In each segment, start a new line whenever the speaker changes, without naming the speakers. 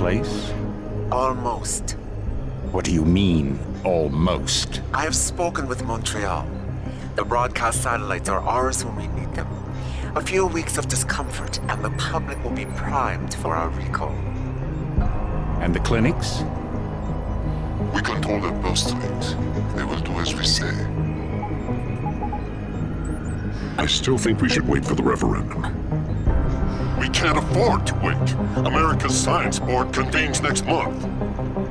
place?
Almost.
What do you mean, almost?
I have spoken with Montreal. The broadcast satellites are ours when we need them. A few weeks of discomfort, and the public will be primed for our recall.
And the clinics?
We control their pulse strings. They will do as we say.
I still think we should wait for the referendum.
We can't afford to wait. America's Science Board convenes next month.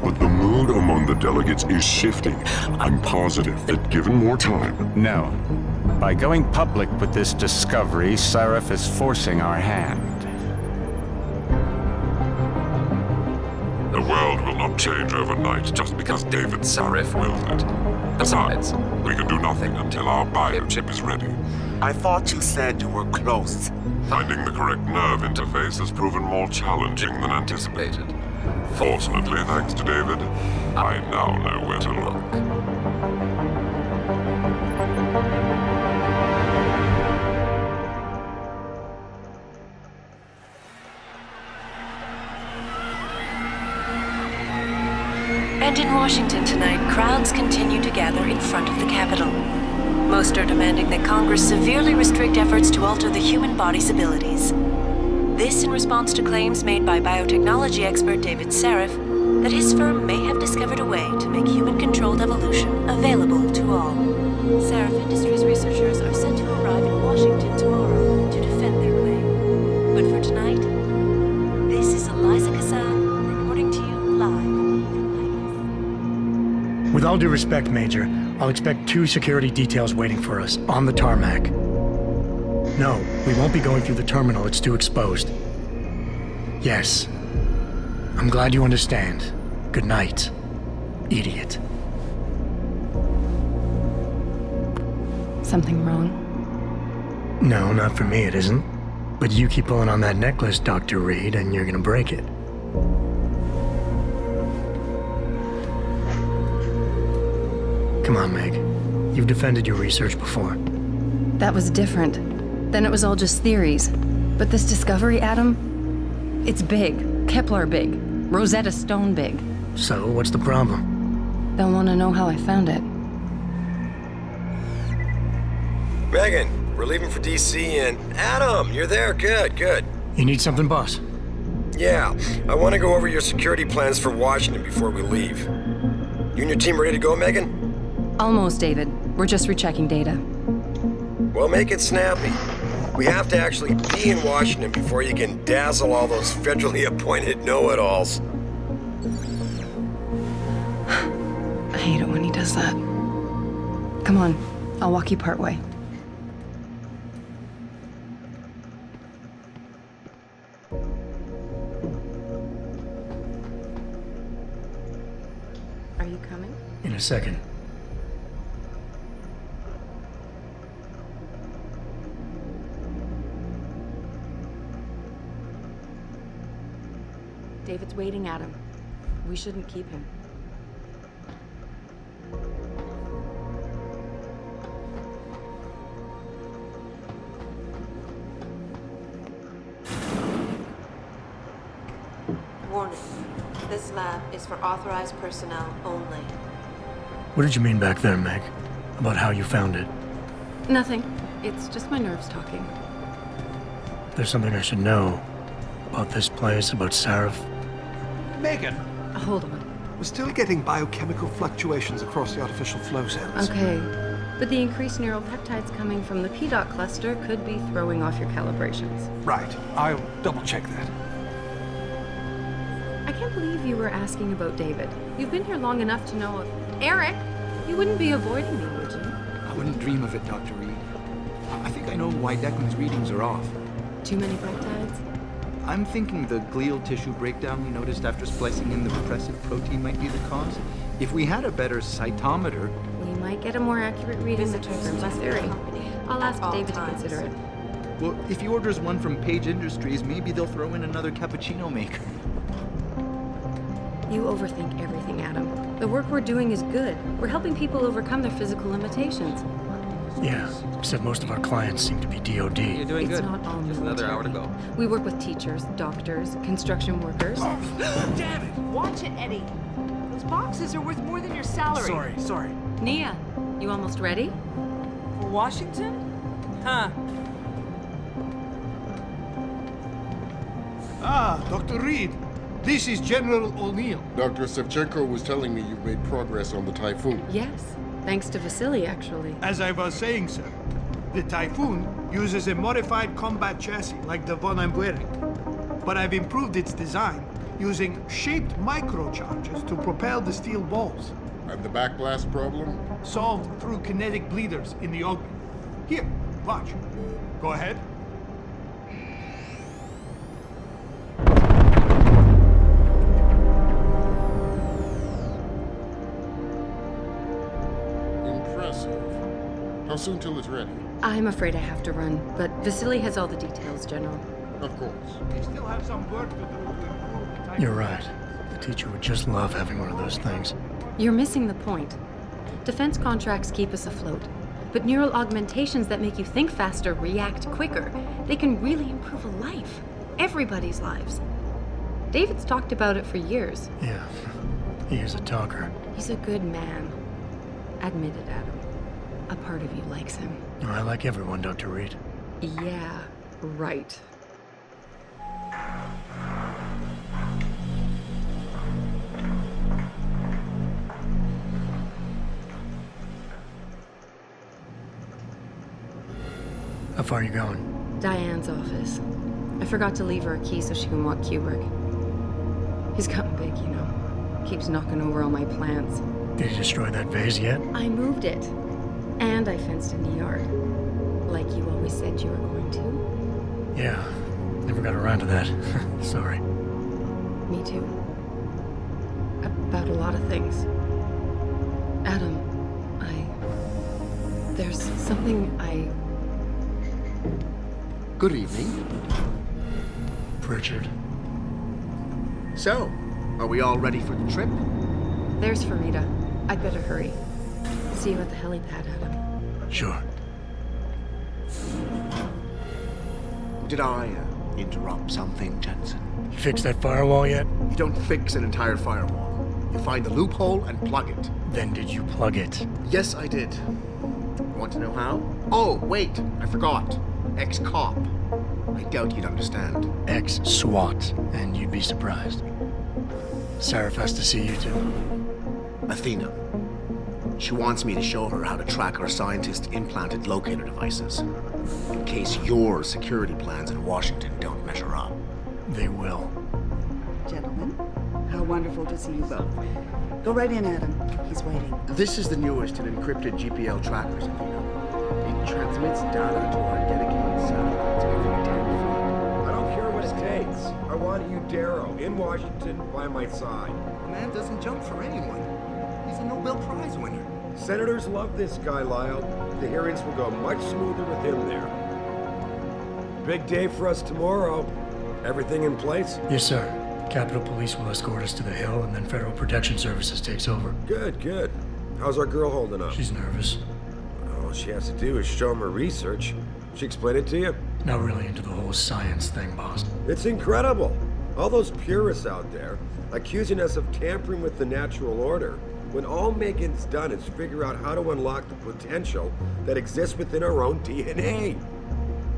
But the mood among the delegates is shifting. I'm positive that given more time...
No. By going public with this discovery, Sarif is forcing our hand.
The world will not change overnight just because David Sarif wills it. Besides, we can do nothing until our biochip is ready.
I thought you said you were close.
Finding the correct nerve interface has proven more challenging than anticipated. Fortunately, thanks to David, I now know where to look.
And in Washington tonight, crowds continue to gather in front of the Capitol. Most are demanding that Congress severely restrict efforts to alter the human body's abilities. This in response to claims made by biotechnology expert David Sarif that his firm may have discovered a way to make human-controlled evolution available to all. Sarif Industries researchers are set to arrive in Washington tomorrow to defend their claim. But for tonight, this is Eliza Kassan reporting to you live from Vegas.
With all due respect, Major, I'll expect 2 security details waiting for us on the tarmac. No, we won't be going through the terminal. It's too exposed. Yes. I'm glad you understand. Good night, idiot.
Something wrong?
No, not for me, it isn't. But you keep pulling on that necklace, Dr. Reed, and you're gonna break it. Come on, Meg. You've defended your research before.
That was different. Then it was all just theories. But this discovery, Adam, it's big. Kepler big. Rosetta Stone big.
So, what's the problem?
They'll want to know how I found it.
Megan, we're leaving for DC, and Adam, you're there. Good, good.
You need something, boss?
Yeah, I want to go over your security plans for Washington before we leave. You and your team ready to go, Megan?
Almost, David. We're just rechecking data.
Well, make it snappy. We have to actually be in Washington before you can dazzle all those federally appointed know-it-alls.
I hate it when he does that. Come on, I'll walk you part way. Are you coming?
In a second.
David's waiting, Adam. We shouldn't keep him.
Warning. This lab is for authorized personnel only.
What did you mean back there, Meg? About how you found it?
Nothing. It's just my nerves talking.
There's something I should know. About this place, about Sarif.
Megan!
Hold on.
We're still getting biochemical fluctuations across the artificial flow cells.
Okay. But the increased neural peptides coming from the PDOT cluster could be throwing off your calibrations.
Right. I'll double-check that.
I can't believe you were asking about David. You've been here long enough to know... Eric! You wouldn't be avoiding me, would you?
I wouldn't dream of it, Dr. Reed. I think I know why Declan's readings are off.
Too many peptides?
I'm thinking the glial tissue breakdown we noticed after splicing in the repressive protein might be the cause. If we had a better cytometer...
We might get a more accurate reading that confirms our theory. I'll ask David to consider it.
Well, if he orders one from Page Industries, maybe they'll throw in another cappuccino maker.
You overthink everything, Adam. The work we're doing is good. We're helping people overcome their physical limitations.
Yeah, except most of our clients seem to be DOD.
You're doing
It's
good.
not all
Just another hour to
military.
go.
We work with teachers, doctors, construction workers.
Damn it! Watch it, Eddie. Those boxes are worth more than your salary.
Sorry.
Nia, you almost ready?
For Washington? Huh.
Ah, Dr. Reed. This is General O'Neill.
Dr. Sevchenko was telling me you've made progress on the Typhoon.
Yes, thanks to Vasily, actually.
As I was saying, sir, the Typhoon uses a modified combat chassis like the one I'm wearing. But I've improved its design using shaped microcharges to propel the steel balls.
And the backblast problem?
Solved through kinetic bleeders in the opening. Here, watch. Go ahead.
Impressive. How soon till it's ready?
I'm afraid I have to run, but Vasily has all the details, General.
Of course.
We still have some work to do to improve the Typhoon.
You're right. The teacher would just love having one of those things.
You're missing the point. Defense contracts keep us afloat, but neural augmentations that make you think faster, react quicker, they can really improve a life. Everybody's lives. David's talked about it for years.
Yeah, he is a talker.
He's a good man. Admit it, Adam. A part of you likes him.
I like everyone, Dr. Reed.
Yeah, right.
How far are you going?
Diane's office. I forgot to leave her a key so she can walk Kubrick. He's gotten big, you know. Keeps knocking over all my plants.
Did you destroy that vase yet?
I moved it. And I fenced in the yard. Like you always said you were going to.
Yeah, never got around to that. Sorry.
Me too. About a lot of things. Adam, there's something
Good evening.
Pritchard.
So, are we all ready for the trip?
There's Farida. I'd better hurry. See you at the helipad, Adam.
Sure.
Did I interrupt something, Jensen?
You fixed that firewall yet?
You don't fix an entire firewall. You find the loophole and plug it.
Then did you plug it?
Yes, I did. Want to know how? Oh, wait, I forgot. Ex-cop. I doubt you'd understand.
Ex-SWAT, and you'd be surprised. Sarif has to see you too.
Athena. She wants me to show her how to track our scientist-implanted locator devices. In case your security plans in Washington don't measure up.
They will.
Gentlemen, how wonderful to see you both. Go right in, Adam. He's waiting.
This is the newest in encrypted GPL trackers, Athena. It transmits data to our dedicated satellites every 10 feet.
I don't care what it takes. I want you, Darrow, in Washington, by my side.
The man doesn't jump for anyone. He's a Nobel Prize winner.
Senators love this guy, Lyle. The hearings will go much smoother with him there. Big day for us tomorrow. Everything in place?
Yes, sir. Capitol Police will escort us to the Hill, and then Federal Protection Services takes over.
Good, good. How's our girl holding up?
She's nervous.
All she has to do is show him her research. She explain it to you?
Not really into the whole science thing, boss.
It's incredible. All those purists out there accusing us of tampering with the natural order, when all Megan's done is figure out how to unlock the potential that exists within our own DNA.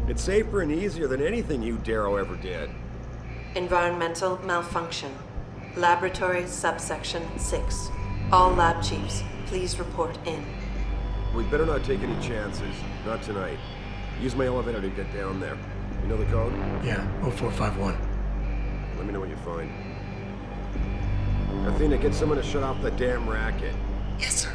It's safer and easier than anything you, Darrow, ever did.
Environmental malfunction. Laboratory subsection 6. All lab chiefs, please report in.
We better not take any chances. Not tonight. Use my elevator to get down there. You know the code?
Yeah, 0451.
Let me know what you find. Athena, get someone to shut off the damn racket.
Yes, sir.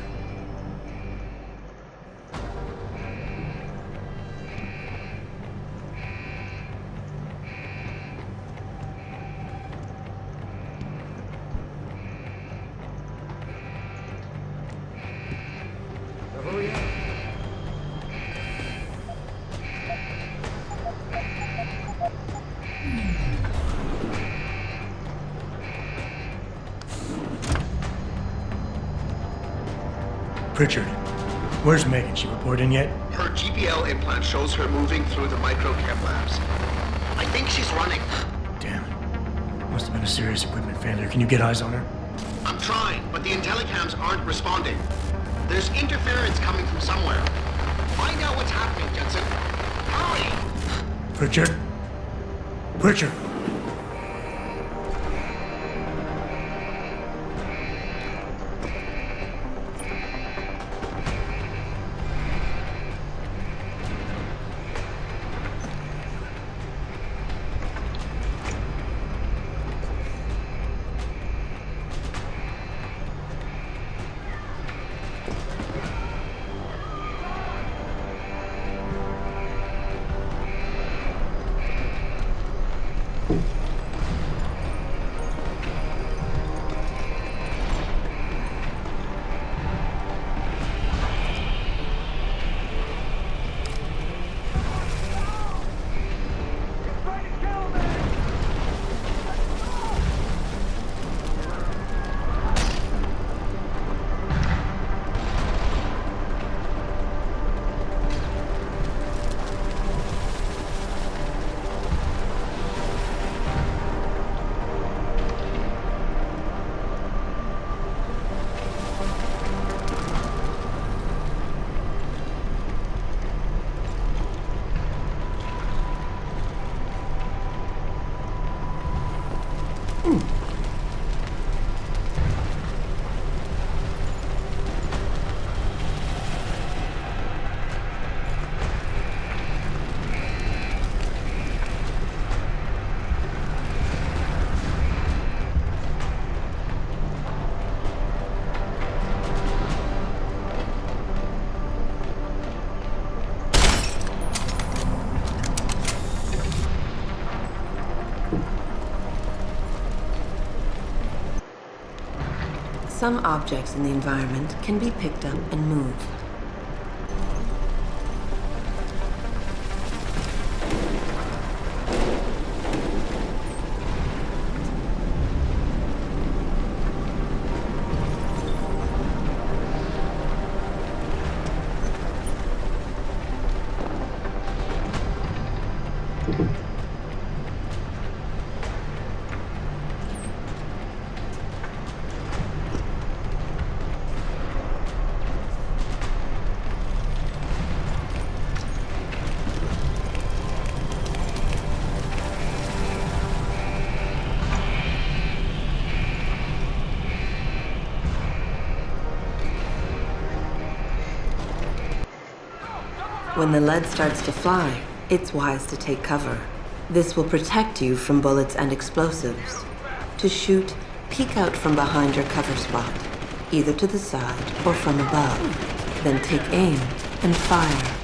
Now hurry up.
Pritchard, Where's Megan? She report in yet?
Her GPL implant shows her moving through the microchem labs. I think she's running.
Damn it. Must have been a serious equipment failure. Can you get eyes on her?
I'm trying, but the intellicams aren't responding. There's interference coming from somewhere. Find out what's happening, Jensen. Hurry!
Pritchard? Pritchard!
Some objects in the environment can be picked up and moved. When the lead starts to fly, it's wise to take cover. This will protect you from bullets and explosives. To shoot, peek out from behind your cover spot, either to the side or from above. Then take aim and fire.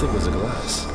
thick was the glass?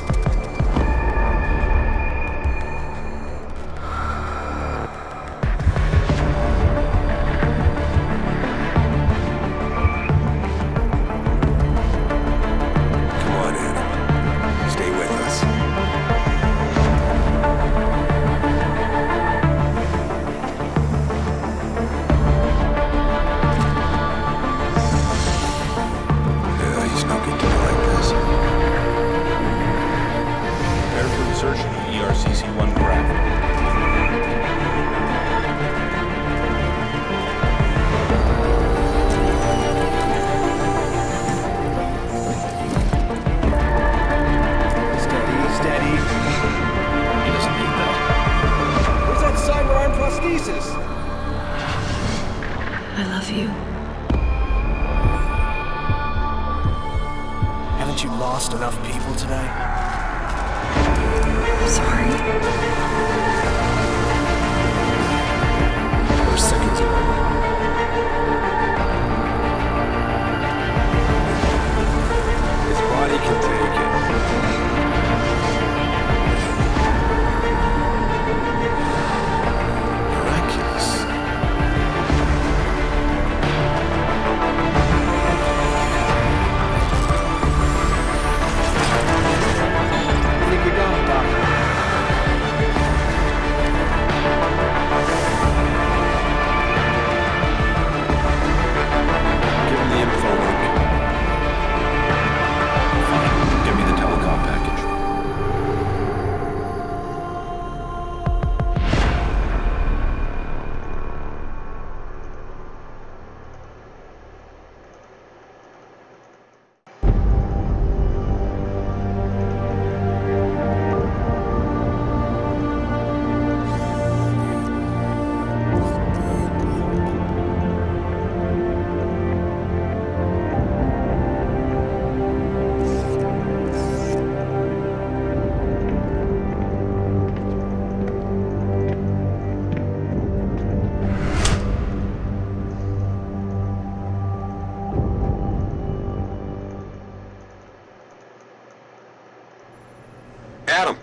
Adam,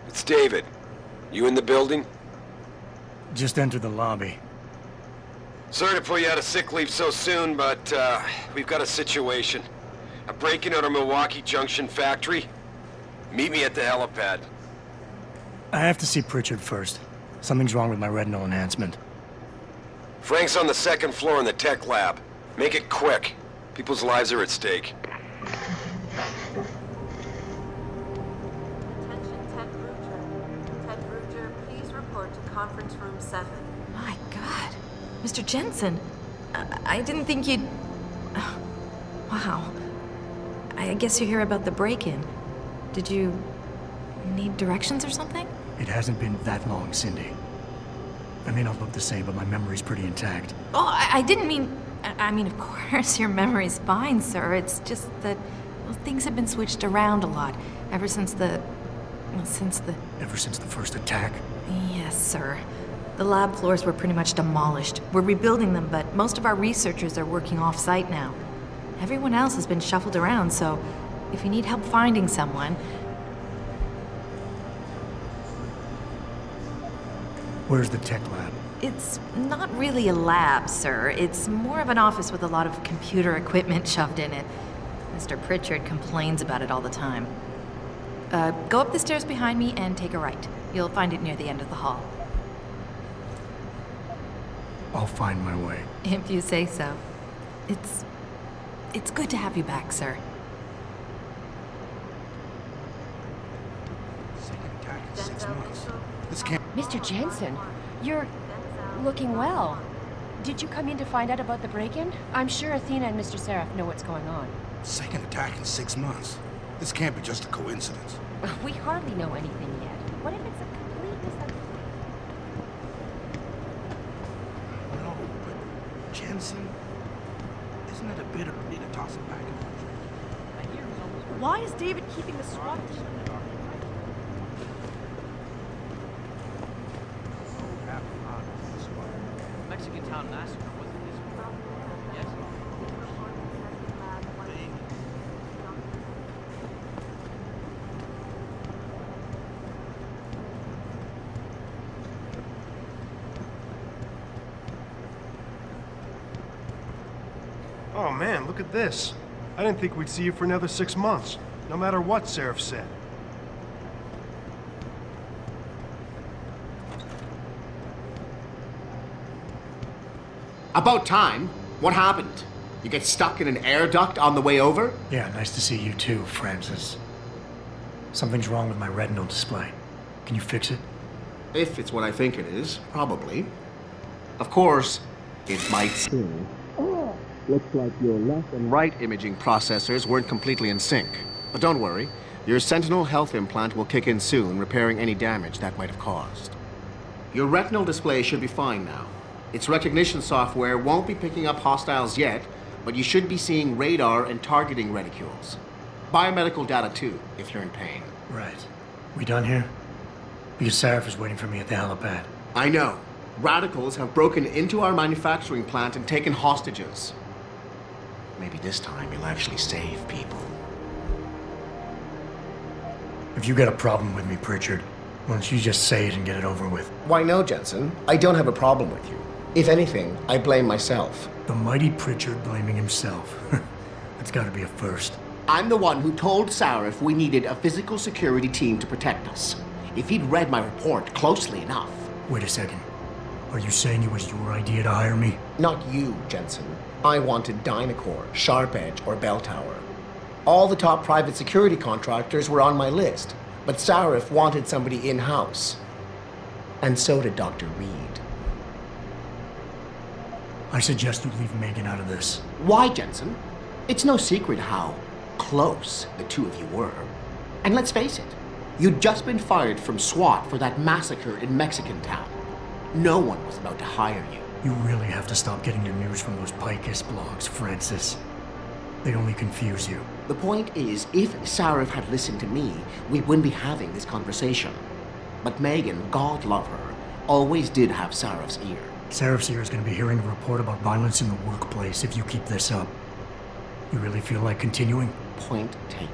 it's David. You in the building?
Just entered the lobby.
Sorry to pull you out of sick leave so soon, but we've got a situation. A break-in at our Milwaukee Junction factory. Meet me at the helipad.
I have to see Pritchard first. Something's wrong with my retinal enhancement.
Frank's on the second floor in the tech lab. Make it quick. People's lives are at stake.
Conference room 7. My God. Mr. Jensen, I didn't think you'd... Wow. I guess you hear about the break-in. Did you need directions or something?
It hasn't been that long, Cindy. I may not look the same, but my memory's pretty intact.
Oh, I didn't mean... I mean, of course, your memory's fine, sir. It's just that, well, things have been switched around a lot ever since the...
Ever since the first attack?
Yes, sir. The lab floors were pretty much demolished. We're rebuilding them, but most of our researchers are working off-site now. Everyone else has been shuffled around, so if you need help finding someone...
Where's the tech lab?
It's not really a lab, sir. It's more of an office with a lot of computer equipment shoved in it. Mr. Pritchard complains about it all the time. Go up the stairs behind me and take a right. You'll find it near the end of the hall.
I'll find my way.
If you say so. It's good to have you back, sir.
Second attack in 6 months. This can't...
Mr. Jensen, you're looking well. Did you come in to find out about the break-in? I'm sure Athena and Mr. Seraph know what's going on.
Second attack in 6 months. This can't be just a coincidence.
We hardly know anything yet. What if it's a complete misunderstanding?
No, but Jensen, isn't it a bit early to toss him back in the trenches?
Why is David keeping the SWAT team?
Mexican town massacre wasn't his fault. Yes?
Oh man, look at this. I didn't think we'd see you for another 6 months, no matter what Seraph said.
About time. What happened? You get stuck in an air duct on the way over?
Yeah, nice to see you too, Francis. Something's wrong with my retinal display. Can you fix it?
If it's what I think it is, probably. Of course, it might still. Looks like your left and right imaging processors weren't completely in sync. But don't worry, your Sentinel health implant will kick in soon, repairing any damage that might have caused. Your retinal display should be fine now. Its recognition software won't be picking up hostiles yet, but you should be seeing radar and targeting reticules. Biomedical data too, if you're in pain.
Right. We done here? Because Seraph is waiting for me at the helipad.
I know. Radicals have broken into our manufacturing plant and taken hostages. Maybe this time you'll actually save people.
If you got a problem with me, Pritchard, why don't you just say it and get it over with?
Why no, Jensen. I don't have a problem with you. If anything, I blame myself.
The mighty Pritchard blaming himself. That's gotta be a first.
I'm the one who told Sarif we needed a physical security team to protect us. If he'd read my report closely enough...
Wait a second. Are you saying it was your idea to hire me?
Not you, Jensen. I wanted Dynacore, Sharp Edge, or Bell Tower. All the top private security contractors were on my list, but Sarif wanted somebody in-house. And so did Dr. Reed.
I suggest you leave Megan out of this.
Why, Jensen? It's no secret how close the two of you were. And let's face it, you'd just been fired from SWAT for that massacre in Mexican town. No one was about to hire you.
You really have to stop getting your news from those Picus blogs, Francis. They only confuse you.
The point is, if Sarif had listened to me, we wouldn't be having this conversation. But Megan, God love her, always did have Sarif's ear.
Sarif's ear is going to be hearing a report about violence in the workplace if you keep this up. You really feel like continuing?
Point taken.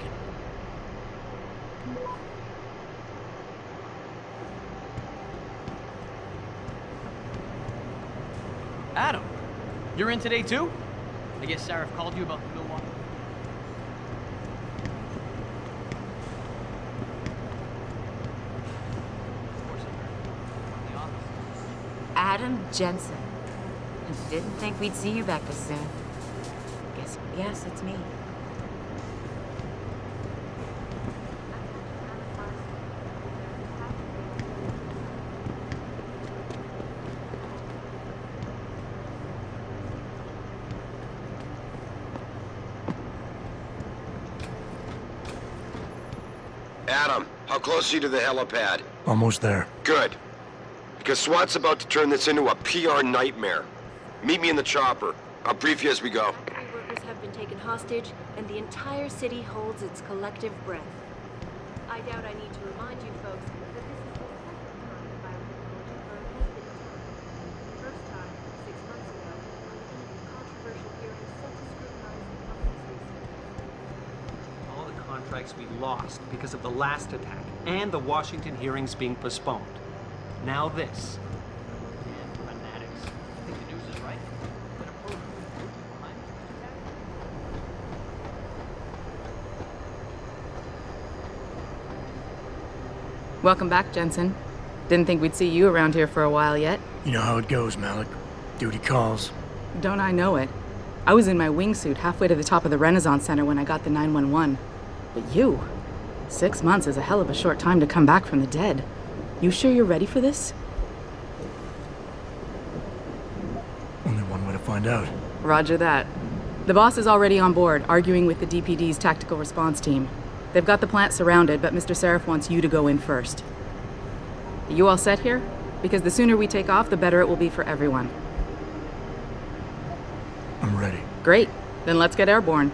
Adam, you're in today too? I guess Sarah called you about the Milwaukee.
Adam Jensen. Didn't think we'd see you back this soon. Guess, yes, it's me.
Adam, how close are you to the helipad?
Almost there.
Good. Because SWAT's about to turn this into a PR nightmare. Meet me in the chopper. I'll brief you as we go.
Workers have been taken hostage, and the entire city holds its collective breath. I doubt I need to remind you folks that this is the second time biotechnology firm has been attacked. The first time, 6 months ago, when controversial hearings set to scrutinize the company's research.
All the contracts we lost because of the last attack, and the Washington hearings being postponed. Now this. And fanatics. I think the news is right. Been a program behind
Welcome back, Jensen. Didn't think we'd see you around here for a while yet.
You know how it goes, Malik. Duty calls.
Don't I know it? I was in my wingsuit halfway to the top of the Renaissance Center when I got the 911. But you? 6 months is a hell of a short time to come back from the dead. You sure you're ready for this?
Only one way to find out.
Roger that. The boss is already on board, arguing with the DPD's tactical response team. They've got the plant surrounded, but Mr. Seraph wants you to go in first. Are you all set here? Because the sooner we take off, the better it will be for everyone.
I'm ready.
Great. Then let's get airborne.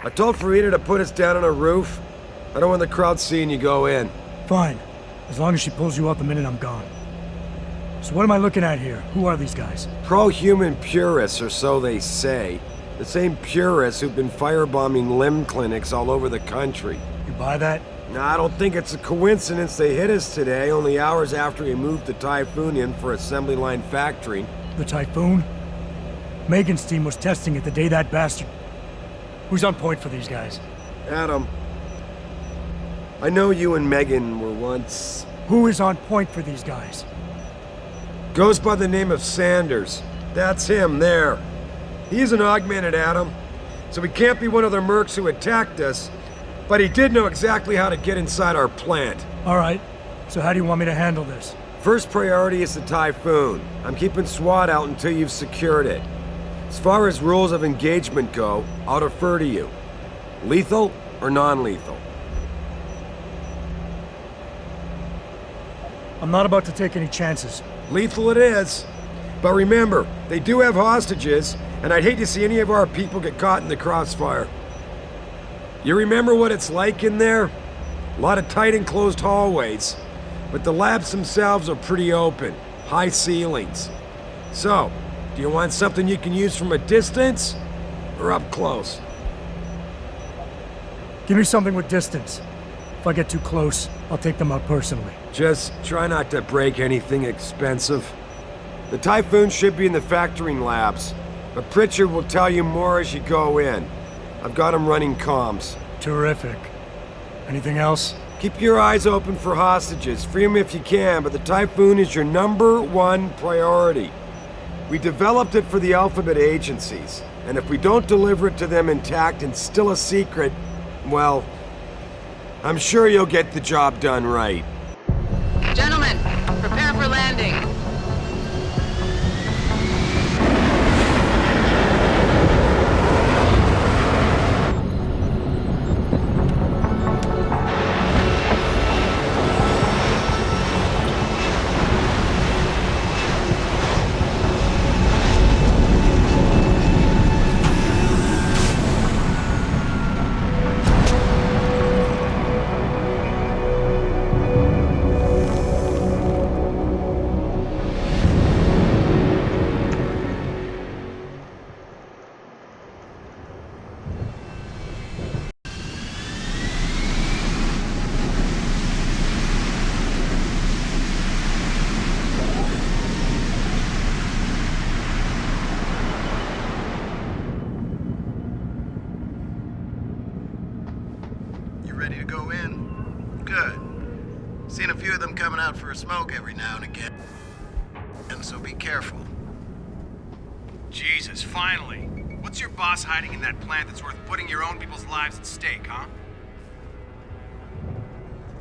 I told Farida to put us down on a roof. I don't want the crowd seeing you go in.
Fine. As long as she pulls you out the minute I'm gone. So what am I looking at here? Who are these guys?
Pro-human purists, or so they say. The same purists who've been firebombing limb clinics all over the country.
You buy that?
Nah, I don't think it's a coincidence they hit us today, only hours after we moved the Typhoon in for assembly line factory.
The Typhoon? Megan's team was testing it the day that bastard... Who's on point for these guys?
Adam. I know you and Megan were once...
Who is on point for these guys?
Goes by the name of Sanders. That's him, there. He's an augmented Adam, so he can't be one of the mercs who attacked us, but he did know exactly how to get inside our plant.
All right. So how do you want me to handle this?
First priority is the Typhoon. I'm keeping SWAT out until you've secured it. As far as rules of engagement go, I'll defer to you. Lethal or non-lethal?
I'm not about to take any chances.
Lethal it is. But remember, they do have hostages, and I'd hate to see any of our people get caught in the crossfire. You remember what it's like in there? A lot of tight enclosed hallways, but the labs themselves are pretty open, high ceilings. So, do you want something you can use from a distance, or up close?
Give me something with distance. If I get too close, I'll take them out personally.
Just try not to break anything expensive. The Typhoon should be in the factoring labs, but Pritchard will tell you more as you go in. I've got him running comms.
Terrific. Anything else?
Keep your eyes open for hostages. Free them if you can, but the Typhoon is your #1 priority. We developed it for the Alphabet agencies, and if we don't deliver it to them intact and still a secret, well, I'm sure you'll get the job done right.
Gentlemen, prepare for landing.
Ready to go in? Good. Seen a few of them coming out for a smoke every now and again. And so be careful.
Jesus, finally. What's your boss hiding in that plant that's worth putting your own people's lives at stake, huh?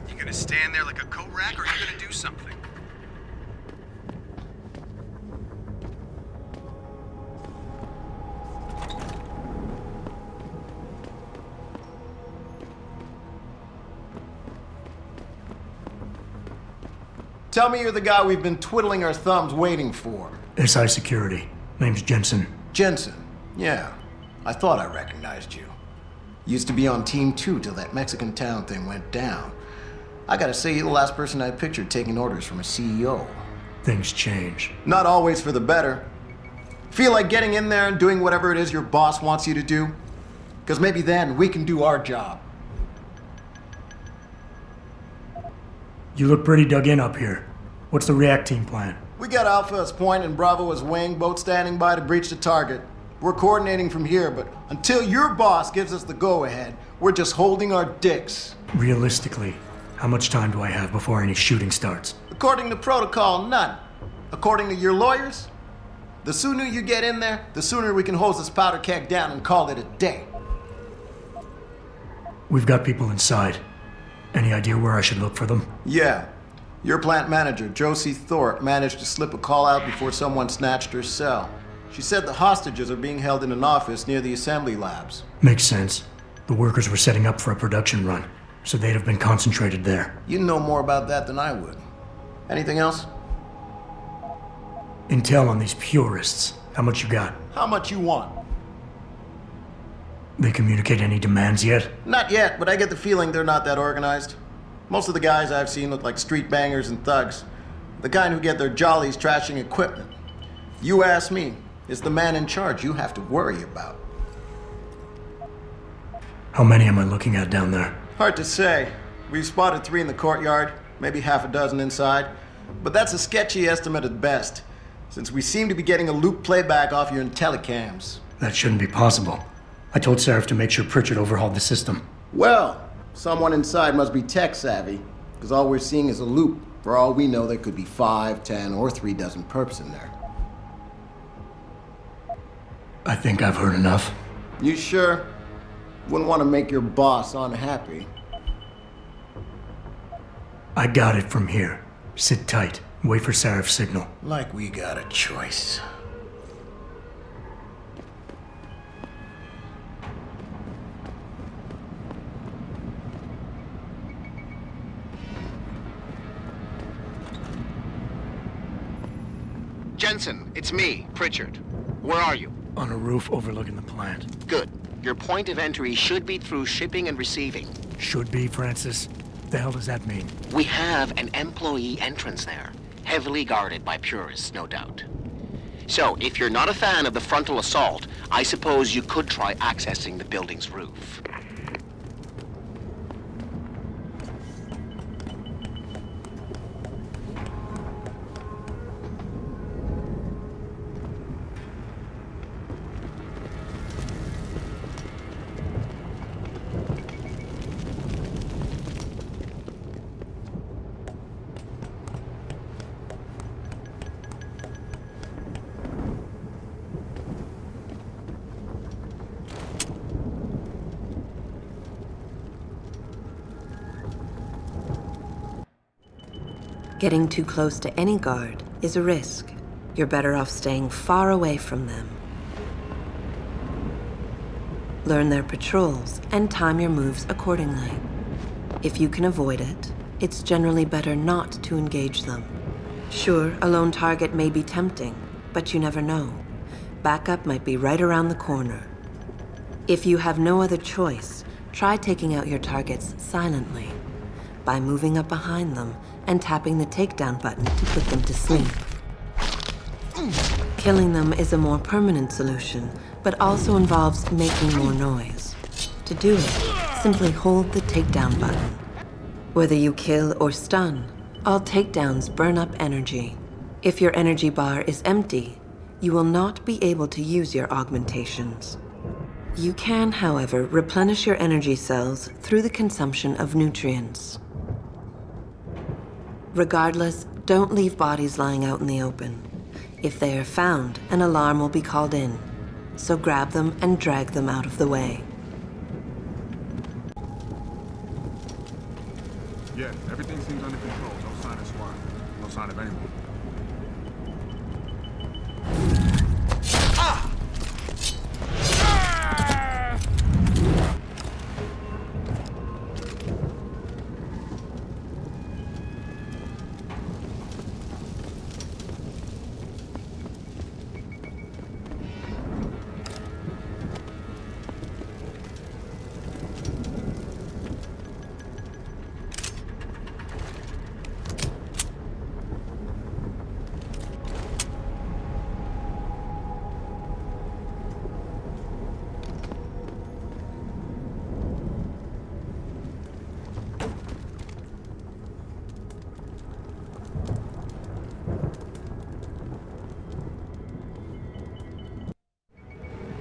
You gonna stand there like a coat rack, or are you gonna do something?
Tell me you're the guy we've been twiddling our thumbs waiting for.
SI Security. Name's Jensen.
Jensen. Yeah. I thought I recognized you. Used to be on Team 2 till that Mexican town thing went down. I gotta say, you're the last person I pictured taking orders from a CEO.
Things change.
Not always for the better. Feel like getting in there and doing whatever it is your boss wants you to do? Because maybe then we can do our job.
You look pretty dug in up here. What's the react team plan?
We got Alpha as point and Bravo as wing, both standing by to breach the target. We're coordinating from here, but until your boss gives us the go-ahead, we're just holding our dicks.
Realistically, how much time do I have before any shooting starts?
According to protocol, none. According to your lawyers, the sooner you get in there, the sooner we can hose this powder keg down and call it a day.
We've got people inside. Any idea where I should look for them?
Yeah. Your plant manager, Josie Thorpe, managed to slip a call out before someone snatched her cell. She said the hostages are being held in an office near the assembly labs.
Makes sense. The workers were setting up for a production run, so they'd have been concentrated there.
You know more about that than I would. Anything else?
Intel on these purists. How much you got?
How much you want?
They communicate any demands yet?
Not yet, but I get the feeling they're not that organized. Most of the guys I've seen look like street bangers and thugs. The kind who get their jollies trashing equipment. You ask me, it's the man in charge you have to worry about.
How many am I looking at down there?
Hard to say. We've spotted 3 in the courtyard, maybe half a dozen inside. But that's a sketchy estimate at best, since we seem to be getting a loop playback off your telecams.
That shouldn't be possible. I told Seraph to make sure Pritchard overhauled the system.
Well, someone inside must be tech savvy, because all we're seeing is a loop. For all we know, there could be 5, 10, or 3 dozen perps in there.
I think I've heard enough.
You sure? Wouldn't want to make your boss unhappy.
I got it from here. Sit tight. Wait for Seraph's signal.
Like we got a choice.
Jensen, it's me, Pritchard. Where are you?
On a roof overlooking the plant.
Good. Your point of entry should be through shipping and receiving.
Should be, Francis. The hell does that mean?
We have an employee entrance there, heavily guarded by purists, no doubt. So, if you're not a fan of the frontal assault, I suppose you could try accessing the building's roof.
Getting too close to any guard is a risk. You're better off staying far away from them. Learn their patrols and time your moves accordingly. If you can avoid it, it's generally better not to engage them. Sure, a lone target may be tempting, but you never know. Backup might be right around the corner. If you have no other choice, try taking out your targets silently by moving up behind them and tapping the takedown button to put them to sleep. Killing them is a more permanent solution, but also involves making more noise. To do it, simply hold the takedown button. Whether you kill or stun, all takedowns burn up energy. If your energy bar is empty, you will not be able to use your augmentations. You can, however, replenish your energy cells through the consumption of nutrients. Regardless, don't leave bodies lying out in the open. If they are found, an alarm will be called in, so grab them and drag them out of the way.
Yeah, everything seems under control. No sign of SWAT. No sign of anyone.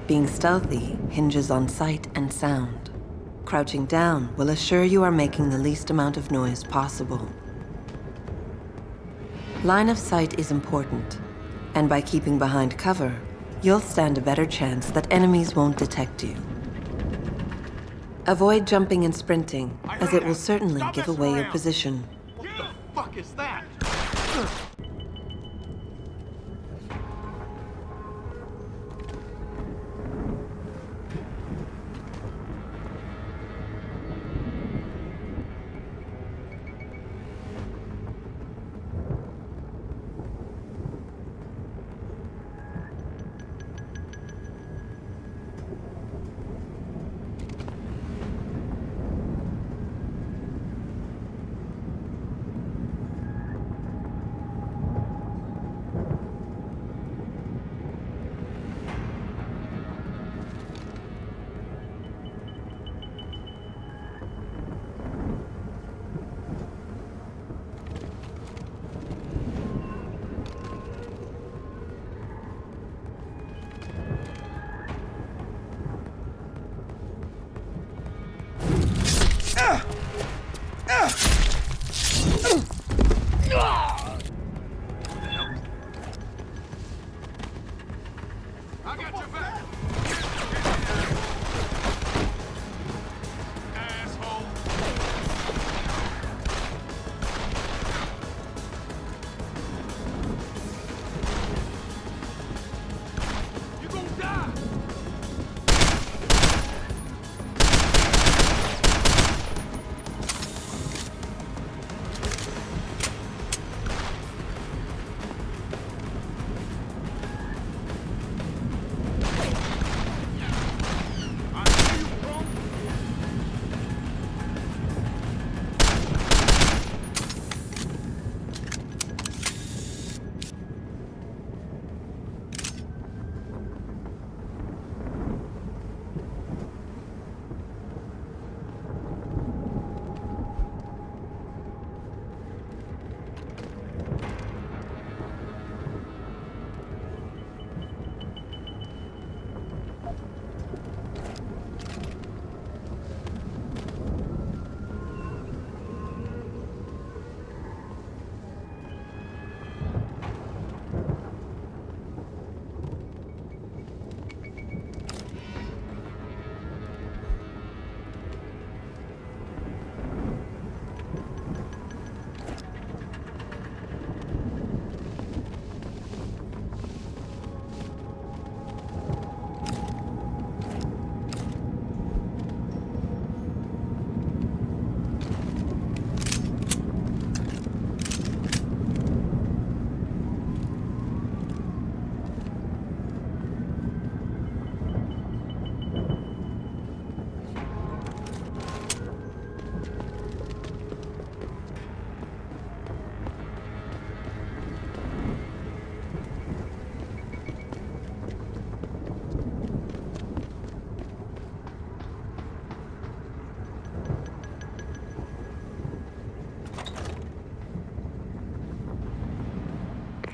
Being stealthy hinges on sight and sound. Crouching down will assure you are making the least amount of noise possible. Line of sight is important, and by keeping behind cover, you'll stand a better chance that enemies won't detect you. Avoid jumping and sprinting, as it will certainly give away your position.
What the fuck is that?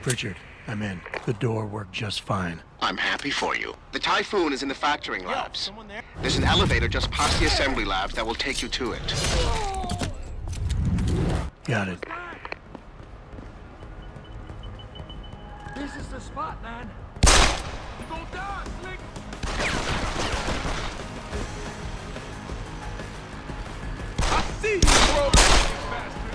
Richard, I'm in. The door worked just fine.
I'm happy for you. The Typhoon is in the factoring labs. There's an elevator just past the assembly labs that will take you to it.
Got it.
This is the spot, man. You gon' die, Slick. I see you, bro. Bastard.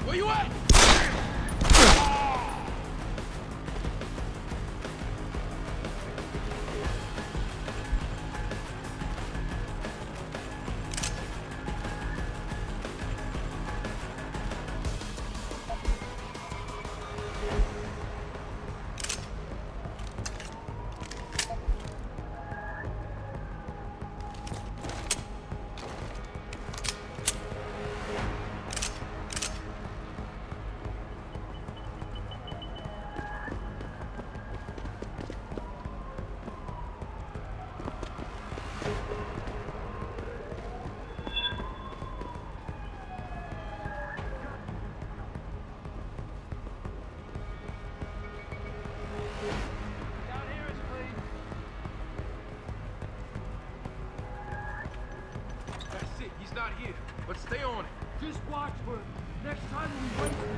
Where you at? He's not here, but stay on it. Just watch for next time we waste it.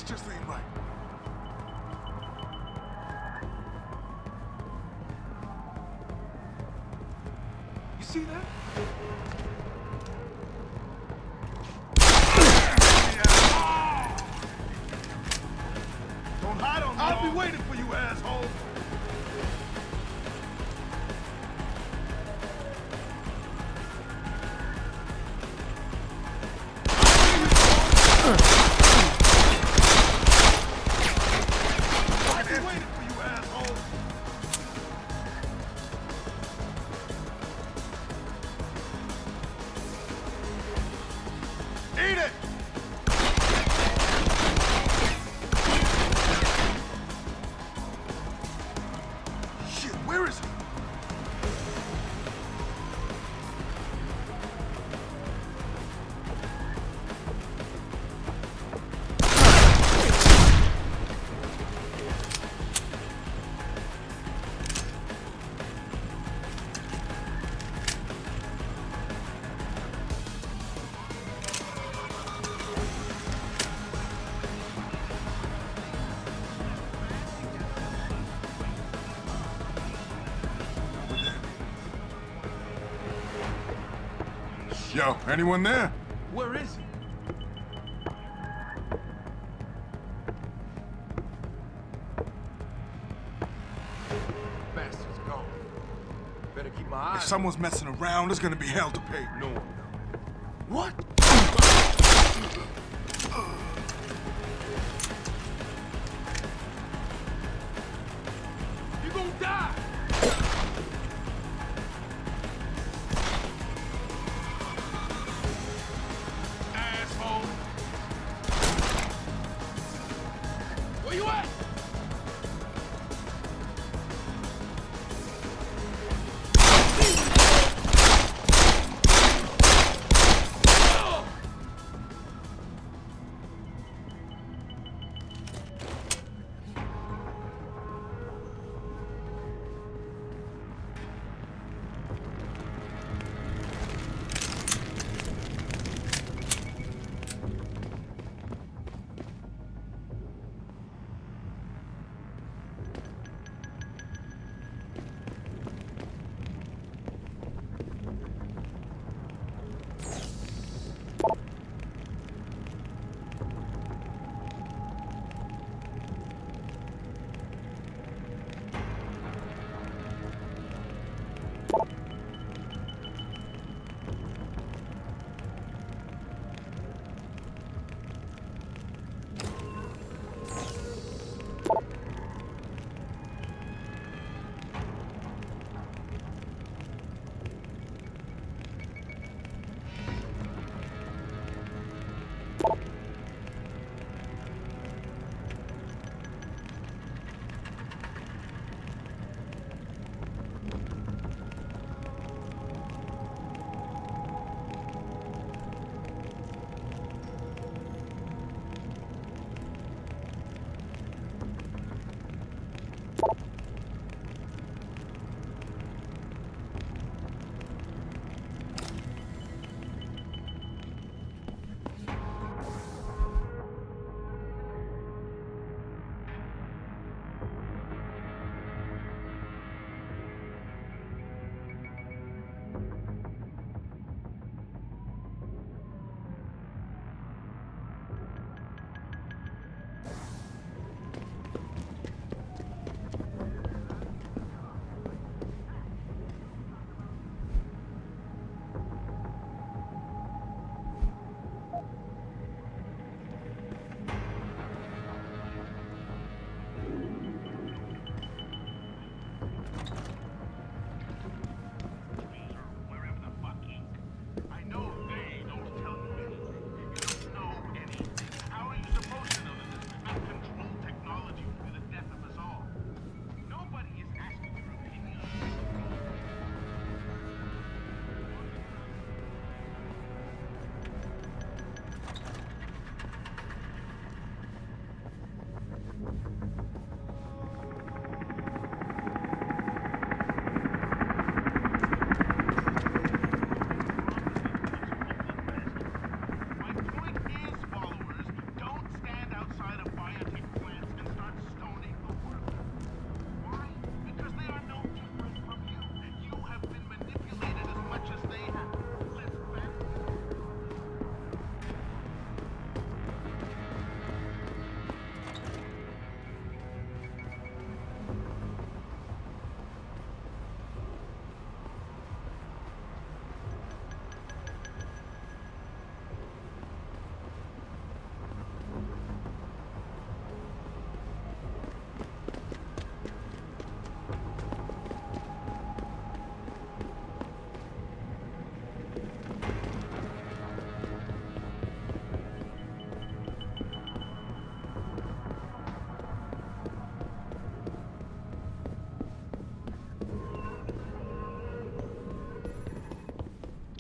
Just ain't right.
You see that?
Don't hide on me. I'll be waiting for you, asshole. Yo, anyone there?
Where is he? Bastard's gone. Better keep my eyes.
If someone's messing around, there's gonna be hell to pay.
No.
What?
You gonna die!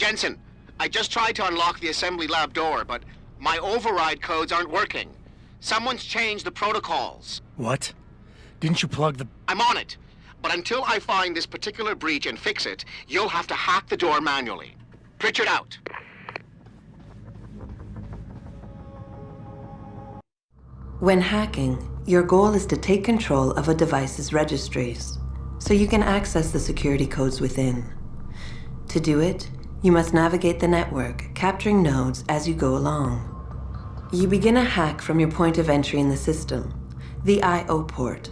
Jensen, I just tried to unlock the assembly lab door, but my override codes aren't working. Someone's changed the protocols.
What? Didn't you plug the...
I'm on it. But until I find this particular breach and fix it, you'll have to hack the door manually. Pritchard out.
When hacking, your goal is to take control of a device's registries, so you can access the security codes within. To do it, you must navigate the network, capturing nodes as you go along. You begin a hack from your point of entry in the system, the I/O port.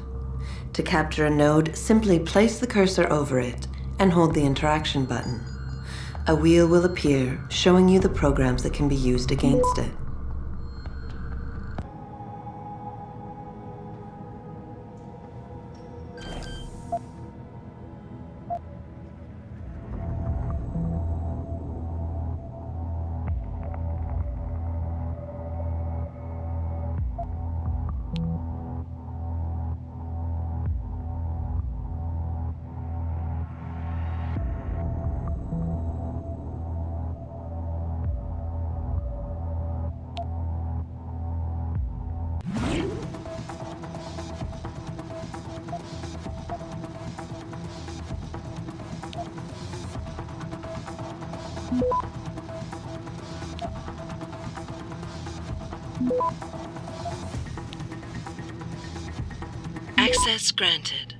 To capture a node, simply place the cursor over it and hold the interaction button. A wheel will appear, showing you the programs that can be used against it.
Access granted.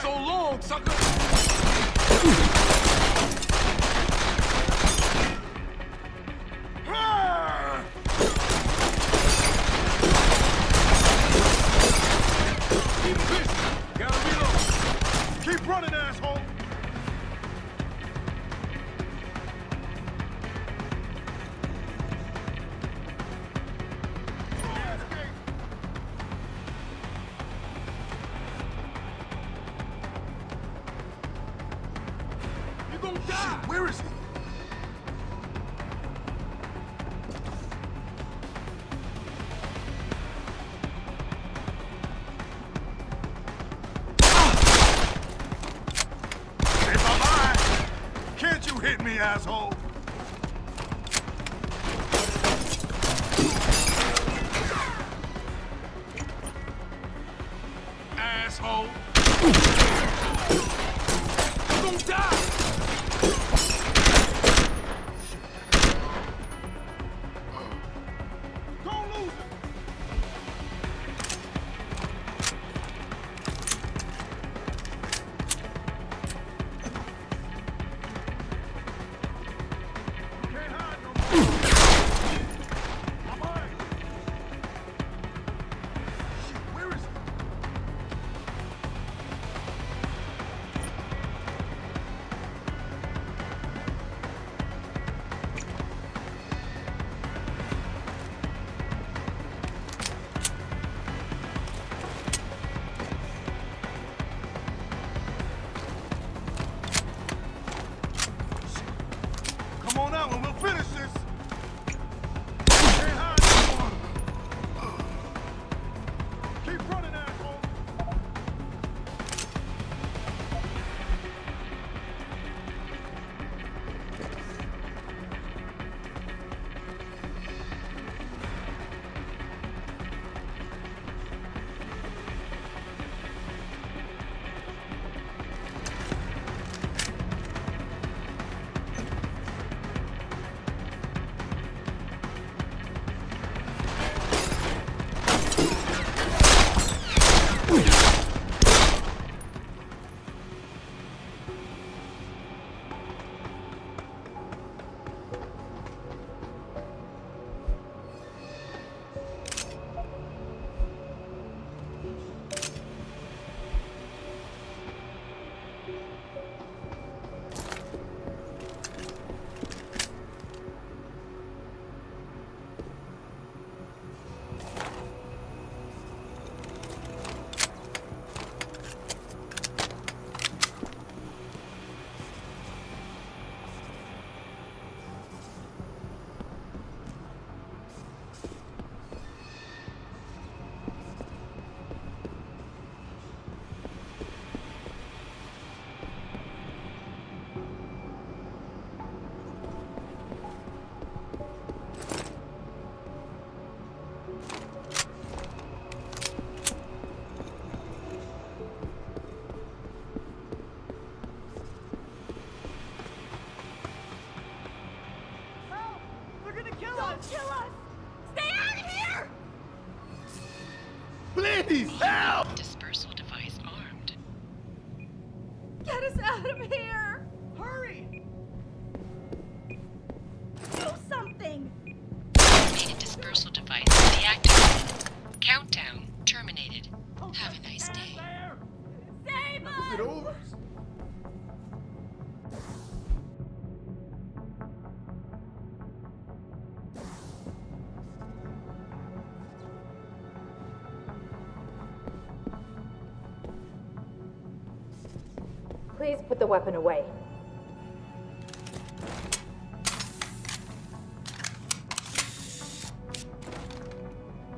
So long, sucker! Keep busy. Gotta reload. Keep running, asshole!
Shit, where is he?
If I'm lying, can't you hit me, asshole? Asshole! You're gonna die!
kill us! Stay out of here!
Please, help!
Dispersal device armed.
Get us out of here! Hurry! Do something!
Automated dispersal device deactivated. Countdown terminated. Have a nice day.
Save us!
Is it over?
Please put the weapon away.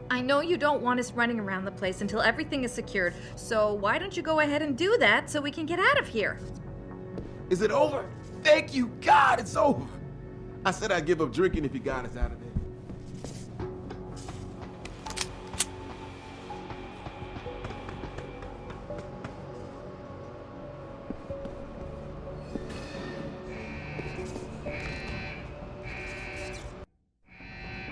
I know you don't want us running around the place until everything is secured, so why don't you go ahead and do that so we can get out of here?
Is it over? Thank you, God, it's over. I said I'd give up drinking if you got us out of there.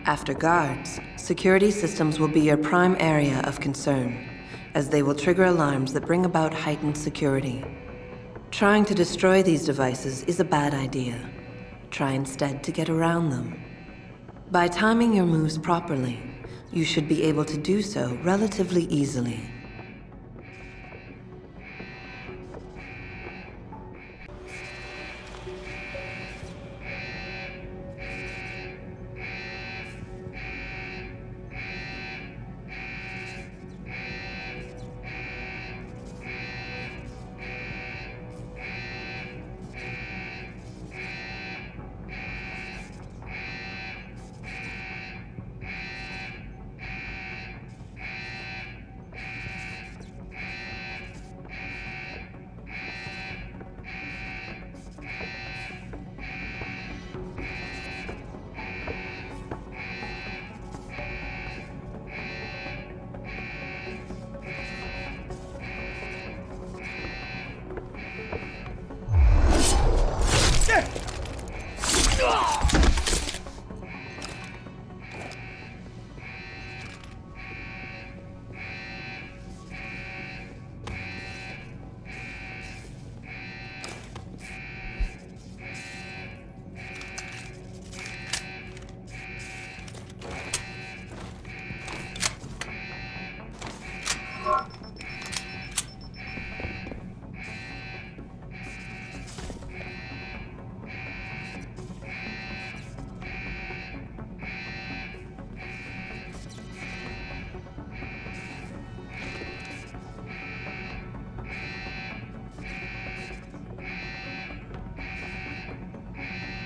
After guards, security systems will be your prime area of concern, as they will trigger alarms that bring about heightened security. Trying to destroy these devices is a bad idea. Try instead to get around them. By timing your moves properly, you should be able to do so relatively easily.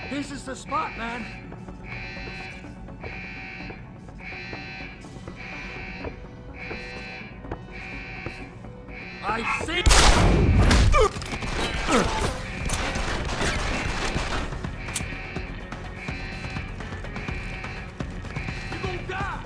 This is the spot, man. I see. You gonna die.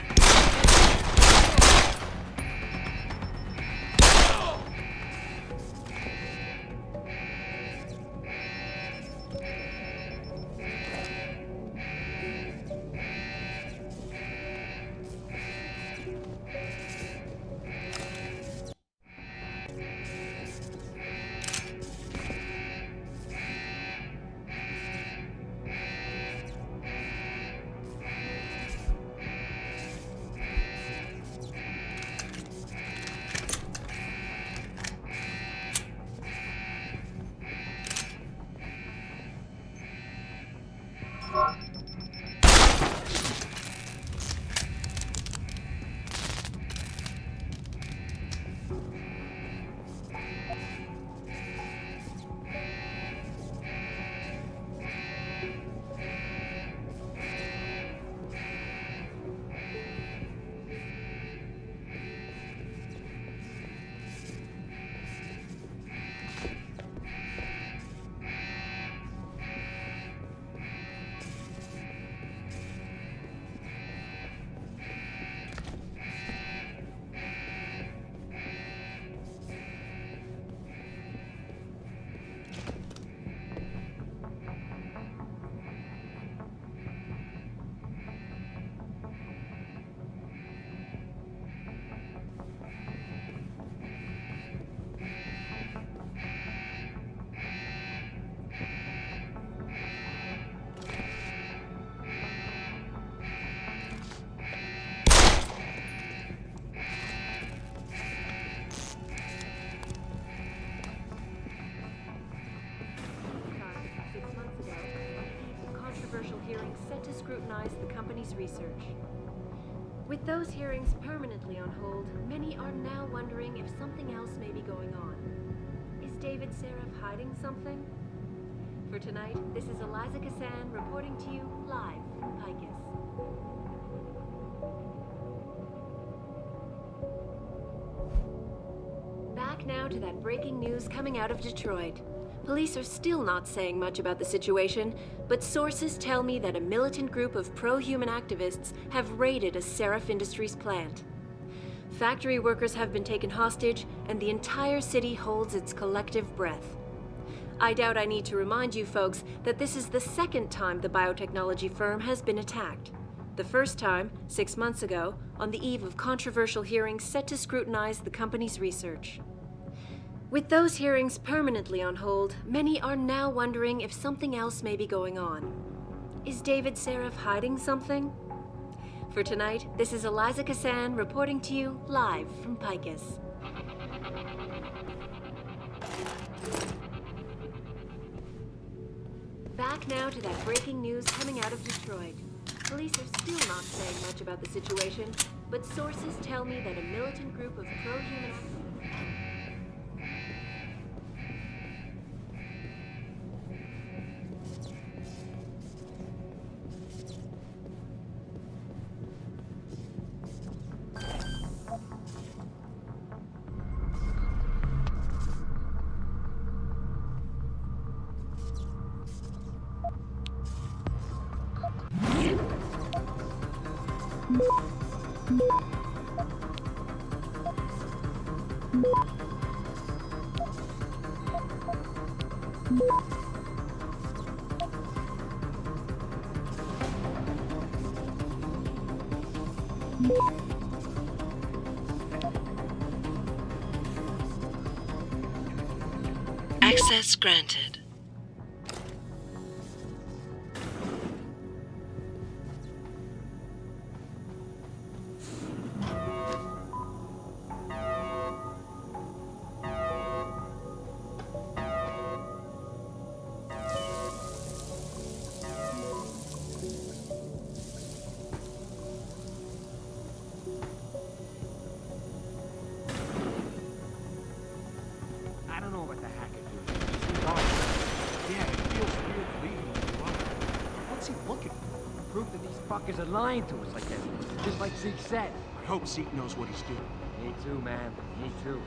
controversial hearings set to scrutinize the company's research. With those hearings permanently on hold, many are now wondering if something else may be going on. Is David Seraph hiding something? For tonight, this is Eliza Kassan reporting to you live from Picus. Back now to that breaking news coming out of Detroit. Police are still not saying much about the situation, but sources tell me that a militant group of pro-human activists have raided a Seraph Industries plant. Factory workers have been taken hostage, and the entire city holds its collective breath. I doubt I need to remind you folks that this is the second time the biotechnology firm has been attacked. The first time, 6 months ago, on the eve of controversial hearings set to scrutinize the company's research. With those hearings permanently on hold, many are now wondering if something else may be going on. Is David Seraph hiding something? For tonight, this is Eliza Kassan reporting to you live from Picus. Back now to that breaking news coming out of Detroit. Police are still not saying much about the situation, but sources tell me that a militant group of pro-human... Access granted.
I don't know what the hacker did. Yeah, it feels weird leaving him alone. What's he looking for? Proof that these fuckers are lying to us like that. Just like Zeke said.
I hope Zeke knows what he's doing.
Me too, man. Me too.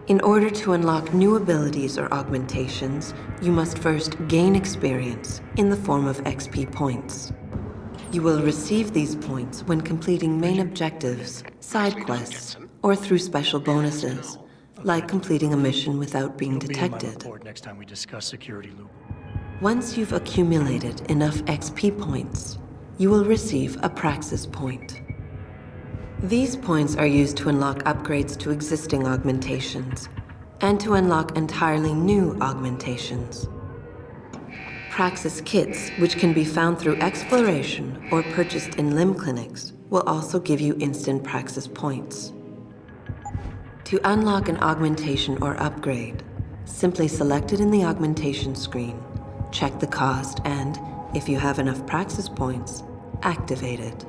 In order to unlock new abilities or augmentations, you must first gain experience in the form of XP points. You will receive these points when completing main objectives, side quests, or through special bonuses, like completing a mission without being detected.
Next time we discuss security loop.
Once you've accumulated enough XP points, you will receive a Praxis point. These points are used to unlock upgrades to existing augmentations, and to unlock entirely new augmentations. Praxis kits, which can be found through exploration or purchased in limb clinics, will also give you instant Praxis points. To unlock an augmentation or upgrade, simply select it in the augmentation screen, check the cost, and, if you have enough Praxis points, activate it.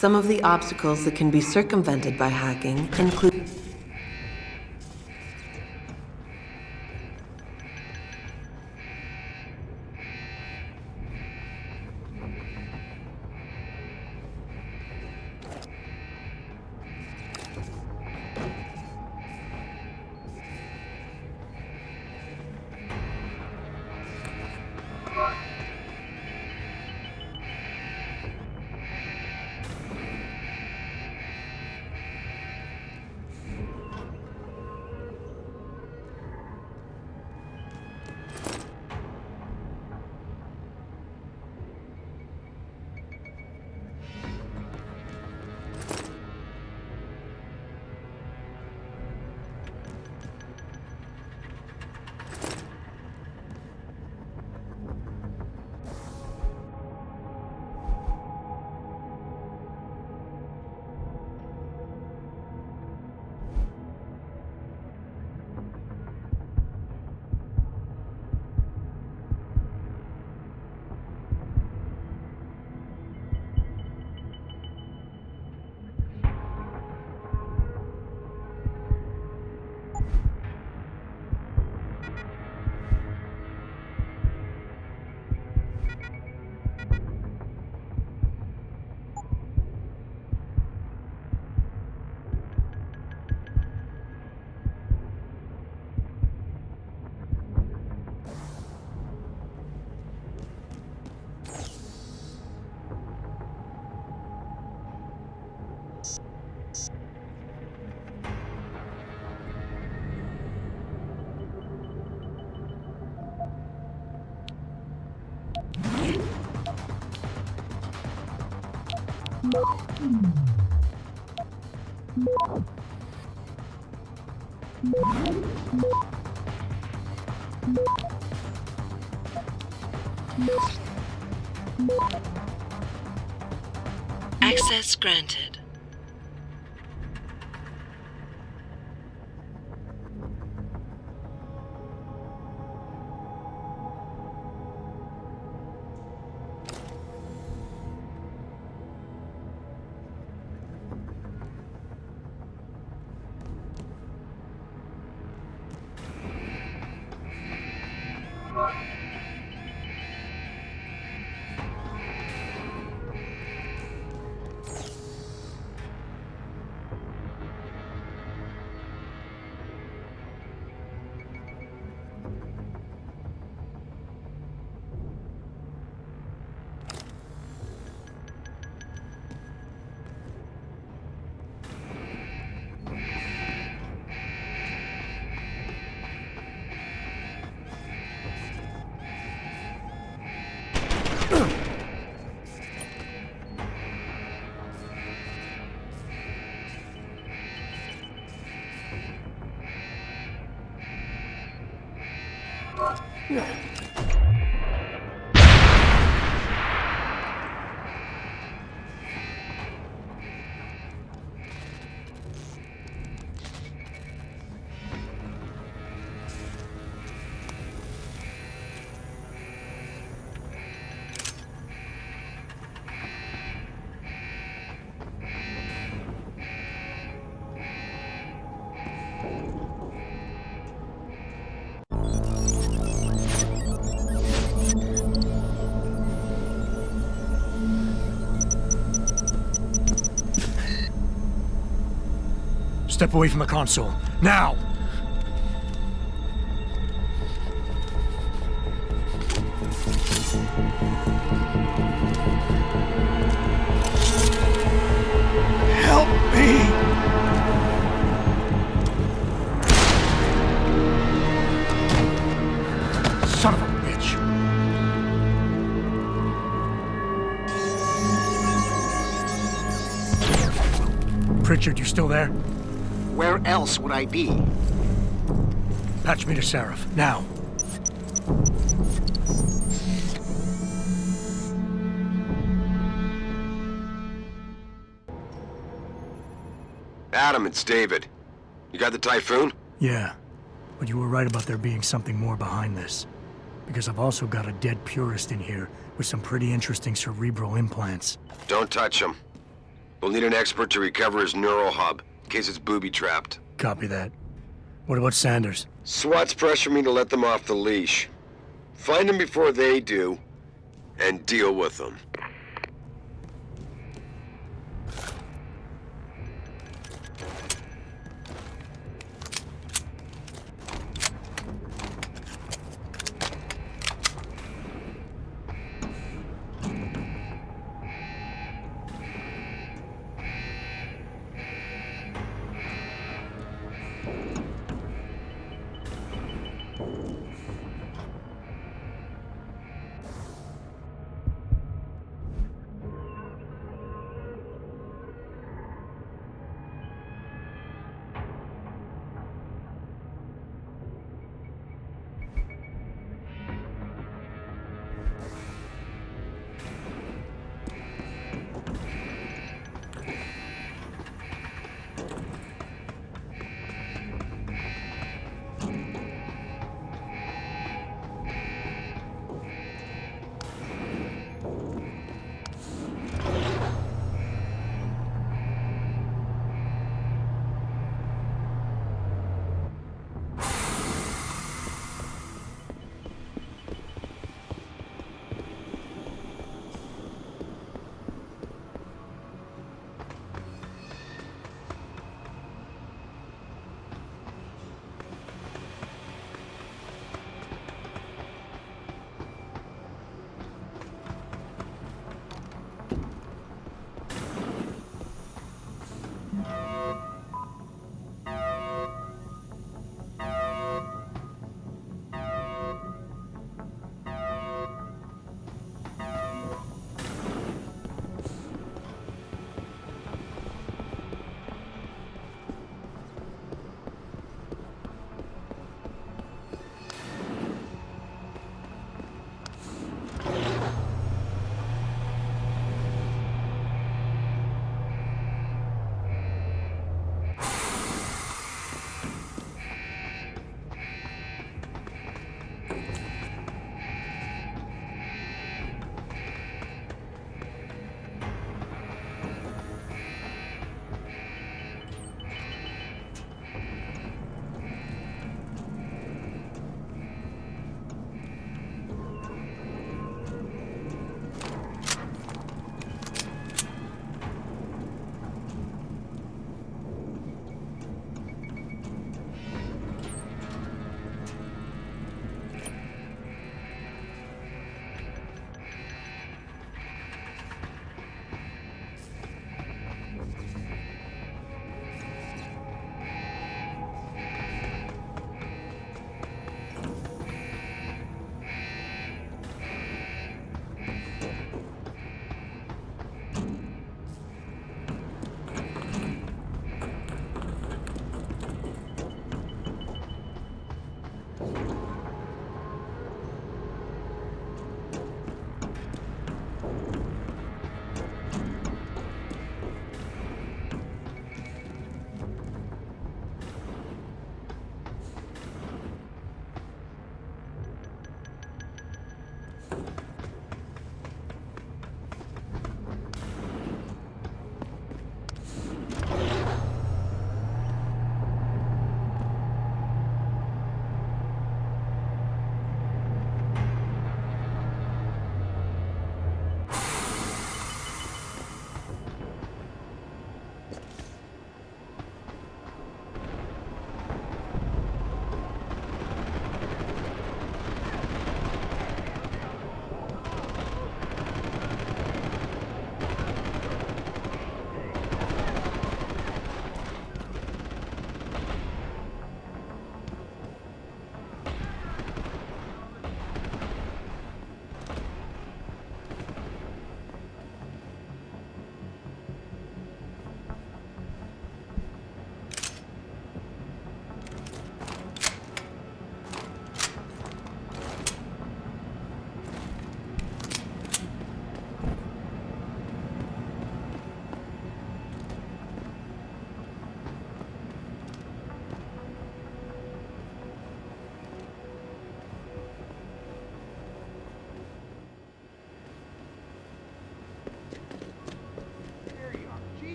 Some of the obstacles that can be circumvented by hacking include
Access granted.
Step away from the console. Now! Help me! Son of a bitch! Pritchard, you still there?
Where else would I be?
Patch me to Seraph, now.
Adam, it's David. You got the Typhoon?
Yeah, but you were right about there being something more behind this. Because I've also got a dead purist in here with some pretty interesting cerebral implants.
Don't touch him. We'll need an expert to recover his neural hub, in case it's booby-trapped.
Copy that. What about Sanders?
SWAT's pressure me to let them off the leash. Find them before they do, and deal with them.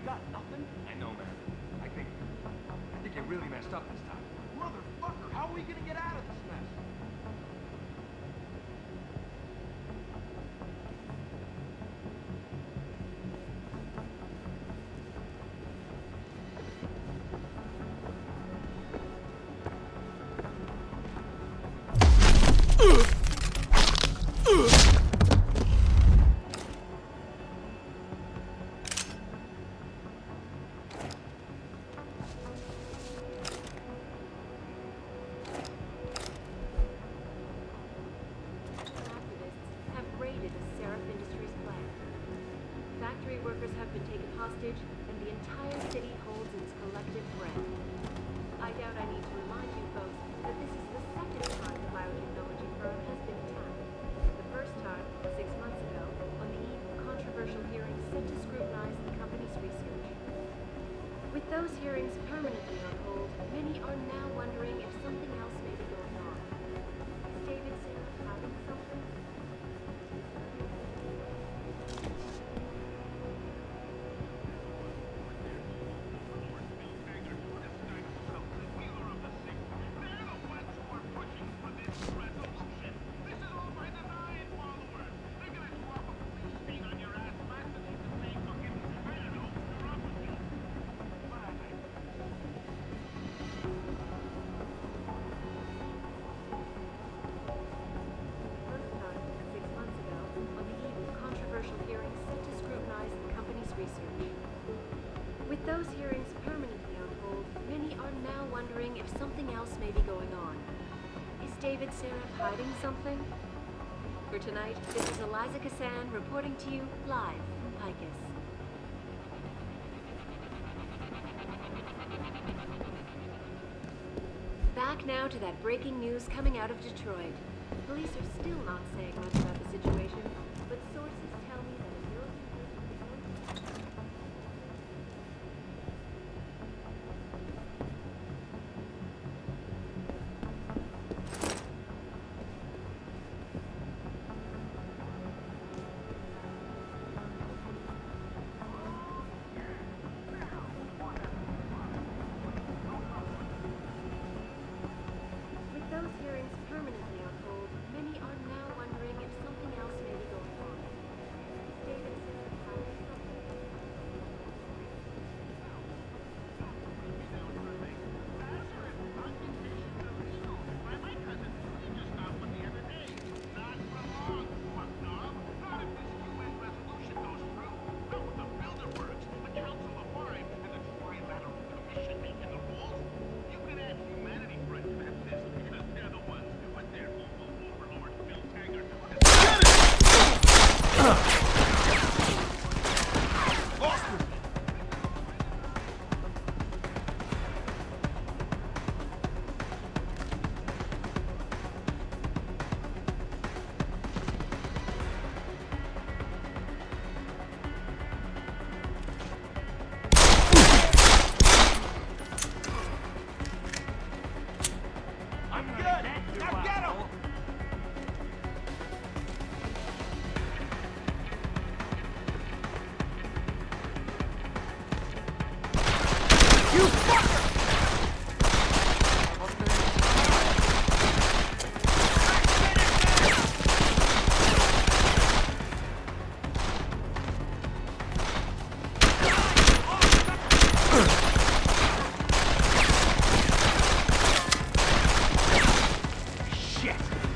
got nothing? I know, man. I think you really messed up this time. Motherfucker, how are we gonna get out of this mess?
And the entire city holds its collective breath. I doubt I need to remind you folks that this is the second time the biotechnology firm has been attacked. The first time, 6 months ago, on the eve of controversial hearings set to scrutinize the company's research. With those hearings permanently on hold, many are now wondering if something else may be going on. Is David Sarah hiding something? With those hearings permanently on hold, many are now wondering if something else may be going on. Is David Sarah hiding something? For tonight, this is Eliza Kassan reporting to you live from Picus. Back now to that breaking news coming out of Detroit. Police are still not saying much about the situation, but sources tell me that a European...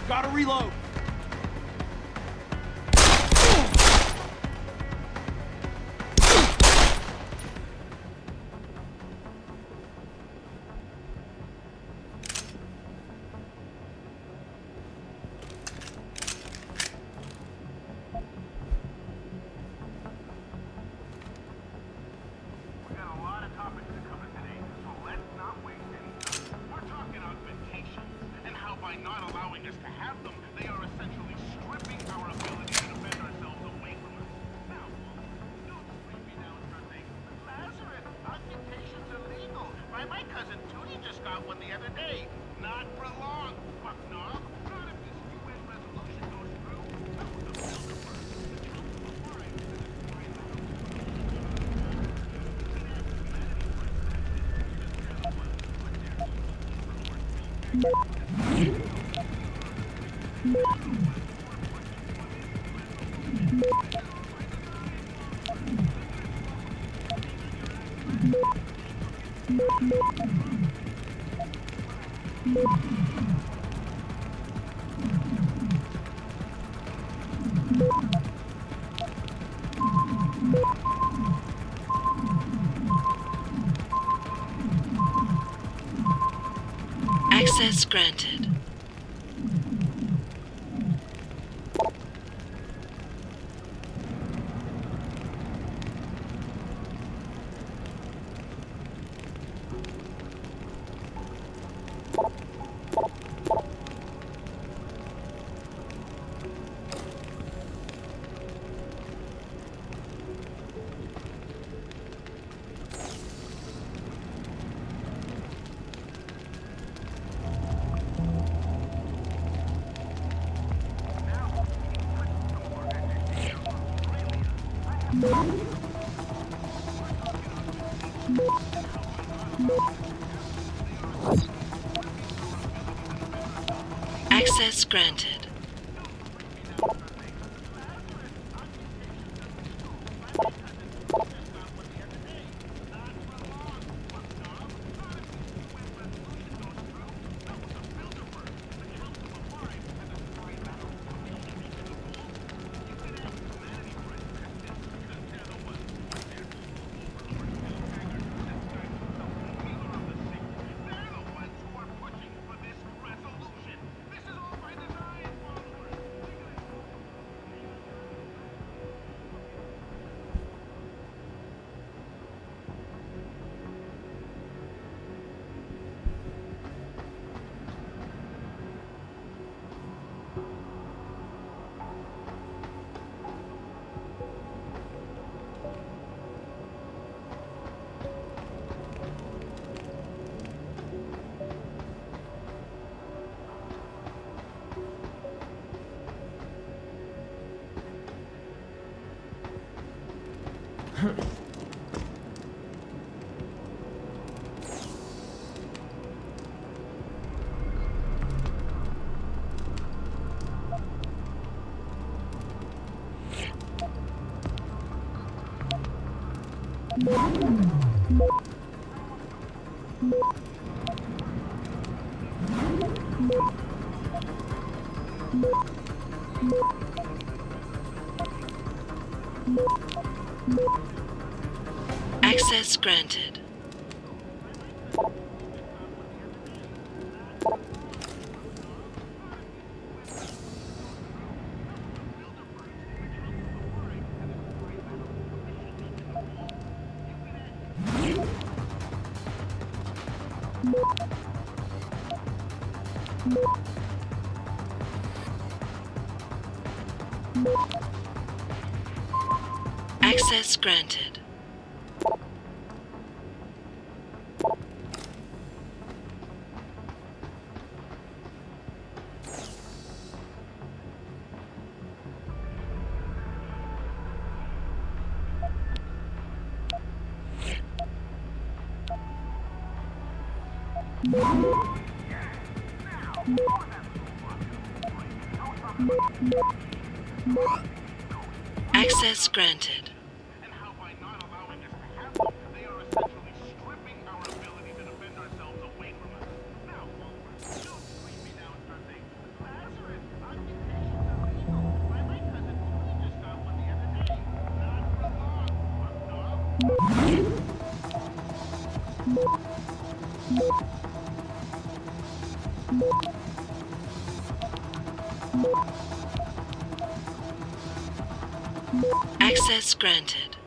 Gotta reload!
Access granted. Access granted. Access granted. Access granted. Access granted. Access granted.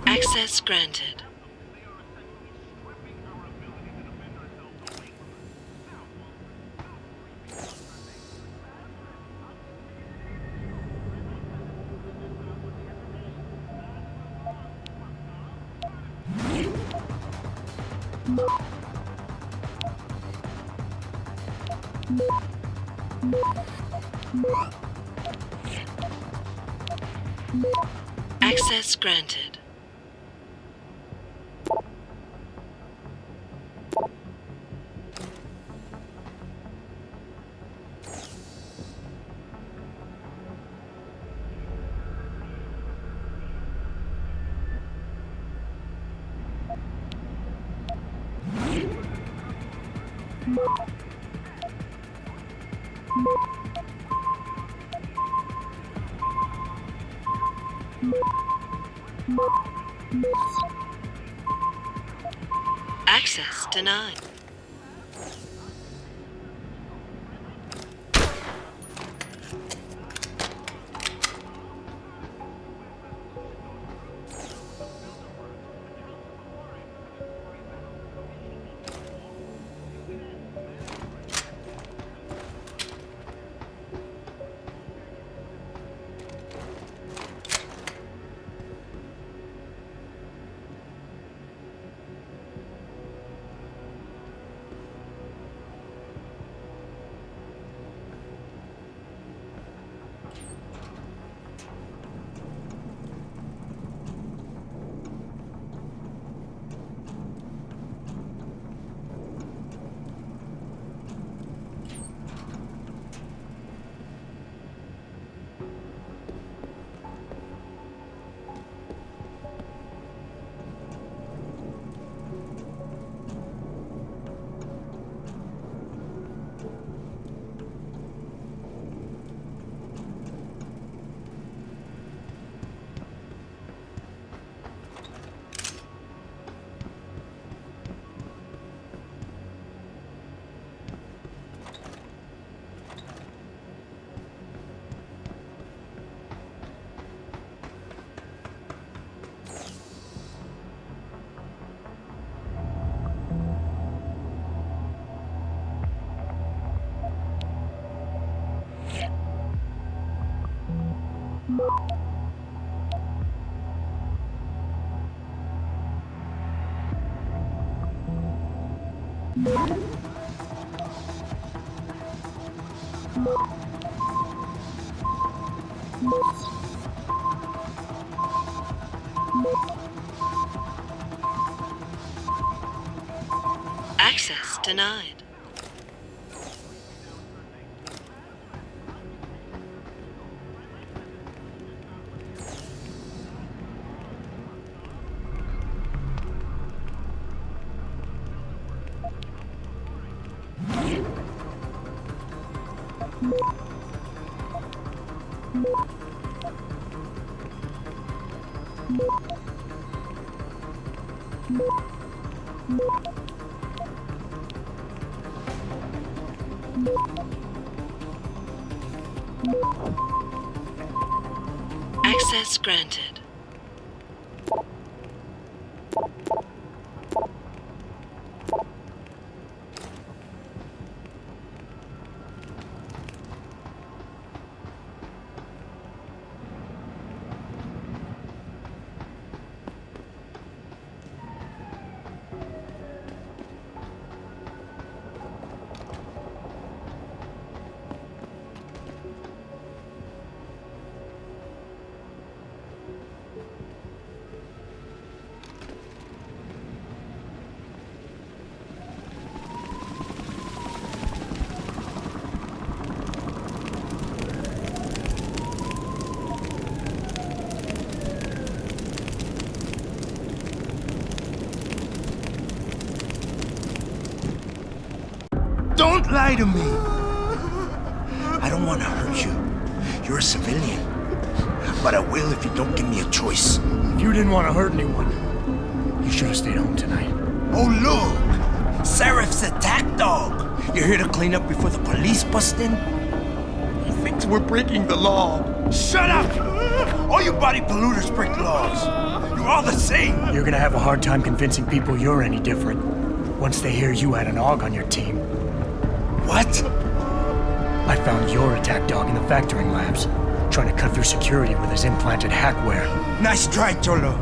Access granted. Access granted. Access denied. Access denied. Access granted.
Don't lie to me! I don't want to hurt you. You're a civilian. But I will if you don't give me a choice.
If you didn't want to hurt anyone, you should have stayed home tonight.
Oh, look! Seraph's attack dog! You're here to clean up before the police bust in?
You think
we're breaking the law. Shut up! All you body polluters break laws. You're all the same.
You're gonna have a hard time convincing people you're any different once they hear you had an AUG on your team.
What?
I found your attack dog in the factoring labs, trying to cut through security with his implanted hackware.
Nice try, Cholo.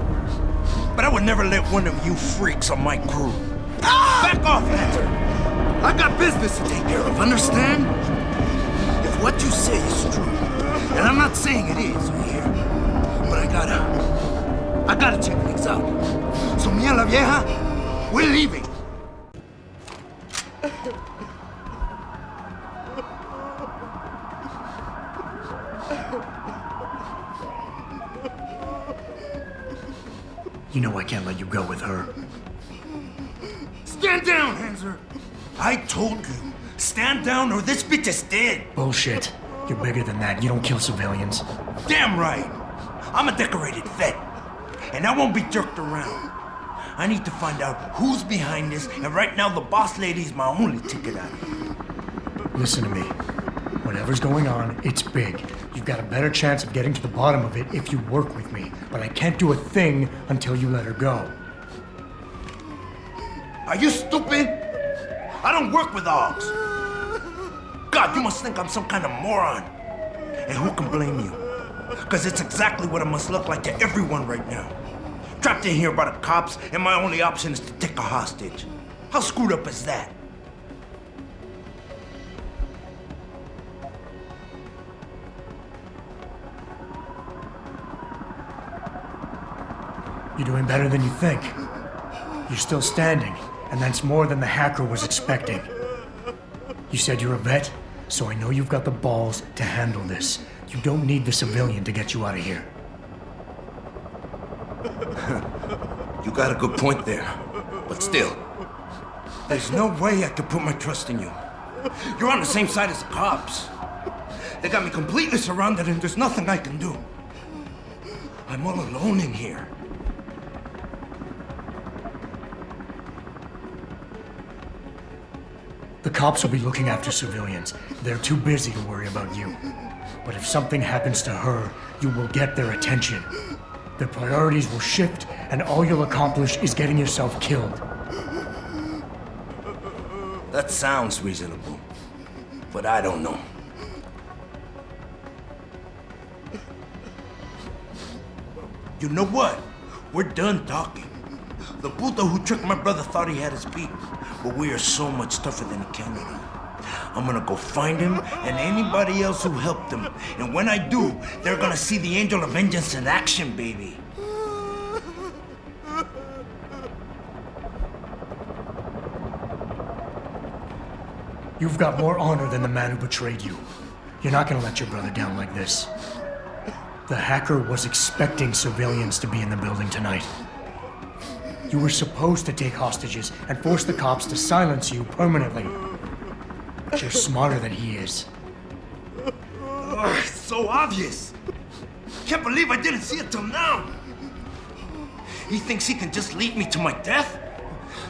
But I would never let one of you freaks on my crew. Ah! Back off, Hunter! I got business to take care of, understand? If what you say is true, and I'm not saying it is here, but I gotta check things out. So me and la vieja, we're leaving.
You know I can't let you go with her.
Stand down, Hanser! I told you, stand down or this bitch is dead.
Bullshit. You're bigger than that. You don't kill civilians.
Damn right. I'm a decorated vet, and I won't be jerked around. I need to find out who's behind this, and right now the boss lady is my only ticket out of it.
Listen to me. Whatever's going on, it's big. You've got a better chance of getting to the bottom of it if you work with me. But I can't do a thing until you let her go.
Are you stupid? I don't work with dogs. God, you must think I'm some kind of moron. And who can blame you? Because it's exactly what it must look like to everyone right now. Trapped in here by the cops, and my only option is to take a hostage. How screwed up is that?
You're doing better than you think. You're still standing, and that's more than the hacker was expecting. You said you're a vet, so I know you've got the balls to handle this. You don't need the civilian to get you out of here.
You got a good point there. But still, there's no way I could put my trust in you. You're on the same side as the cops. They got me completely surrounded and there's nothing I can do. I'm all alone in here.
The cops will be looking after civilians. They're too busy to worry about you. But if something happens to her, you will get their attention. Their priorities will shift, and all you'll accomplish is getting yourself killed.
That sounds reasonable, but I don't know. You know what? We're done talking. The puto who tricked my brother thought he had us beat, but we are so much tougher than he can. I'm gonna go find him and anybody else who helped him. And when I do, they're gonna see the Angel of Vengeance in action, baby.
You've got more honor than the man who betrayed you. You're not gonna let your brother down like this. The hacker was expecting civilians to be in the building tonight. You were supposed to take hostages and force the cops to silence you permanently. But you're smarter than he is.
It's so obvious. Can't believe I didn't see it till now. He thinks he can just lead me to my death?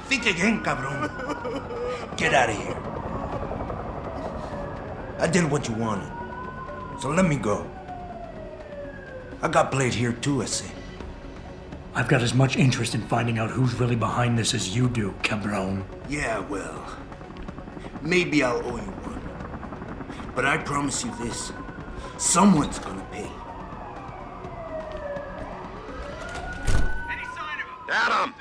Think again, cabron. Get out of here. I did what you wanted, so let me go. I got played here too, I say.
I've got as much interest in finding out who's really behind this as you do, cabron.
Yeah, well, maybe I'll owe you one. But I promise you this, someone's gonna pay.
Adam!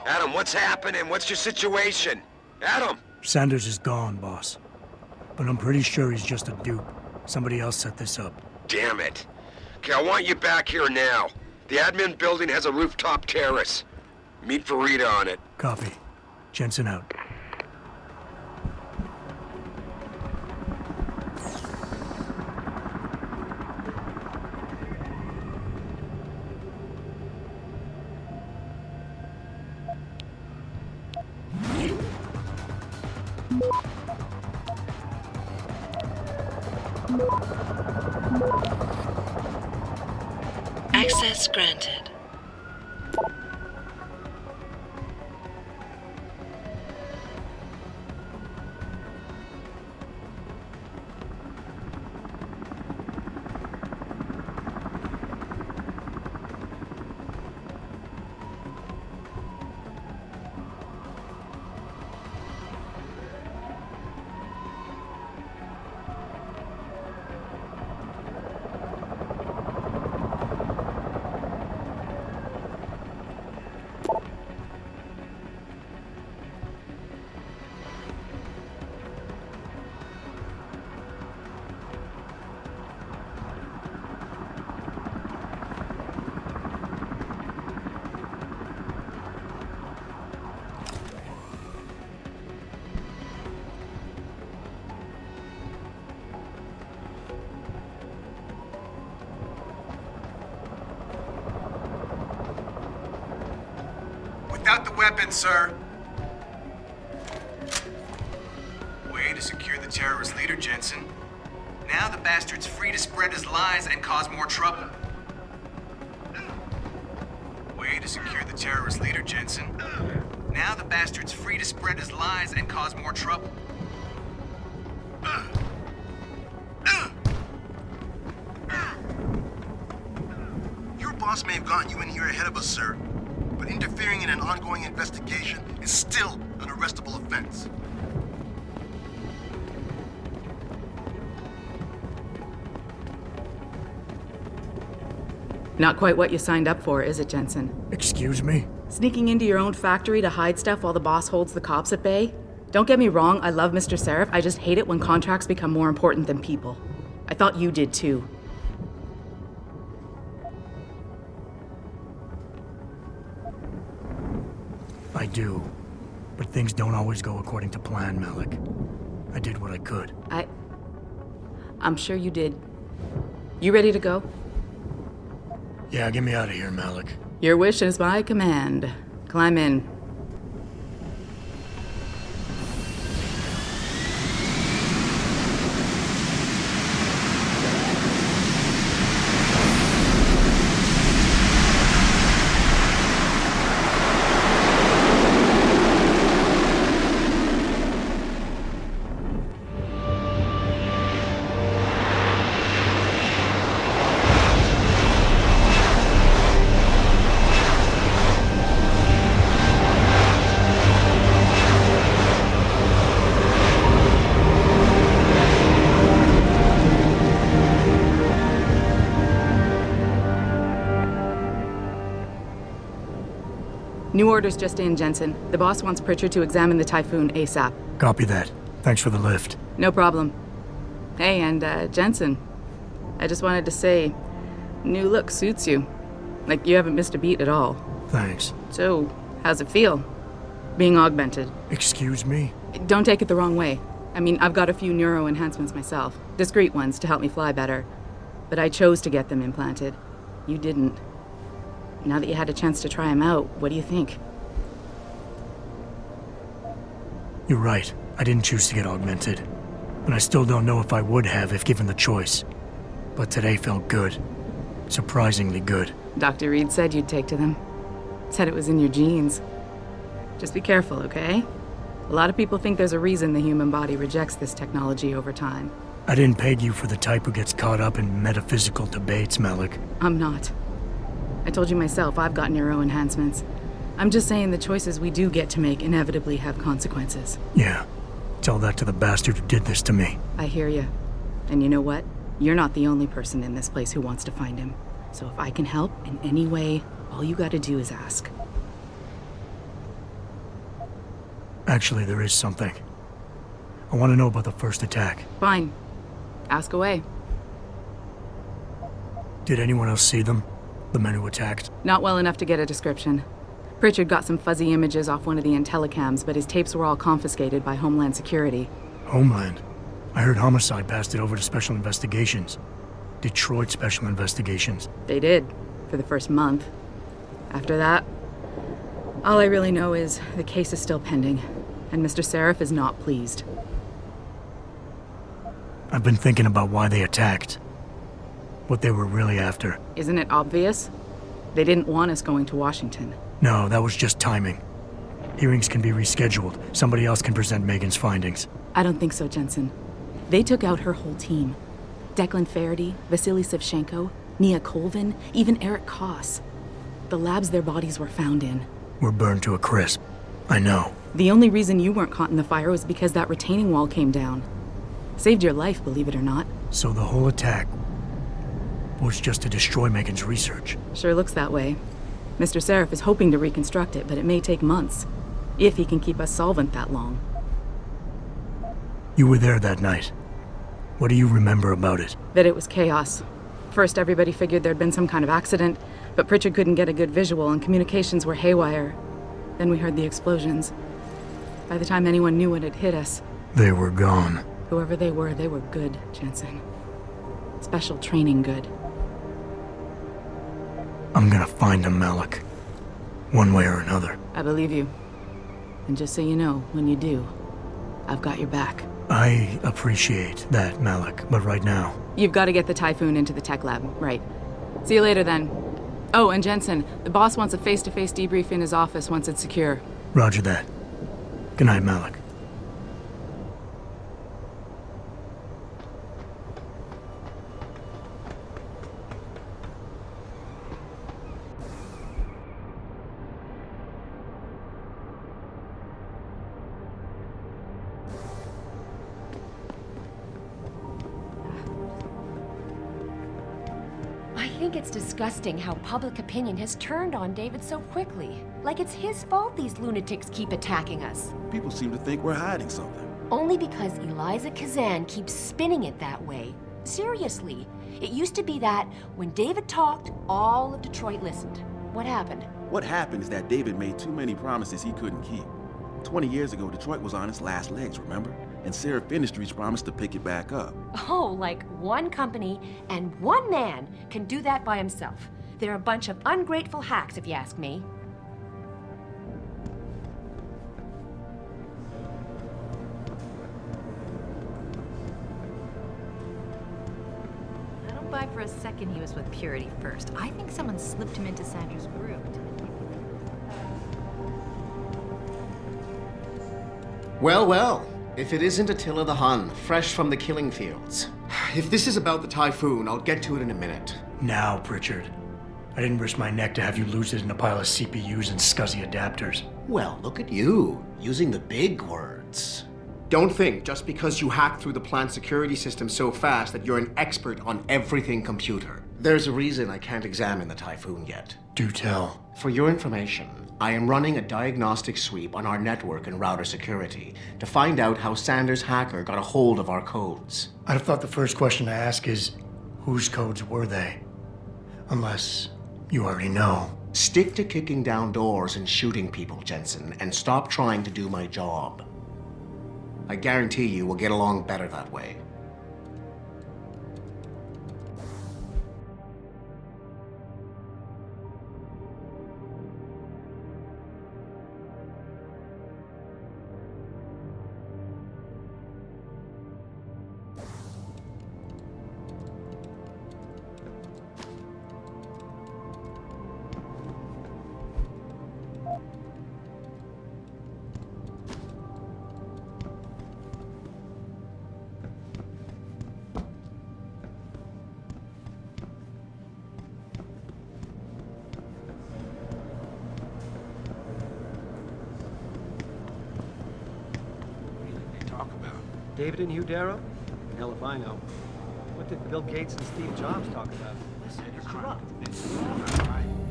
Adam, what's happening? What's your situation? Adam!
Sanders is gone, boss. But I'm pretty sure he's just a dupe. Somebody else set this up.
Damn it. Okay, I want you back here now. The admin building has a rooftop terrace. Meet for Rita on it.
Copy. Jensen out.
Access granted.
weapon, sir. Way to secure the terrorist leader, Jensen. Now the bastard's free to spread his lies and cause more trouble. Way to secure the terrorist leader, Jensen. Now the bastard's free to spread his lies and cause more trouble.
Your boss may have gotten you in here ahead of us, sir, but interfering in an ongoing investigation is still an arrestable offense.
Not quite what you signed up for, is it, Jensen?
Excuse me?
Sneaking into your own factory to hide stuff while the boss holds the cops at bay? Don't get me wrong, I love Mr. Seraph. I just hate it when contracts become more important than people. I thought you did too.
I do. But things don't always go according to plan, Malik. I did what I could.
I'm sure you did. You ready to go?
Yeah, get me out of here, Malik.
Your wish is my command. Climb in. New orders just in, Jensen. The boss wants Pritchard to examine the Typhoon ASAP.
Copy that. Thanks for the lift.
No problem. Hey, and Jensen, I just wanted to say, new look suits you. Like, you haven't missed a beat at all.
Thanks.
So, how's it feel? Being augmented.
Excuse me?
Don't take it the wrong way. I mean, I've got a few neuro enhancements myself. Discreet ones to help me fly better. But I chose to get them implanted. You didn't. Now that you had a chance to try them out, what do you think?
You're right. I didn't choose to get augmented. And I still don't know if I would have if given the choice. But today felt good. Surprisingly good.
Dr. Reed said you'd take to them. Said it was in your genes. Just be careful, okay? A lot of people think there's a reason the human body rejects this technology over time.
I didn't peg you for the type who gets caught up in metaphysical debates, Malik.
I'm not. I told you myself, I've got neuro enhancements. I'm just saying the choices we do get to make inevitably have consequences.
Yeah. Tell that to the bastard who did this to me.
I hear you. And you know what? You're not the only person in this place who wants to find him. So if I can help in any way, all you gotta do is ask.
Actually, there is something. I want to know about the first attack.
Fine. Ask away.
Did anyone else see them? The men who attacked?
Not well enough to get a description. Pritchard got some fuzzy images off one of the Intellicams, but his tapes were all confiscated by Homeland Security.
Homeland? I heard Homicide passed it over to Special Investigations. Detroit Special Investigations.
They did, for the first month. After that, all I really know is the case is still pending, and Mr. Seraph is not pleased.
I've been thinking about why they attacked. What they were really after.
Isn't it obvious? They didn't want us going to Washington.
No, that was just timing. Hearings can be rescheduled. Somebody else can present Megan's findings.
I don't think so, Jensen. They took out her whole team. Declan Faraday, Vasily Savchenko, Nia Colvin, even Eric Koss. The labs their bodies were found in.
Were burned to a crisp. I know.
The only reason you weren't caught in the fire was because that retaining wall came down. Saved your life, believe it or not.
So the whole attack was just to destroy Megan's research.
Sure looks that way. Mr. Seraph is hoping to reconstruct it, but it may take months. If he can keep us solvent that long.
You were there that night. What do you remember about it?
That it was chaos. First, everybody figured there'd been some kind of accident, but Pritchard couldn't get a good visual and communications were haywire. Then we heard the explosions. By the time anyone knew what had hit us...
They were gone.
Whoever they were good, Jensen. Special training good.
I'm gonna find them, Malik. one way or another.
I believe you. And just so you know, when you do, I've got your back.
I appreciate that, Malik, but right now...
You've got to get the Typhoon into the tech lab, right. See you later, then. Oh, and Jensen, the boss wants a face-to-face debrief in his office once it's secure.
Roger that. Good night, Malik.
I think it's disgusting how public opinion has turned on David so quickly. Like it's his fault these lunatics keep attacking us.
People seem to think we're hiding something.
Only because Eliza Kazan keeps spinning it that way. Seriously, it used to be that when David talked, all of Detroit listened. What happened?
What happened is that David made too many promises he couldn't keep. 20 years ago, Detroit was on its last legs, remember? And Seraph Industries promised to pick it back up.
Oh, like one company and one man can do that by himself. They're a bunch of ungrateful hacks, if you ask me.
I don't buy for a second he was with Purity first. I think someone slipped him into Sanders' group.
Well, well. If it isn't Attila the Hun, fresh from the killing fields. If this is about the Typhoon, I'll get to it in a minute.
Now, Pritchard. I didn't risk my neck to have you lose it in a pile of CPUs and scuzzy adapters.
Well, look at you, using the big words. Don't think just because you hacked through the plant security system so fast that you're an expert on everything computer. There's a reason I can't examine the Typhoon yet.
Do tell.
For your information, I am running a diagnostic sweep on our network and router security to find out how Sanders' hacker got a hold of our codes.
I'd have thought the first question to ask is, whose codes were they? Unless you already know.
Stick to kicking down doors and shooting people, Jensen, and stop trying to do my job. I guarantee you we'll get along better that way.
David and Hugh Darrow? Hell if I know. What did Bill Gates and Steve Jobs talk about?
Listen, you're corrupt.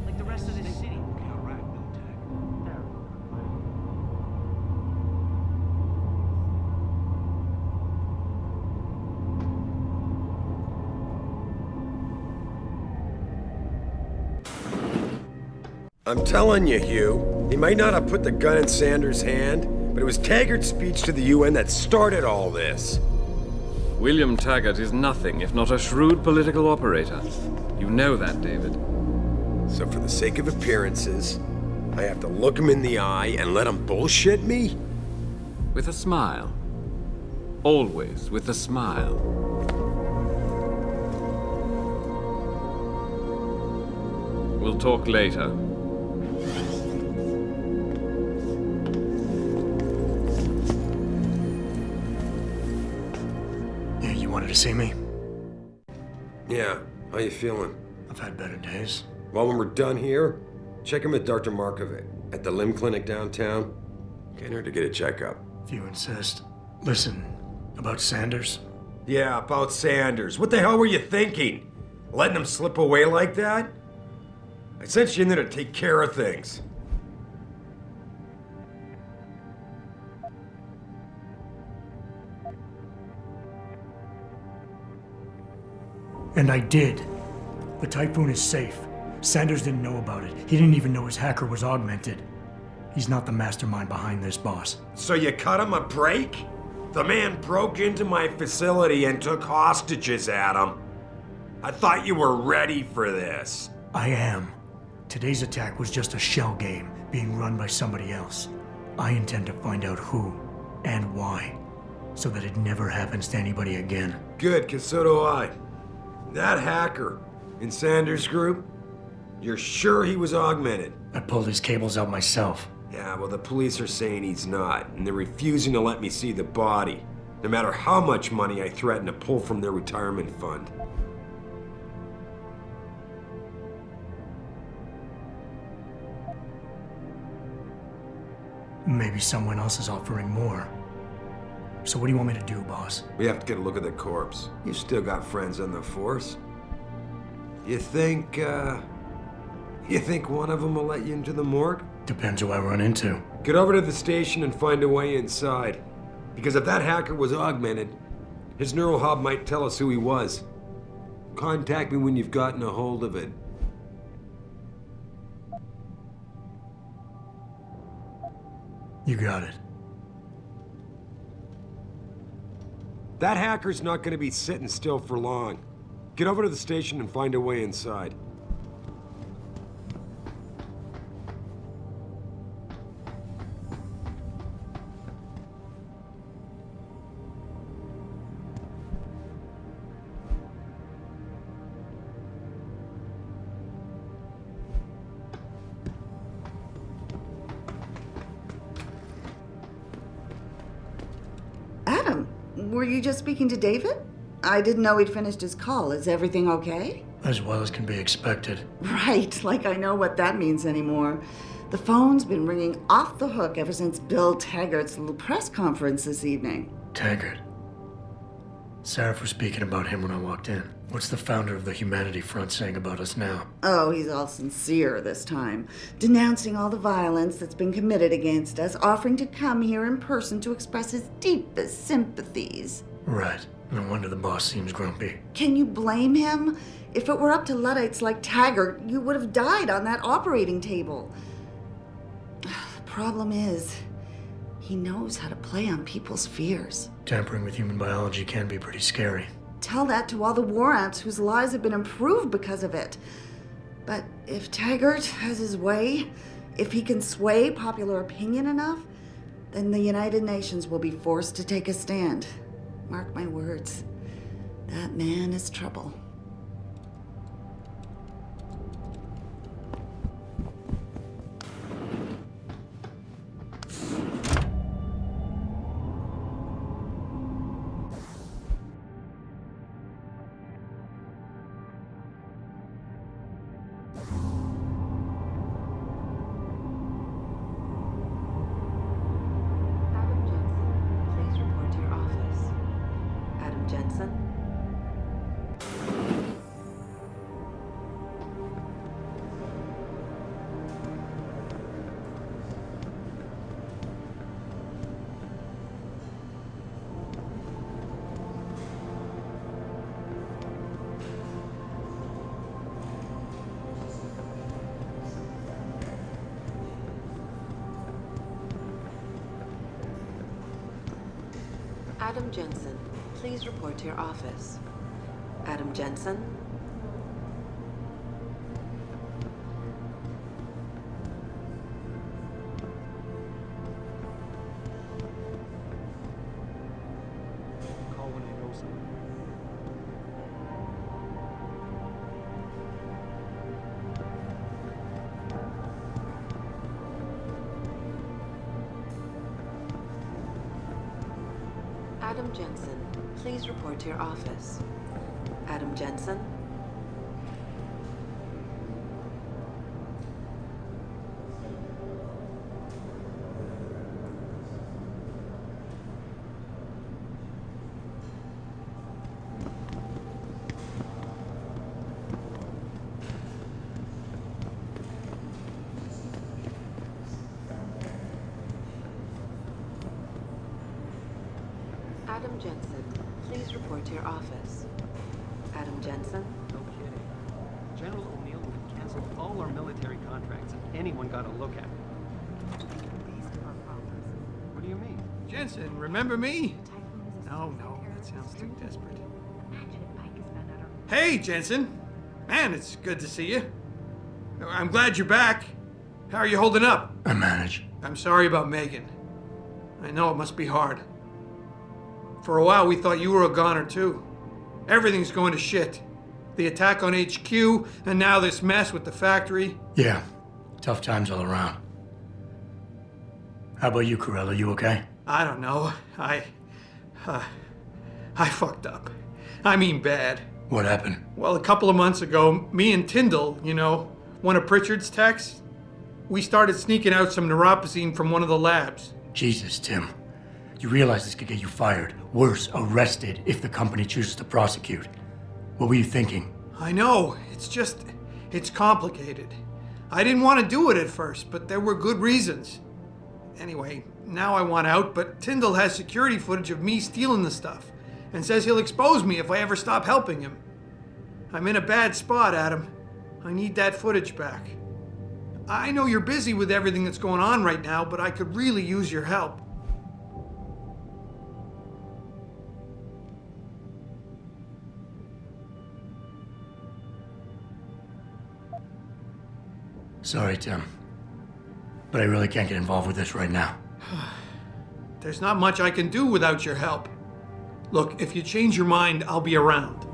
Like the rest of this city. Okay, all right, no tech.
I'm telling you, Hugh, he might not have put the gun in Sanders' hand, but it was Taggart's speech to the UN that started all this.
William Taggart is nothing if not a shrewd political operator. You know that, David.
So for the sake of appearances, I have to look him in the eye and let him bullshit me?
With a smile. Always with a smile. We'll talk later.
To see me?
Yeah, how you feeling?
I've had better days.
Well, when we're done here, check in with Dr. Markovic at the limb clinic downtown. Get her to get a checkup.
If you insist. Listen, about Sanders?
Yeah, about Sanders. What the hell were you thinking? Letting him slip away like that? I sent you in there to take care of things.
And I did. The Typhoon is safe. Sanders didn't know about it. He didn't even know his hacker was augmented. He's not the mastermind behind this, boss.
So you cut him a break? The man broke into my facility and took hostages, Adam. I thought you were ready for this.
I am. Today's attack was just a shell game being run by somebody else. I intend to find out who and why, so that it never happens to anybody again.
Good, because so do I. That hacker in Sanders' group, you're sure he was augmented?
I pulled his cables out myself.
Yeah, well, the police are saying he's not, and they're refusing to let me see the body, no matter how much money I threaten to pull from their retirement fund.
Maybe someone else is offering more. So what do you want me to do, boss?
We have to get a look at the corpse. You still got friends on the force. You think one of them will let you into the morgue?
Depends who I run into.
Get over to the station and find a way inside. Because if that hacker was augmented, his neural hub might tell us who he was. Contact me when you've gotten a hold of it.
You got it.
That hacker's not going to be sitting still for long. Get over to the station and find a way inside.
Adam, were you just speaking to David? I didn't know he'd finished his call. Is everything okay?
As well as can be expected.
Right, like I know what that means anymore. The phone's been ringing off the hook ever since Bill Taggart's little press conference this evening.
Taggart. Sarif was speaking about him when I walked in. What's the founder of the Humanity Front saying about us now?
Oh, he's all sincere this time, denouncing all the violence that's been committed against us, offering to come here in person to express his deepest sympathies.
Right. No wonder the boss seems grumpy.
Can you blame him? If it were up to Luddites like Taggart, you would have died on that operating table. The problem is, he knows how to play on people's fears.
Tampering with human biology can be pretty scary.
Tell that to all the war ants whose lives have been improved because of it. But if Taggart has his way, if he can sway popular opinion enough, then the United Nations will be forced to take a stand. Mark my words, that man is trouble.
Adam Jensen, please report to your office. Adam Jensen?
Call when I know something.
Adam Jensen, please report to your office. Adam Jensen? Adam Jensen, please report to your office. Adam Jensen?
No kidding. General O'Neill would have canceled all our military contracts if anyone got a look at it. What do you mean?
Jensen, remember me? No, that sounds too desperate. Hey, Jensen. Man, it's good to see you.
I'm glad you're back. How are you holding up?
I manage.
I'm sorry about Megan. I know it must be hard. For a while, we thought you were a goner, too. Everything's going to shit. The attack on HQ, and now this mess with the factory.
Yeah, tough times all around. How about you, Corella? You okay?
I don't know. I fucked up. I mean bad.
What happened?
Well, a couple of months ago, me and Tyndall, you know, one of Pritchard's techs, we started sneaking out some neuropozyne from one of the labs.
Jesus, Tim. You realize this could get you fired. Worse, arrested if the company chooses to prosecute. What were you thinking?
I know. It's complicated. I didn't want to do it at first, but there were good reasons. Anyway, now I want out, but Tyndall has security footage of me stealing the stuff and says he'll expose me if I ever stop helping him. I'm in a bad spot, Adam. I need that footage back. I know you're busy with everything that's going on right now, but I could really use your help.
Sorry, Tim. But I really can't get involved with this right now.
There's not much I can do without your help. Look, if you change your mind, I'll be around.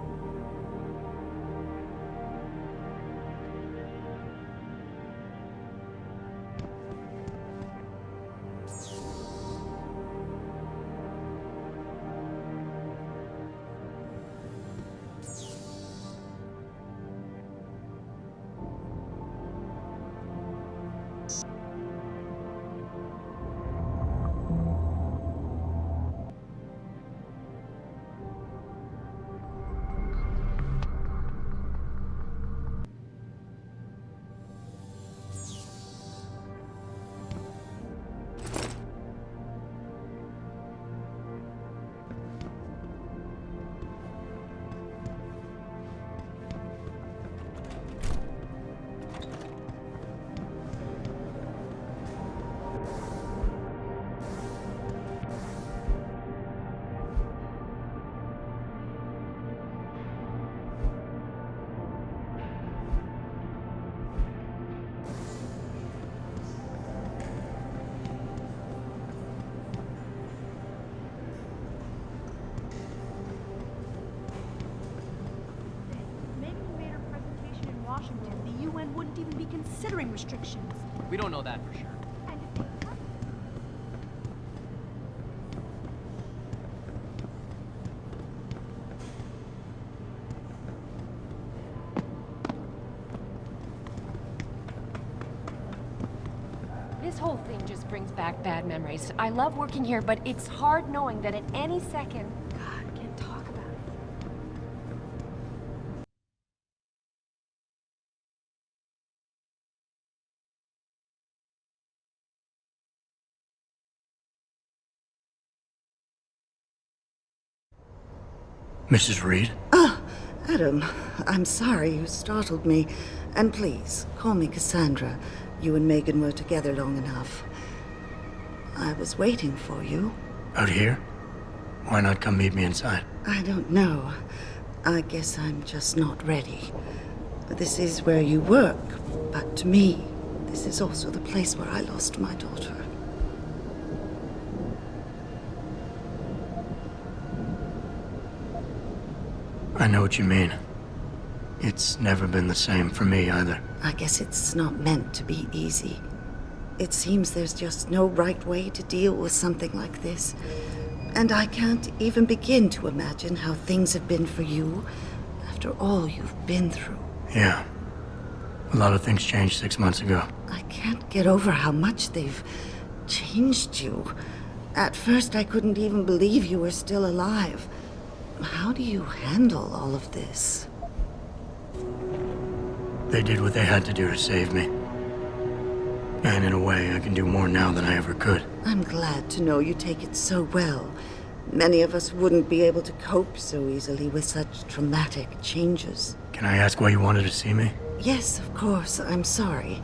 The UN wouldn't even be considering restrictions.
We don't know that for sure.
This whole thing just brings back bad memories. I love working here, but it's hard knowing that at any second... God, can't talk about it.
Mrs. Reed?
Adam, I'm sorry you startled me. And please, call me Cassandra. You and Megan were together long enough. I was waiting for you.
Out here? Why not come meet me inside?
I don't know. I guess I'm just not ready. This is where you work, but to me, this is also the place where I lost my daughter.
I know what you mean. It's never been the same for me either.
I guess it's not meant to be easy. It seems there's just no right way to deal with something like this. And I can't even begin to imagine how things have been for you after all you've been through.
Yeah. A lot of things changed 6 months ago.
I can't get over how much they've changed you. At first, I couldn't even believe you were still alive. How do you handle all of this?
They did what they had to do to save me. And in a way, I can do more now than I ever could.
I'm glad to know you take it so well. Many of us wouldn't be able to cope so easily with such traumatic changes.
Can I ask why you wanted to see me?
Yes, of course. I'm sorry.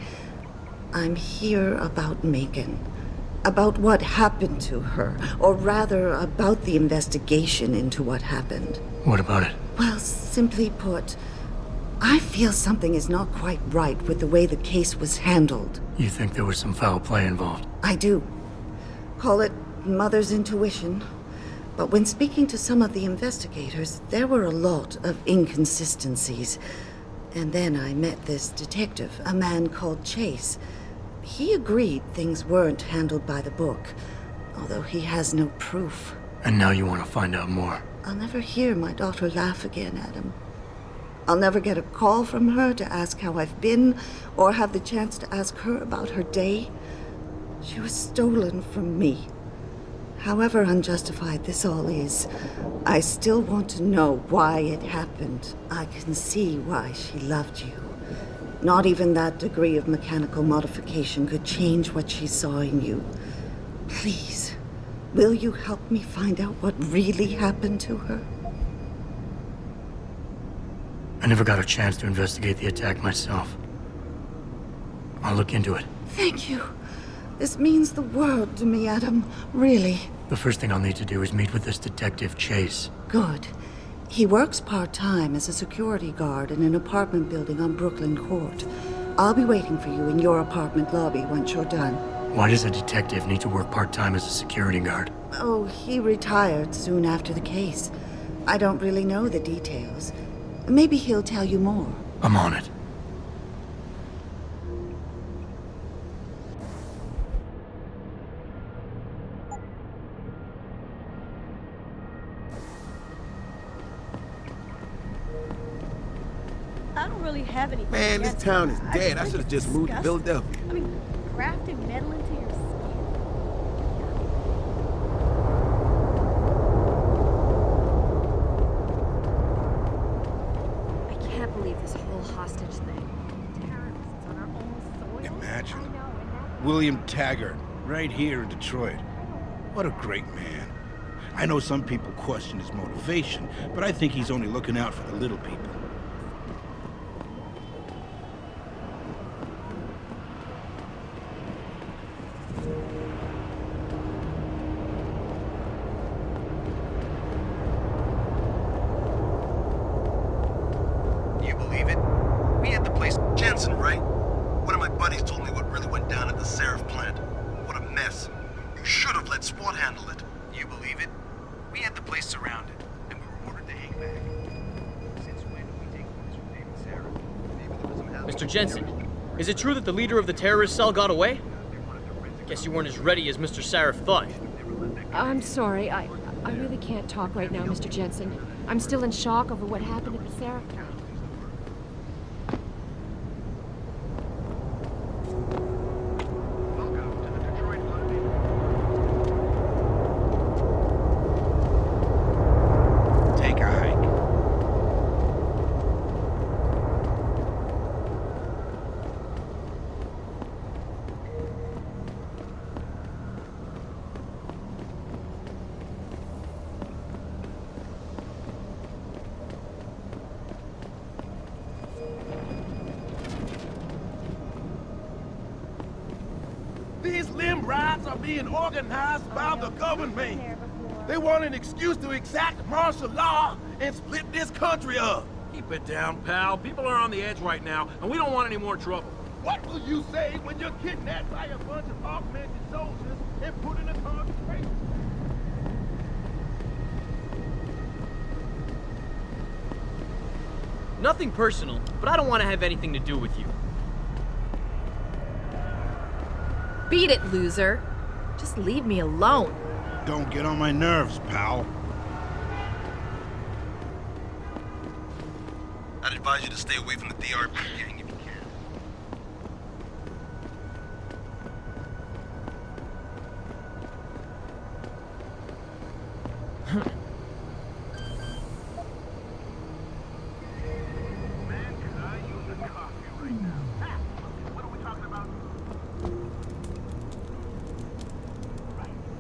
I'm here about Megan. About what happened to her. Or rather, about the investigation into what happened.
What about it?
Well, simply put, I feel something is not quite right with the way the case was handled.
You think there was some foul play involved?
I do. Call it mother's intuition. But when speaking to some of the investigators, there were a lot of inconsistencies. And then I met this detective, a man called Chase. He agreed things weren't handled by the book, although he has no proof.
And now you want to find out more?
I'll never hear my daughter laugh again, Adam. I'll never get a call from her to ask how I've been, or have the chance to ask her about her day. She was stolen from me. However unjustified this all is, I still want to know why it happened. I can see why she loved you. Not even that degree of mechanical modification could change what she saw in you. Please, will you help me find out what really happened to her?
I never got a chance to investigate the attack myself. I'll look into it.
Thank you. This means the world to me, Adam. Really.
The first thing I'll need to do is meet with this detective, Chase.
Good. He works part-time as a security guard in an apartment building on Brooklyn Court. I'll be waiting for you in your apartment lobby once you're done.
Why does a detective need to work part-time as a security guard?
Oh, he retired soon after the case. I don't really know the details. Maybe he'll tell you more.
I'm on it.
I don't really have anything.
Man, this
against
town
it.
is
I
dead.
just
I
think
should have
it's
just moved to
disgusting.
Philadelphia.
I mean, grafting metal into your skin.
I can't believe this whole hostage thing. Terrorists on our own soil.
Imagine. William Taggart, right here in Detroit. What a great man. I know some people question his motivation, but I think he's only looking out for the little people.
You believe it? We had the place. Jensen, right? One of my buddies told me what really went down at the Seraph plant. What a mess. You should have let SWAT handle it.
You believe it? We had the place surrounded, and we were ordered to hang back. Since when did we take orders from David Sarah?
Mr. Jensen, is it true that the leader of the terrorist cell got away? Guess you weren't as ready as Mr. Sarah thought.
I'm sorry. I really can't talk right now, Mr. Jensen. I'm still in shock over what happened at the Seraph plant.
Take a hike.
These limb riots are being organized by the government. They want an excuse to exact martial law and split this country up.
Keep it down, pal. People are on the edge right now, and we don't want any more trouble.
What will you say when you're kidnapped by a bunch of augmented soldiers and put in a concentration?
Nothing personal, but I don't want to have anything to do with you.
Beat it, loser. Just leave me alone.
Don't get on my nerves, pal.
I'd advise you to stay away from the DRP gang if you can.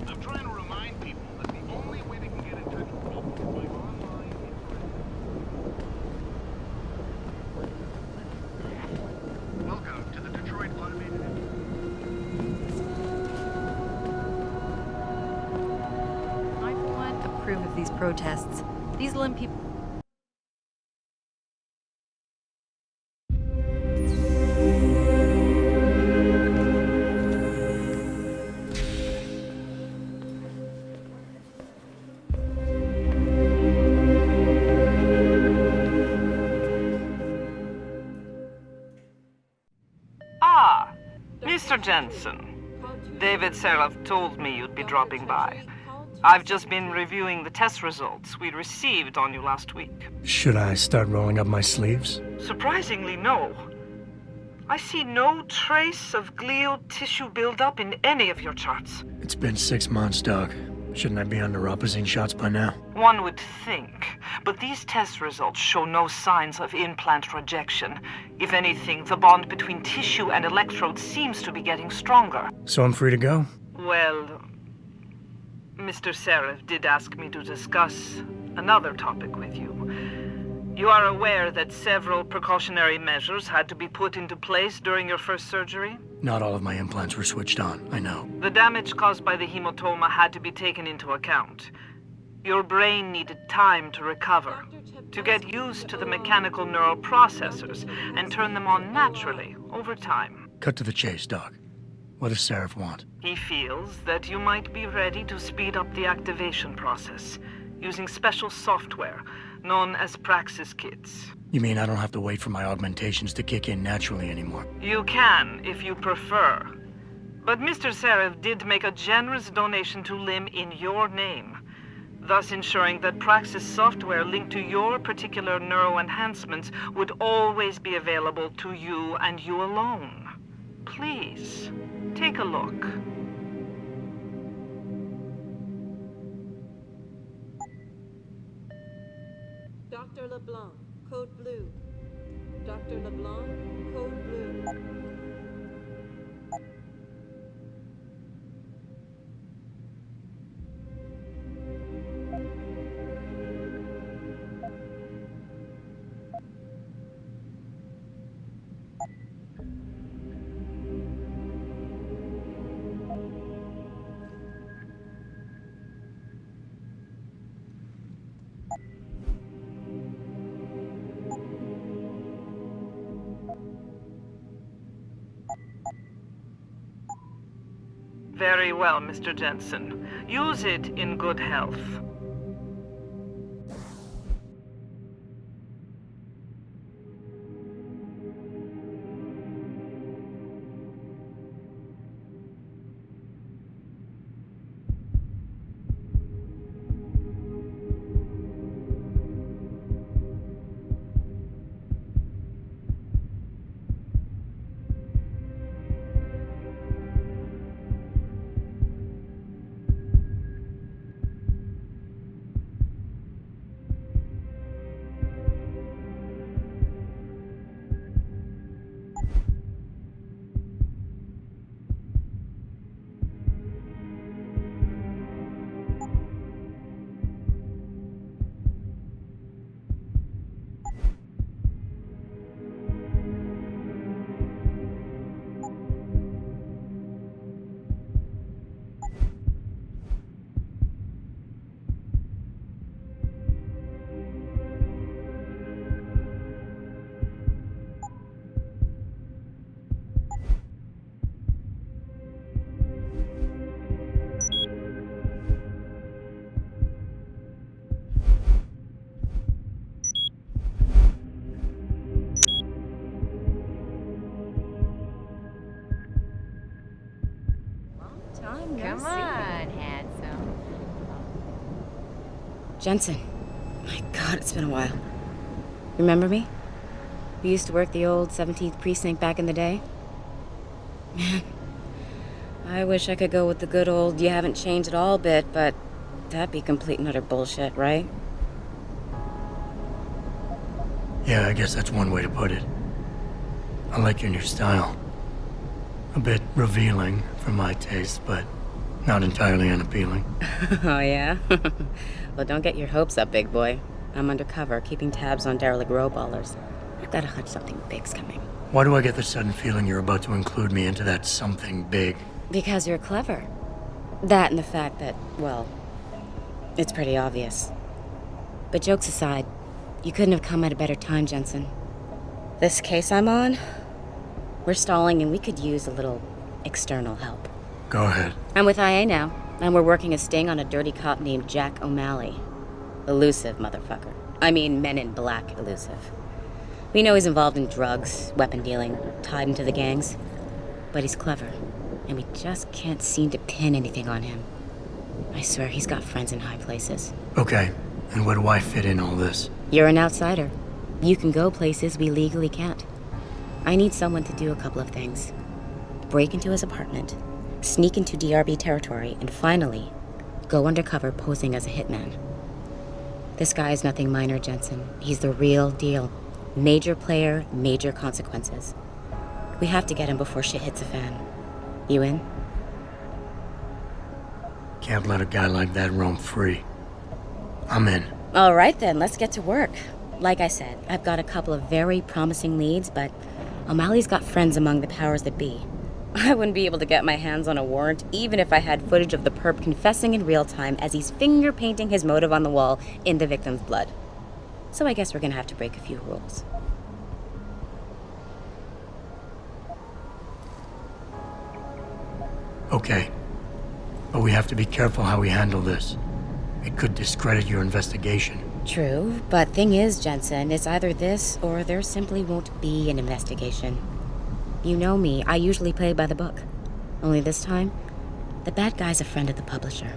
I'm trying to remind people that the only way they can get in touch with me is by online interaction. Welcome to the Detroit Automated.
I, for one, approve of these protests. These limb people
Mr. Jensen, David Seraph told me you'd be dropping by. I've just been reviewing the test results we received on you last week.
Should I start rolling up my sleeves?
Surprisingly, no. I see no trace of glial tissue buildup in any of your charts.
It's been 6 months, Doc. Shouldn't I be under Opposine shots by now?
One would think, but these test results show no signs of implant rejection. If anything, the bond between tissue and electrodes seems to be getting stronger.
So I'm free to go?
Well, Mr. Seraph did ask me to discuss another topic with you. You are aware that several precautionary measures had to be put into place during your first surgery?
Not all of my implants were switched on, I know.
The damage caused by the hematoma had to be taken into account. Your brain needed time to recover, to get used to the mechanical neural processors and turn them on naturally over time.
Cut to the chase, Doc. What does Seraph want?
He feels that you might be ready to speed up the activation process using special software known as Praxis kits.
You mean I don't have to wait for my augmentations to kick in naturally anymore?
You can, if you prefer. But Mr. Seraph did make a generous donation to LIM in your name, thus ensuring that Praxis software linked to your particular neuroenhancements would always be available to you and you alone. Please, take a look.
Dr. LeBlanc, code blue. Dr. LeBlanc, code blue.
Very well, Mr. Jensen. Use it in good health.
Come on, handsome.
Jensen. My God, it's been a while. Remember me? We used to work the old 17th precinct back in the day. Man, I wish I could go with the good old you haven't changed at all bit, but that'd be complete and utter bullshit, right?
Yeah, I guess that's one way to put it. I like your new style. A bit revealing for my taste, but not entirely unappealing.
Oh, yeah? Well, don't get your hopes up, big boy. I'm undercover, keeping tabs on derelict row-ballers. I've got a hunch something big's coming.
Why do I get the sudden feeling you're about to include me into that something big?
Because you're clever. That and the fact that, well, it's pretty obvious. But jokes aside, you couldn't have come at a better time, Jensen. This case I'm on, we're stalling and we could use a little external help.
Go ahead.
I'm with IA now, and we're working a sting on a dirty cop named Jack O'Malley. Elusive motherfucker. I mean, Men in Black elusive. We know he's involved in drugs, weapon dealing, tied into the gangs. but he's clever, and we just can't seem to pin anything on him. I swear he's got friends in high places.
Okay, and where do I fit in all this?
You're an outsider. You can go places we legally can't. I need someone to do a couple of things. Break into his apartment, sneak into DRB territory, and finally, go undercover posing as a hitman. This guy is nothing minor, Jensen. He's the real deal. Major player, major consequences. We have to get him before shit hits the fan. You in?
Can't let a guy like that roam free. I'm in.
All right then, let's get to work. Like I said, I've got a couple of very promising leads, but O'Malley's got friends among the powers that be. I wouldn't be able to get my hands on a warrant even if I had footage of the perp confessing in real time as he's finger painting his motive on the wall in the victim's blood. So I guess we're gonna have to break a few rules.
Okay. But we have to be careful how we handle this. It could discredit your investigation.
True, but thing is, Jensen, it's either this or there simply won't be an investigation. You know me, I usually play by the book. Only this time, the bad guy's a friend of the publisher.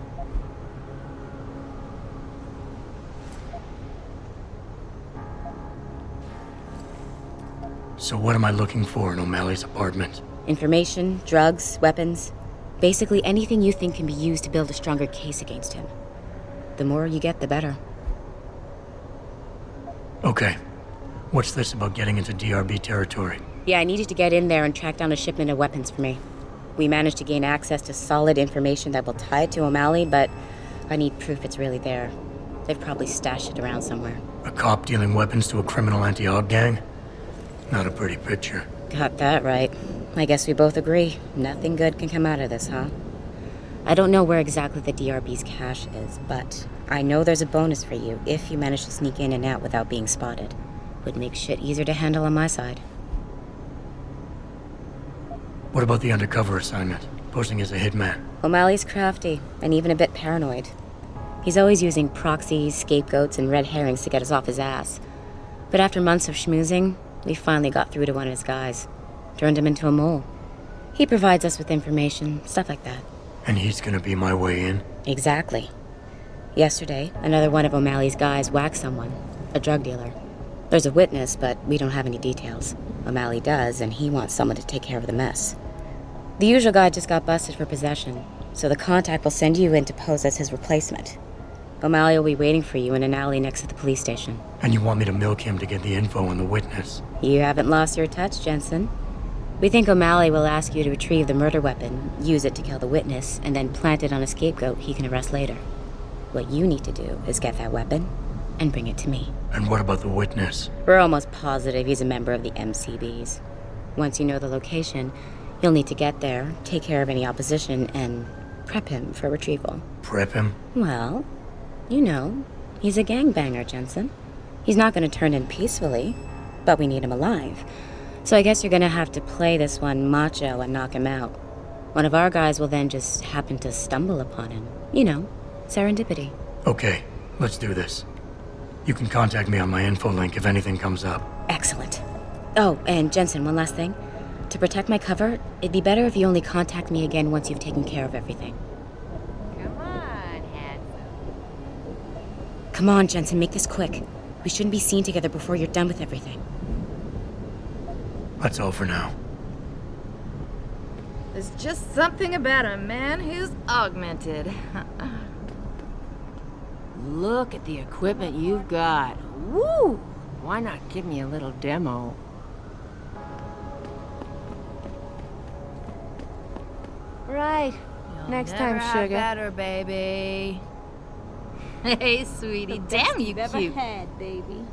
So what am I looking for in O'Malley's apartment?
Information, drugs, weapons. Basically anything you think can be used to build a stronger case against him. The more you get, the better.
Okay. What's this about getting into DRB territory?
Yeah, I needed to get in there and track down a shipment of weapons for me. We managed to gain access to solid information that will tie it to O'Malley, but I need proof it's really there. They've probably stashed it around somewhere.
A cop dealing weapons to a criminal anti-Aug gang? Not a pretty picture.
Got that right. I guess we both agree. Nothing good can come out of this, huh? I don't know where exactly the DRB's cache is, but I know there's a bonus for you if you manage to sneak in and out without being spotted. Would make shit easier to handle on my side.
What about the undercover assignment? Posing as a hitman?
O'Malley's crafty, and even a bit paranoid. He's always using proxies, scapegoats, and red herrings to get us off his ass. But after months of schmoozing, we finally got through to one of his guys. Turned him into a mole. He provides us with information, stuff like that.
And he's gonna be my way in?
Exactly. Yesterday, another one of O'Malley's guys whacked someone, a drug dealer. There's a witness, but we don't have any details. O'Malley does, and he wants someone to take care of the mess. The usual guy just got busted for possession, so the contact will send you in to pose as his replacement. O'Malley will be waiting for you in an alley next to the police station.
And you want me to milk him to get the info on the witness?
You haven't lost your touch, Jensen. We think O'Malley will ask you to retrieve the murder weapon, use it to kill the witness, and then plant it on a scapegoat he can arrest later. What you need to do is get that weapon and bring it to me.
And what about the witness?
We're almost positive he's a member of the MCBs. Once you know the location, you'll need to get there, take care of any opposition, and prep him for retrieval.
Prep him?
Well, you know, he's a gangbanger, Jensen. He's not going to turn in peacefully, but we need him alive. So I guess you're going to have to play this one macho and knock him out. One of our guys will then just happen to stumble upon him. You know, serendipity.
Okay, let's do this. You can contact me on my info link if anything comes up.
Excellent. Oh, and Jensen, one last thing. To protect my cover, it'd be better if you only contact me again once you've taken care of everything.
Come on, handsome.
Come on, Jensen, make this quick. We shouldn't be seen together before you're done with everything.
That's all for now.
There's just something about a man who's augmented.
Look at the equipment you've got. Woo! Why not give me a little demo?
Right.
You'll
Next
never
time,
have
sugar.
better, baby. Hey, sweetie, damn you
Ever
cute.
had, baby.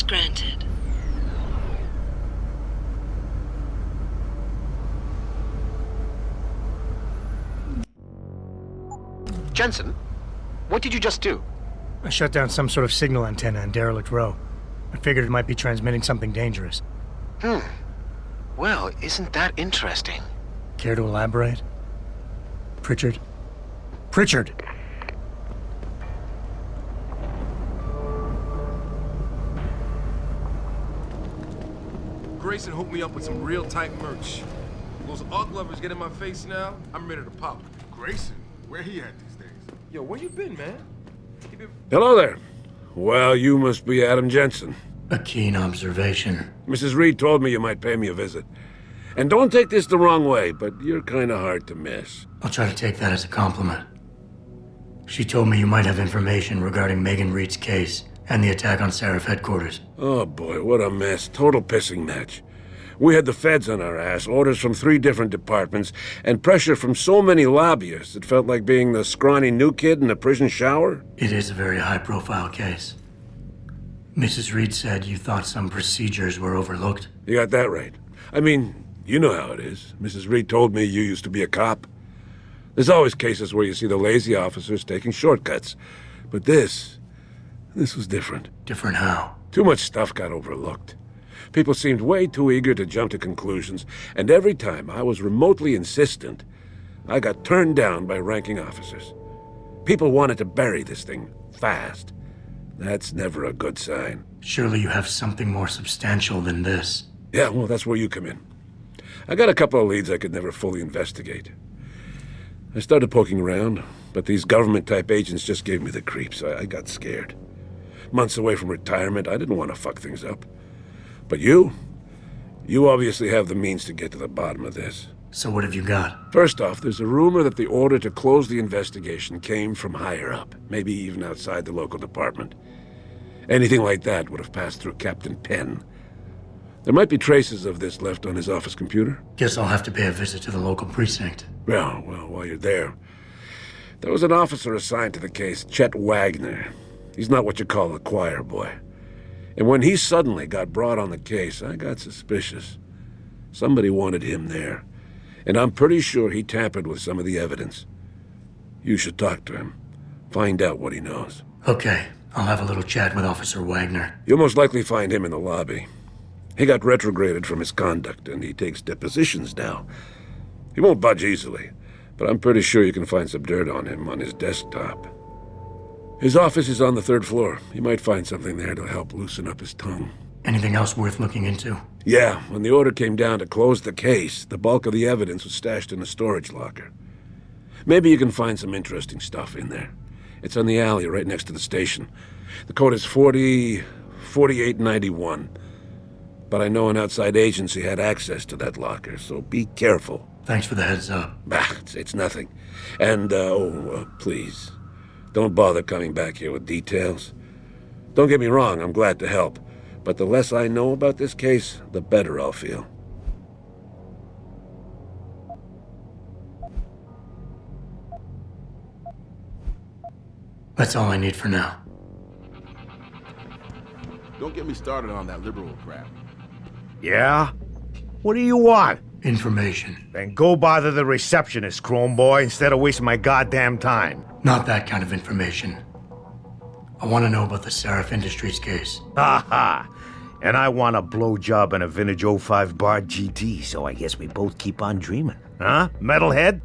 granted.
Jensen, what did you just do?
I shut down some sort of signal antenna in Derelict Row. I figured it might be transmitting something dangerous.
Well, isn't that interesting?
Care to elaborate? Pritchard? Pritchard!
Grayson hooked me up with some real tight merch. Those art lovers get in my face now, I'm ready to pop.
Grayson? Where he at these days?
Yo, where you been, man?
Hello there. Well, you must be Adam Jensen.
A keen observation.
Mrs. Reed told me you might pay me a visit. And don't take this the wrong way, but you're kind of hard to miss.
I'll try to take that as a compliment. She told me you might have information regarding Megan Reed's case and the attack on Seraph headquarters.
Oh boy, what a mess. Total pissing match. We had the feds on our ass, orders from 3 different departments, and pressure from so many lobbyists it felt like being the scrawny new kid in a prison shower.
It is a very high-profile case. Mrs. Reed said you thought some procedures were overlooked.
You got that right. I mean, you know how it is. Mrs. Reed told me you used to be a cop. There's always cases where you see the lazy officers taking shortcuts. But this was different.
Different how?
Too much stuff got overlooked. People seemed way too eager to jump to conclusions, and every time I was remotely insistent, I got turned down by ranking officers. People wanted to bury this thing fast. That's never a good sign.
Surely you have something more substantial than this.
Yeah, well, that's where you come in. I got a couple of leads I could never fully investigate. I started poking around, but these government-type agents just gave me the creeps. I got scared. Months away from retirement, I didn't want to fuck things up. But you obviously have the means to get to the bottom of this.
So what have you got?
First off, there's a rumor that the order to close the investigation came from higher up, maybe even outside the local department. Anything like that would have passed through Captain Penn. There might be traces of this left on his office computer.
Guess I'll have to pay a visit to the local precinct.
Well, while you're there was an officer assigned to the case, Chet Wagner. He's not what you call a choir boy. And when he suddenly got brought on the case, I got suspicious. Somebody wanted him there. And I'm pretty sure he tampered with some of the evidence. You should talk to him. Find out what he knows.
Okay, I'll have a little chat with Officer Wagner.
You'll most likely find him in the lobby. He got retrograded from his conduct, and he takes depositions now. He won't budge easily, but I'm pretty sure you can find some dirt on him on his desktop. His office is on the 3rd floor. You might find something there to help loosen up his tongue.
Anything else worth looking into?
Yeah, when the order came down to close the case, the bulk of the evidence was stashed in a storage locker. Maybe you can find some interesting stuff in there. It's on the alley right next to the station. The code is 4891. But I know an outside agency had access to that locker, so be careful.
Thanks for the heads up.
It's nothing. And, please, don't bother coming back here with details. Don't get me wrong, I'm glad to help. But the less I know about this case, the better I'll feel.
That's all I need for now.
Don't get me started on that liberal crap.
Yeah? What do you want?
Information.
Then go bother the receptionist, Chrome Boy, instead of wasting my goddamn time.
Not that kind of information. I want to know about the Seraph Industries case.
Ha! And I want a blowjob in a vintage 05 Bard GT, so I guess we both keep on dreaming. Huh, metalhead?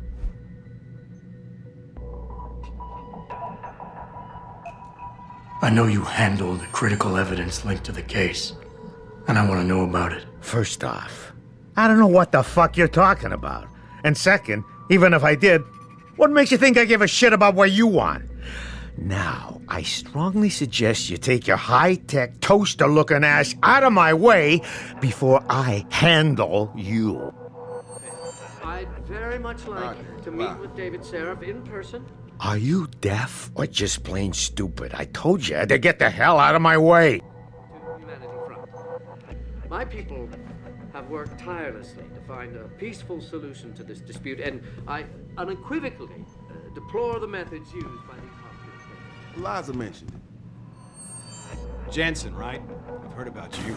I know you handled critical evidence linked to the case, and I want to know about it.
First off, I don't know what the fuck you're talking about. And second, even if I did, what makes you think I give a shit about what you want? Now, I strongly suggest you take your high-tech, toaster-looking ass out of my way before I handle you.
I'd very much like to meet with David Seraph in person.
Are you deaf or just plain stupid? I told you to get the hell out of my way.
Humanity Front. My people have worked tirelessly to find a peaceful solution to this dispute, and I unequivocally deplore the methods used by these hospitals.
Eliza mentioned it.
Jensen, right? I've
heard about you.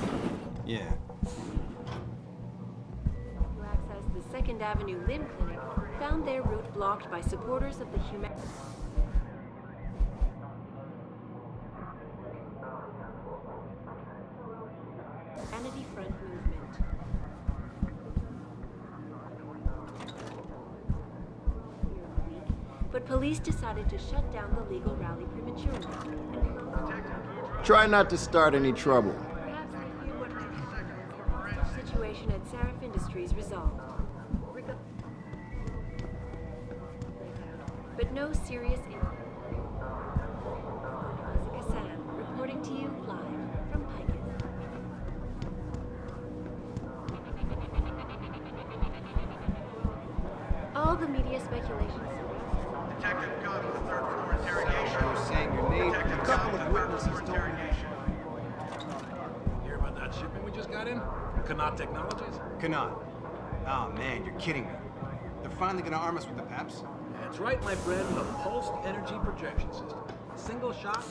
Yeah.
Who accessed the 2nd Avenue Limb Clinic found their route blocked by supporters of the Humanity Front movement. But police decided to shut down the legal rally prematurely.
Try not to start any trouble.
Perhaps they fear what the situation at Seraph Industries resolved. But no serious injury. Kazan, reporting to you live from Picus. All the media speculations.
Detective Gunn, the 3rd floor interrogation.
You're saying your name.
A couple of witnesses told me. Hear about that shipment we just got in? Kanat Technologies?
Kanat. Oh man, you're kidding me. They're finally gonna arm us with the PEPs?
That's right, my friend. The pulsed energy projection system. Single shot.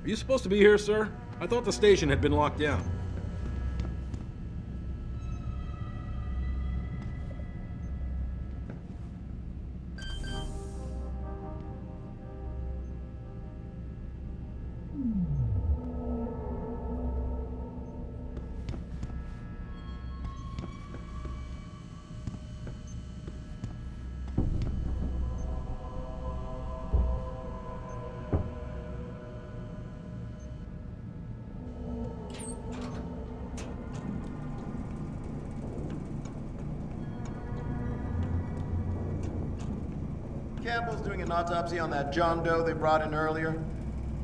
Are you supposed to be here, sir? I thought the station had been locked down.
Campbell's doing an autopsy on that John Doe they brought in earlier.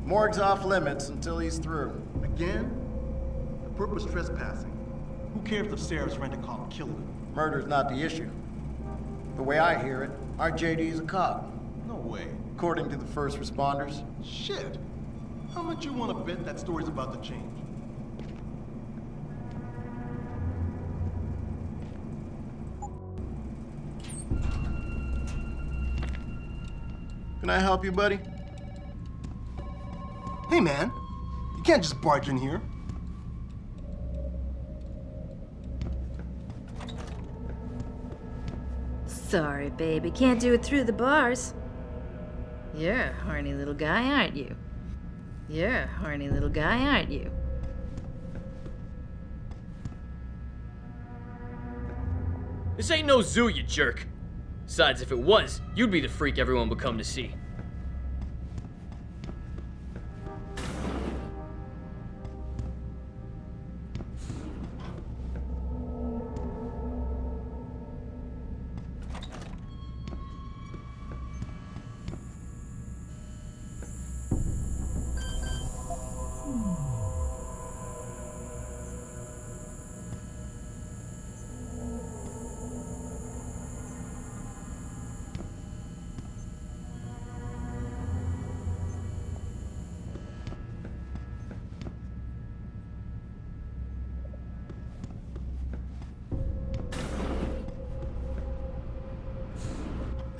Morgue's off limits until he's through.
Again? The purpose trespassing. Who cares if Sarah's rent-a-cop killed him?
Murder's not the issue. The way I hear it, our JD is a cop.
No way.
According to the first responders.
Shit! How much you want to bet that story's about to change?
Can I help you, buddy?
Hey, man. You can't just barge in here.
Sorry, baby. Can't do it through the bars. You're a horny little guy, aren't you? You're a horny little guy, aren't you?
This ain't no zoo, you jerk. Besides, if it was, you'd be the freak everyone would come to see.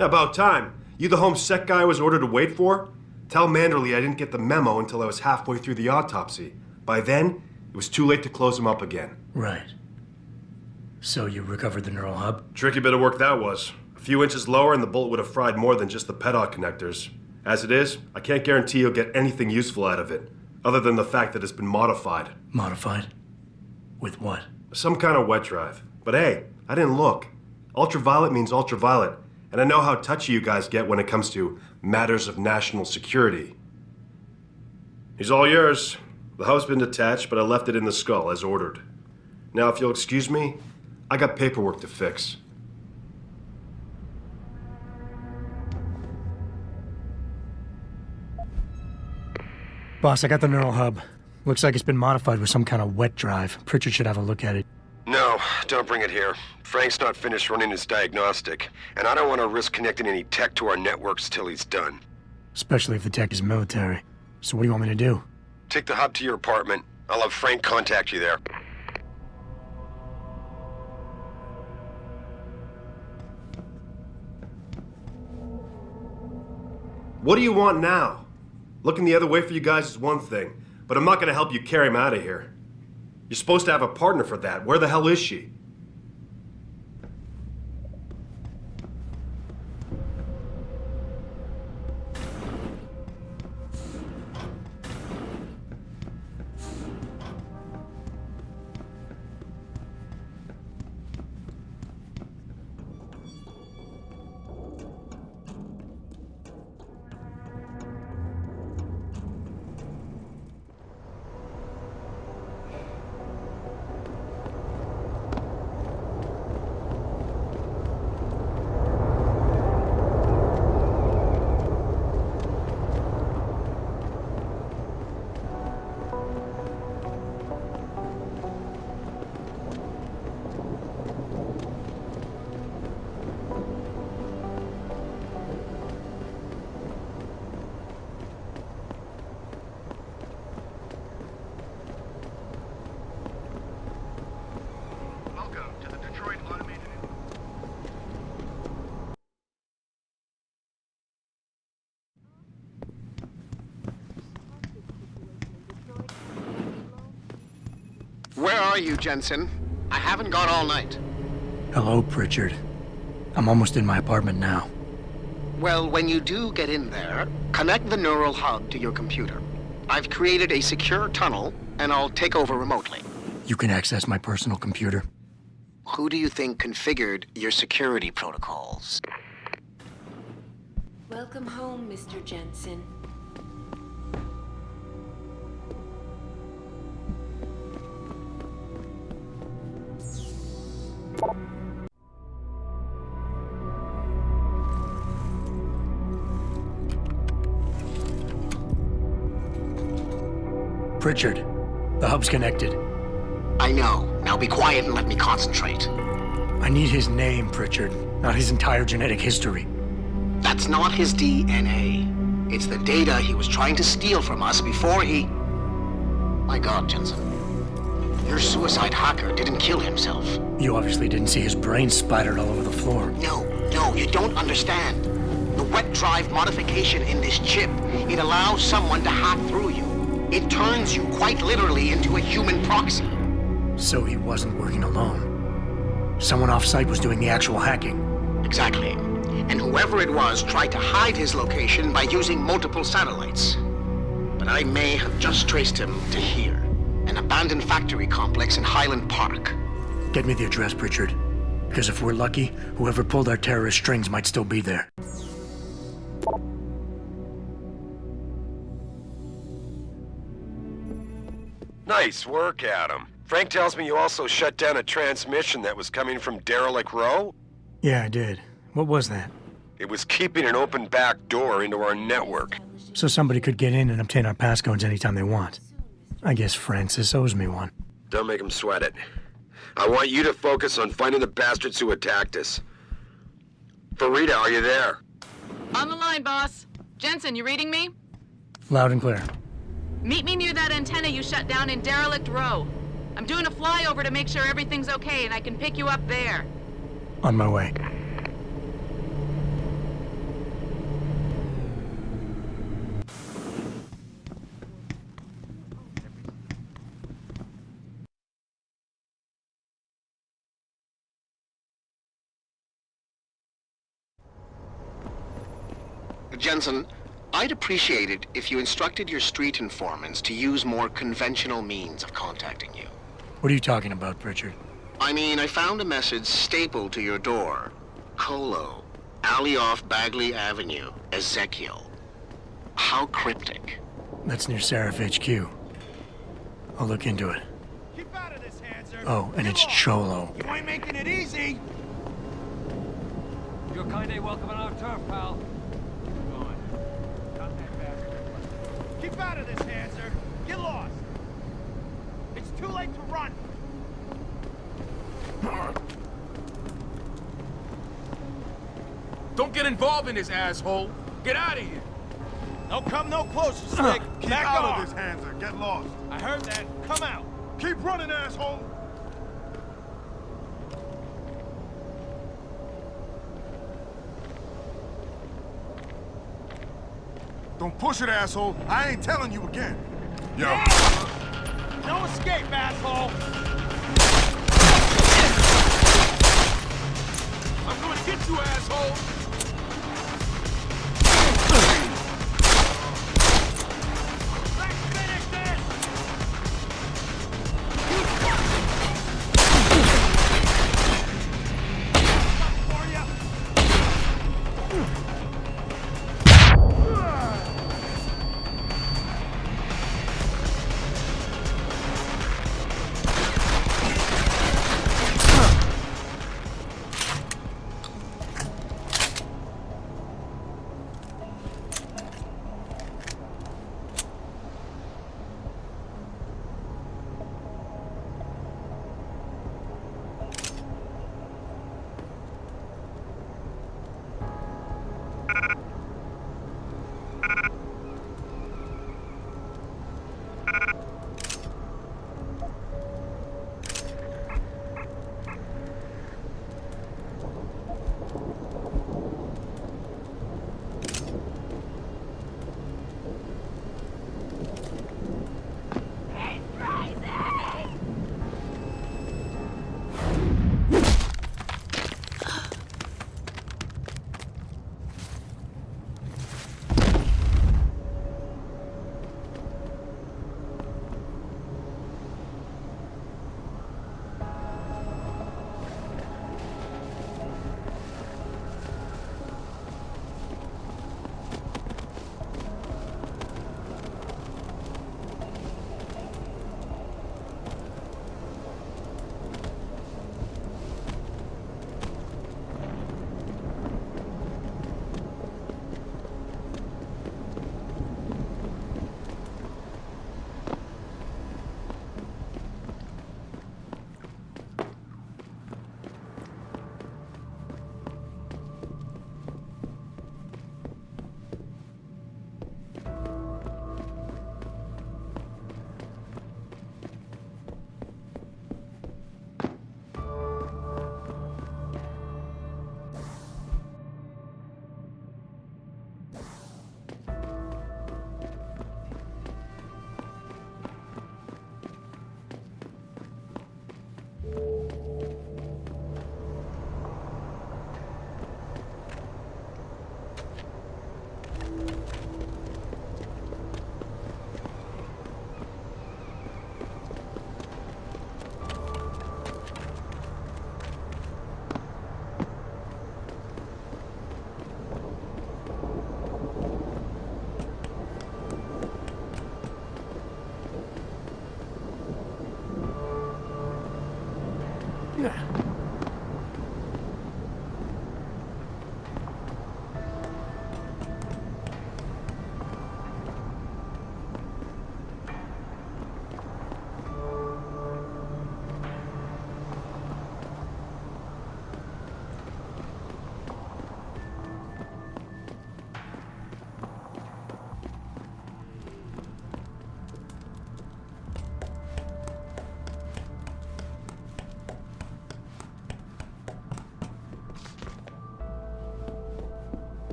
About time. You the home sec guy I was ordered to wait for? Tell Manderley I didn't get the memo until I was halfway through the autopsy. By then, it was too late to close him up again.
Right. So you recovered the neural hub?
Tricky bit of work that was. A few inches lower and the bullet would have fried more than just the pedal connectors. As it is, I can't guarantee you'll get anything useful out of it, other than the fact that it's been modified.
Modified? With what?
Some kind of wet drive. But hey, I didn't look. Ultraviolet means ultraviolet. And I know how touchy you guys get when it comes to matters of national security. He's all yours. The hub's been detached, but I left it in the skull as ordered. Now, if you'll excuse me, I got paperwork to fix.
Boss, I got the neural hub. Looks like it's been modified with some kind of wet drive. Pritchard should have a look at it.
No, don't bring it here. Frank's not finished running his diagnostic, and I don't want to risk connecting any tech to our networks till he's done.
Especially if the tech is military. So what do you want me to do?
Take the hub to your apartment. I'll have Frank contact you there.
What do you want now? Looking the other way for you guys is one thing, but I'm not gonna help you carry him out of here. You're supposed to have a partner for that. Where the hell is she?
Where are you, Jensen? I haven't gone all night.
Hello, Pritchard. I'm almost in my apartment now.
Well, when you do get in there, connect the neural hub to your computer. I've created a secure tunnel, and I'll take over remotely.
You can access my personal computer.
Who do you think configured your security protocols?
Welcome home, Mr. Jensen.
Pritchard, the hub's connected.
I know. Now be quiet and let me concentrate.
I need his name, Pritchard, not his entire genetic history.
That's not his DNA. It's the data he was trying to steal from us before he... My God, Jensen. Your suicide hacker didn't kill himself.
You obviously didn't see his brain splattered all over the floor.
No, you don't understand. The wet drive modification in this chip, it allows someone to hack through you. It turns you quite literally into a human proxy.
So he wasn't working alone. Someone off-site was doing the actual hacking.
Exactly. And whoever it was tried to hide his location by using multiple satellites. But I may have just traced him to here, an abandoned factory complex in Highland Park.
Get me the address, Pritchard. Because if we're lucky, whoever pulled our terrorist strings might still be there.
Nice work, Adam. Frank tells me you also shut down a transmission that was coming from Derelict Row?
Yeah, I did. What was that?
It was keeping an open back door into our network.
So somebody could get in and obtain our passcodes anytime they want. I guess Francis owes me one.
Don't make him sweat it. I want you to focus on finding the bastards who attacked us. Farida, are you there?
On the line, boss. Jensen, you reading me?
Loud and clear.
Meet me near that antenna you shut down in Derelict Row. I'm doing a flyover to make sure everything's okay, and I can pick you up there.
On my way.
Jensen, I'd appreciate it if you instructed your street informants to use more conventional means of contacting you.
What are you talking about, Pritchard?
I mean, I found a message stapled to your door. Colo, alley off Bagley Avenue, Ezekiel. How cryptic.
That's near Seraph HQ. I'll look into it.
Keep out of this, Hanser.
Oh, and it's Cholo.
You ain't making it easy. You're kinda welcome on our turf, pal. Go on. Got that bastard. Keep out of this, Hanser. Get lost. It's too late to run.
Don't get involved in this, asshole. Get out of here.
Don't come no closer, Slick.
Keep
Back
out
off.
of this, Hanser. Get lost.
I heard that. Come out.
Keep running, asshole. Don't push it, asshole. I ain't telling you again. Yo.
No escape, asshole!
I'm gonna get you, asshole!
Let's finish this! For ya.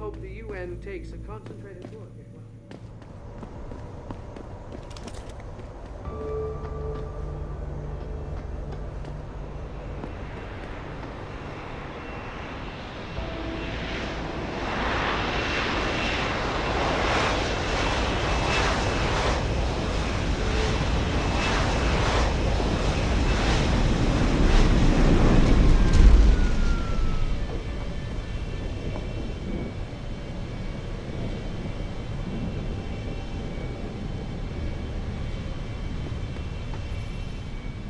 hope the UN takes a concentrated look at what...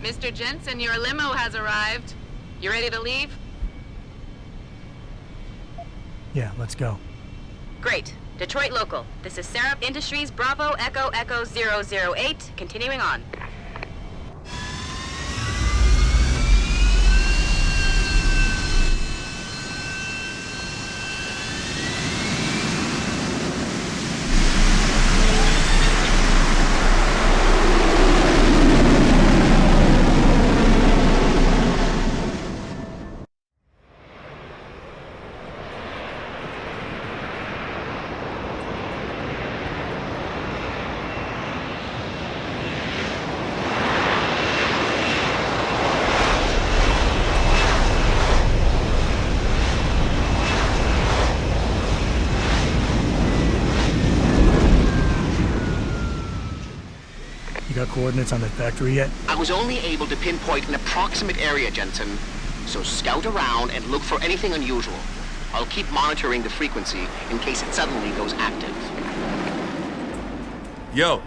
Mr. Jensen, your limo has arrived. You ready to leave?
Yeah, let's go.
Great. Detroit local. This is Sarah Industries Bravo Echo Echo 008. Continuing on.
got coordinates on that factory yet?
I was only able to pinpoint an approximate area, Jensen. So scout around and look for anything unusual. I'll keep monitoring the frequency in case it suddenly goes active.
Yo.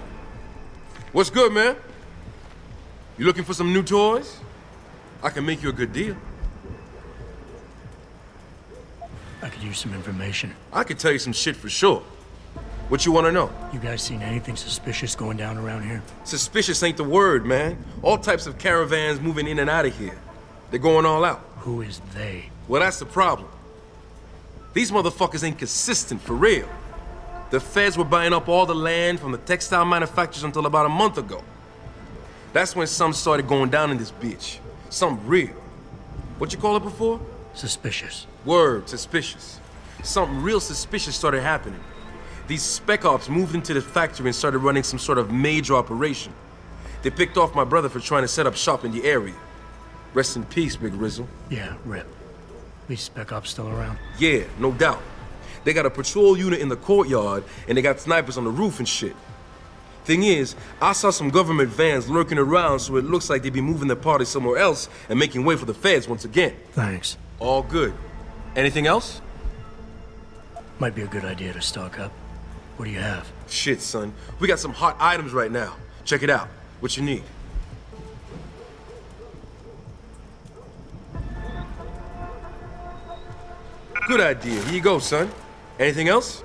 What's good, man? You looking for some new toys? I can make you a good deal.
I could use some information.
I could tell you some shit for sure. What you want to know?
You guys seen anything suspicious going down around here?
Suspicious ain't the word, man. All types of caravans moving in and out of here. They're going all out.
Who is they?
Well, that's the problem. These motherfuckers ain't consistent, for real. The feds were buying up all the land from the textile manufacturers until about a month ago. That's when some started going down in this bitch. Some real. What you call it before?
Suspicious.
Word, suspicious. Something real suspicious started happening. These spec ops moved into the factory and started running some sort of major operation. They picked off my brother for trying to set up shop in the area. Rest in peace, Big Rizzle.
Yeah, rip. These spec ops still around?
Yeah, no doubt. They got a patrol unit in the courtyard, and they got snipers on the roof and shit. Thing is, I saw some government vans lurking around, so it looks like they be moving the party somewhere else and making way for the feds once again.
Thanks.
All good. Anything else?
Might be a good idea to stock up. What do you have?
Shit, son. We got some hot items right now. Check it out. What you need? Good idea. Here you go, son. Anything else?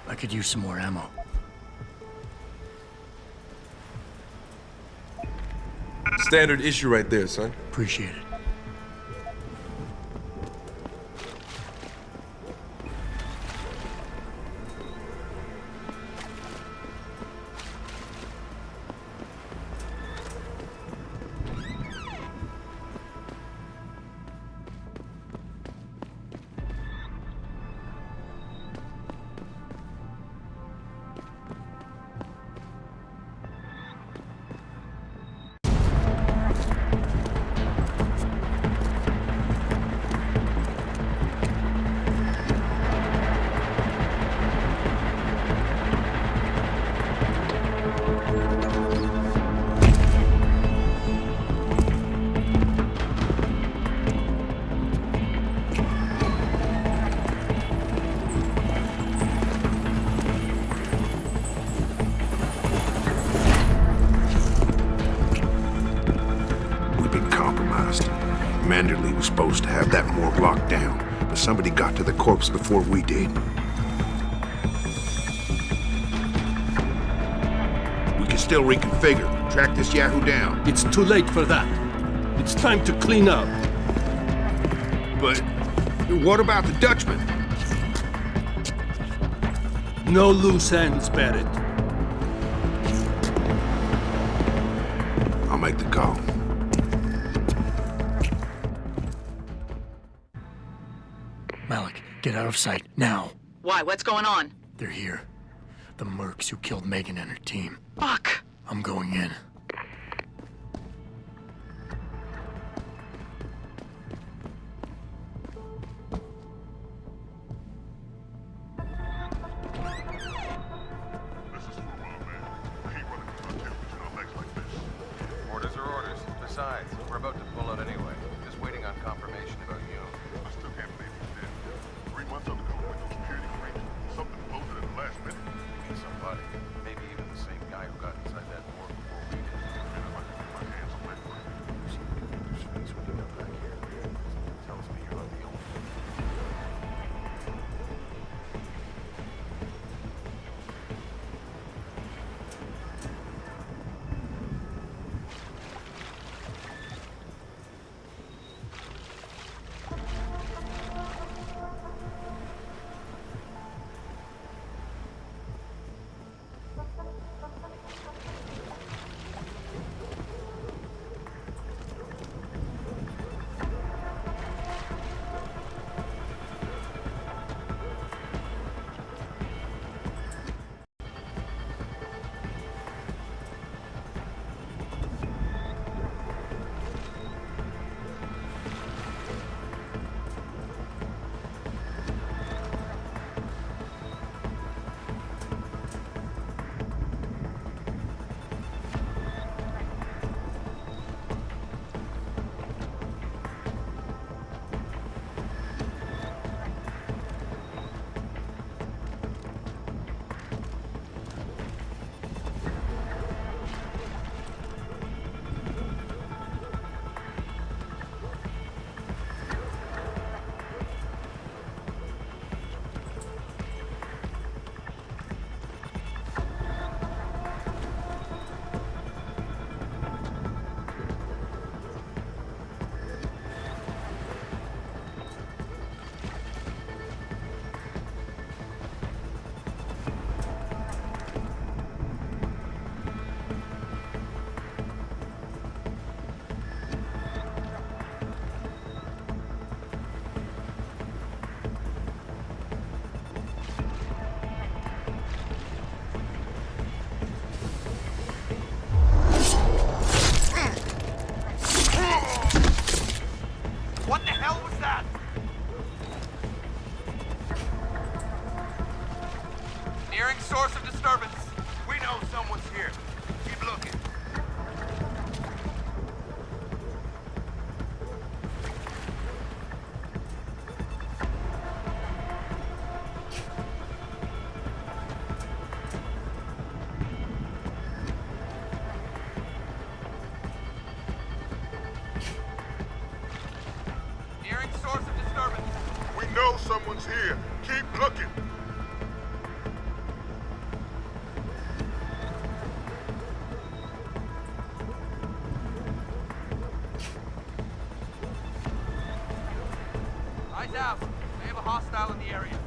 I could use some more ammo.
Standard issue right there, son.
Appreciate it.
Manderley was supposed to have that morgue locked down, but somebody got to the corpse before we did. We can still reconfigure, track this Yahoo down.
It's too late for that. It's time to clean up.
But what about the Dutchman?
No loose ends, Barrett.
I'll make the call.
Malik, get out of sight, now.
Why? What's going on?
They're here. The mercs who killed Megan and her team.
Fuck!
I'm going in.
Orders are orders. Besides, we're about to pull out anyway. Just waiting on confirmation about you.
I still can't believe he's dead. 3 months undercover with no security clearance. Something closed it at the last minute.
We need somebody. Maybe even the same guy who got inside that morgue before we did. Nearing source of disturbance. We know someone's here. Keep looking. Nearing source of disturbance.
We know someone's here. Keep looking.
Eyes out. They have a hostile in the area.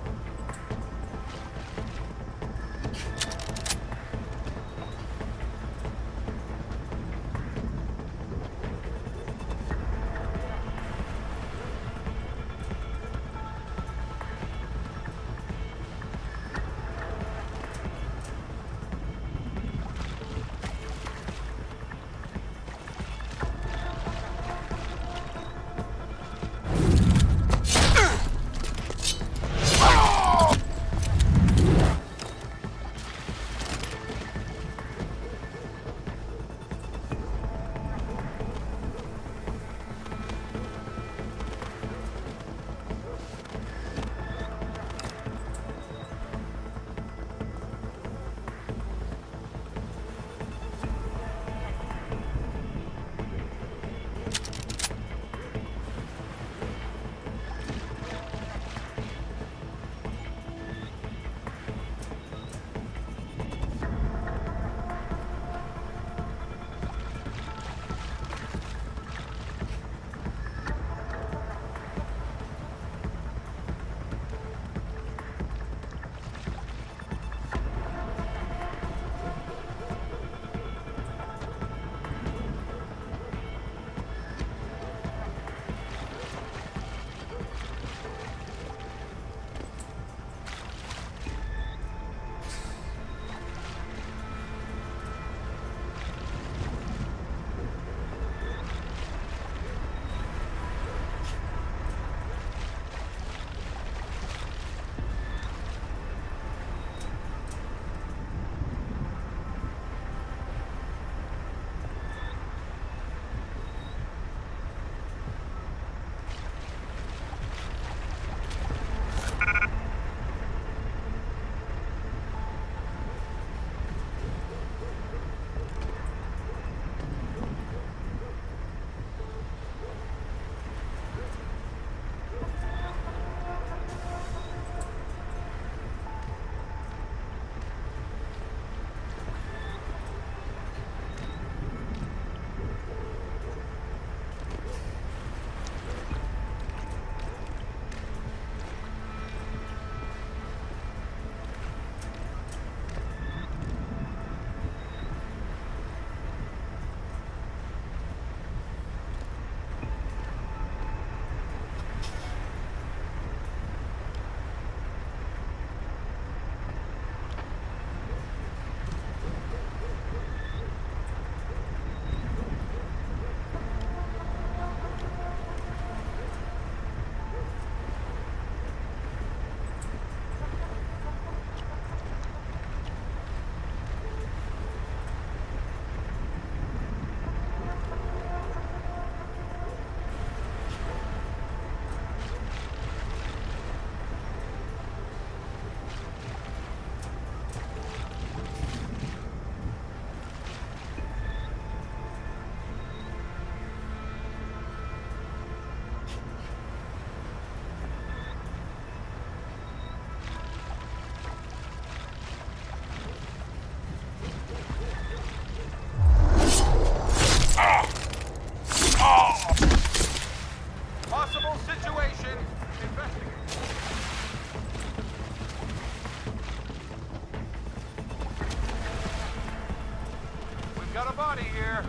body here.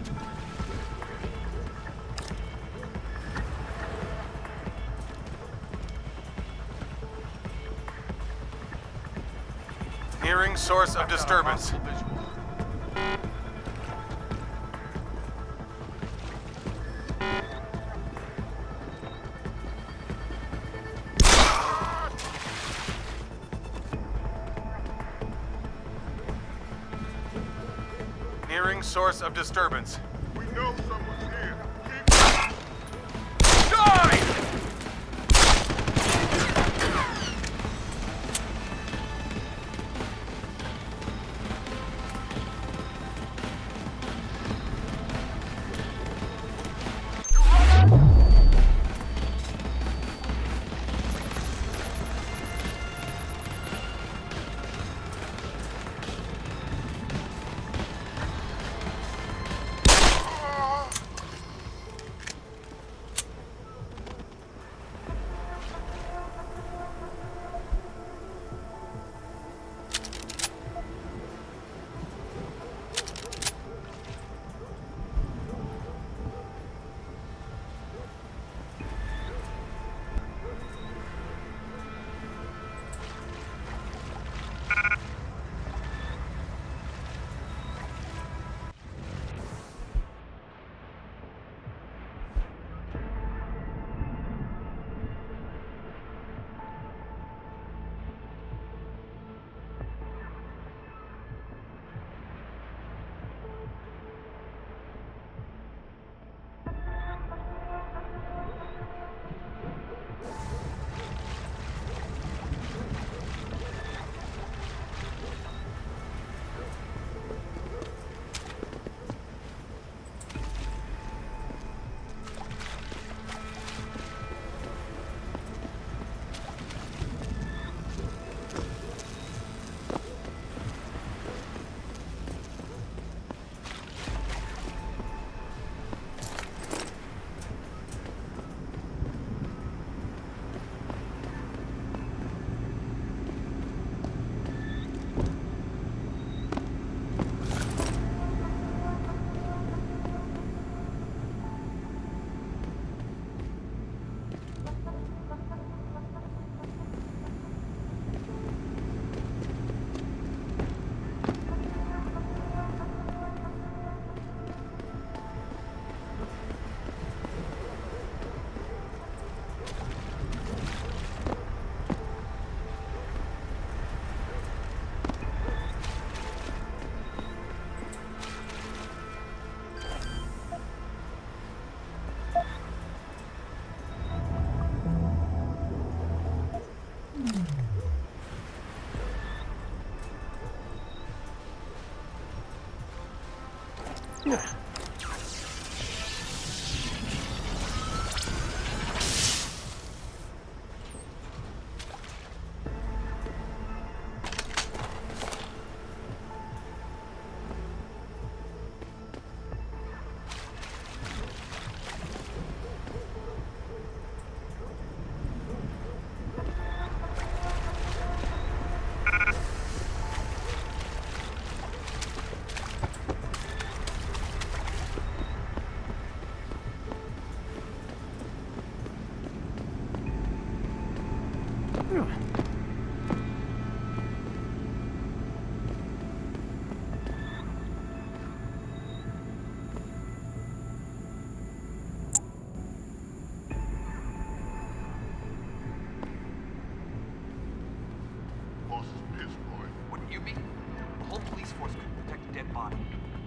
Nearing source of disturbance. Hearing source of disturbance.
We know someone's here.
Die!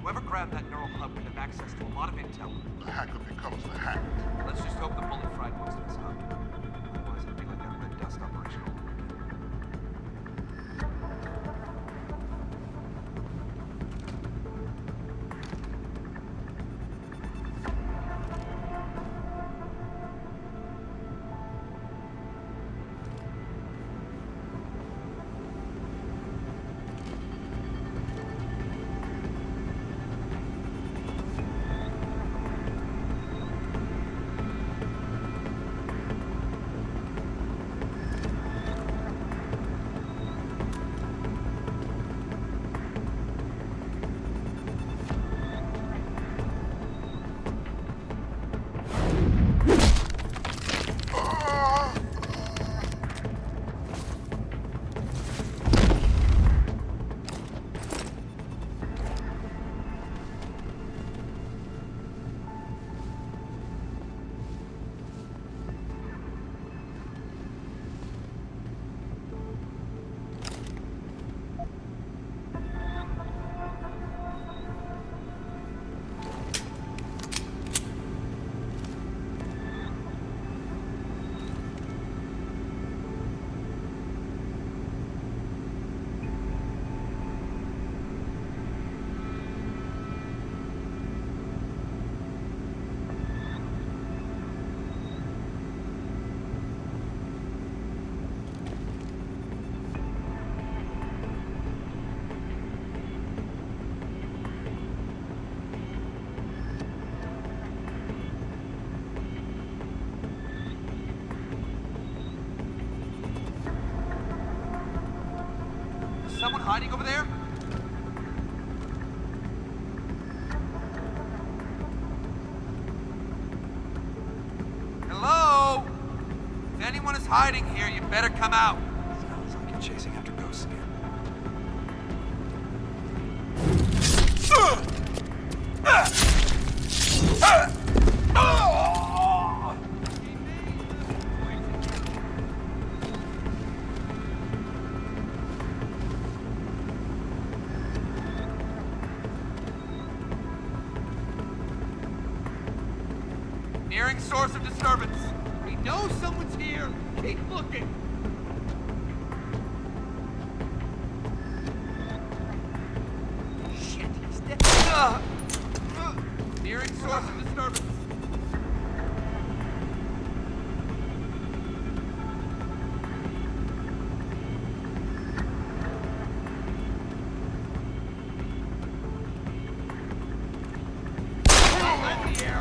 Whoever grabbed that neural hub would have access to a lot of intel.
The hacker becomes the hacked.
Let's just hope the bullet fried most of his hub. Otherwise, it'll be like a red dust operation. someone hiding over there? Hello? If anyone is hiding here, you better come out.
Sounds like you're chasing after ghosts again.
Nearing source of disturbance. We know someone's here. Keep looking. Shit, he's dead. Nearing source of disturbance. In the air.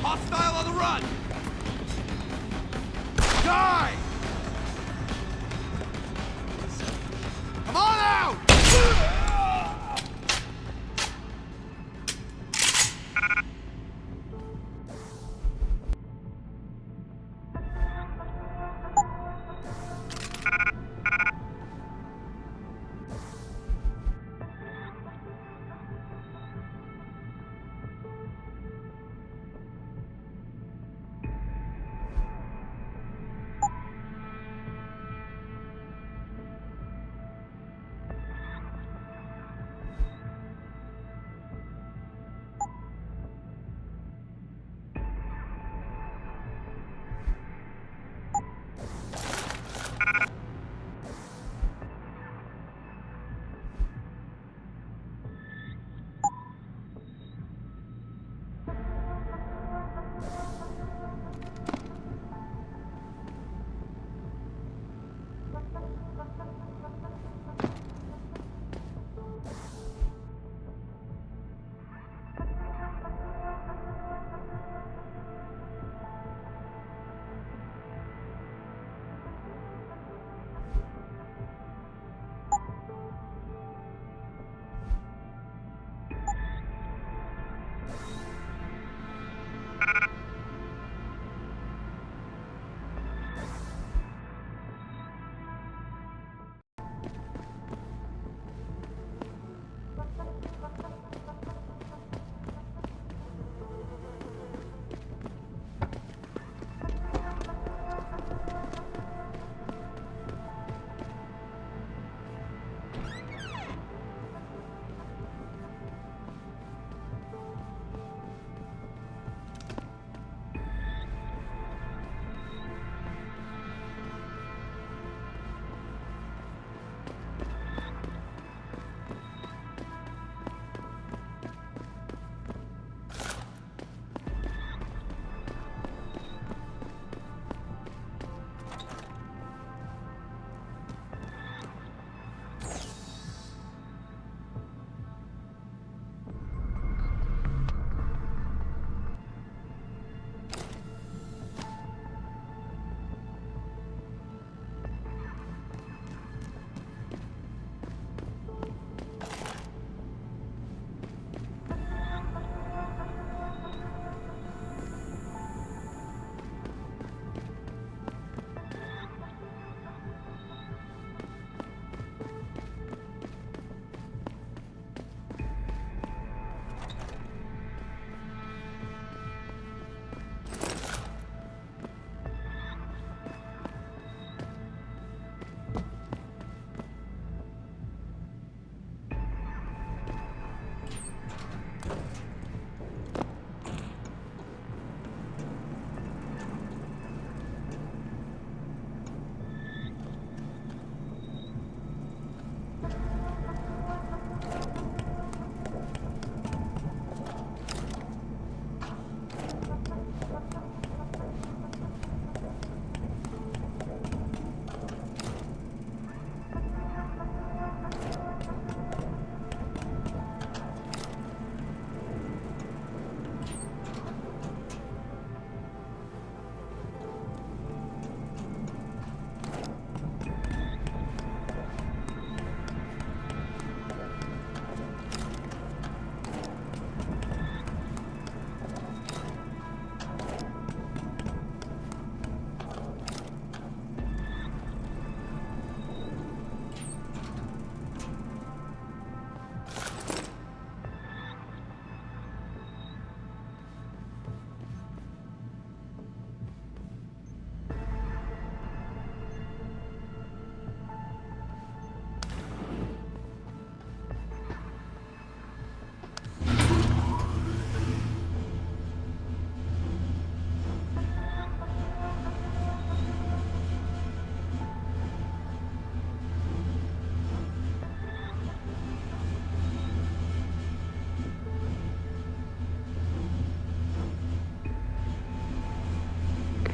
Hostile on the run! Die! Come on out!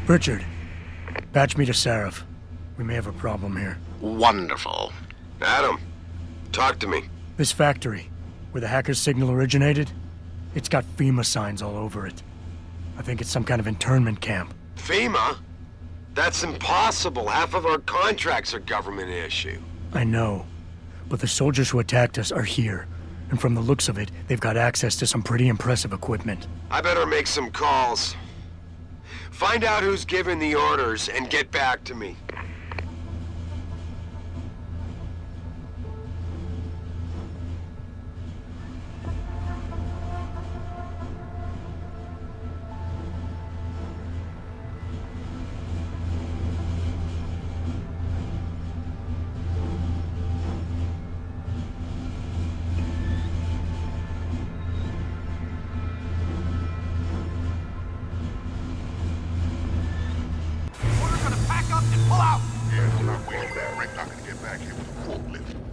Richard, patch me to Sarif. We may have a problem here.
Wonderful.
Adam, talk to me.
This factory, where the hacker's signal originated, it's got FEMA signs all over it. I think it's some kind of internment camp.
FEMA? That's impossible. Half of our contracts are government issue.
I know, but the soldiers who attacked us are here. And from the looks of it, they've got access to some pretty impressive equipment.
I better make some calls. Find out who's giving the orders and get back to me.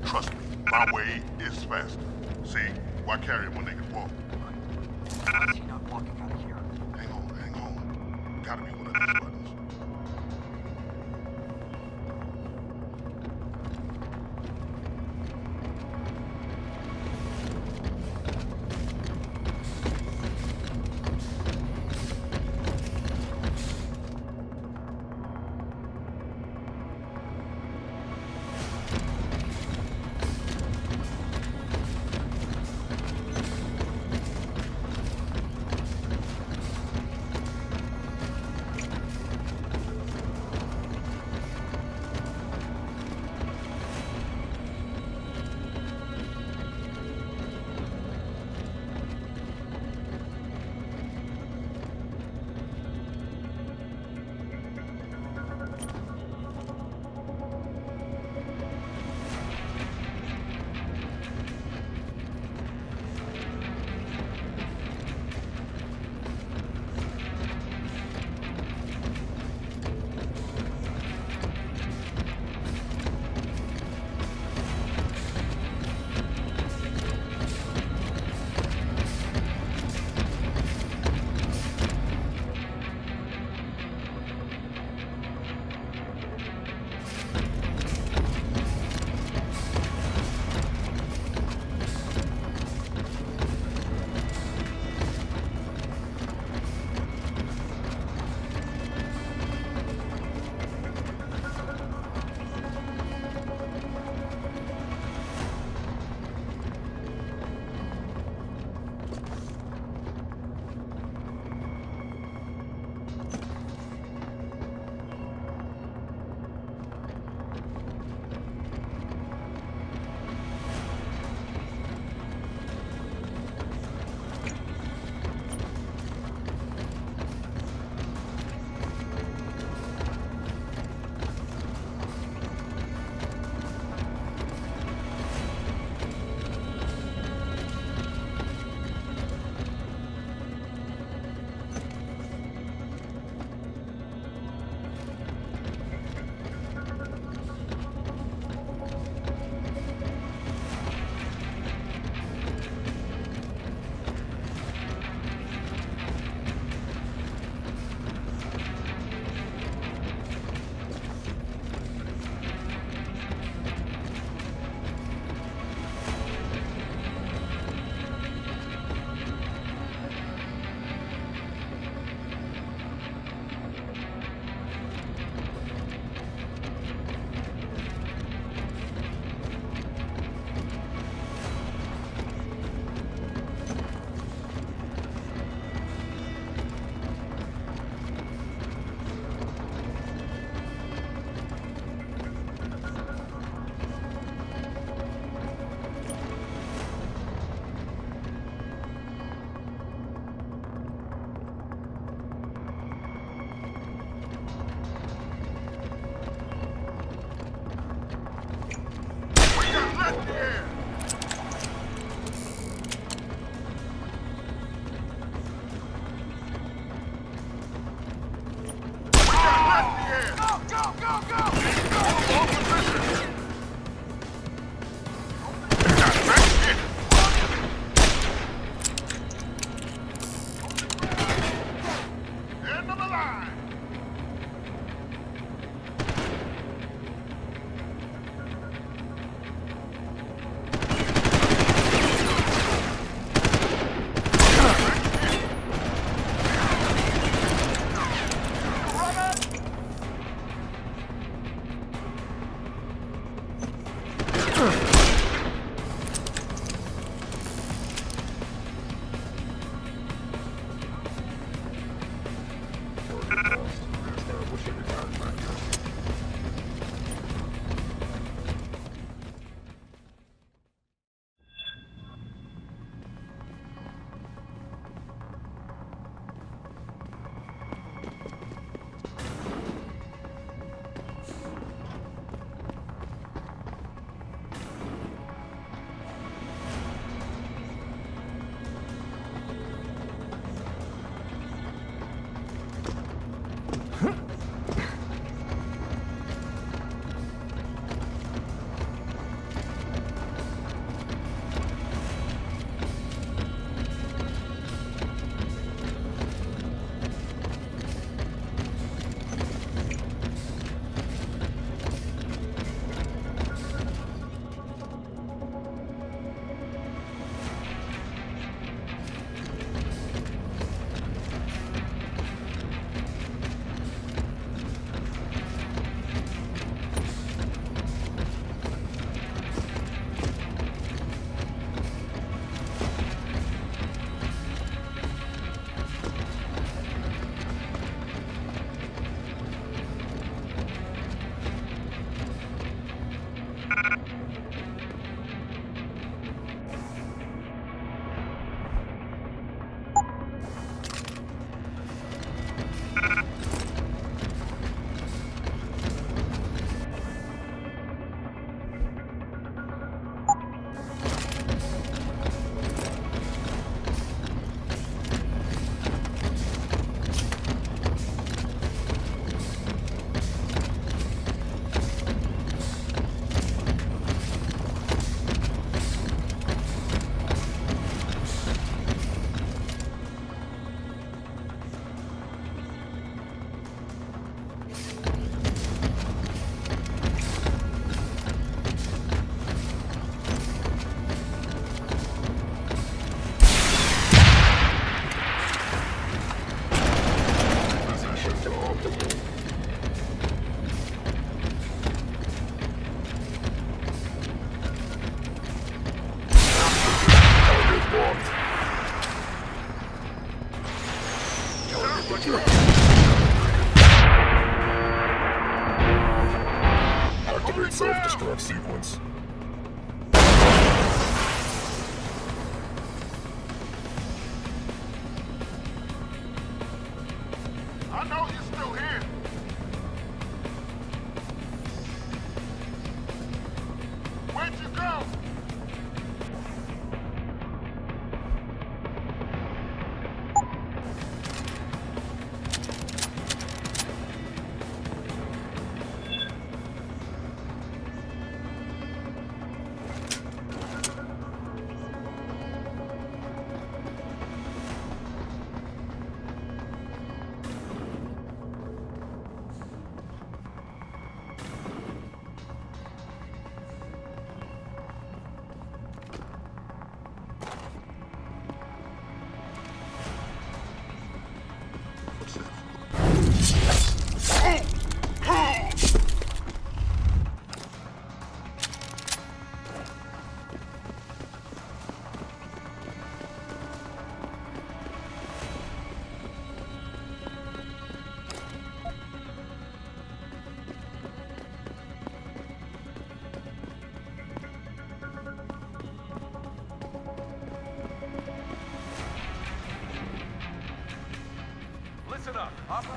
Trust me, my way is faster. See, why carry him when they can walk?
Why is he not walking out of here?
Hang on. Gotta be one of these buttons.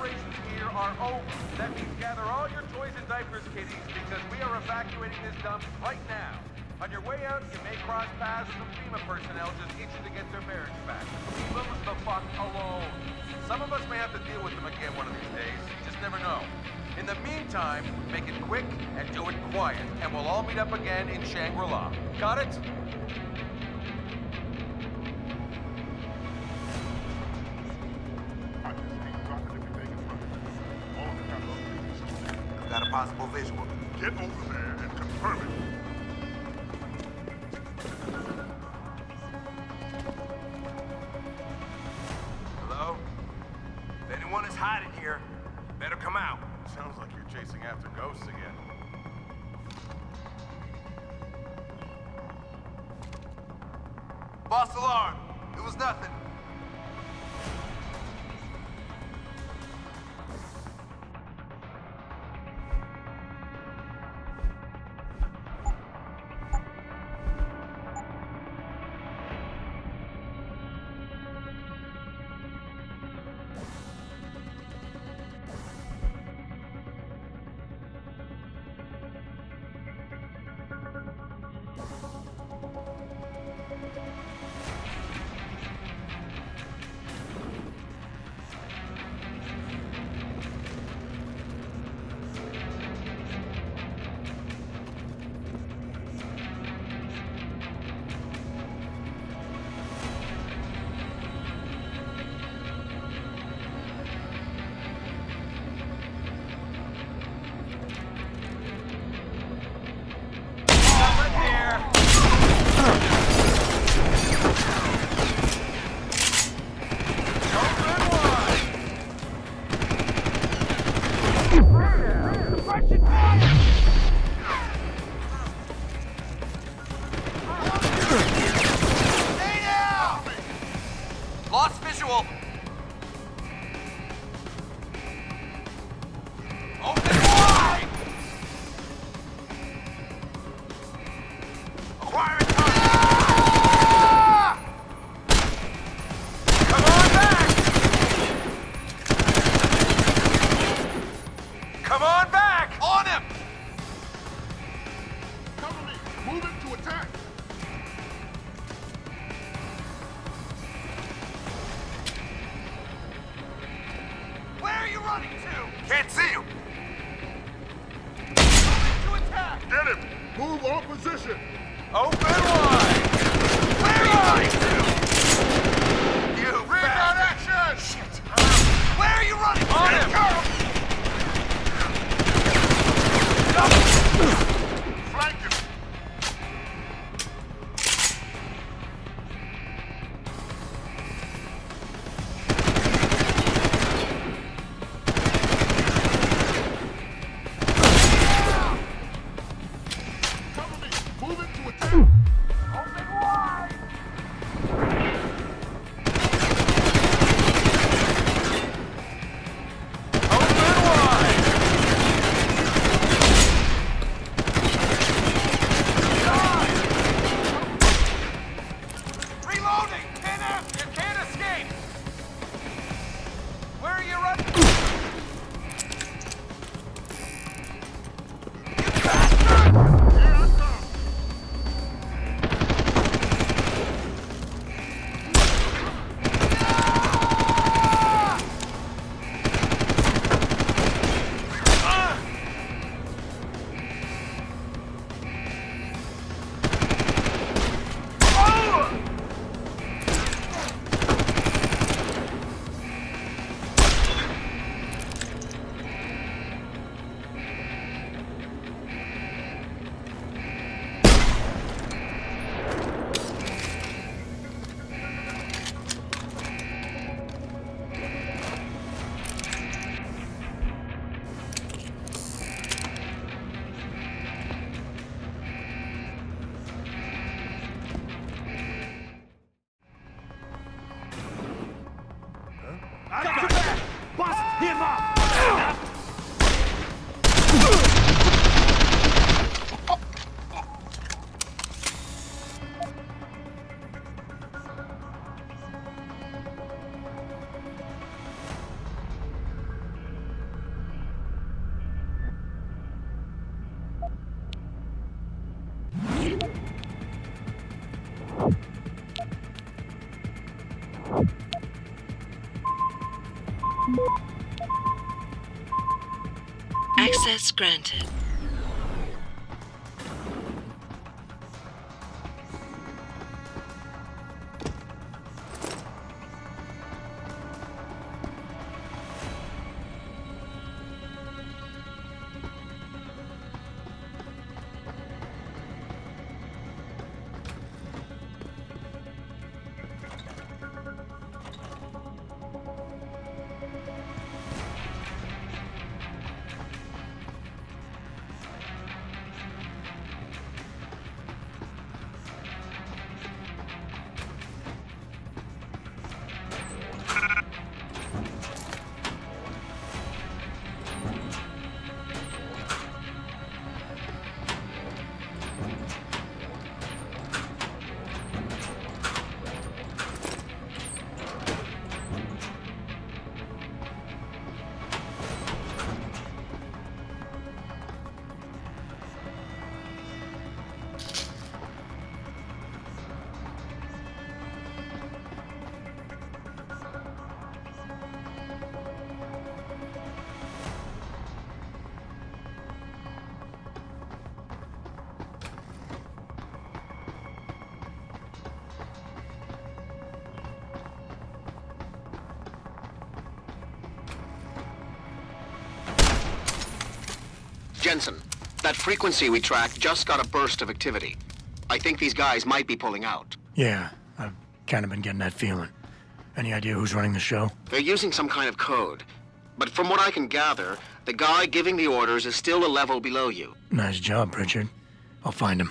operations here are over. That means gather all your toys and diapers, kiddies, because we are evacuating this dump right now. On your way out, you may cross paths with some FEMA personnel just itching to get their bearings back. Leave them the fuck alone. Some of us may have to deal with them again one of these days. You just never know. In the meantime, make it quick and do it quiet, and we'll all meet up again in Shangri-La. Got it?
I've got a possible visual. Get over there and confirm it.
Hello? If anyone is hiding here, better come out.
Sounds like you're chasing after ghosts again.
False alarm. It was nothing.
Lost visual. Open wide. Acquiring time. Come on back. Come on back. On him.
Cover me. Move it to attack.
Where are you running to?
Can't see you.
To attack.
Get him. Move on position.
Open wide. Where are you running to? You
Rebound
bastard.
action.
Shit. Where are you running to?
On him. Flank him. Cover me. Move it to attack.
Open wide. Open wide. Reloading. Pin him. You can't escape. Where are you running? You bastard!
Here I come.
Got your back! Bust him up!
Access granted.
Jensen, that frequency we tracked just got a burst of activity. I think these guys might be pulling out.
Yeah, I've kind of been getting that feeling. Any idea who's running the show?
They're using some kind of code. But from what I can gather, the guy giving the orders is still a level below you.
Nice job, Pritchard. I'll find him.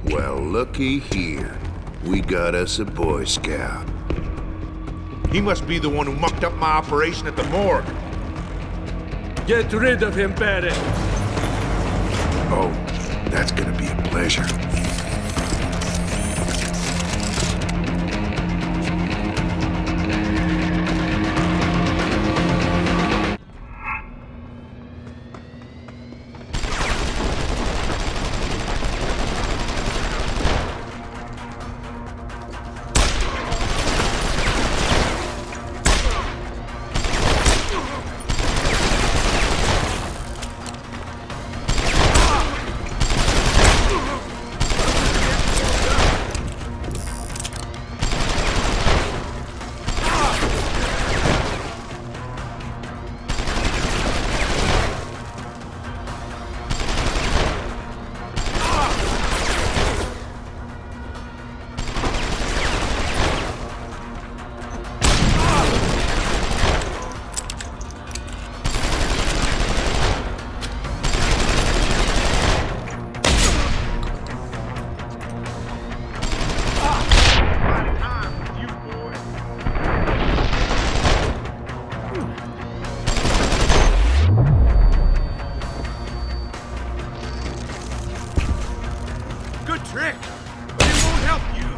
Well, looky here. We got us a Boy Scout.
He must be the one who mucked up my operation at the morgue.
Get rid of him, Barrett.
Oh, that's gonna be a pleasure.
trick, but it won't help you.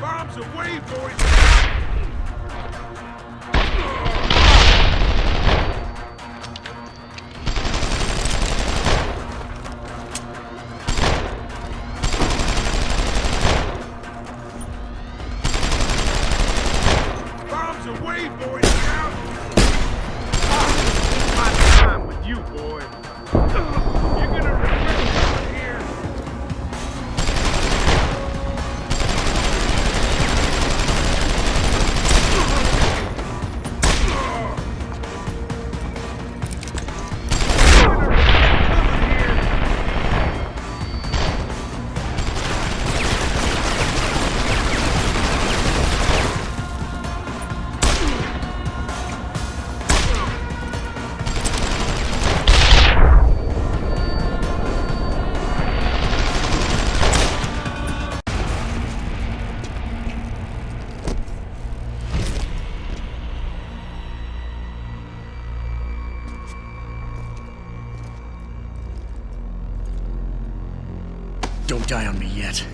Bombs away, boys! Bombs away, boys! Now! This is my time with you, boy. You're gonna regret coming here.
Don't die on me yet.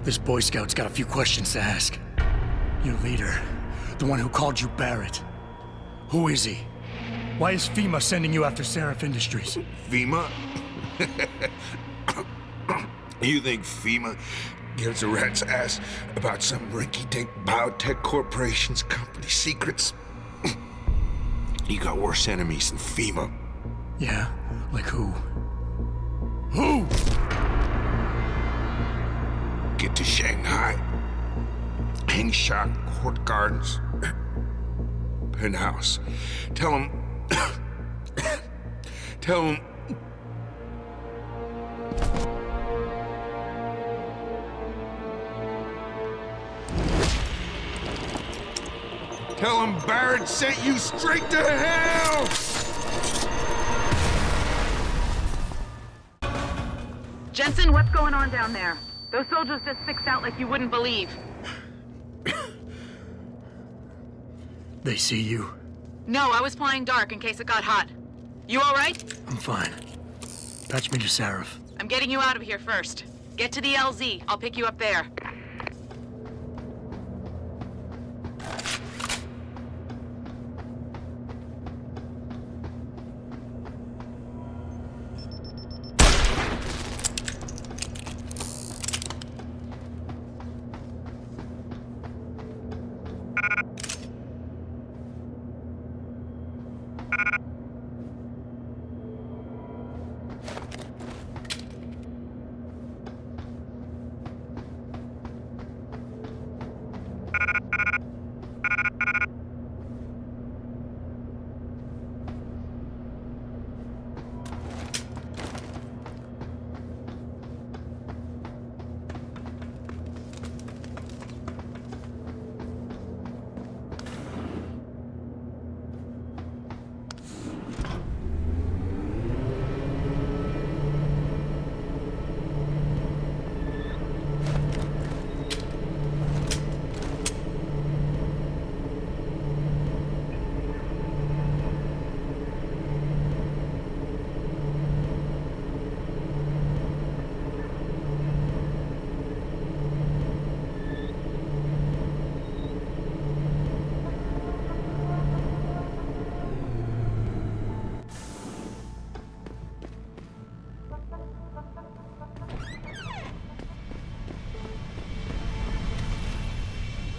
This Boy Scout's got a few questions to ask. Your leader, the one who called you Barrett. Who is he? Why is FEMA sending you after Seraph Industries?
FEMA? You think FEMA gives a rat's ass about some rinky-dink biotech corporation's company secrets? You got worse enemies than FEMA.
Yeah? Like who? Who?
Get to Shanghai. Hengsha Court Gardens. Penthouse. Tell him... Tell him... Tell him Barrett sent you straight to hell!
Jensen, what's going on down there? Those soldiers just sixed out like you wouldn't believe.
They see you?
No, I was flying dark in case it got hot. You all right?
I'm fine. Patch me to Seraph.
I'm getting you out of here first. Get to the LZ. I'll pick you up there.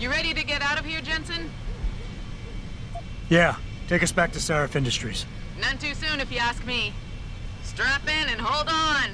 You ready to get out of here, Jensen?
Yeah, take us back to Seraph Industries.
None too soon, if you ask me. Strap in and hold on.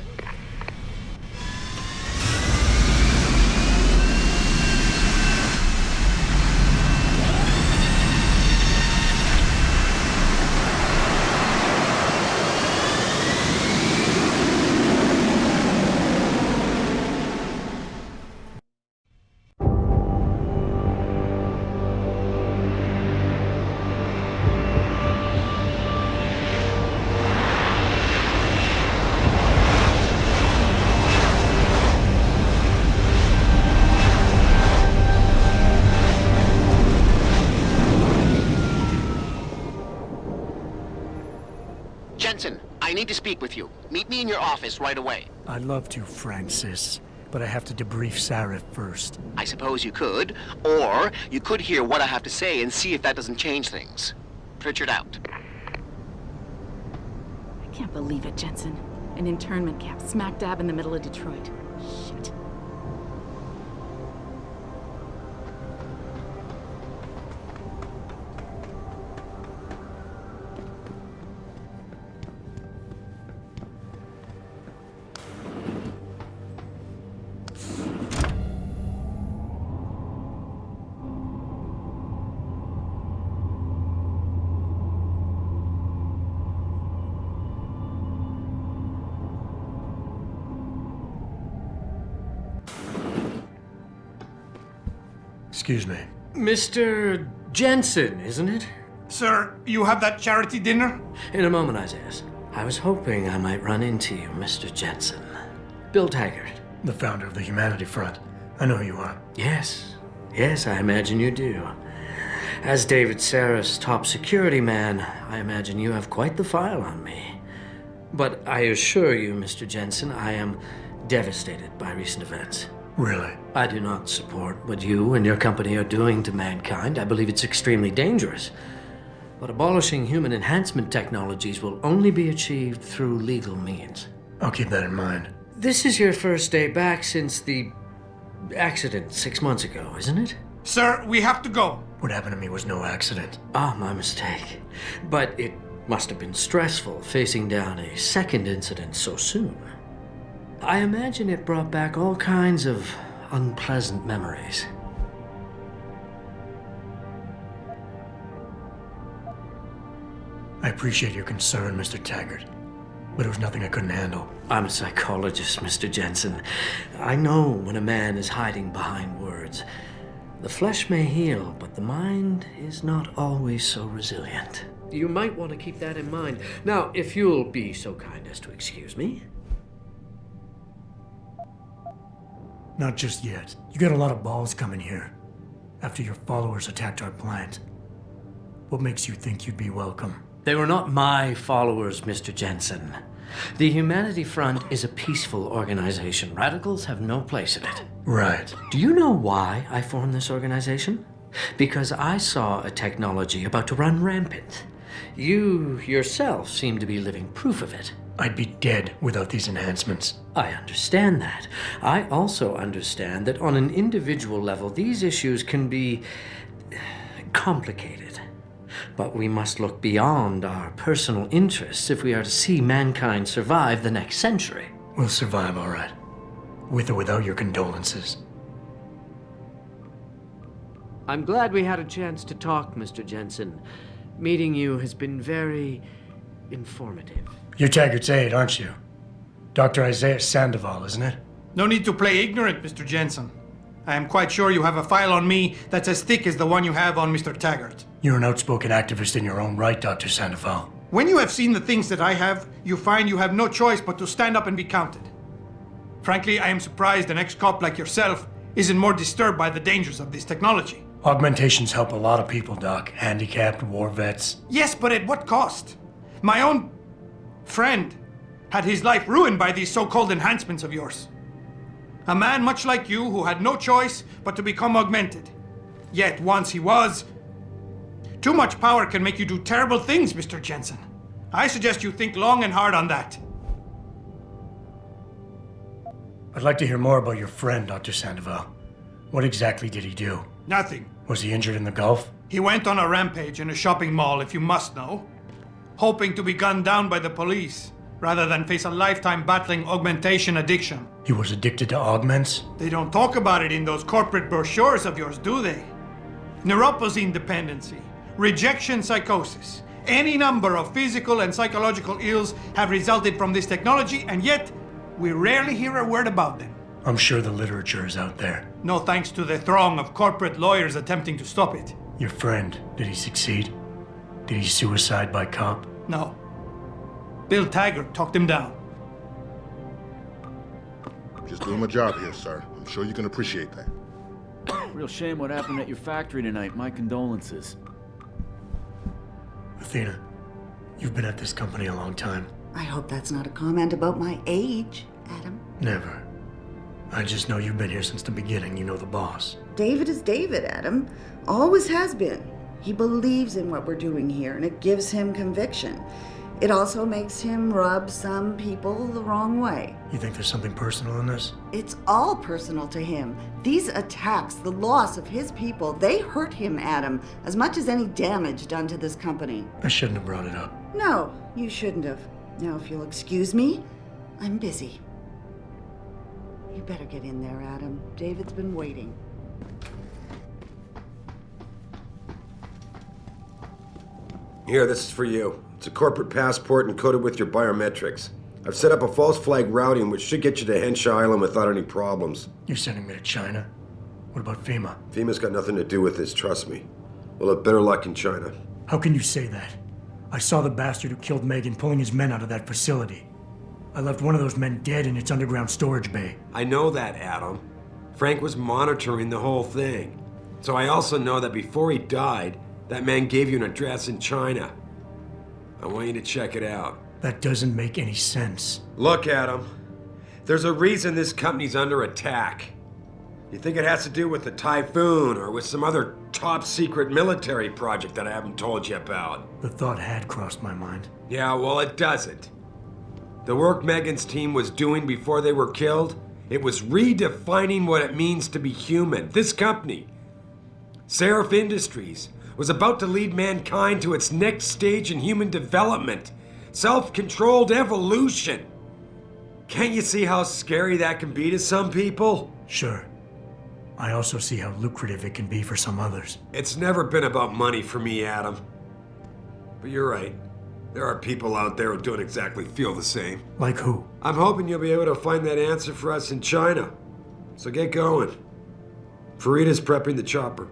Jensen, I need to speak with you. Meet me in your office right away.
I'd love to, Francis, but I have to debrief Sarif first.
I suppose you could, or you could hear what I have to say and see if that doesn't change things. Pritchard out.
I can't believe it, Jensen. An internment camp smack dab in the middle of Detroit. Shit.
Excuse me.
Mr. Jensen, isn't it?
Sir, you have that charity dinner?
In a moment, Isaiah. I was hoping I might run into you, Mr. Jensen. Bill Taggart.
The founder of the Humanity Front. I know who you are.
Yes. Yes, I imagine you do. As David Sarif's top security man, I imagine you have quite the file on me. But I assure you, Mr. Jensen, I am devastated by recent events.
Really?
I do not support what you and your company are doing to mankind. I believe it's extremely dangerous. But abolishing human enhancement technologies will only be achieved through legal means.
I'll keep that in mind.
This is your first day back since the accident 6 months ago, isn't it?
Sir, we have to go.
What happened to me was no accident.
Ah, my mistake. But it must have been stressful facing down a second incident so soon. I imagine it brought back all kinds of unpleasant memories.
I appreciate your concern, Mr. Taggart, but it was nothing I couldn't handle.
I'm a psychologist, Mr. Jensen. I know when a man is hiding behind words. The flesh may heal, but the mind is not always so resilient. You might want to keep that in mind. Now, if you'll be so kind as to excuse me.
Not just yet. You got a lot of balls coming here, after your followers attacked our plant. What makes you think you'd be welcome?
They were not my followers, Mr. Jensen. The Humanity Front is a peaceful organization. Radicals have no place in it.
Right.
Do you know why I formed this organization? Because I saw a technology about to run rampant. You yourself seem to be living proof of it.
I'd be dead without these enhancements.
I understand that. I also understand that on an individual level, these issues can be complicated. But we must look beyond our personal interests if we are to see mankind survive the next century.
We'll survive, all right. With or without your condolences.
I'm glad we had a chance to talk, Mr. Jensen. Meeting you has been very informative.
You're Taggart's aide, aren't you? Dr. Isaiah Sandoval, isn't it?
No need to play ignorant, Mr. Jensen. I am quite sure you have a file on me that's as thick as the one you have on Mr. Taggart.
You're an outspoken activist in your own right, Dr. Sandoval.
When you have seen the things that I have, you find you have no choice but to stand up and be counted. Frankly, I am surprised an ex-cop like yourself isn't more disturbed by the dangers of this technology.
Augmentations help a lot of people, Doc. Handicapped, war vets.
Yes, but at what cost? My own friend had his life ruined by these so-called enhancements of yours. A man much like you who had no choice but to become augmented. Yet once he was... Too much power can make you do terrible things, Mr. Jensen. I suggest you think long and hard on that.
I'd like to hear more about your friend, Dr. Sandoval. What exactly did he do?
Nothing.
Was he injured in the Gulf?
He went on a rampage in a shopping mall, if you must know. Hoping to be gunned down by the police, rather than face a lifetime battling augmentation addiction.
He was addicted to augments?
They don't talk about it in those corporate brochures of yours, do they? Neuroposine dependency, rejection psychosis, any number of physical and psychological ills have resulted from this technology, and yet we rarely hear a word about them.
I'm sure the literature is out there.
No thanks to the throng of corporate lawyers attempting to stop it.
Your friend, did he succeed? Did he suicide by cop?
No. Bill Taggart talked him down.
Just doing my job here, sir. I'm sure you can appreciate that.
Real shame what happened at your factory tonight. My condolences.
Athena, You've been at this company a long time.
I hope that's not a comment about my age, Adam.
Never. I just know you've been here since the beginning. You know the boss.
David is David, Adam. Always has been. He believes in what we're doing here, and it gives him conviction. It also makes him rub some people the wrong way.
You think there's something personal in this?
It's all personal to him. These attacks, the loss of his people, they hurt him, Adam, as much as any damage done to this company.
I shouldn't have brought it up.
No, you shouldn't have. Now, if you'll excuse me, I'm busy. You better get in there, Adam. David's been waiting.
Here, this is for you. It's a corporate passport encoded with your biometrics. I've set up a false flag routing which should get you to Hengsha Island without any problems.
You're sending me to China? What about FEMA?
FEMA's got nothing to do with this, trust me. We'll have better luck in China.
How can you say that? I saw the bastard who killed Megan pulling his men out of that facility. I left one of those men dead in its underground storage bay.
I know that, Adam. Frank was monitoring the whole thing. So I also know that before he died, that man gave you an address in China. I want you to check it out.
That doesn't make any sense.
Look, Adam. There's a reason this company's under attack. You think it has to do with the typhoon or with some other top-secret military project that I haven't told you about?
The thought had crossed my mind.
Yeah, well, it doesn't. The work Megan's team was doing before they were killed, it was redefining what it means to be human. This company, Seraph Industries, was about to lead mankind to its next stage in human development. Self-controlled evolution. Can't you see how scary that can be to some people?
Sure. I also see how lucrative it can be for some others.
It's never been about money for me, Adam. But you're right. There are people out there who don't exactly feel the same.
Like who?
I'm hoping you'll be able to find that answer for us in China. So get going. Farida's prepping the chopper.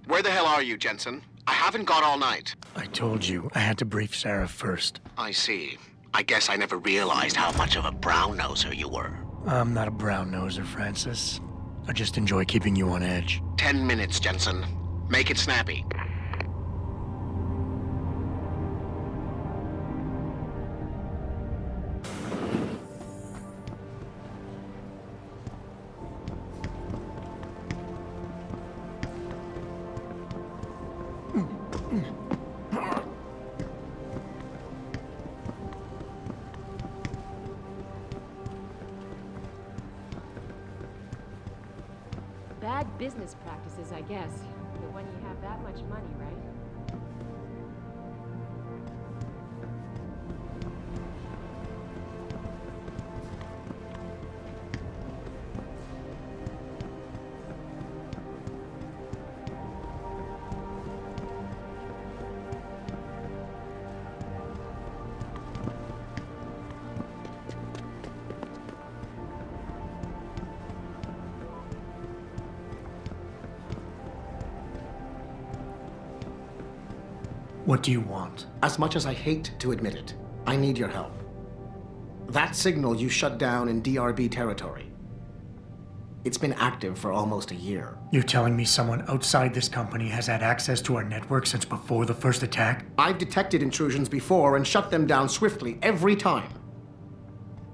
Where the hell are you, Jensen? I haven't got all night.
I told you, I had to brief Sarah first.
I see. I guess I never realized how much of a brown-noser you were.
I'm not a brown-noser, Francis. I just enjoy keeping you on edge.
10 minutes, Jensen. Make it snappy.
Bad business practices, I guess. But when you have that much money, right?
What do you want?
As much as I hate to admit it, I need your help. That signal you shut down in DRB territory. It's been active for almost a year.
You're telling me someone outside this company has had access to our network since before the first attack?
I've detected intrusions before and shut them down swiftly every time.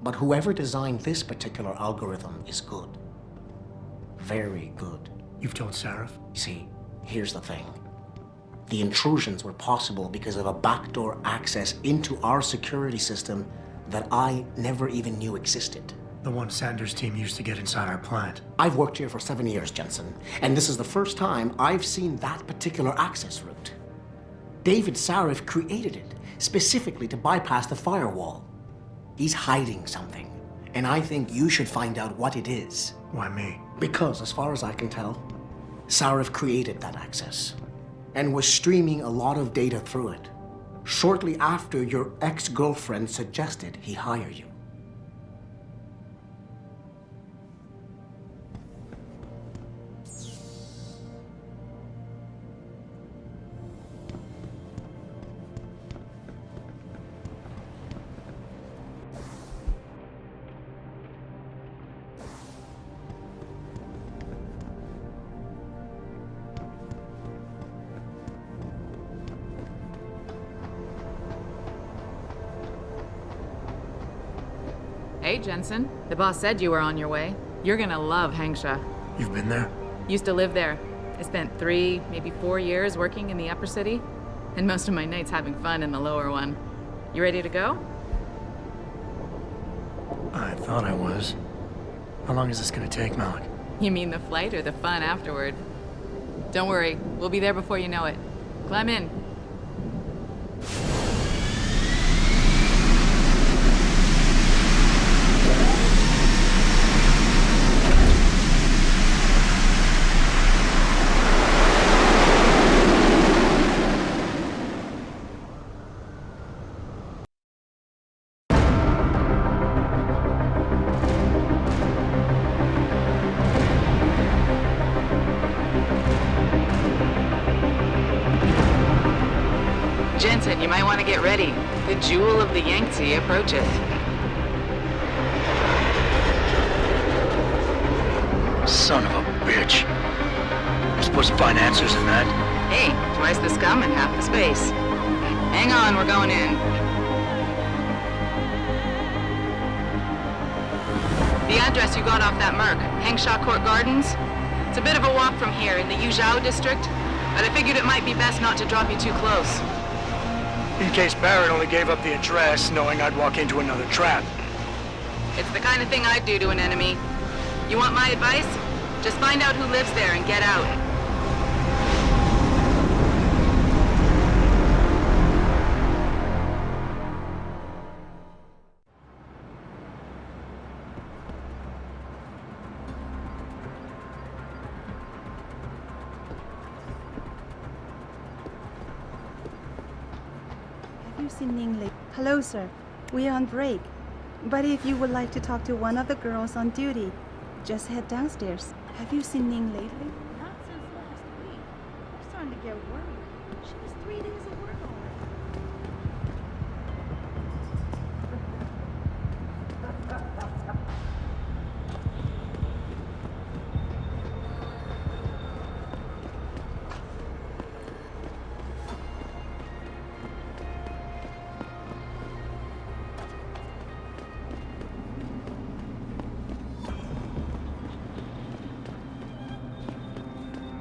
But whoever designed this particular algorithm is good. Very good.
You've told Seraph?
See, here's the thing. The intrusions were possible because of a backdoor access into our security system that I never even knew existed.
The one Sanders' team used to get inside our plant.
I've worked here for 7 years, Jensen, and this is the first time I've seen that particular access route. David Sarif created it specifically to bypass the firewall. He's hiding something, and I think you should find out what it is.
Why me?
Because, as far as I can tell, Sarif created that access and was streaming a lot of data through it, shortly after your ex-girlfriend suggested he hire you.
Hey, Jensen. The boss said you were on your way. You're gonna love Hengsha.
You've been there?
Used to live there. I spent 3, maybe 4 years working in the upper city, and most of my nights having fun in the lower one. You ready to go?
I thought I was. How long is this gonna take, Malik?
You mean the flight or the fun afterward? Don't worry, we'll be there before you know it. Climb in. Jensen, you might want to get ready. The jewel of the Yangtze approaches.
Son of a bitch. We're supposed to find answers in that?
Hey, twice the scum and half the space. Hang on, we're going in. The address you got off that Merc, Hengsha Court Gardens. It's a bit of a walk from here in the Yuzhou district, but I figured it might be best not to drop you too close.
In case Barrett only gave up the address, knowing I'd walk into another trap.
It's the kind of thing I'd do to an enemy. You want my advice? Just find out who lives there and get out.
Hello, sir. We are on break. But if you would like to talk to one of the girls on duty, just head downstairs. Have you seen Ning lately?
Not since last week. I'm starting to get worried. She was 3 days at work already.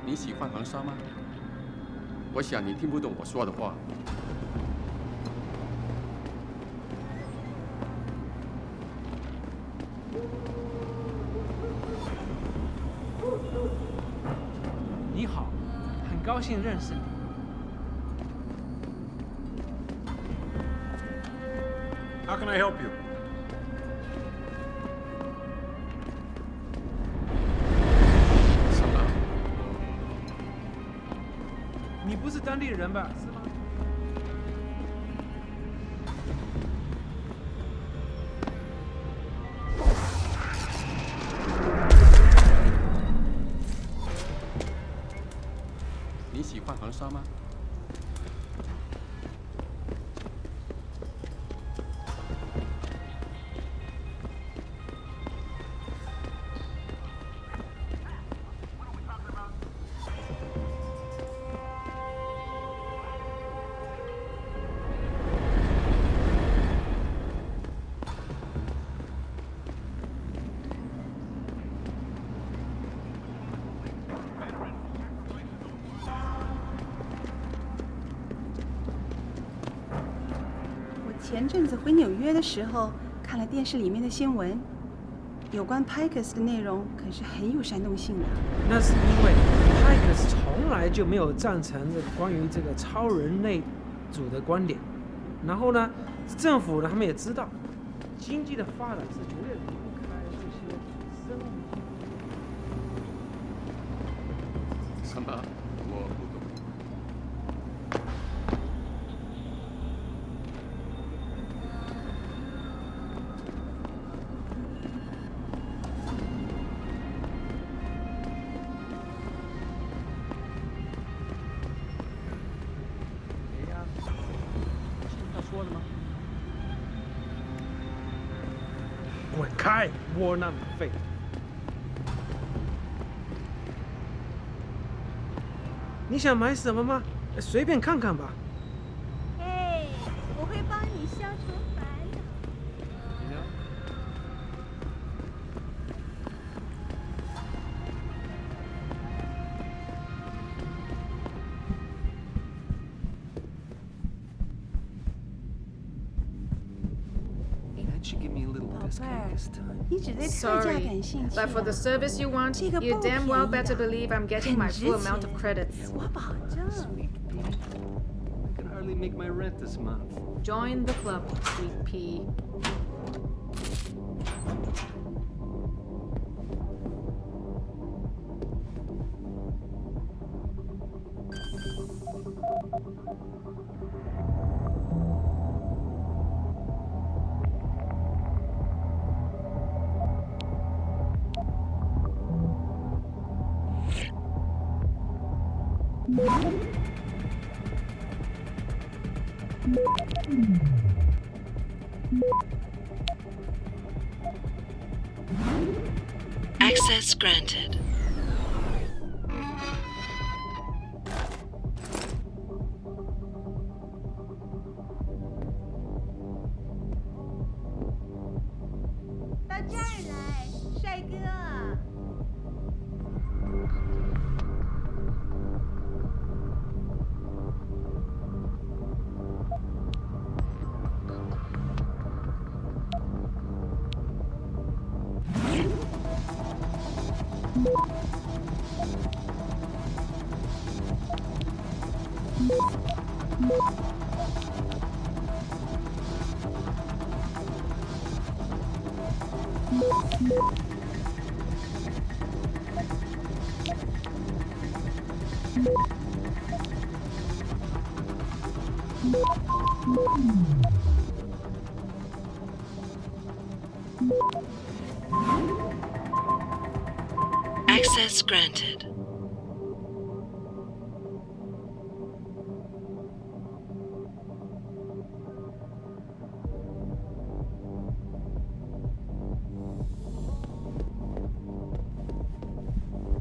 你喜欢恒沙吗？我想你听不懂我说的话。
你好，很高兴认识你。How can I help you? 你不是当地人吧？是吗？
你喜欢恒沙吗？
前阵子回纽约的时候，看了电视里面的新闻，有关 Pikers 的内容可是很有煽动性的。
那是因为 Pikers 从来就没有赞成这个关于这个超人类组的观点。然后呢，政府呢他们也知道，经济的发展是绝对离不开这些生物。
什么？我不懂。
说的吗？滚开，窝囊废！你想买什么吗？随便看看吧。
嘿，我会帮你消除烦恼。
Why'd she give me a little discount this time?
你只对特价感兴趣
but for the service you want, you damn well better believe I'm getting my full amount of credits.
我保证。
Sweet pea. I can hardly make my rent this month.
Join the club, sweet pea.
Access granted. Access granted.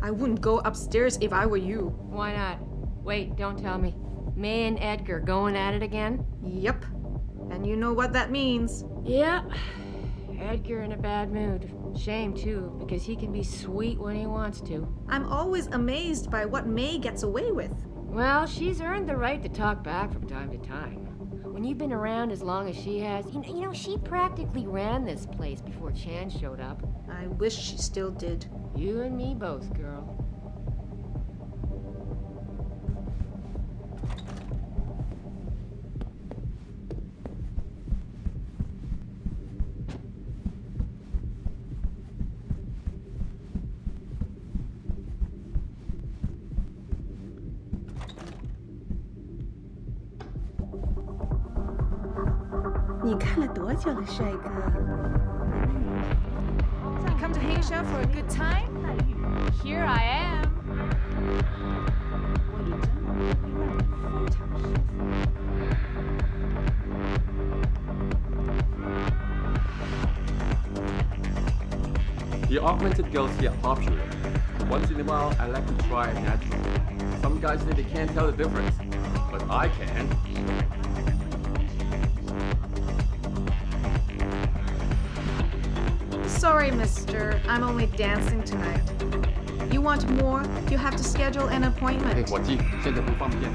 I wouldn't go upstairs if I were you.
Why not? Wait, don't tell me. May and Edgar going at it again?
Yep. And you know what that means.
Yeah. Edgar in a bad mood. Shame, too, because he can be sweet when he wants to.
I'm always amazed by what May gets away with.
Well, she's earned the right to talk back from time to time. When you've been around as long as she has, you know, she practically ran this place before Chan showed up.
I wish she still did.
You and me both, girl.
You come
to Hengsha for a good time?
Here I am.
The augmented girls here are popular. Once in a while, I like to try it natural. Some guys say they can't tell the difference, but I can.
Sorry, mister. I'm only dancing tonight. You want more? You have to schedule an appointment.
哎，我记，现在不方便。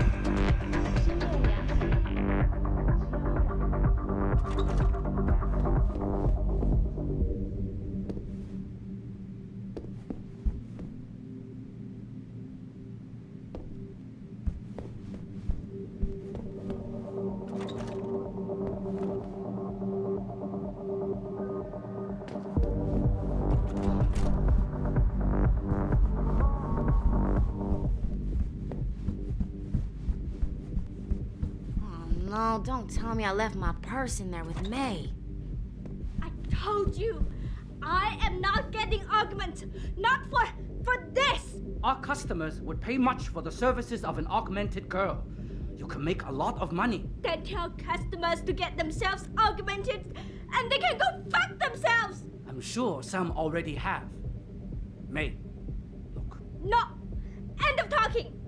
No, don't tell me I left my purse in there with May.
I told you, I am not getting augments. Not for this.
Our customers would pay much for the services of an augmented girl. You can make a lot of money.
Then tell customers to get themselves augmented and they can go fuck themselves.
I'm sure some already have. May, look.
No. End of talking.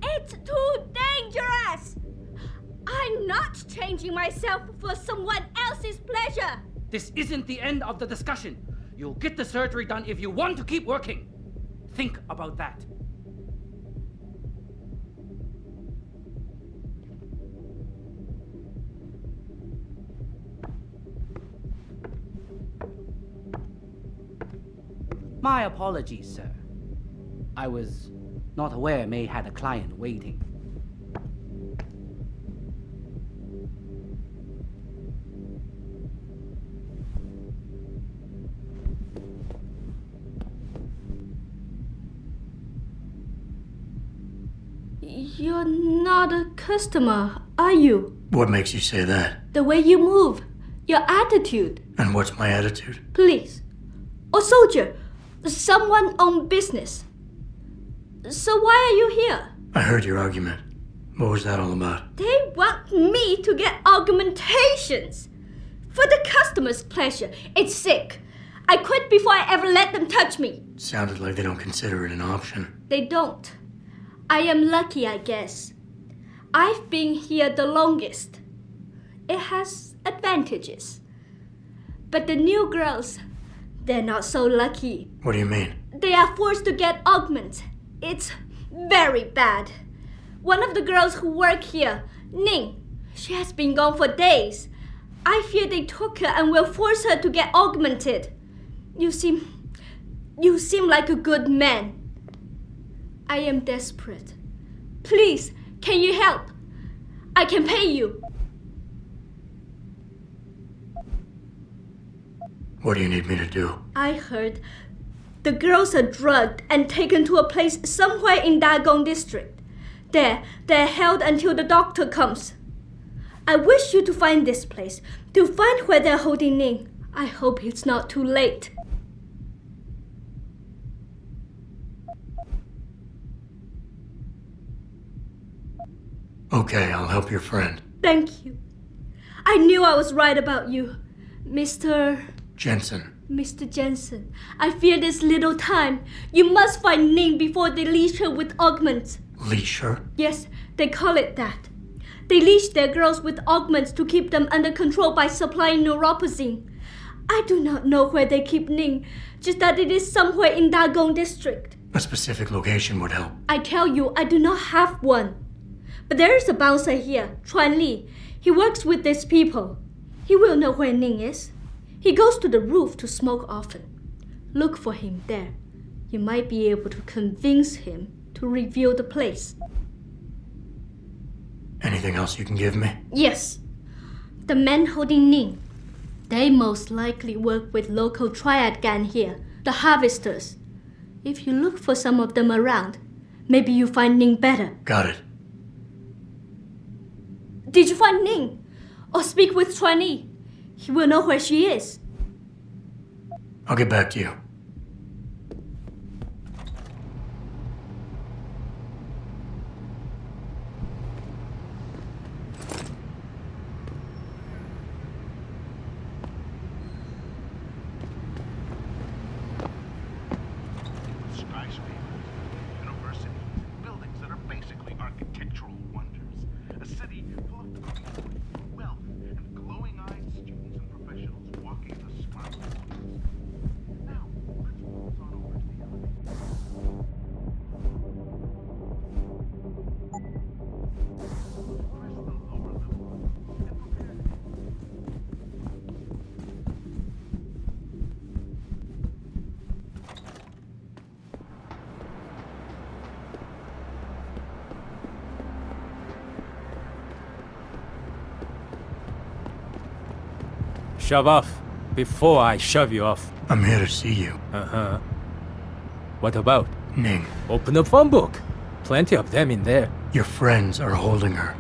It's too dangerous. I'm not changing myself for someone else's pleasure.
This isn't the end of the discussion. You'll get the surgery done if you want to keep working. Think about that. My apologies, sir. I was not aware May had a client waiting.
You're not a customer, are you?
What makes you say that?
The way you move, your attitude.
And what's my attitude?
Police. Or soldier. Someone on business. So why are you here?
I heard your argument. What was that all about?
They want me to get augmentations. For the customer's pleasure. It's sick. I quit before I ever let them touch me.
Sounded like they don't consider it an option.
They don't. I am lucky, I guess. I've been here the longest. It has advantages. But the new girls, they're not so lucky.
What do you mean?
They are forced to get augments. It's very bad. One of the girls who work here, Ning, she has been gone for days. I fear they took her and will force her to get augmented. You seem like a good man. I am desperate. Please, can you help? I can pay you.
What do you need me to do?
I heard the girls are drugged and taken to a place somewhere in Dagong district. There, they're held until the doctor comes. I wish you to find this place, to find where they're holding Ning. I hope it's not too late.
Okay, I'll help your friend.
Thank you. I knew I was right about you, Mr.
Jensen.
Mr. Jensen. I fear there's little time. You must find Ning before they leash her with augments.
Leash her?
Yes, they call it that. They leash their girls with augments to keep them under control by supplying neuropazine. I do not know where they keep Ning, just that it is somewhere in Dagong district.
A specific location would help.
I tell you, I do not have one. But there is a bouncer here, Chuan Li. He works with these people. He will know where Ning is. He goes to the roof to smoke often. Look for him there. You might be able to convince him to reveal the place.
Anything else you can give me?
Yes. The men holding Ning. They most likely work with local triad gang here, the harvesters. If you look for some of them around, maybe you find Ning better.
Got it.
Did you find Ning? Or speak with Chuan Yi? He will know where she is.
I'll get back to you.
Shove off, before I shove you off.
I'm here to see you.
Uh-huh. What about?
Ning.
Open the phone book. Plenty of them in there.
Your friends are holding her.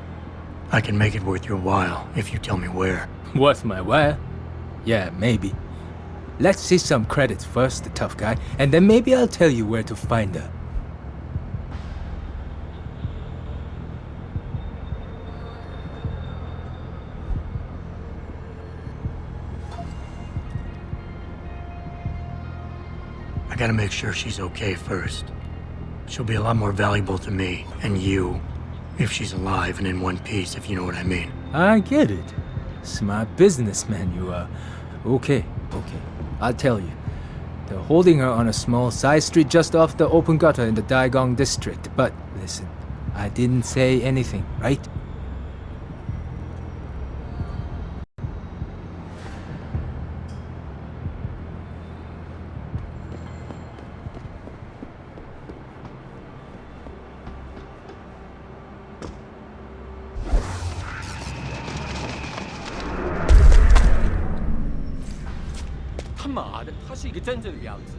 I can make it worth your while if you tell me where.
Worth my while? Yeah, maybe. Let's see some credits first, the tough guy, and then maybe I'll tell you where to find her.
I gotta make sure she's okay first. She'll be a lot more valuable to me and you if she's alive and in one piece, if you know what I mean.
I get it. Smart businessman you are. Okay. I'll tell you. They're holding her on a small side street just off the open gutter in the Daigong district. But listen, I didn't say anything, right?
妈的，他是一个真正的婊子。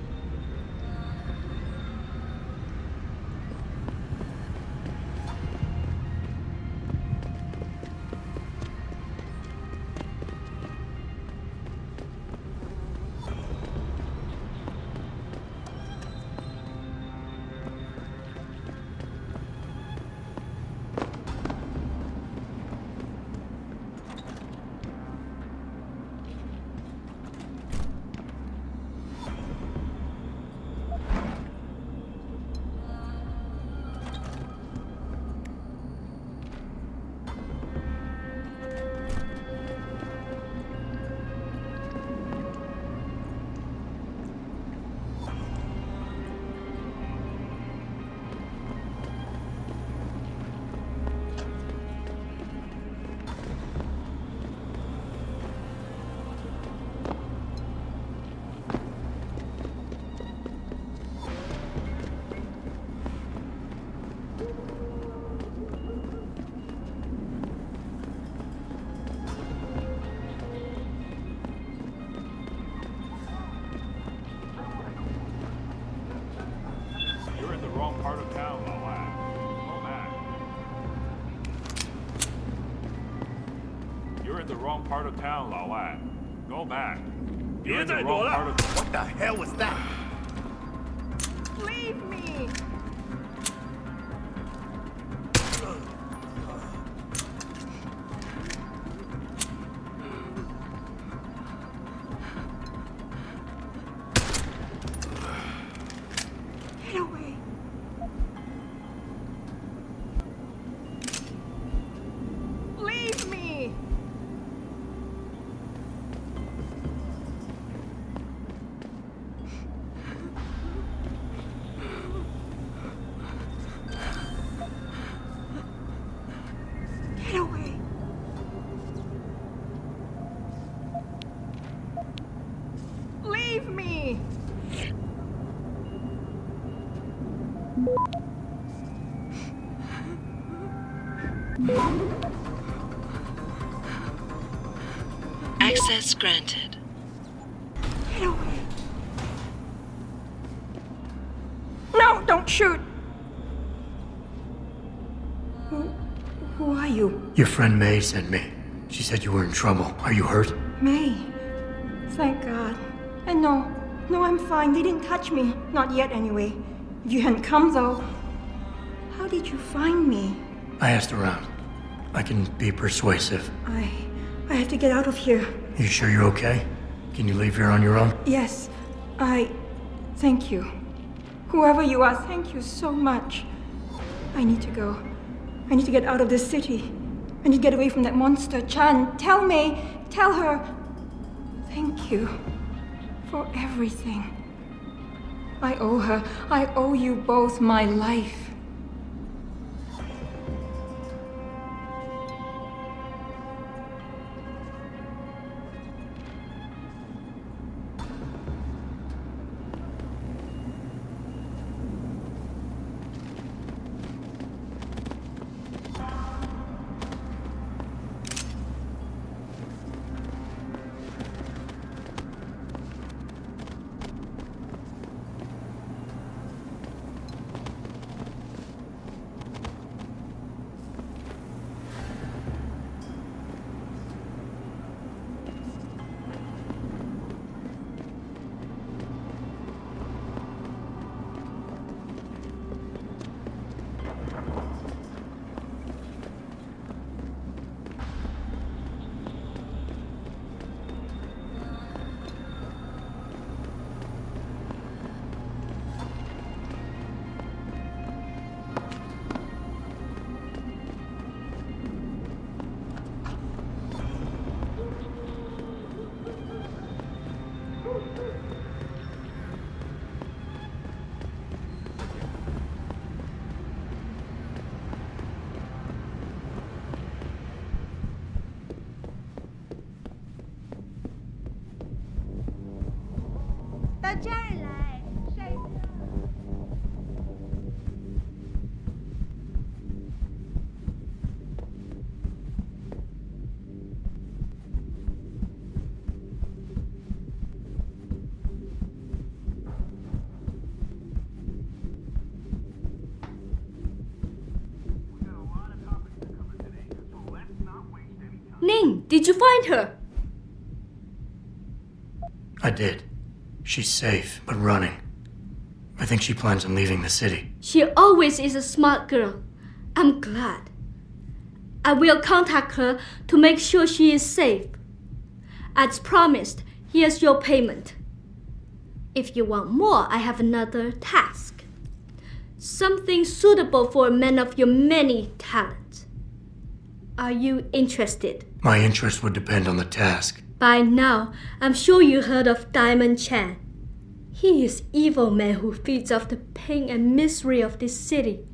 Part of town, 老外. Go back.
别再躲了
What the hell was that?
Leave me! Get away. Leave me! Get away. Leave me.
Access granted.
Get away. No, don't shoot. Who are you?
Your friend May sent me. She said you were in trouble. Are you hurt?
May. Thank God. And no, I'm fine. They didn't touch me. Not yet, anyway. If you hadn't come, though. How did you find me?
I asked around. I can be persuasive.
I have to get out of here.
You sure you're okay? Can you leave here on your own?
Yes, thank you. Whoever you are, thank you so much. I need to go. I need to get out of this city. I need to get away from that monster, Chan. Tell her. Thank you for everything. I owe her. I owe you both my life.
Did you find her?
I did. She's safe, but running. I think she plans on leaving the city.
She always is a smart girl. I'm glad. I will contact her to make sure she is safe. As promised, here's your payment. If you want more, I have another task. Something suitable for a man of your many talents. Are you interested?
My interest would depend on the task.
By now, I'm sure you heard of Diamond Chan. He is evil man who feeds off the pain and misery of this city.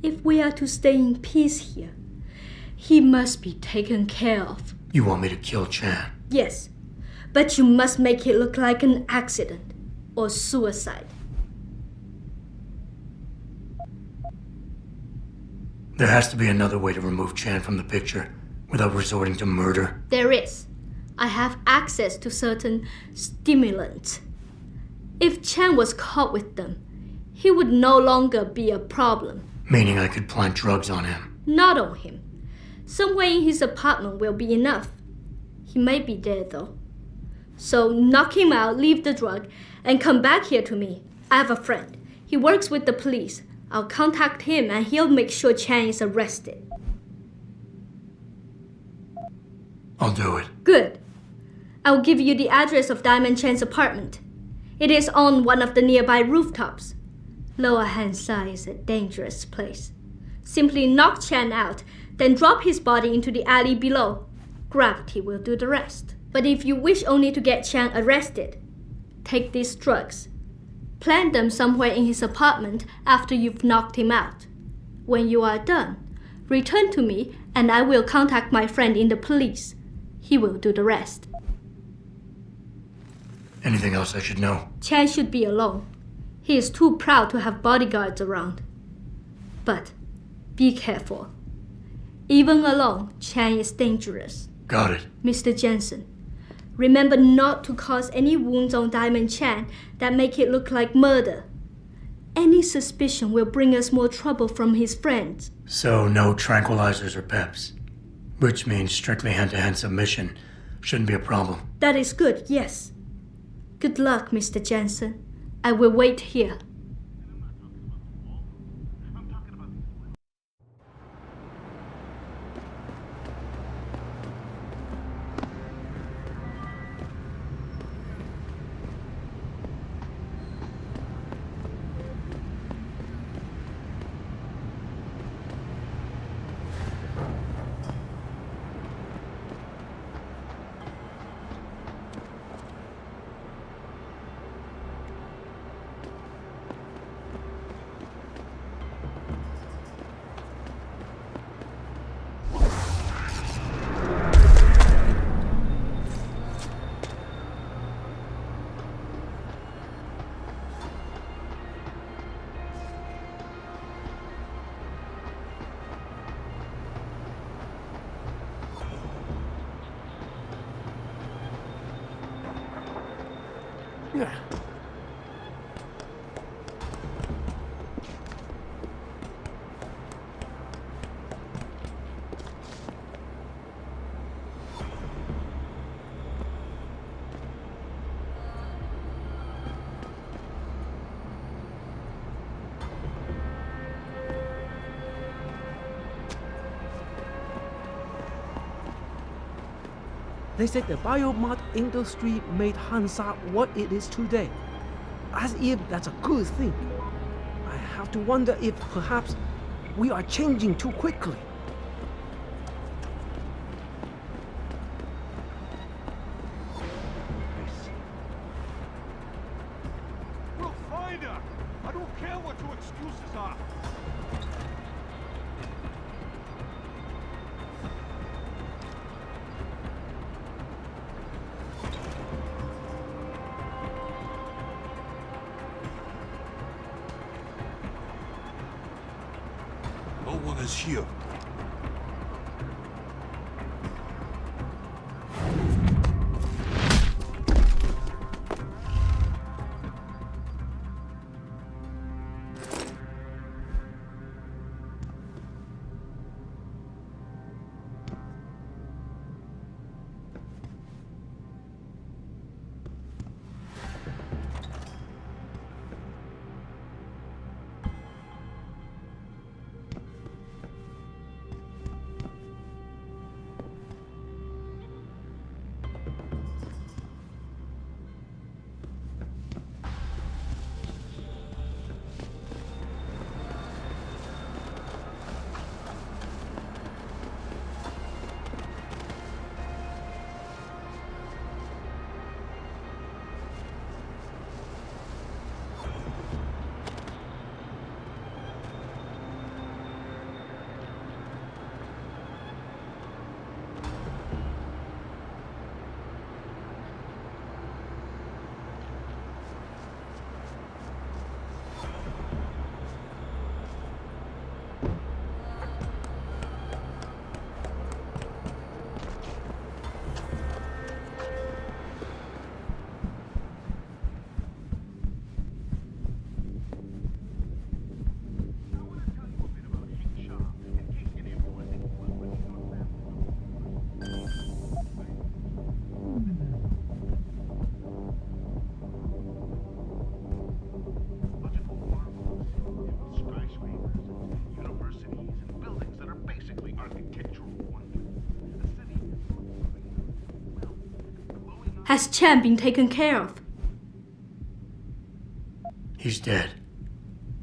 If we are to stay in peace here, he must be taken care of.
You want me to kill Chan?
Yes, but you must make it look like an accident or suicide.
There has to be another way to remove Chan from the picture without resorting to murder.
There is. I have access to certain stimulants. If Chan was caught with them, he would no longer be a problem.
Meaning I could plant drugs on him?
Not on him. Somewhere in his apartment will be enough. He may be dead though. So knock him out, leave the drug, and come back here to me. I have a friend. He works with the police. I'll contact him and he'll make sure Chan is arrested.
I'll do it.
Good. I'll give you the address of Diamond Chan's apartment. It is on one of the nearby rooftops. Lower Hengsha is a dangerous place. Simply knock Chan out, then drop his body into the alley below. Gravity will do the rest. But if you wish only to get Chan arrested, take these drugs. Plant them somewhere in his apartment after you've knocked him out. When you are done, return to me and I will contact my friend in the police. He will do the rest.
Anything else I should know?
Chan should be alone. He is too proud to have bodyguards around. But be careful. Even alone, Chan is dangerous.
Got it.
Mr. Jensen, remember not to cause any wounds on Diamond Chan that make it look like murder. Any suspicion will bring us more trouble from his friends.
So no tranquilizers or peps. Which means strictly hand-to-hand submission shouldn't be a problem.
That is good, yes. Good luck, Mr. Jensen. I will wait here.
They said the biomod industry made Hengsha what it is today. As if that's a good thing. I have to wonder if perhaps we are changing too quickly.
We'll find her! I don't care what your excuses are! No one is here.
Has Chan been taken care of?
He's dead.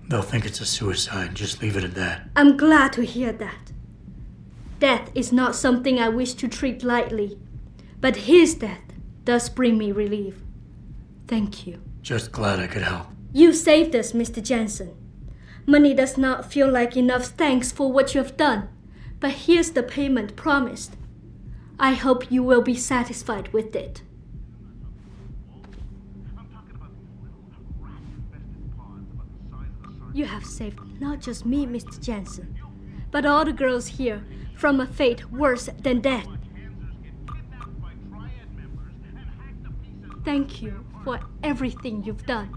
They'll think it's a suicide. Just leave it at that.
I'm glad to hear that. Death is not something I wish to treat lightly, but his death does bring me relief. Thank you.
Just glad I could help.
You saved us, Mr. Jensen. Money does not feel like enough thanks for what you have done, but here's the payment promised. I hope you will be satisfied with it. You have saved not just me, Mr. Jensen, but all the girls here from a fate worse than death. Thank you for everything you've done.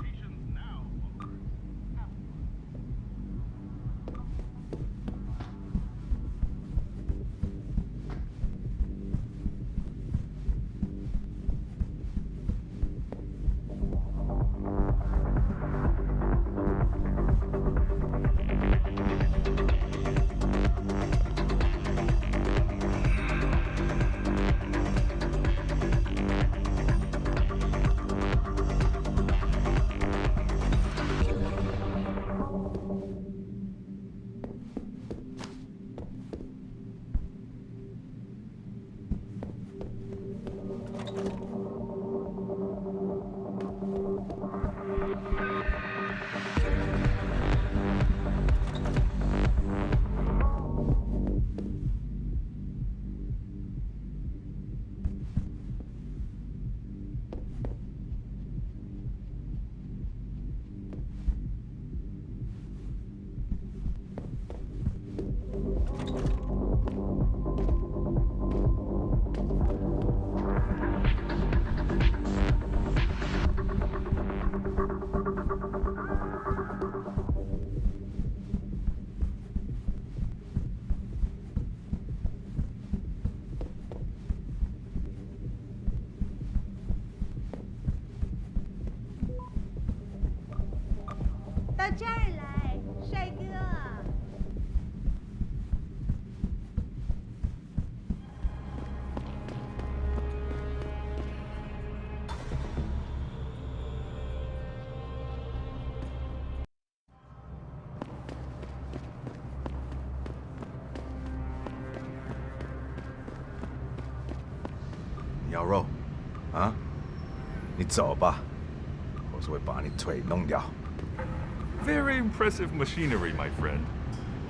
Very impressive machinery, my friend.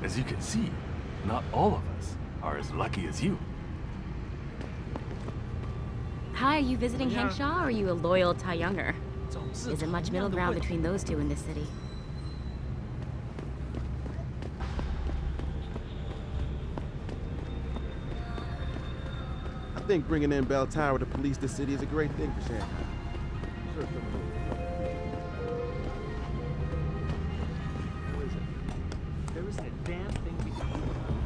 As you can see, not all of us are as lucky as you.
Hi, are you visiting Hengsha or are you a loyal Taiyunger? Isn't much middle ground between those two in this city.
I think bringing in Bell Tower to police the city is a great thing for Shanghai. Sure,
There isn't a damn thing we can do about it.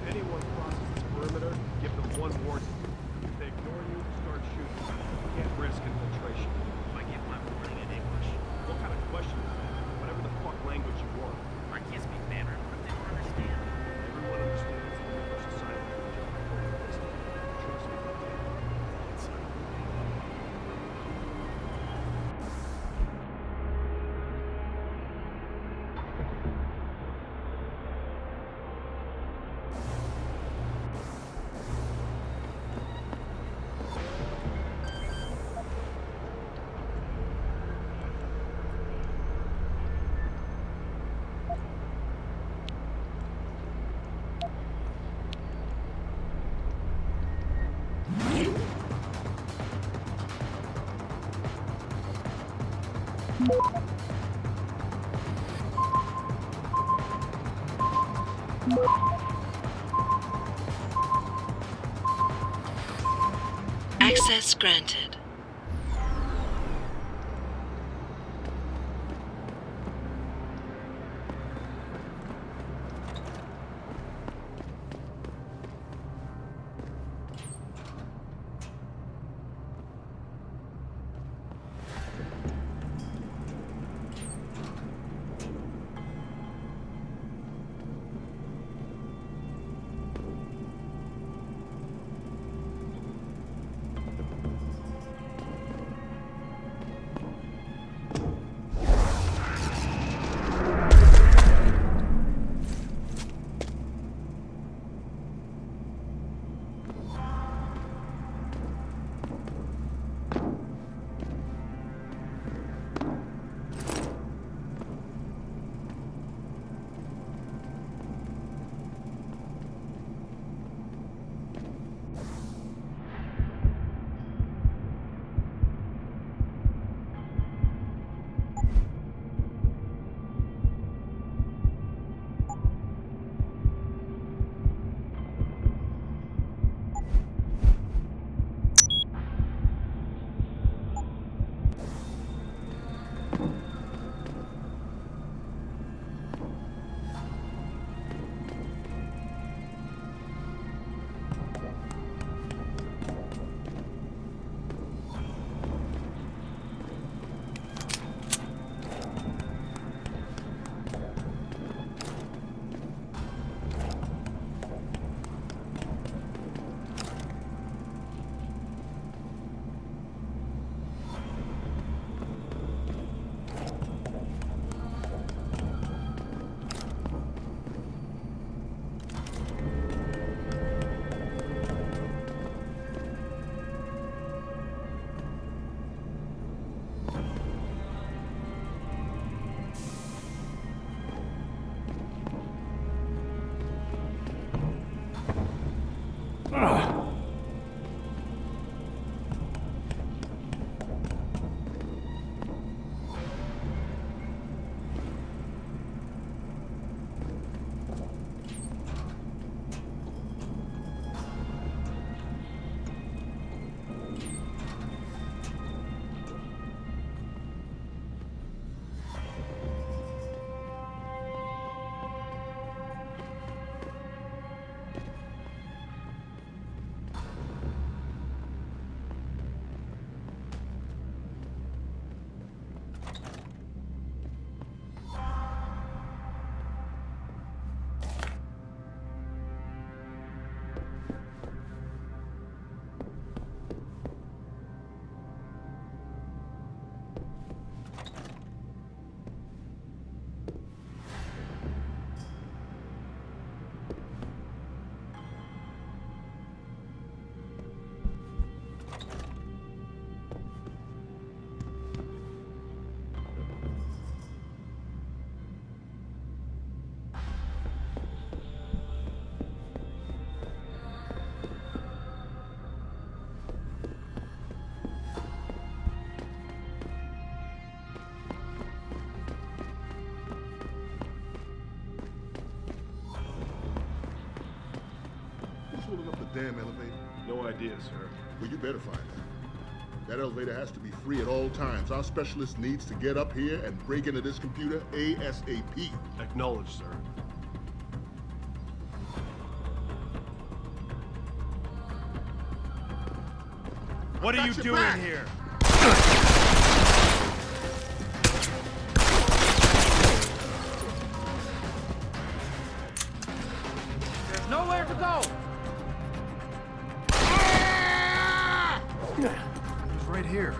If anyone crosses this perimeter, give them one warning. If they ignore you, start shooting. You can't risk infiltration. If I give my warning in English, what kind of question is that? Whatever the fuck language you want. I can't speak Mandarin, but they don't understand. Everyone understands the universal sign language. Trust me, they can. It's
Access granted.
damn elevator?
No idea, sir.
Well, you better find out. That elevator has to be free at all times. Our specialist needs to get up here and break into this computer ASAP.
Acknowledged, sir.
What are you doing here?
There's nowhere to go.
He's right here.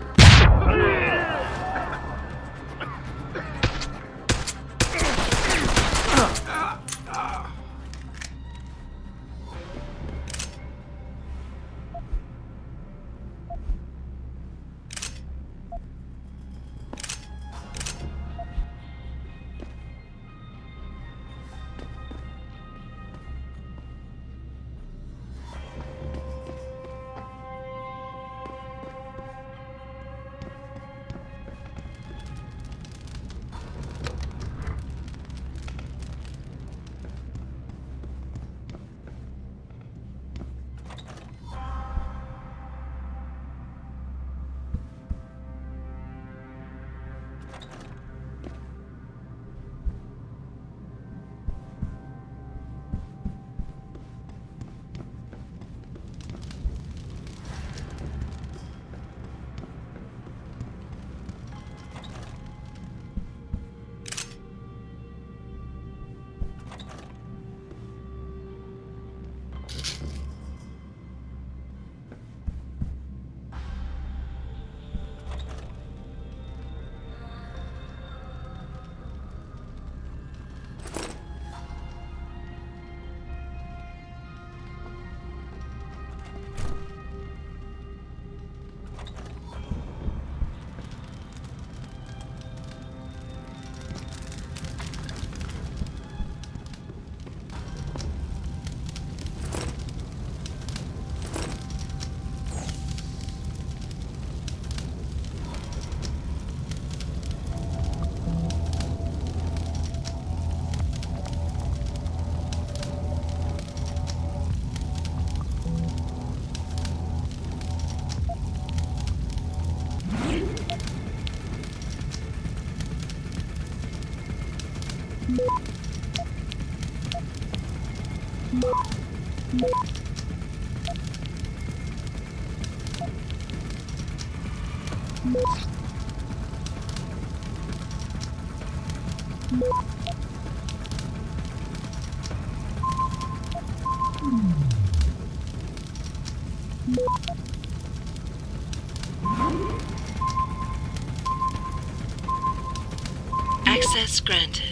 Access granted.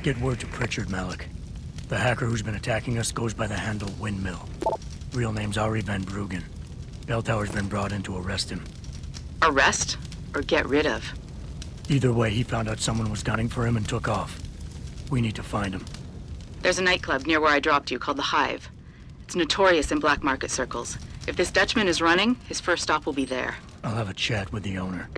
Get word to Pritchard, Malik. The hacker who's been attacking us goes by the handle Windmill. Real name's Ari Van Bruggen. Bell Tower's been brought in to arrest him.
Arrest or get rid of?
Either way, he found out someone was gunning for him and took off. We need to find him.
There's a nightclub near where I dropped you called the Hive. It's notorious in black market circles. If this Dutchman is running, his first stop will be there.
I'll have a chat with the owner.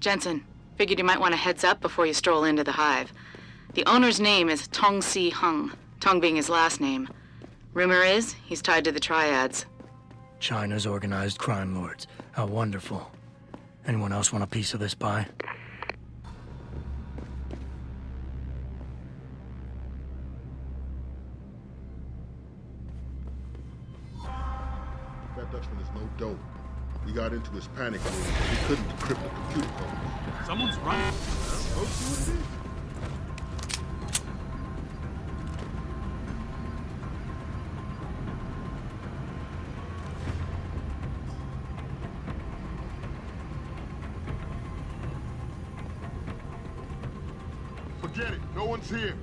Jensen, figured you might want a heads up before you stroll into the hive. The owner's name is Tong Si Hung, Tong being his last name. Rumor is, he's tied to the triads.
China's organized crime lords. How wonderful. Anyone else want a piece of this pie?
That Dutchman is no dope. We got into his panic room and he couldn't decrypt the computer codes.
Someone's running.
Go see what it is. Forget it. No one's here.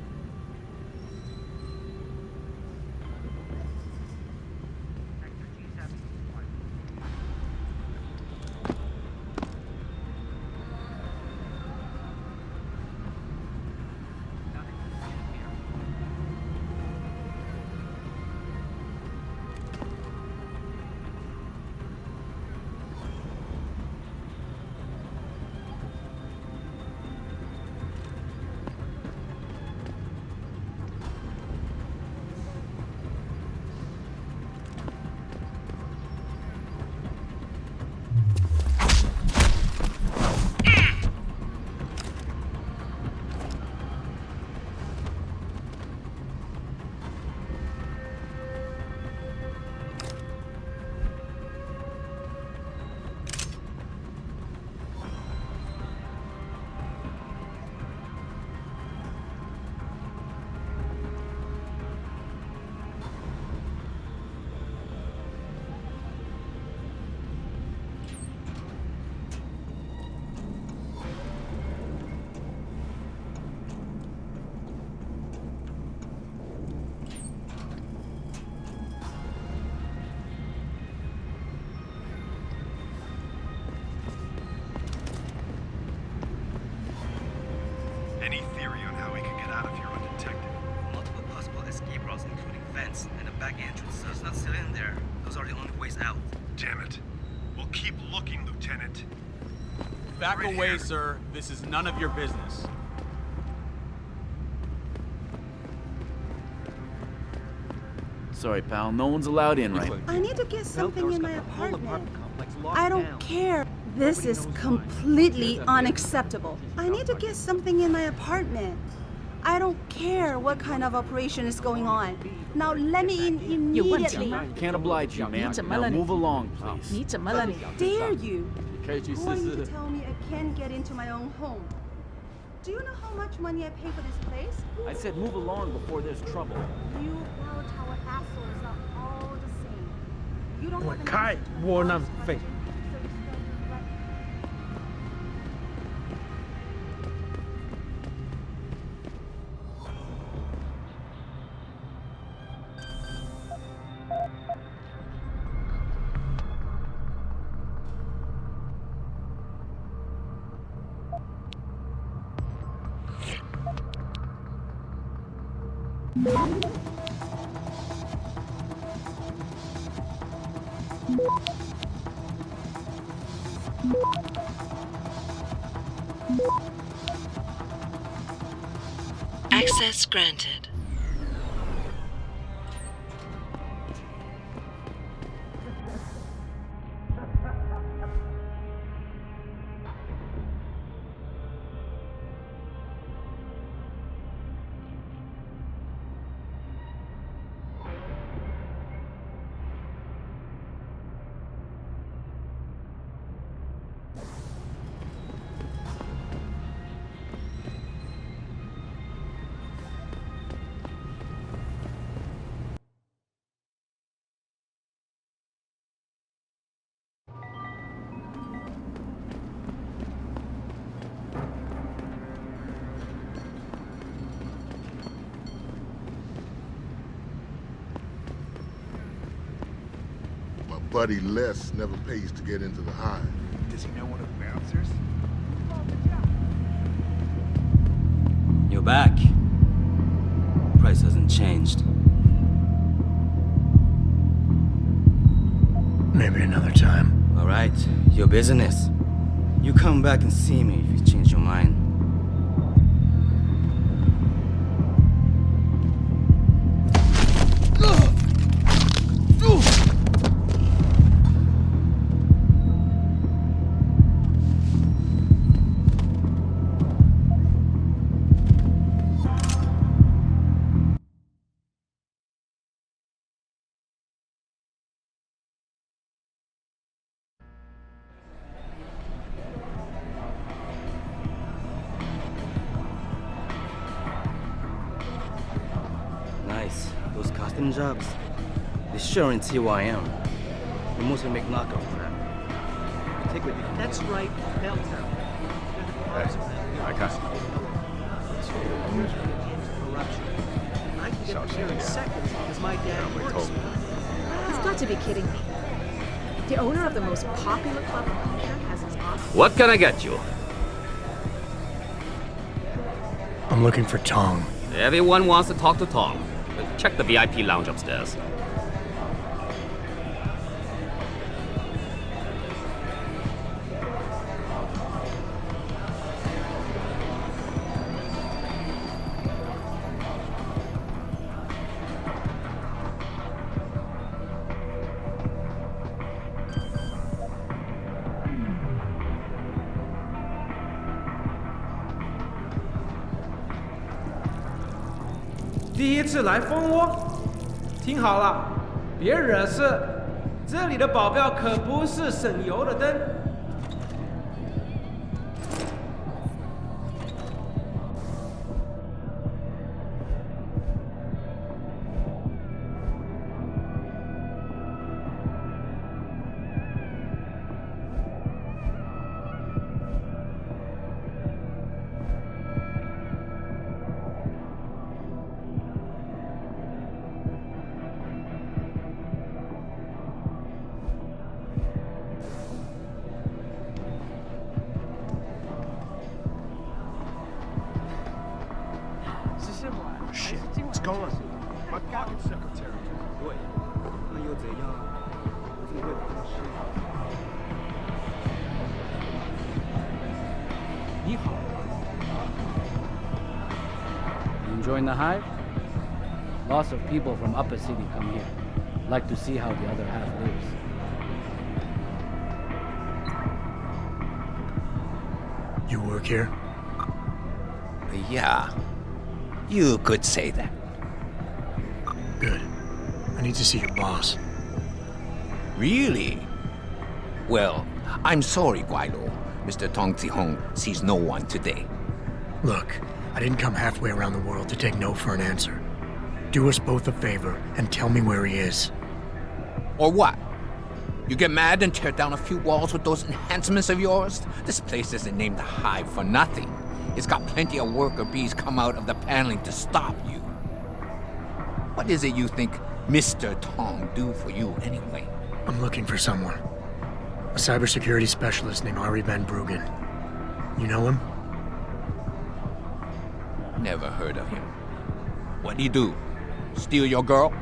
Any theory on how we can get out of here undetected?
Multiple possible escape routes, including vents and a back entrance. So it's not still in there. Those are the only ways out.
Damn it. We'll keep looking, Lieutenant.
Back away, sir. This is none of your business.
Sorry, pal. No one's allowed in right now.
I need to get something in my apartment. I don't care. This is completely unacceptable. I need to get something in my apartment. I don't care what kind of operation is going on. Now let me in immediately.
Can't oblige you, ma'am. Now move along, please.
How dare you? Who are you to
是
tell me I can't get into my own home? Do you know how much money I pay for this place?
I said move along before there's trouble.
You Bell Tower assholes are all the same. You don't
我
have
开窝囊废。
Access granted.
Buddy Les never pays to get into the hive.
Does he know one of the bouncers?
You're back. Price hasn't changed.
Maybe another time.
All right, your business. You come back and see me if you change your mind. Nice. Those costume jobs. They sure ain't who I am. They mostly make knockoff crap. You take what you can.
That's right, Belltown.
I got it.
Corruption. I can get there in seconds because my dad works.
You've got to be kidding me. The owner of the most popular club in Hengsha has his office.
What can I get you?
I'm looking for Tong.
Everyone wants to talk to Tom. Check the VIP lounge upstairs.
第一次来蜂窝，听好了，别惹事。这里的保镖可不是省油的灯。
Shit, what's going on? My pocket secretary.
对，那又怎样？我怎么会不是？
你好。
Enjoying the hive? Lots of people from upper city come here. Like to see how the other half lives.
You work here?
Yeah. You could say that.
Good. I need to see your boss.
Really? Well, I'm sorry, Guaido. Mr. Tong Zihong sees no one today.
Look, I didn't come halfway around the world to take no for an answer. Do us both a favor and tell me where he is.
Or what? You get mad and tear down a few walls with those enhancements of yours? This place isn't named the Hive for nothing. It's got plenty of worker bees come out of the paneling to stop you. What is it you think Mr. Tong do for you anyway?
I'm looking for someone. A cybersecurity specialist named Ari Van Bruggen. You know him?
Never heard of him. What'd he do? Steal your girl?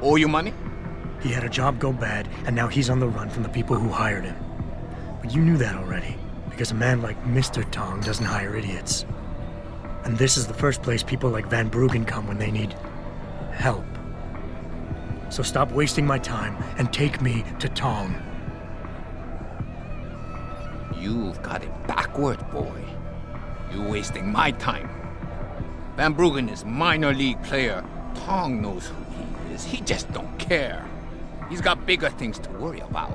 Owe you money?
He had a job go bad, and now he's on the run from the people who hired him. But you knew that already, because a man like Mr. Tong doesn't hire idiots. And this is the first place people like Van Bruggen come when they need help. So stop wasting my time and take me to Tong.
You've got it backward, boy. You're wasting my time. Van Bruggen is minor league player. Tong knows who he is. He just don't care. He's got bigger things to worry about.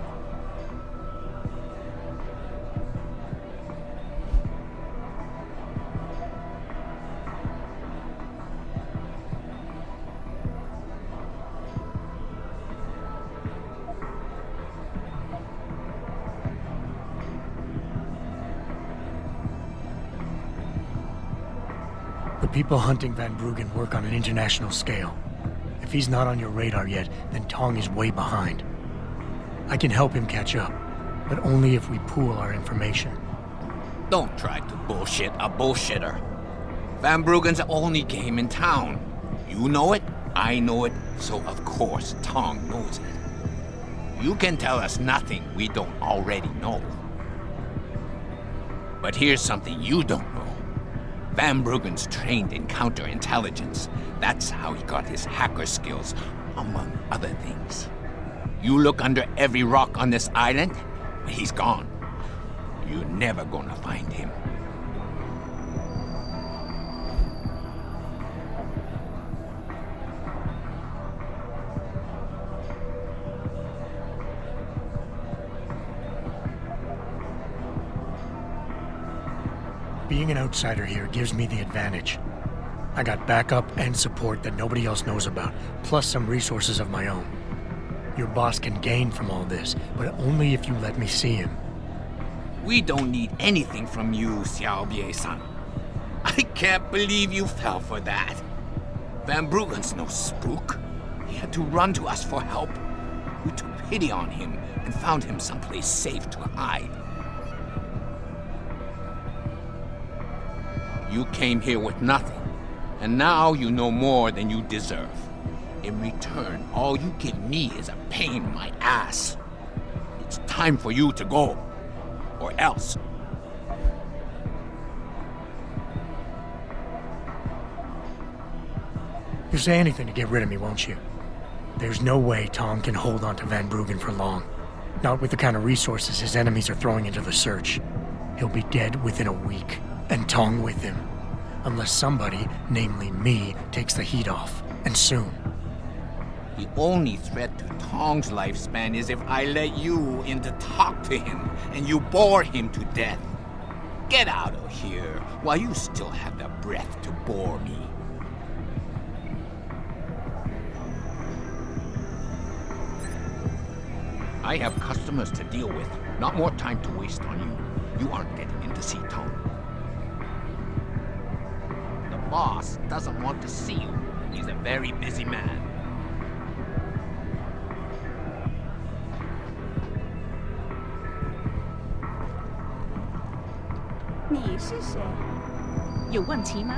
The people hunting Van Bruggen work on an international scale. If he's not on your radar yet, then Tong is way behind. I can help him catch up, but only if we pool our information.
Don't try to bullshit a bullshitter. Van Bruggen's the only game in town. You know it, I know it, so of course Tong knows it. You can tell us nothing we don't already know. But here's something you don't know. Van Bruggen's trained in counterintelligence. That's how he got his hacker skills, among other things. You look under every rock on this island, but he's gone. You're never gonna find him.
Being an outsider here gives me the advantage. I got backup and support that nobody else knows about, plus some resources of my own. Your boss can gain from all this, but only if you let me see him.
We don't need anything from you, Xiaobie-san. I can't believe you fell for that. Van Bruggen's no spook. He had to run to us for help. We took pity on him and found him someplace safe to hide. You came here with nothing, and now you know more than you deserve. In return, all you give me is a pain in my ass. It's time for you to go, or else.
You'll say anything to get rid of me, won't you? There's no way Tong can hold on to Van Bruggen for long. Not with the kind of resources his enemies are throwing into the search. He'll be dead within a week, and Tong with him. Unless somebody, namely me, takes the heat off, and soon.
The only threat to Tong's lifespan is if I let you in to talk to him, and you bore him to death. Get out of here while you still have the breath to bore me. I have customers to deal with. Not more time to waste on you. You aren't getting in to see Tong. The boss doesn't want to see you. He's a very busy man.
You 是谁？有问题吗？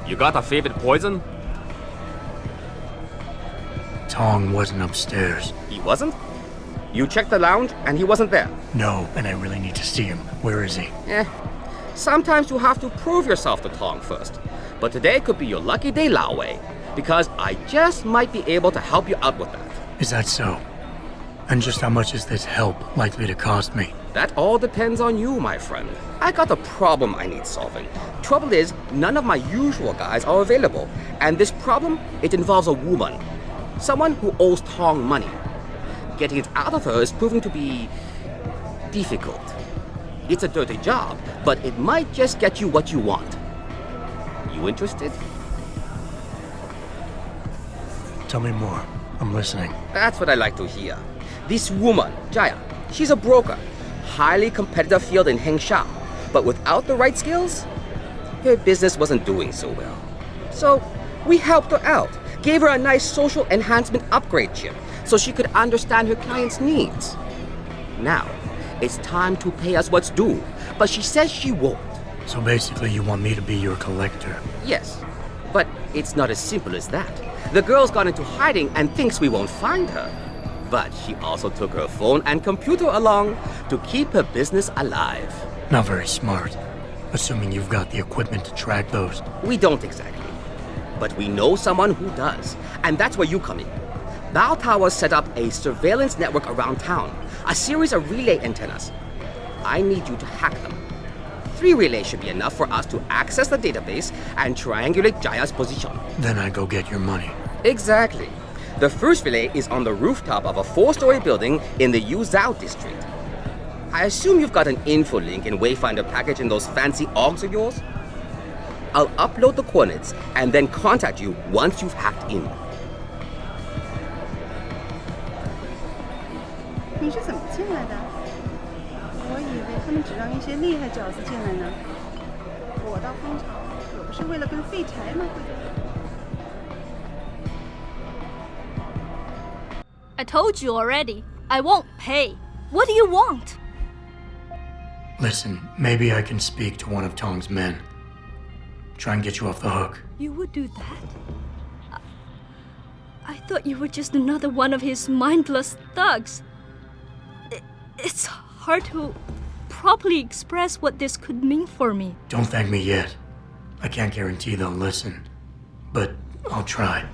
You got a favorite poison?
Tong wasn't upstairs.
He wasn't? You checked the lounge and he wasn't there?
No, and I really need to see him. Where is he?
Sometimes you have to prove yourself to Tong first. But today could be your lucky day, Lao Wei, because I just might be able to help you out with that.
Is that so? And just how much is this help likely to cost me?
That all depends on you, my friend. I got a problem I need solving. Trouble is, none of my usual guys are available. And this problem, it involves a woman. Someone who owes Tong money. Getting it out of her is proving to be difficult. It's a dirty job, but it might just get you what you want. You interested?
Tell me more. I'm listening.
That's what I like to hear. This woman, Jaya, she's a broker. Highly competitive field in Hengsha. But without the right skills, her business wasn't doing so well. So we helped her out. Gave her a nice social enhancement upgrade chip so she could understand her clients' needs. Now, it's time to pay us what's due, but she says she won't.
So basically you want me to be your collector?
Yes, but it's not as simple as that. The girl's gone into hiding and thinks we won't find her. But she also took her phone and computer along to keep her business alive.
Not very smart. Assuming you've got the equipment to track those.
We don't exactly. But we know someone who does. And that's where you come in. Bao Tower set up a surveillance network around town. A series of relay antennas. I need you to hack them. 3 relays should be enough for us to access the database and triangulate Jaya's position.
Then I go get your money.
Exactly. The first relay is on the rooftop of a 4-story building in the Yuzhou district. I assume you've got an info link and Wayfinder package in those fancy AUGs of yours? I'll upload the coordinates and then contact you once you've hacked in.
你是怎么进来的？我以为他们只让一些厉害角色进来呢。我到蜂巢可不是为了跟废柴们会合。
I told you already. I won't pay. What do you want?
Listen, maybe I can speak to one of Tong's men. Try and get you off the hook.
You would do that? I thought you were just another one of his mindless thugs. It's hard to properly express what this could mean for me.
Don't thank me yet. I can't guarantee they'll listen, but I'll try.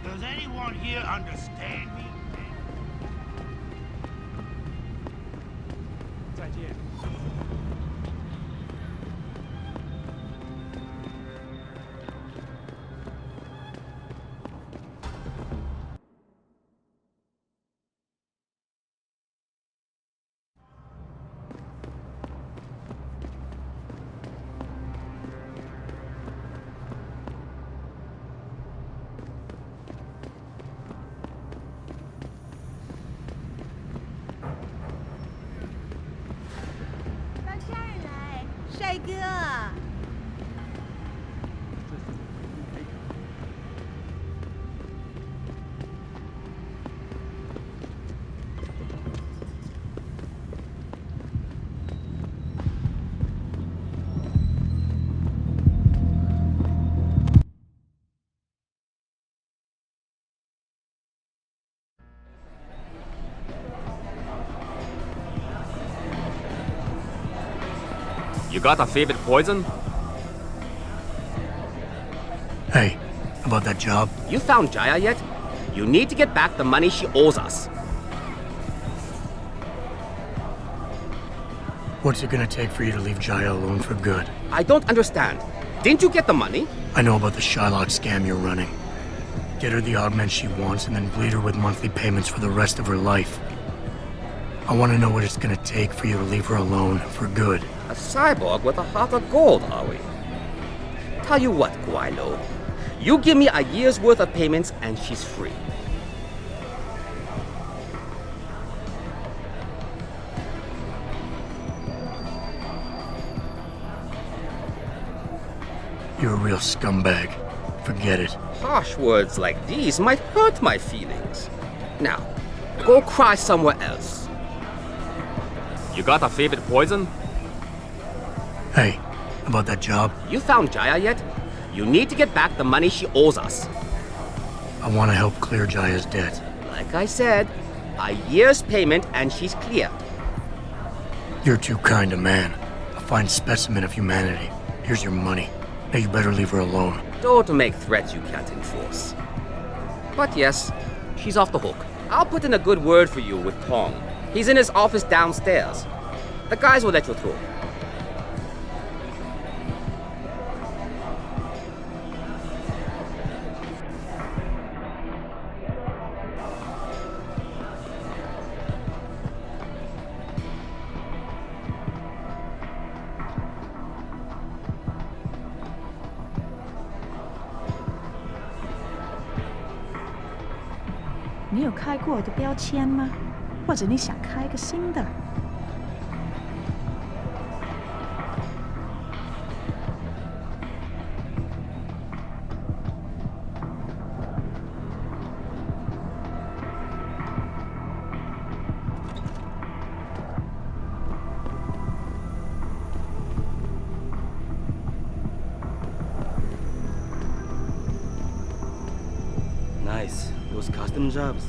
Does anyone here understand me?
再见。
帅哥，
You got a favorite poison?
Hey, about that job?
You found Jaya yet? You need to get back the money she owes us.
What's it gonna take for you to leave Jaya alone for good?
I don't understand. Didn't you get the money?
I know about the Shylock scam you're running. Get her the augment she wants and then bleed her with monthly payments for the rest of her life. I want to know what it's gonna take for you to leave her alone for good.
A cyborg with a heart of gold, are we? Tell you what, Guaylo. You give me a year's worth of payments and she's free.
You're a real scumbag. Forget it.
Harsh words like these might hurt my feelings. Now, go cry somewhere else. You got a favorite poison?
Hey, about that job?
You found Jaya yet? You need to get back the money she owes us.
I want to help clear Jaya's debt.
Like I said, a year's payment and she's clear.
You're too kind a man. A fine specimen of humanity. Here's your money. Now you better leave her alone.
Don't make threats you can't enforce. But yes, she's off the hook. I'll put in a good word for you with Tong. He's in his office downstairs. The guys will let you through.
你有开过我的标签吗？或者你想开一个新的？
Nice. Those custom jobs.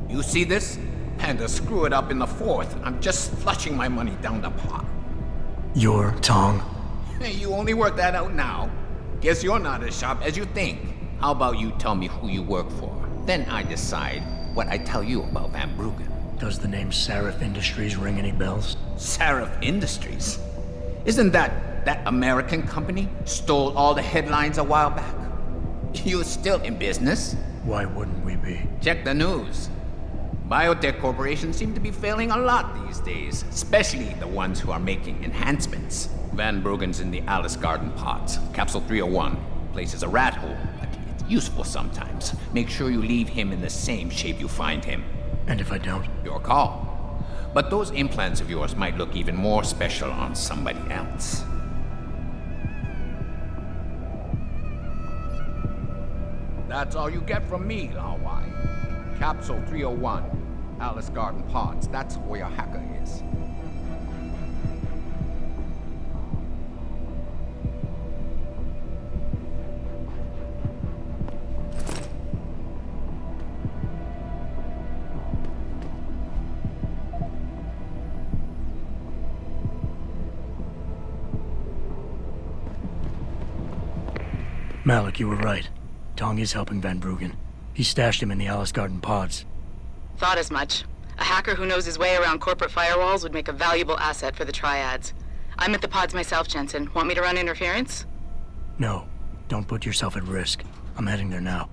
You see this? And to screw it up in the fourth, I'm just flushing my money down the pot.
You're Tong?
Hey, you only work that out now. Guess you're not as sharp as you think. How about you tell me who you work for? Then I decide what I tell you about Van Bruggen.
Does the name Seraph Industries ring any bells?
Seraph Industries? Isn't that American company stole all the headlines a while back? You're still in business?
Why wouldn't we be?
Check the news. Biotech corporations seem to be failing a lot these days, especially the ones who are making enhancements. Van Bruggen's in the Alice Garden pods. Capsule 301. Place is a rat hole, but it's useful sometimes. Make sure you leave him in the same shape you find him.
And if I don't?
Your call. But those implants of yours might look even more special on somebody else. That's all you get from me, Lao Wai. Capsule 301, Alice Garden Pods. That's where your hacker is.
Malik, you were right. Tong is helping Van Bruggen. He stashed him in the Alice Garden pods.
Thought as much. A hacker who knows his way around corporate firewalls would make a valuable asset for the triads. I'm at the pods myself, Jensen. Want me to run interference?
No. Don't put yourself at risk. I'm heading there now.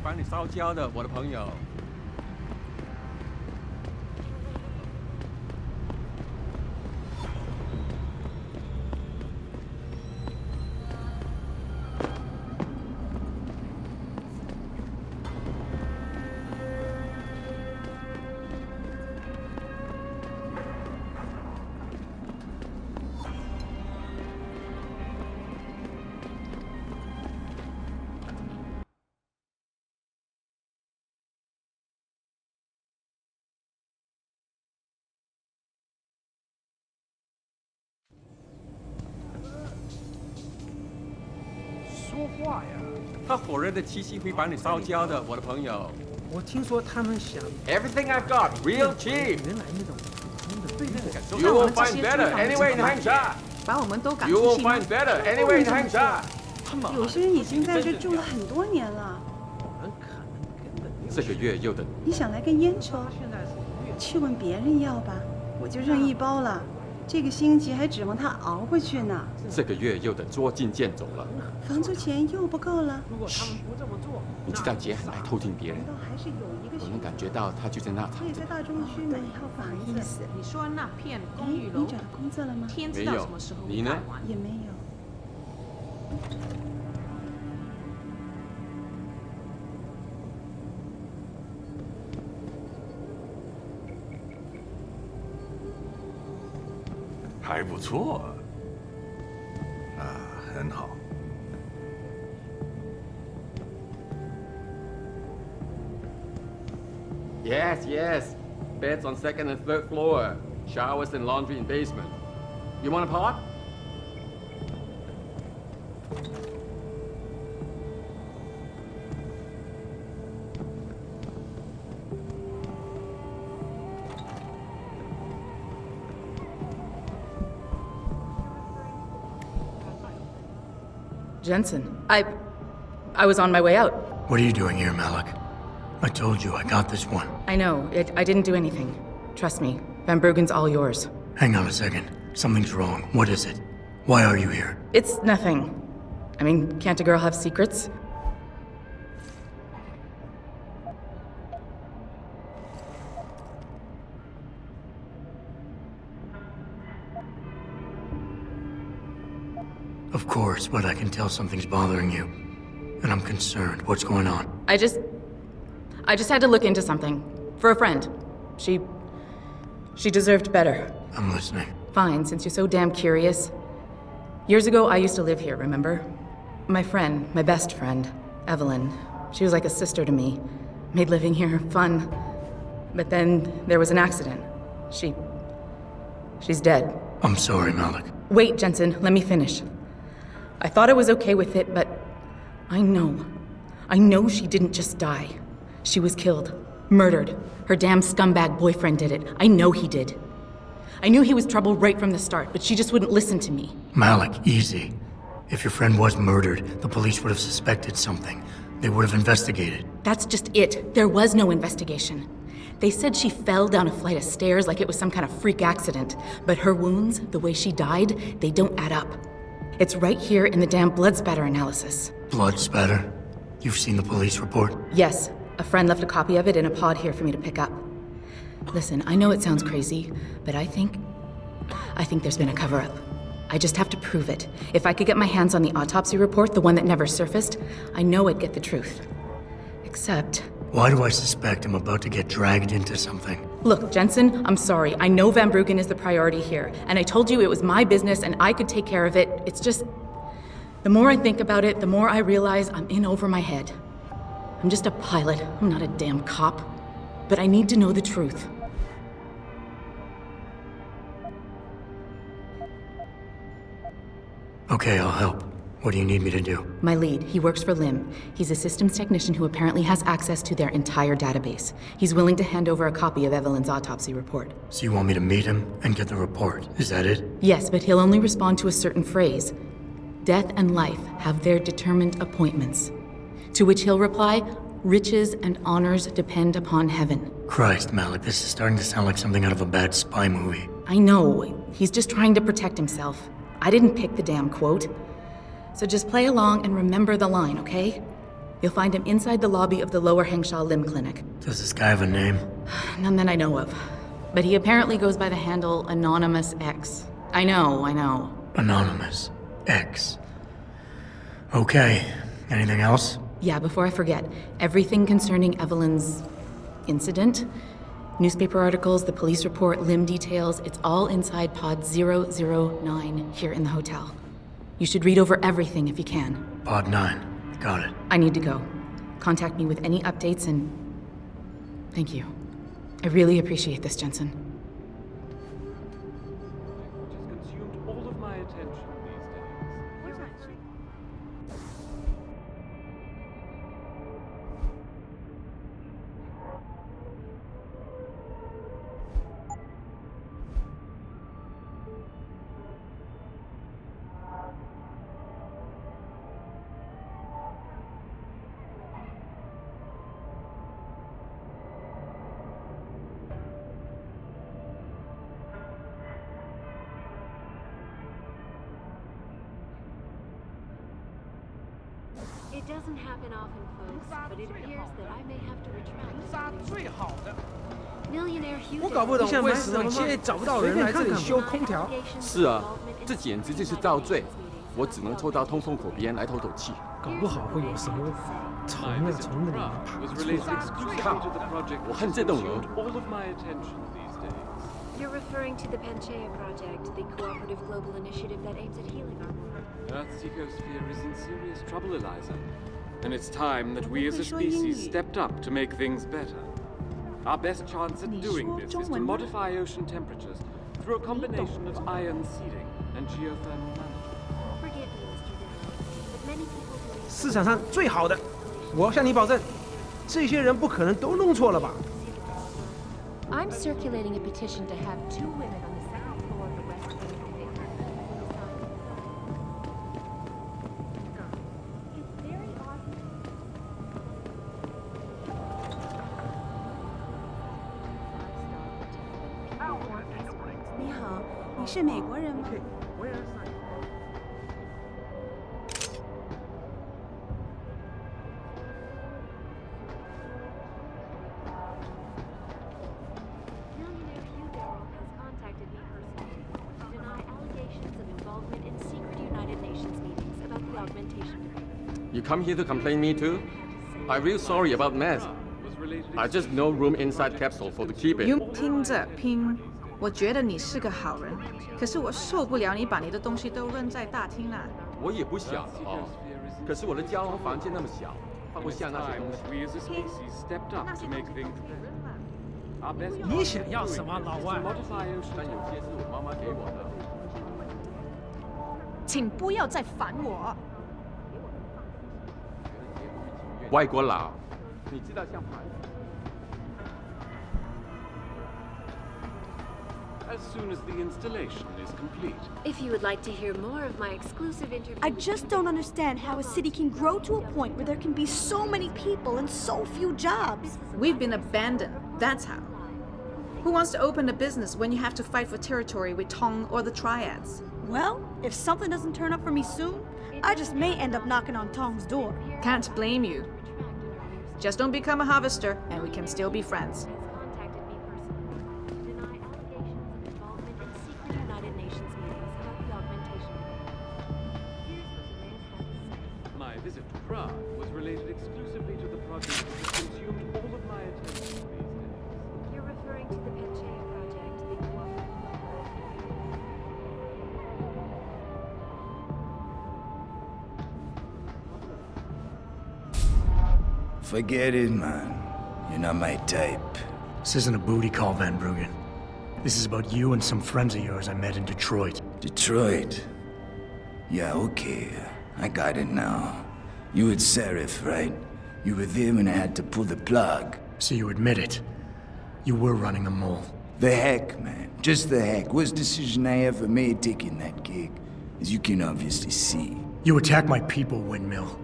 把你烧焦的，我的朋友。说话呀！他火热的气息会把你烧焦的，我的朋友。
我听说他们想
Everything I've got, real cheap.
原来那种普通的对那个
You won't find better anywhere in Hengsha.
把我们都赶
You
出
won't
去吗
find better anywhere in Hengsha.
有些人已经在这住了很多年了。
这个月又等。
你想来个烟抽？去问别人要吧，我就剩1包了。这个星期还指望他熬过去呢。
这个月又得捉襟见肘了。
房租钱又不够了。
如果他们不这么做，
你知道杰很爱偷听别人，
还是有一个
我能感觉到他就在那躺着。
可以在大中区买一套房子。
你说那片公寓楼，
你找到工作了吗？
天知道什么时候
你呢？
也没有。
还不错，啊，很好。
Yes, yes. Beds on second and third floor. Showers and laundry in basement. You want a pot?
Jensen, I was on my way out.
What are you doing here, Malik? I told you I got this one.
I know. I didn't do anything. Trust me. Van Bruggen's all yours.
Hang on a second. Something's wrong. What is it? Why are you here?
It's nothing. I mean, can't a girl have secrets?
Of course, but I can tell something's bothering you. And I'm concerned. What's going on?
I just had to look into something. For a friend. She deserved better.
I'm listening.
Fine, since you're so damn curious. Years ago, I used to live here, remember? My friend, my best friend, Evelyn. She was like a sister to me. Made living here fun. But then there was an accident. She's dead.
I'm sorry, Malik.
Wait, Jensen, let me finish. I thought I was okay with it, but I know she didn't just die. She was killed. Murdered. Her damn scumbag boyfriend did it. I know he did. I knew he was trouble right from the start, but she just wouldn't listen to me.
Malik, easy. If your friend was murdered, the police would have suspected something. They would have investigated.
That's just it. There was no investigation. They said she fell down a flight of stairs like it was some kind of freak accident. But her wounds, the way she died, they don't add up. It's right here in the damn blood spatter analysis.
Blood spatter? You've seen the police report?
Yes. A friend left a copy of it in a pod here for me to pick up. Listen, I know it sounds crazy, but I think there's been a cover-up. I just have to prove it. If I could get my hands on the autopsy report, the one that never surfaced, I know I'd get the truth. Except...
Why do I suspect I'm about to get dragged into something?
Look, Jensen, I'm sorry. I know Van Bruggen is the priority here, and I told you it was my business and I could take care of it. It's just... The more I think about it, the more I realize I'm in over my head. I'm just a pilot. I'm not a damn cop. But I need to know the truth.
Okay, I'll help. What do you need me to do?
My lead, he works for Lim. He's a systems technician who apparently has access to their entire database. He's willing to hand over a copy of Evelyn's autopsy report.
So you want me to meet him and get the report, is that it?
Yes, but he'll only respond to a certain phrase. Death and life have their determined appointments. To which he'll reply, riches and honors depend upon heaven.
Christ, Malik, this is starting to sound like something out of a bad spy movie.
I know, he's just trying to protect himself. I didn't pick the damn quote. So just play along and remember the line, okay? You'll find him inside the lobby of the Lower Hengsha Lim Clinic.
Does this guy have a name?
None that I know of. But he apparently goes by the handle Anonymous X. I know.
Anonymous X. Okay. Anything else?
Yeah, before I forget, everything concerning Evelyn's incident, newspaper articles, the police report, Lim details, it's all inside pod 009 here in the hotel. You should read over everything if you can.
Pod 9. Got it.
I need to go. Contact me with any updates and... Thank you. I really appreciate this, Jensen.
Consumed all of my attention these days.
It doesn't happen often, folks, but it appears that I may have to retract. Millionaire Hugh
我搞不懂为什么现在找不到人来这里修空调。
是啊，这简直就是造罪！我只能凑到通风口边来透透气。
搞不好会有什么虫啊从那里爬出来。
靠！我恨这栋楼。
You're referring to the Panchaea Project, the cooperative global initiative that aims at healing our world.
Earth's ecosphere is in serious trouble, Eliza. And it's time that we as a species stepped up to make things better. Our best chance at doing this is to modify ocean temperatures through a combination of ion seeding and geothermal management.
Forgive me, Mr. Dillon, but many people believe...
市场上最好的，我向你保证，这些人不可能都弄错了吧？
I'm circulating a petition to have 2 women on the second floor of the West Wing paper. It's very odd.
你好，你是美国人吗？
You come here to complain me too? I'm real sorry about mess. I just no room inside capsule for to keep it.
You 听着拼，我觉得你是个好人，可是我受不了你把你的东西都扔在大厅那。
我也不小哦，可是我的胶囊房间那么小，放不下那些东西。
We as a species stepped up to make things better. Our best
你想要什么，老外？
但有些是我妈妈给我的。
请不要再烦我。
外国佬，你知道像盘。
As soon as the installation is complete.
If you would like to hear more of my exclusive interview...
I just don't understand how a city can grow to a point where there can be so many people and so few jobs.
We've been abandoned, that's how. Who wants to open a business when you have to fight for territory with Tong or the Triads?
Well, if something doesn't turn up for me soon, I just may end up knocking on Tong's door.
Can't blame you. Just don't become a harvester, and we can still be friends.
My visit to Prague was related exclusively to the project that has consumed all of my attention these days.
You're referring to the Panchaea Project, the
Forget it, man. You're not my type.
This isn't a booty call, Van Bruggen. This is about you and some friends of yours I met in Detroit.
Detroit? Yeah, okay. I got it now. You with Seraph, right? You were there when I had to pull the plug.
So you admit it. You were running a mole.
The heck, man. Just the heck. Worst decision I ever made taking that gig. As you can obviously see.
You attack my people, Windmill.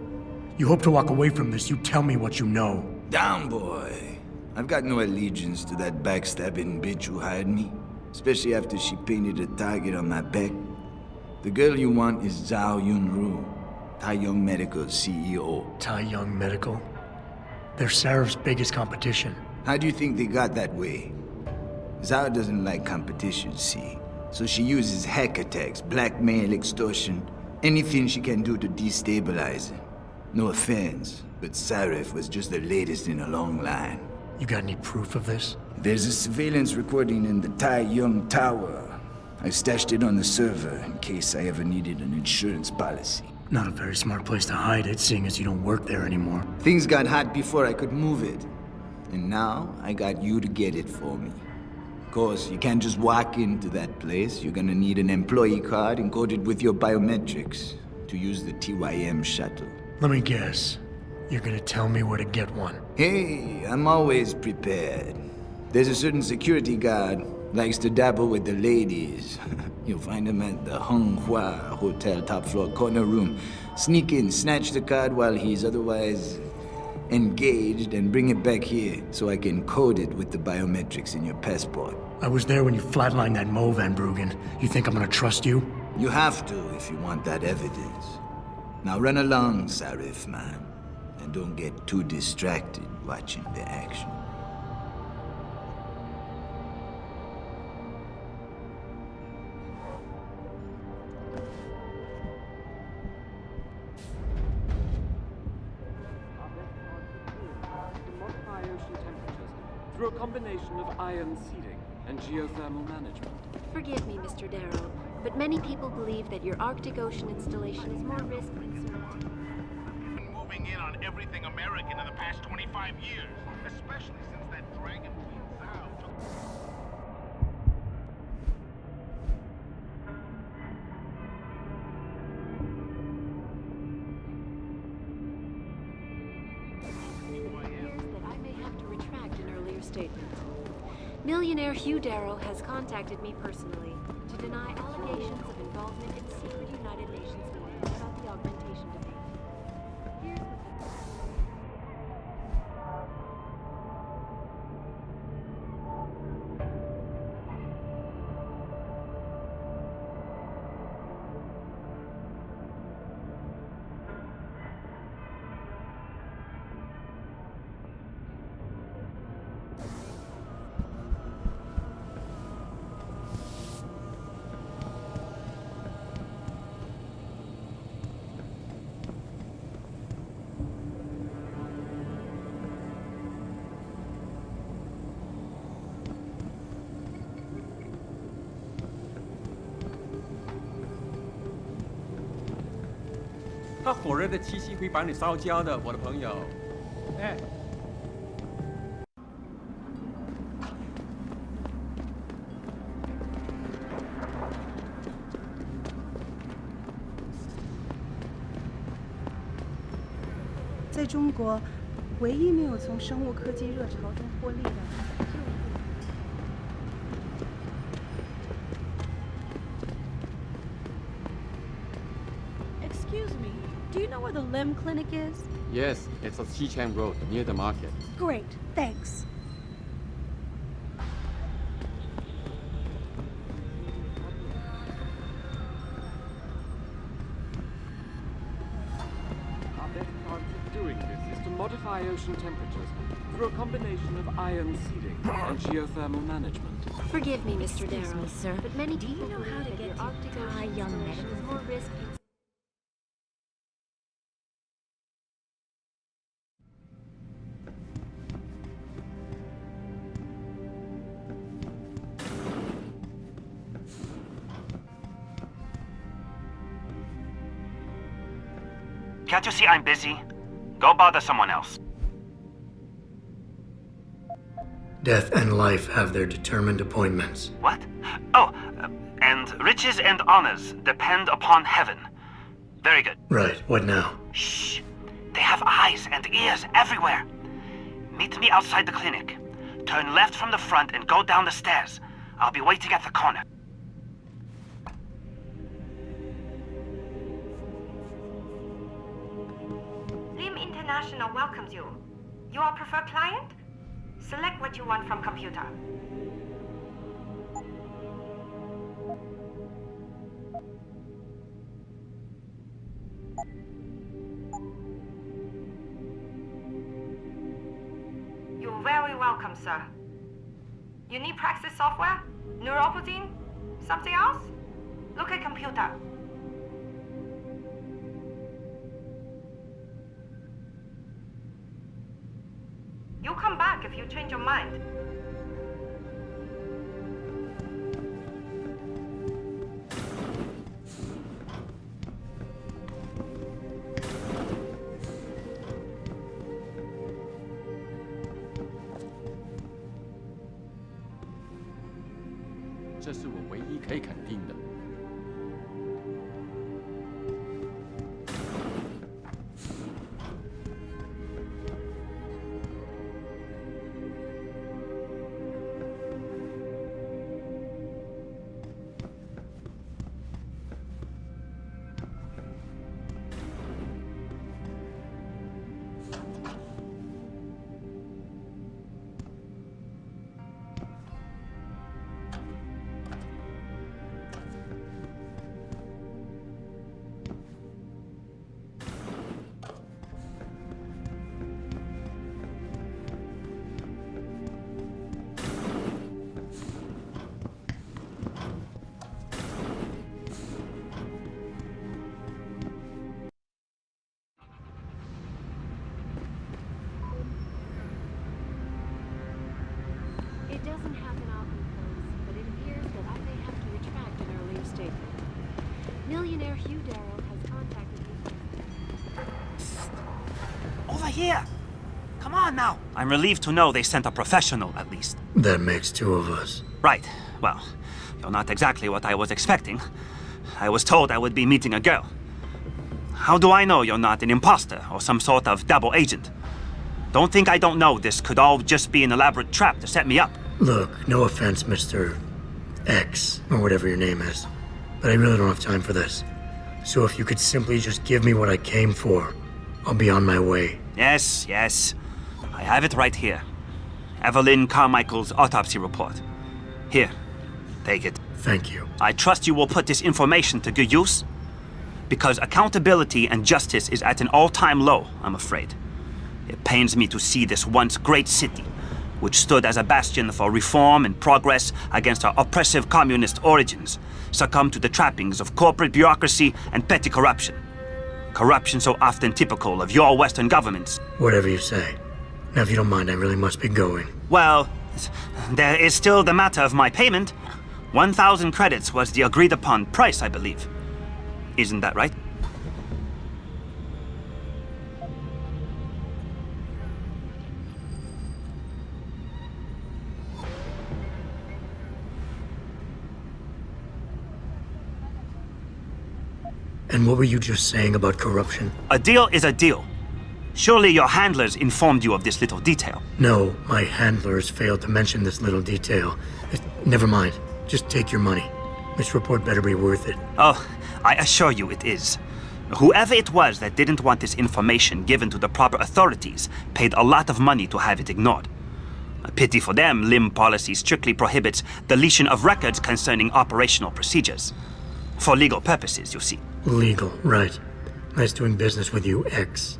You hope to walk away from this, you tell me what you know.
Down, boy. I've got no allegiance to that backstabbing bitch who hired me. Especially after she painted a target on my back. The girl you want is Zhao Yunru, Tai Young Medical's CEO.
Tai Young Medical? They're Seraph's biggest competition.
How do you think they got that way? Zhao doesn't like competition, see? So she uses hack attacks, blackmail, extortion, anything she can do to destabilize him. No offense, but Seraph was just the latest in a long line.
You got any proof of this?
There's a surveillance recording in the Tai Young Tower. I stashed it on the server in case I ever needed an insurance policy.
Not a very smart place to hide it, seeing as you don't work there anymore.
Things got hot before I could move it. And now, I got you to get it for me. Of course, you can't just walk into that place. You're gonna need an employee card encoded with your biometrics to use the TYM shuttle.
Let me guess. You're gonna tell me where to get one.
Hey, I'm always prepared. There's a certain security guard, likes to dabble with the ladies. You'll find him at the Hengsha Hotel top floor corner room. Sneak in, snatch the card while he's otherwise engaged, and bring it back here so I can code it with the biometrics in your passport.
I was there when you flatlined that Mo, Van Bruggen. You think I'm gonna trust you?
You have to if you want that evidence. Now run along, Seraph, man. And don't get too distracted watching the action.
Through a combination of ion seeding and geothermal management.
Forgive me, Mr. Darrow, but many people believe that your Arctic Ocean installation is more risk than certainty.
Moving in on everything American in the past 25 years, especially since that Dragon Queen Zhao took...
That I may have to retract an earlier statement. Millionaire Hugh Darrow has contacted me personally to deny allegations of involvement in secret United Nations meetings about the augmentation debate. Here's the...
他火热的气息会把你烧焦的，我的朋友。哎。
在中国，唯一没有从生物科技热潮中获利的，Excuse me, do you know where the limb clinic is?
Yes, it's on Xichang Road, near the market.
Great, thanks.
Our best chance of doing this is to modify ocean temperatures through a combination of ion seeding and geothermal management.
Forgive me, Mr. Darrow,
me, sir.
but many
Do you
people
know how
believe
to
that
get
your
to
Arctic
Tai
Ocean
Young
installation
Medical?
is more risk.
Can't you see I'm busy? Go bother someone else.
Death and life have their determined appointments.
What? Oh, and riches and honors depend upon heaven. Very good.
Right, what now?
Shh. They have eyes and ears everywhere. Meet me outside the clinic. Turn left from the front and go down the stairs. I'll be waiting at the corner.
Lim International welcomes you. You are preferred client? Select what you want from computer. You're very welcome, sir. You need Praxis software? Neuroprotein? Something else? Look at computer. You'll come back if you change your mind.
This is我唯一可以肯定的。
It doesn't happen often, folks, but it appears that I may have to retract an earlier statement. Millionaire Hugh Darrow has contacted me.
Over here! Come on now! I'm relieved to know they sent a professional, at least.
That makes two of us.
Right. Well, you're not exactly what I was expecting. I was told I would be meeting a girl. How do I know you're not an imposter or some sort of double agent? Don't think I don't know this could all just be an elaborate trap to set me up.
Look, no offense, Mr. X, or whatever your name is, but I really don't have time for this. So if you could simply just give me what I came for, I'll be on my way.
Yes, yes. I have it right here. Evelyn Carmichael's autopsy report. Here, take it.
Thank you.
I trust you will put this information to good use, because accountability and justice is at an all-time low, I'm afraid. It pains me to see this once great city, which stood as a bastion for reform and progress against our oppressive communist origins, succumb to the trappings of corporate bureaucracy and petty corruption. Corruption so often typical of your Western governments.
Whatever you say. Now, if you don't mind, I really must be going.
Well, there is still the matter of my payment. 1,000 credits was the agreed-upon price, I believe. Isn't that right?
And what were you just saying about corruption?
A deal is a deal. Surely your handlers informed you of this little detail.
No, my handlers failed to mention this little detail. Never mind. Just take your money. This report better be worth it.
Oh, I assure you it is. Whoever it was that didn't want this information given to the proper authorities paid a lot of money to have it ignored. A pity for them, LIM policy strictly prohibits deletion of records concerning operational procedures. For legal purposes, you see.
Legal, right. Nice doing business with you, X.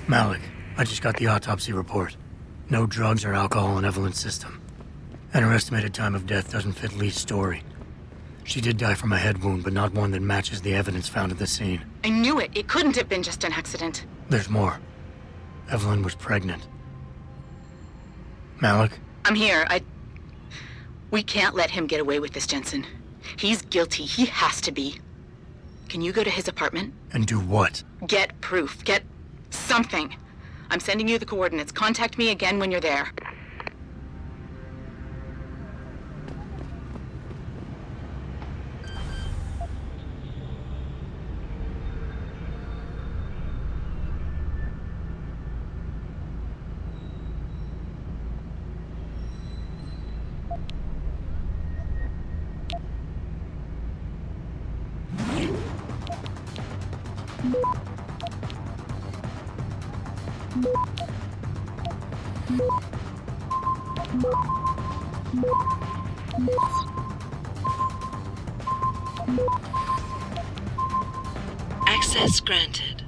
Malik, I just got the autopsy report. No drugs or alcohol in Evelyn's system. And her estimated time of death doesn't fit Lee's story. She did die from a head wound, but not one that matches the evidence found at the scene.
I knew it. It couldn't have been just an accident.
There's more. Evelyn was pregnant. Malik?
I'm here. We can't let him get away with this, Jensen. He's guilty. He has to be. Can you go to his apartment?
And do what?
Get proof. Get something. I'm sending you the coordinates. Contact me again when you're there.
Access granted.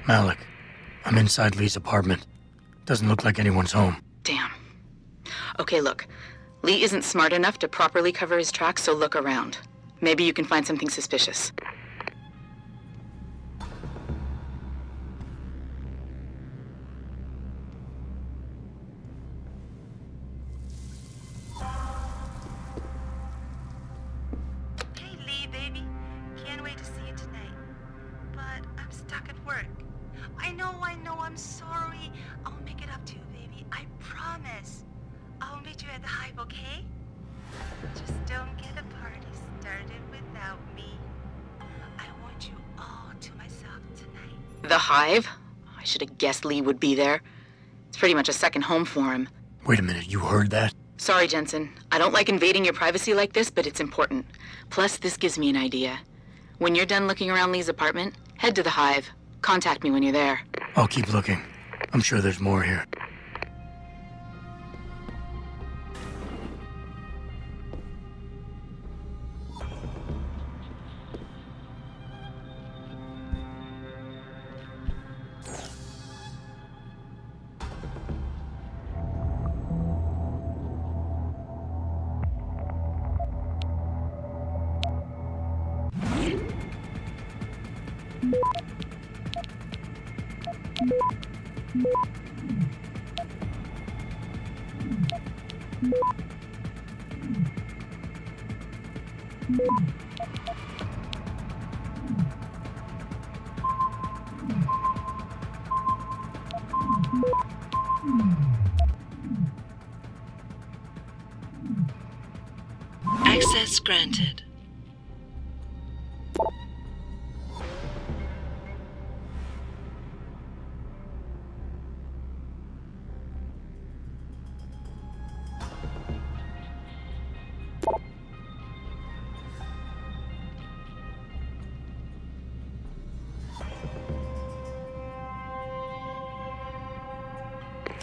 Malik, I'm inside Lee's apartment. Doesn't look like anyone's home.
Damn. Okay, look. Lee isn't smart enough to properly cover his tracks, so look around. Maybe you can find something suspicious.
Hey, Lee, baby. Can't wait to see you tonight. But I'm stuck at work. I know, I'm sorry. I'll make it up to you, baby. I promise. I'll meet you at the Hive, okay? Just don't get a party started without me. I want you all to myself tonight.
The Hive? I should have guessed Lee would be there. It's pretty much a second home for him.
Wait a minute, you heard that?
Sorry, Jensen. I don't like invading your privacy like this, but it's important. Plus, this gives me an idea. When you're done looking around Lee's apartment, head to the Hive. Contact me when you're there.
I'll keep looking. I'm sure there's more here.
Access granted.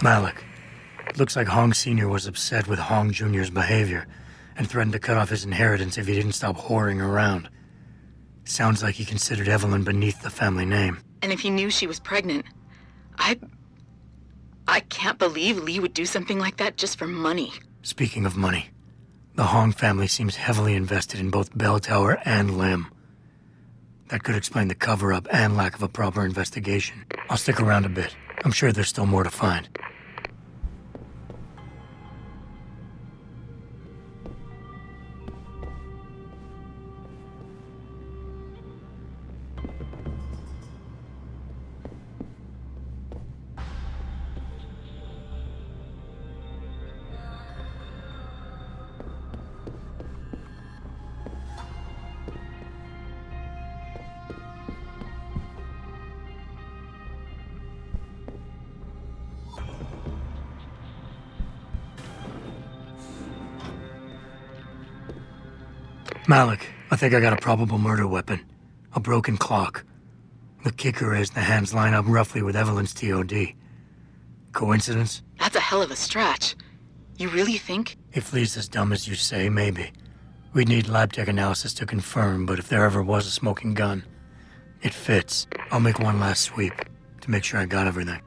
Malik. Looks like Hong Sr. was upset with Hong Jr.'s behavior and threatened to cut off his inheritance if he didn't stop whoring around. Sounds like he considered Evelyn beneath the family name.
And if he knew she was pregnant, I can't believe Lee would do something like that just for money.
Speaking of money, the Hong family seems heavily invested in both Bell Tower and Lim. That could explain the cover-up and lack of a proper investigation. I'll stick around a bit. I'm sure there's still more to find. Malik, I think I got a probable murder weapon. A broken clock. The kicker is the hands line up roughly with Evelyn's TOD. Coincidence?
That's a hell of a stretch. You really think?
If Lee's as dumb as you say, maybe. We'd need lab tech analysis to confirm, but if there ever was a smoking gun, it fits. I'll make one last sweep to make sure I got everything.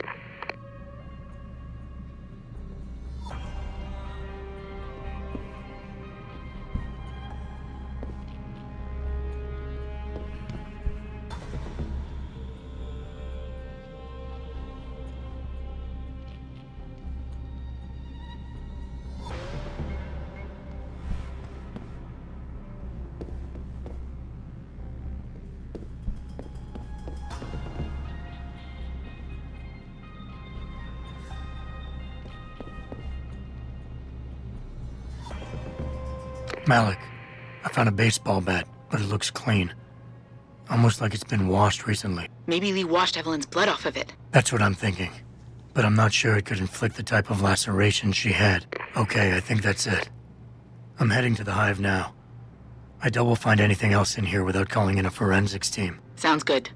Malik, I found a baseball bat, but it looks clean. Almost like it's been washed recently.
Maybe Lee washed Evelyn's blood off of it.
That's what I'm thinking. But I'm not sure it could inflict the type of laceration she had. Okay, I think that's it. I'm heading to the hive now. I doubt we'll find anything else in here without calling in a forensics team.
Sounds good.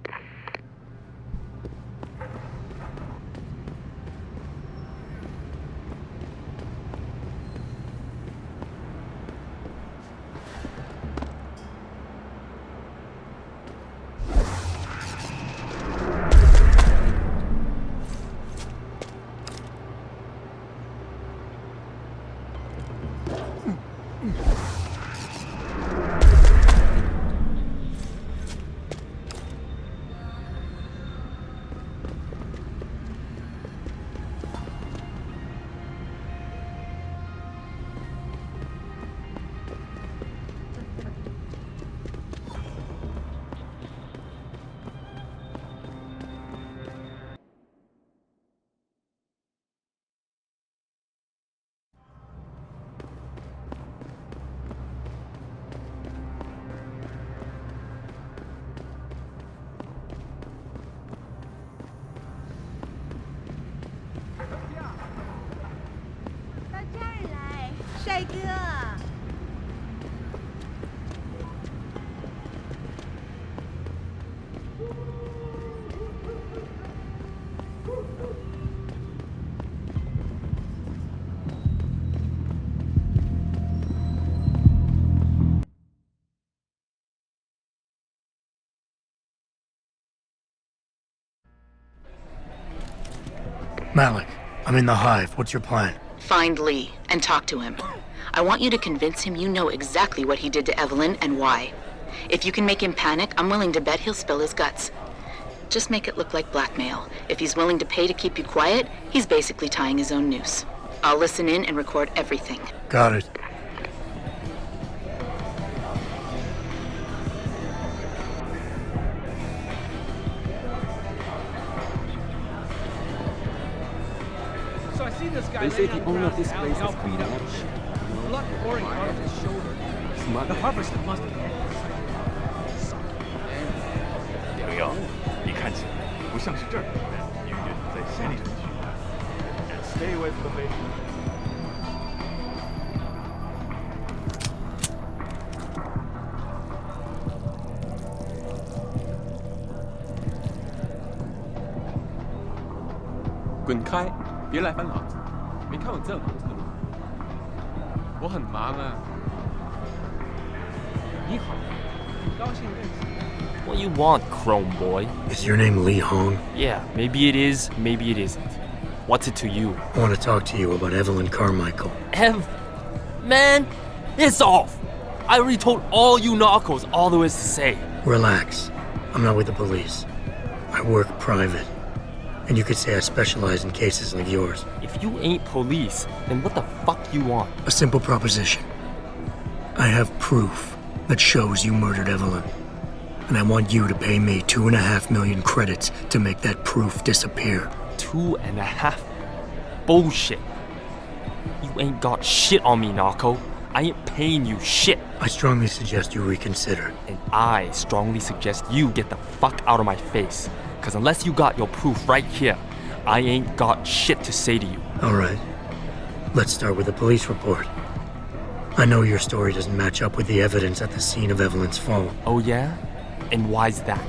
Malik, I'm in the hive. What's your plan?
Find Lee and talk to him. I want you to convince him you know exactly what he did to Evelyn and why. If you can make him panic, I'm willing to bet he'll spill his guts. Just make it look like blackmail. If he's willing to pay to keep you quiet, he's basically tying his own noose. I'll listen in and record everything.
Got it.
So I see this guy.
They say
laying
the
on
owner of
ground,
this place
all
has been
beat up,
out.
blood pouring out of his shoulder.
Smart.
The harvester must be.
刘耀，你看起来不像是这儿的人，永远在县里城区。And stay away from the basement.
滚开！别来烦老子！没看我这忙着的吗？我很忙啊。
你好，很高兴认识。
What you want, Chrome boy?
Is your name Lee Hong?
Yeah, maybe it is, maybe it isn't. What's it to you?
I want to talk to you about Evelyn Carmichael.
Man, it's off! I already told all you narcos all there is to say.
Relax. I'm not with the police. I work private. And you could say I specialize in cases like yours.
If you ain't police, then what the fuck you want?
A simple proposition. I have proof that shows you murdered Evelyn. And I want you to pay me 2.5 million credits to make that proof disappear.
2.5? Bullshit. You ain't got shit on me, narco. I ain't paying you shit.
I strongly suggest you reconsider.
And I strongly suggest you get the fuck out of my face. Because unless you got your proof right here, I ain't got shit to say to you.
All right. Let's start with the police report. I know your story doesn't match up with the evidence at the scene of Evelyn's fall.
Oh yeah? And why's that?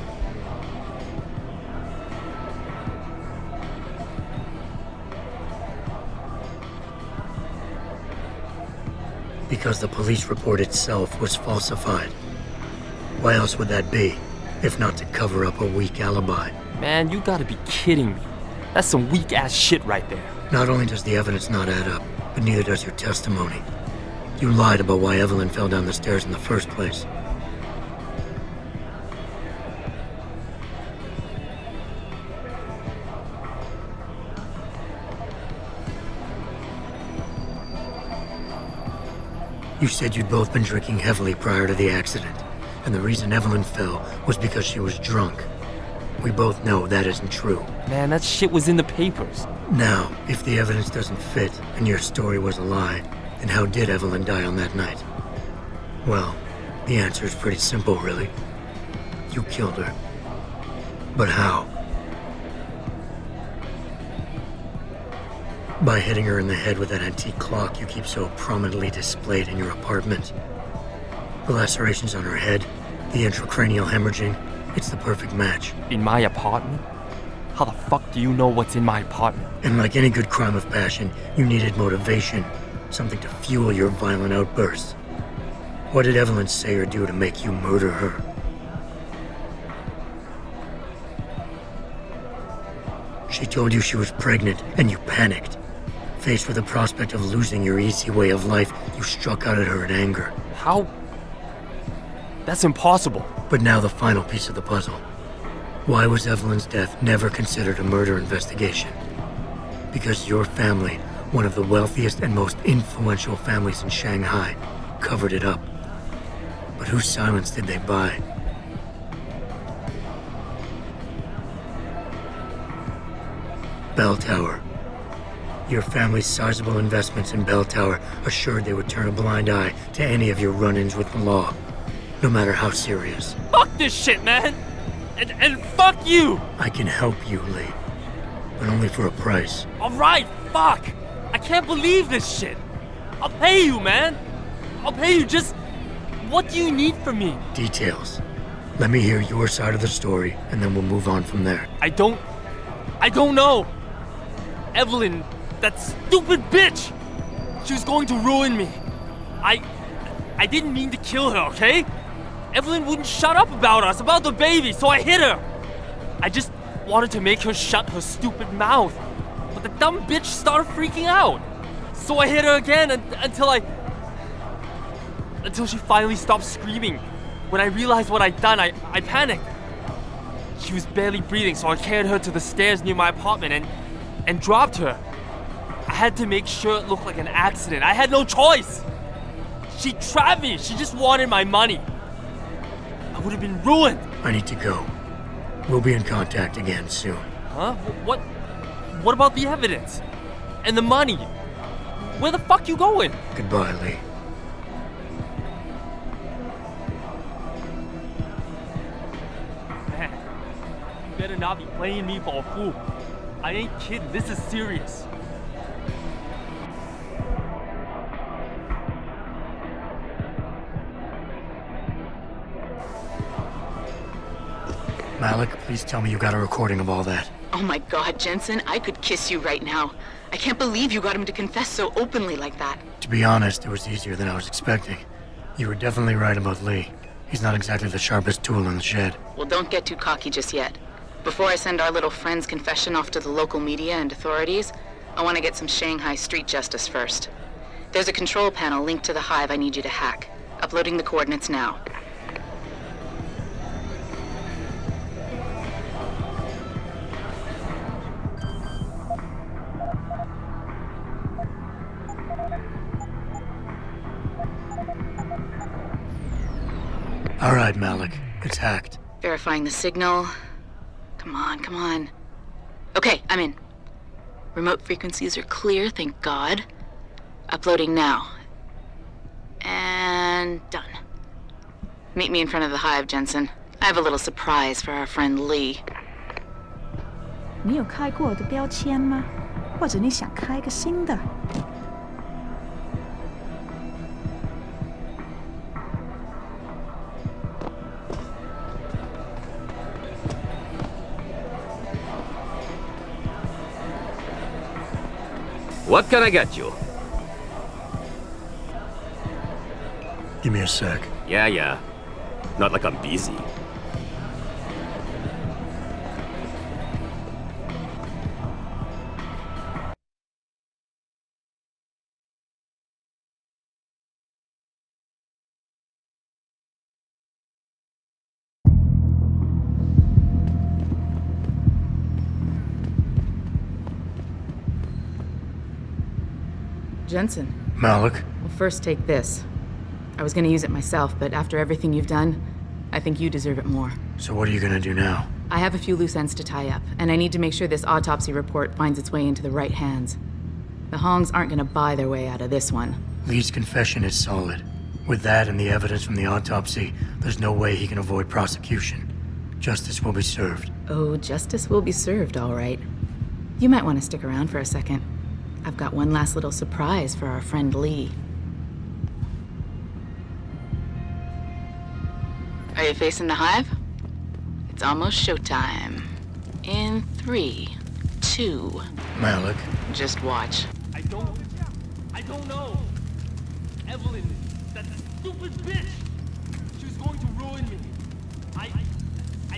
Because the police report itself was falsified. Why else would that be, if not to cover up a weak alibi?
Man, you gotta be kidding me. That's some weak-ass shit right there.
Not only does the evidence not add up, but neither does your testimony. You lied about why Evelyn fell down the stairs in the first place. You said you'd both been drinking heavily prior to the accident, and the reason Evelyn fell was because she was drunk. We both know that isn't true.
Man, that shit was in the papers.
Now, if the evidence doesn't fit and your story was a lie, then how did Evelyn die on that night? Well, the answer is pretty simple, really. You killed her. But how? By hitting her in the head with that antique clock you keep so prominently displayed in your apartment. The lacerations on her head, the intracranial hemorrhaging, it's the perfect match.
In my apartment? How the fuck do you know what's in my apartment?
And like any good crime of passion, you needed motivation. Something to fuel your violent outbursts. What did Evelyn say or do to make you murder her? She told you she was pregnant, and you panicked. Faced with the prospect of losing your easy way of life, you struck out at her in anger.
How? That's impossible.
But now the final piece of the puzzle. Why was Evelyn's death never considered a murder investigation? Because your family, one of the wealthiest and most influential families in Shanghai, covered it up. But whose silence did they buy? Bell Tower. Your family's sizable investments in Bell Tower assured they would turn a blind eye to any of your run-ins with the law, no matter how serious.
Fuck this shit, man! And fuck you!
I can help you, Lee, but only for a price.
Alright, fuck! I can't believe this shit! I'll pay you, man! I'll pay you, just... What do you need from me?
Details. Let me hear your side of the story, and then we'll move on from there.
I don't know! Evelyn, that stupid bitch! She was going to ruin me. I didn't mean to kill her, okay? Evelyn wouldn't shut up about us, about the baby, so I hit her. I just wanted to make her shut her stupid mouth. But the dumb bitch started freaking out. So I hit her again until she finally stopped screaming. When I realized what I'd done, I panicked. She was barely breathing, so I carried her to the stairs near my apartment and dropped her. I had to make sure it looked like an accident. I had no choice. She trapped me. She just wanted my money. I would have been ruined.
I need to go. We'll be in contact again soon.
Huh? What about the evidence? And the money? Where the fuck you going?
Goodbye, Lee.
Man, you better not be playing me for a fool. I ain't kidding. This is serious.
Malik, please tell me you got a recording of all that.
Oh my God, Jensen, I could kiss you right now. I can't believe you got him to confess so openly like that.
To be honest, it was easier than I was expecting. You were definitely right about Lee. He's not exactly the sharpest tool in the shed.
Well, don't get too cocky just yet. Before I send our little friend's confession off to the local media and authorities, I want to get some Shanghai street justice first. There's a control panel linked to the hive I need you to hack. Uploading the coordinates now.
All right, Malik. It's hacked.
Verifying the signal. Come on, come on. Okay, I'm in. Remote frequencies are clear, thank God. Uploading now. And done. Meet me in front of the hive, Jensen. I have a little surprise for our friend Lee.
你有开过的标签吗？或者你想开个新的？
What can I get you?
Give me a sec.
Yeah. Not like I'm busy.
Jensen.
Malik.
Well, first take this. I was gonna use it myself, but after everything you've done, I think you deserve it more.
So what are you gonna do now?
I have a few loose ends to tie up, and I need to make sure this autopsy report finds its way into the right hands. The Hongs aren't gonna buy their way out of this one.
Lee's confession is solid. With that and the evidence from the autopsy, there's no way he can avoid prosecution. Justice will be served.
Oh, justice will be served, all right. You might want to stick around for a second. I've got one last little surprise for our friend Lee.
Are you facing the hive? It's almost showtime. In 3, 2...
Malik.
Just watch.
I don't know. Evelyn, that stupid bitch. She was going to ruin me. I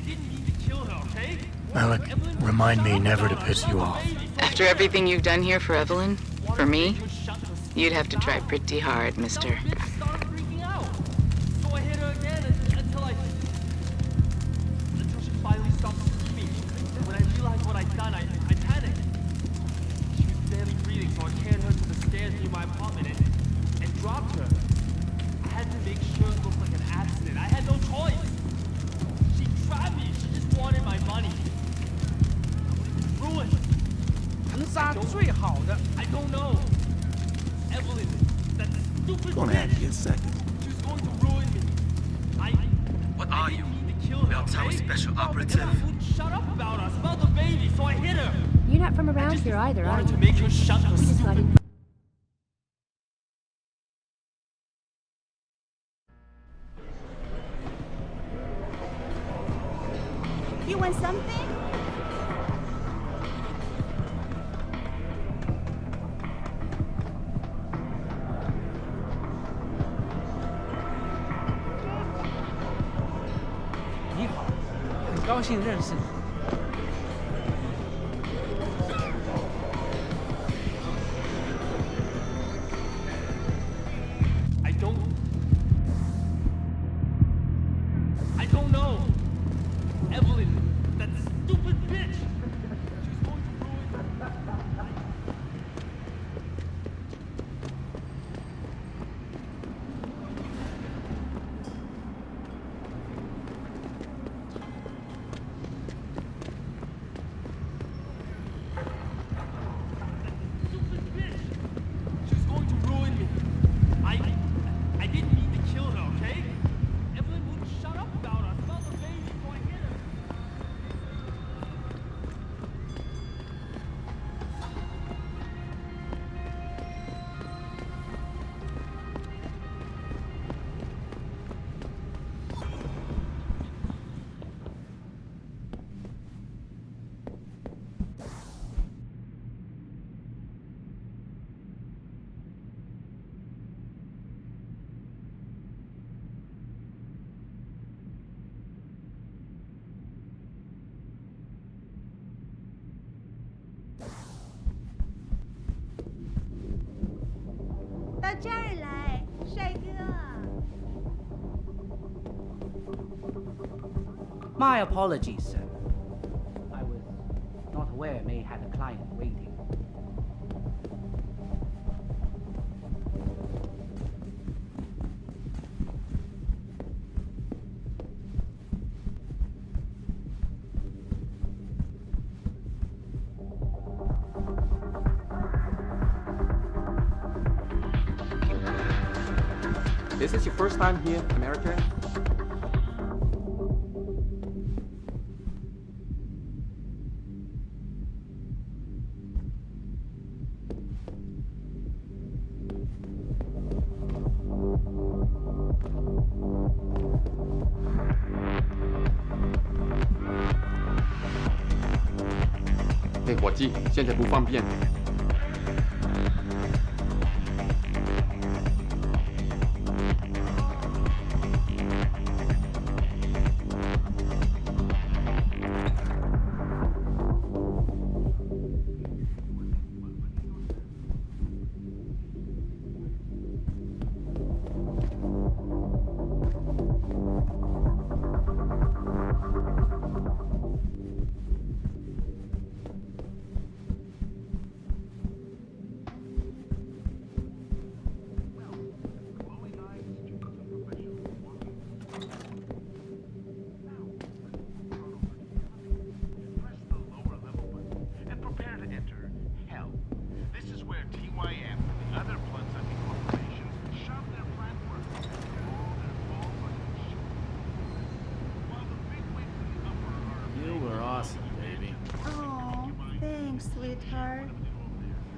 didn't mean to kill her, okay?
Malik, remind me never to piss you off.
After everything you've done here for Evelyn, for me, you'd have to try pretty hard, mister.
So I hit her again until she finally stopped screaming. When I realized what I'd done, I panicked. She was barely breathing, so I carried her to the stairs near my apartment and dropped her. I had to make sure it looked like an accident. I had no choice. She trapped me. She just wanted my money. Ruined. I don't know. Evelyn, that stupid
Gonna have to get second.
She was going to ruin me.
What are you?
Bell Tower
special operative?
Wouldn't shut up about us, about the baby, so I hit her.
You're not from around here either, are
Wanted
you?
to make her shut her stupid.
You want something?
"你好，很高兴认识你。"
I don't know. Evelyn, that stupid bitch. She was going to ruin me. She was going to ruin me. I didn't mean to kill her, okay? Evelyn wouldn't shut up about us, about the baby, so I hit her.
My apologies, sir. I was not aware May had a client waiting.
This is your first time here, American? Hey, 伙计，现在不方便。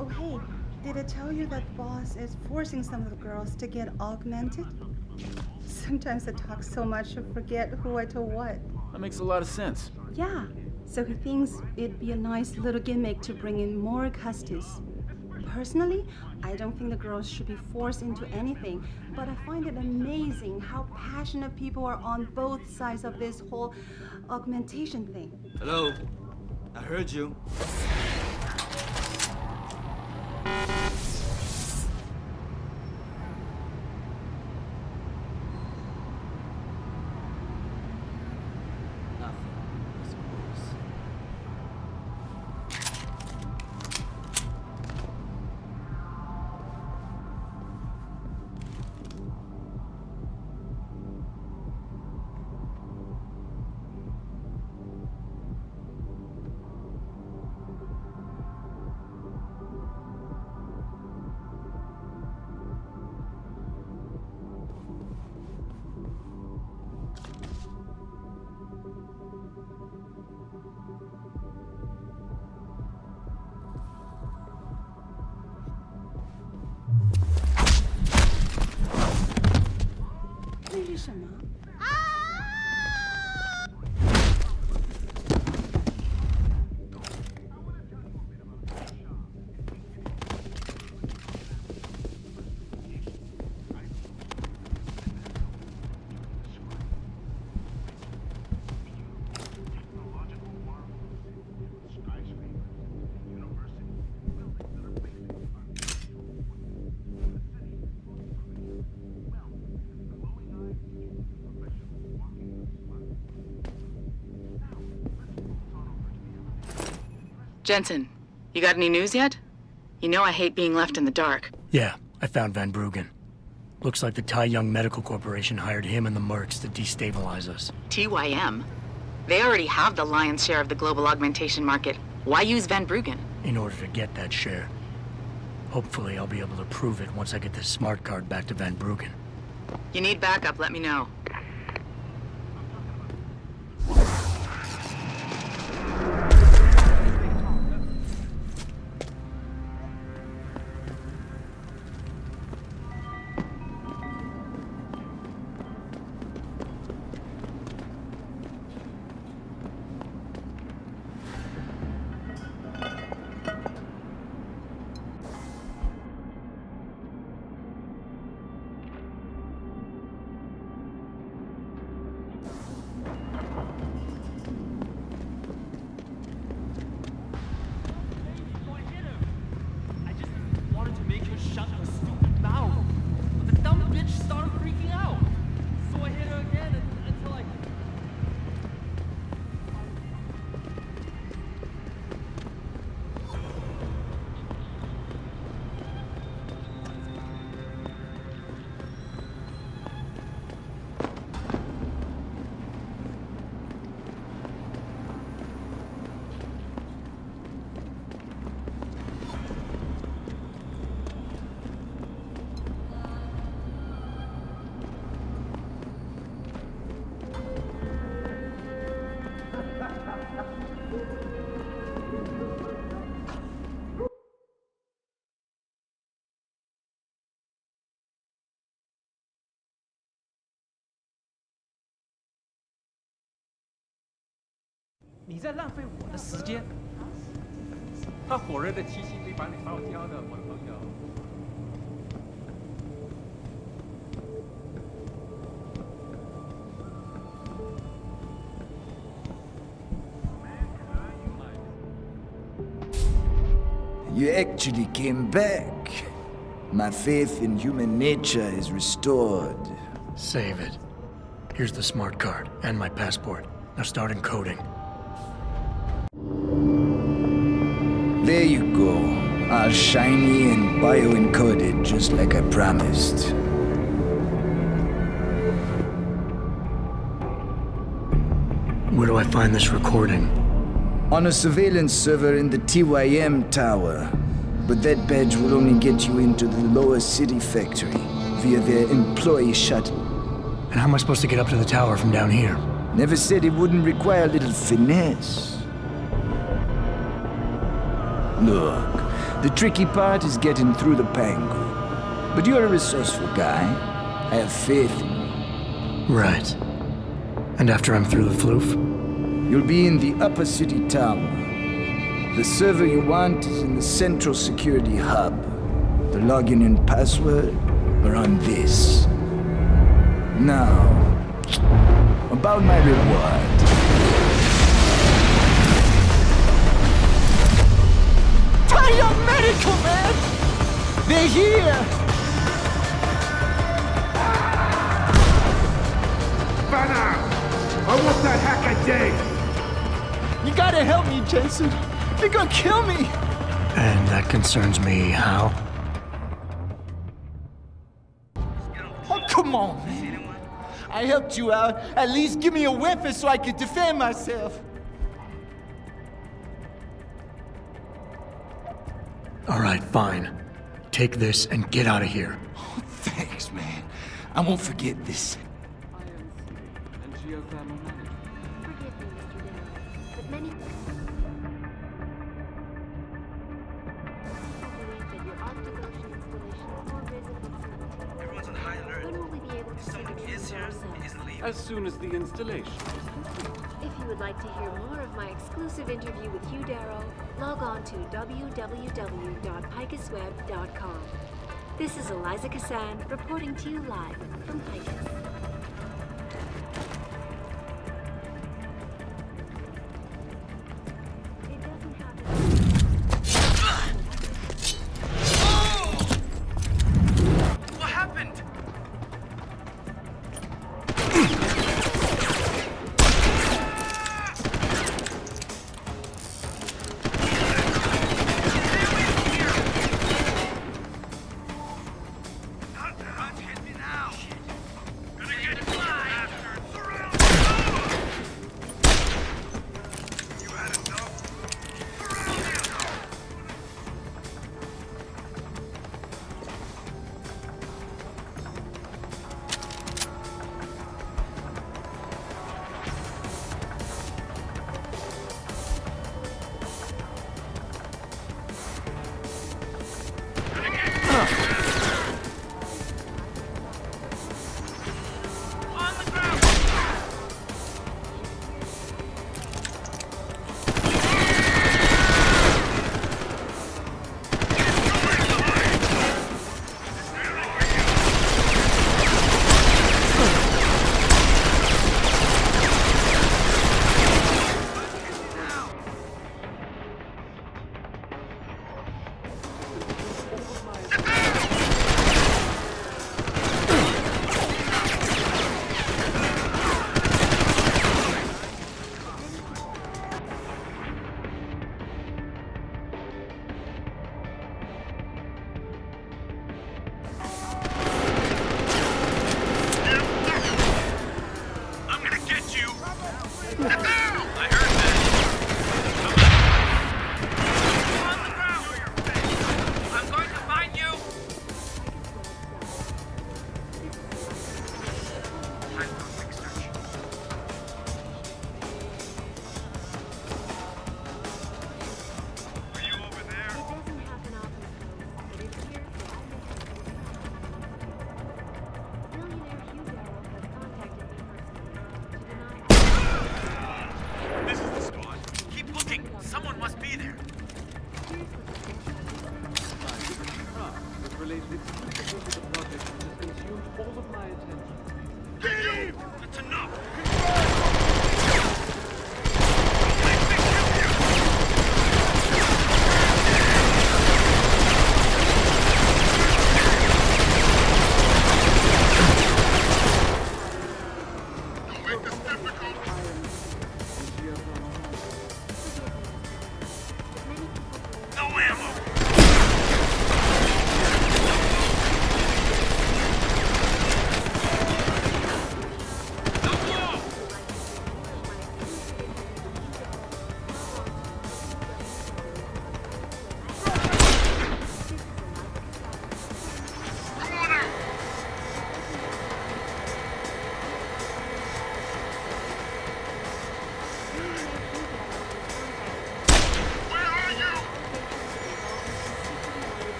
Oh, hey, did I tell you that boss is forcing some of the girls to get augmented? Sometimes I talk so much I forget who I told what.
That makes a lot of sense.
Yeah, so he thinks it'd be a nice little gimmick to bring in more customers. Personally, I don't think the girls should be forced into anything, but I find it amazing how passionate people are on both sides of this whole augmentation thing.
Hello? I heard you.
Jensen, you got any news yet? You know I hate being left in the dark.
Yeah, I found Van Bruggen. Looks like the Tai Young Medical Corporation hired him and the mercs to destabilize us.
TYM? They already have the lion's share of the global augmentation market. Why use Van Bruggen?
In order to get that share. Hopefully I'll be able to prove it once I get this smart card back to Van Bruggen.
You need backup, let me know.
你在浪费我的时间。
他火热的气息会把你烧焦的，我的朋友。
You actually came back. My faith in human nature is restored.
Save it. Here's the smart card and my passport. Now start encoding.
There you go. All shiny and bio-encoded, just like I promised.
Where do I find this recording?
On a surveillance server in the TYM tower. But that badge will only get you into the lower city factory via their employee shuttle.
And how am I supposed to get up to the tower from down here?
Never said it wouldn't require a little finesse. Look, The tricky part is getting through the Pango. But you're a resourceful guy. I have faith in you.
Right. And after I'm through the floof?
You'll be in the upper city tower. The server you want is in the central security hub. The login and password are on this. Now, about my reward.
Tie up medical, man! They're here!
Banner! I want that hacker dead!
You gotta help me, Jensen. They're gonna kill me!
And that concerns me how?
Oh, come on, man. I helped you out. At least give me a weapon so I can defend myself.
All right, fine. Take this and get out of here.
Oh, thanks, man. I won't forget this.
As soon as the installation is complete.
If you would like to hear more of my exclusive interview with Hugh Darrow, log on to www.picusweb.com. This is Eliza Cassan reporting to you live from Picus.
What happened?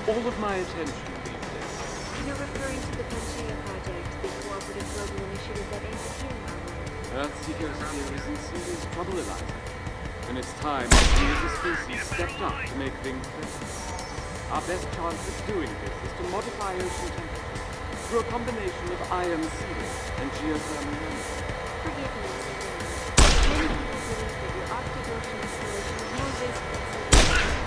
all of my attention these days.
You're referring to the Panchea Project, the cooperative global initiative that aims at healing our world.
Earth's ecosphere is in serious trouble, Eliza. And it's time that we as a species stepped up to make things better. Our best chance at doing this is to modify ocean temperature through a combination of ion seeding and geothermal management.
Forgive me, Mr. Dillon. Many people believe that your Arctic Ocean installation is more risk than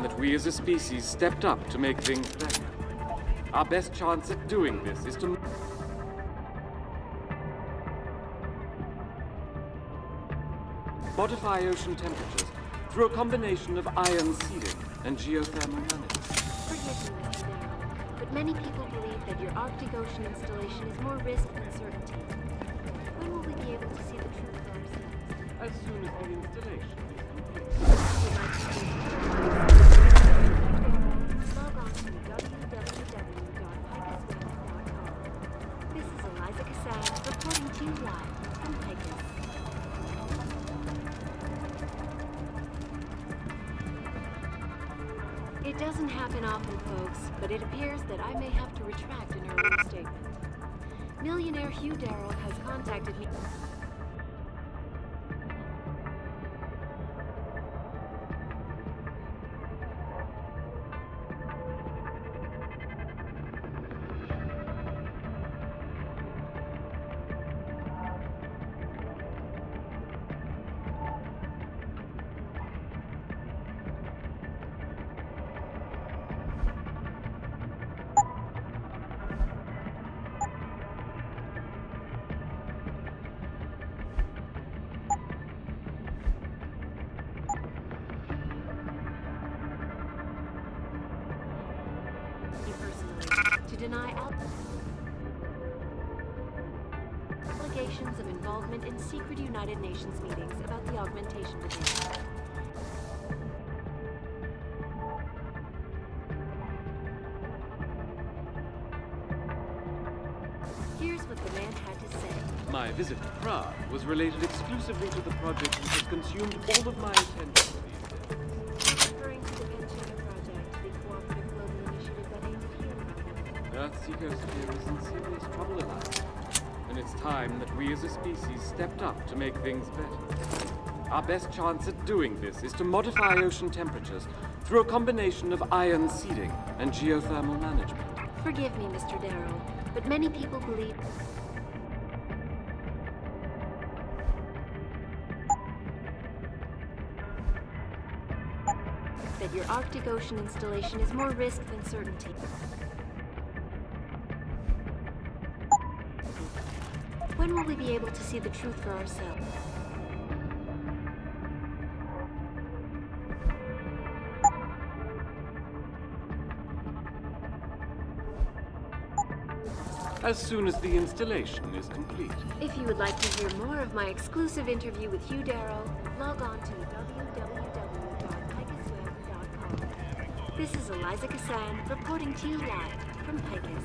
that we as a species stepped up to make things better. Our best chance at doing this is to modify ocean temperatures through a combination of ion seeding and geothermal management.
Forgive me, Mr. Darrow, but many people believe that your Arctic Ocean installation is more risk than certainty. When will we be able to see the truth for ourselves?
As soon as the installation is complete.
Log on to www.picusweb.com. This is Eliza Cassan reporting to you live from Picus. It doesn't happen often, folks, but it appears that I may have to retract an earlier statement. Millionaire Hugh Darrow has contacted me. To deny allegations of involvement in secret United Nations meetings about the augmentation debate. Here's what the man had to say.
My visit to Prague was related exclusively to the project which has consumed all of my attention these days.
Referring to the Panchea Project, the cooperative global initiative that aims at healing our world.
Earth's ecosphere is in serious trouble, Eliza. And it's time that we as a species stepped up to make things better. Our best chance at doing this is to modify ocean temperatures through a combination of ion seeding and geothermal management.
Forgive me, Mr. Darrow, but many people believe that your Arctic Ocean installation is more risk than certainty. When will we be able to see the truth for ourselves?
As soon as the installation is complete.
If you would like to hear more of my exclusive interview with Hugh Darrow, log on to www.picusweb.com. This is Eliza Cassan reporting to you live from Picus.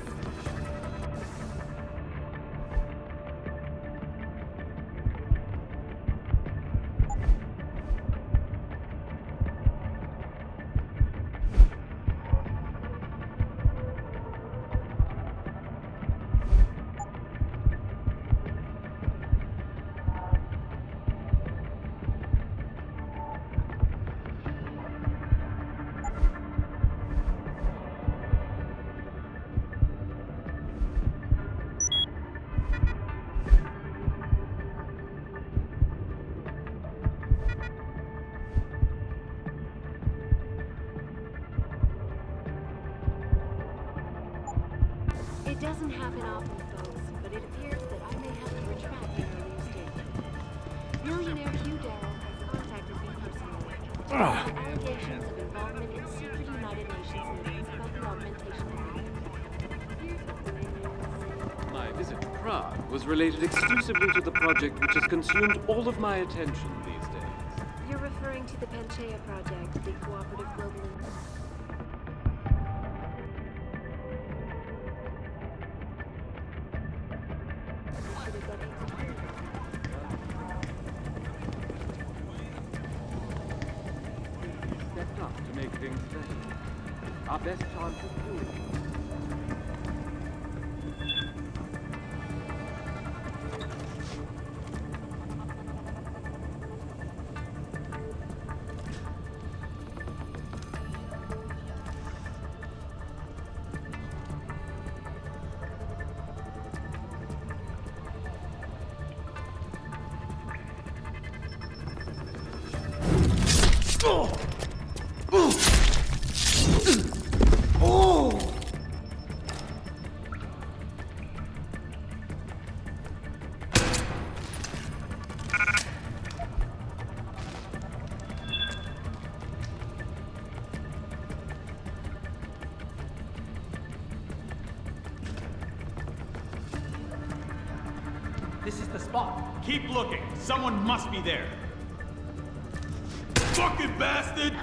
It doesn't happen often, folks, but it appears that I may have to retract an earlier statement. Millionaire Hugh Darrow has contacted me personally to deny allegations of involvement in secret United Nations meetings about the augmentation of Here's what the millionaire said.
My visit to Prague was related exclusively to the project which has consumed all of my attention these days.
You're referring to the Panchaea project, the cooperative global...
Stepped up to make things better. Our best chance of doing it.
This is the spot. Keep looking. Someone must be there. Fucking bastard!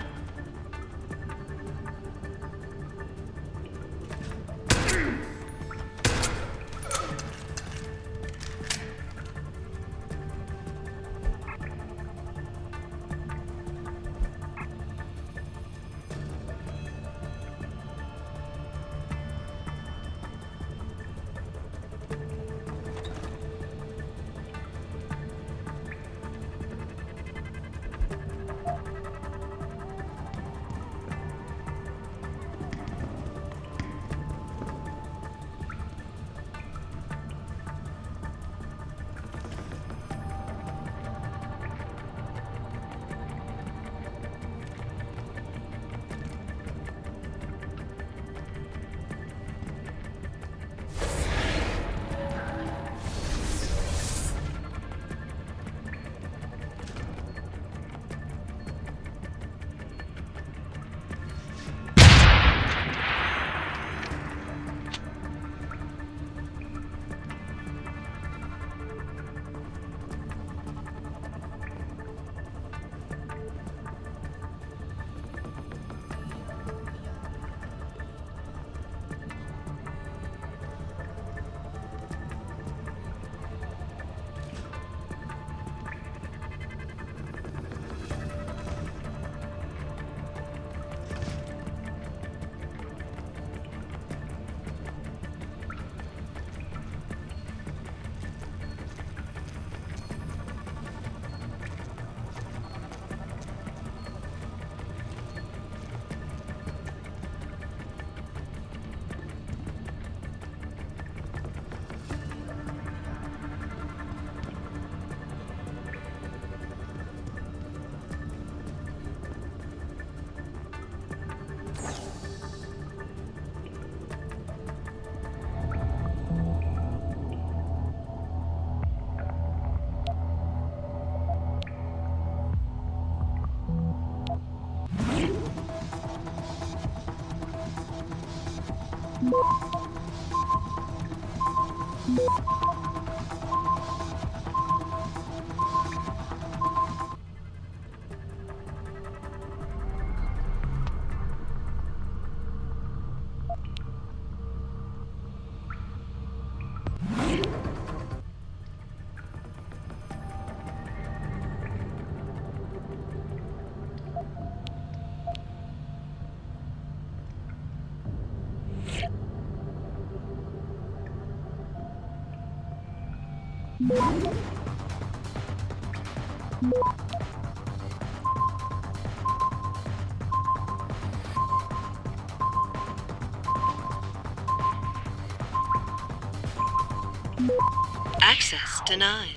Access denied.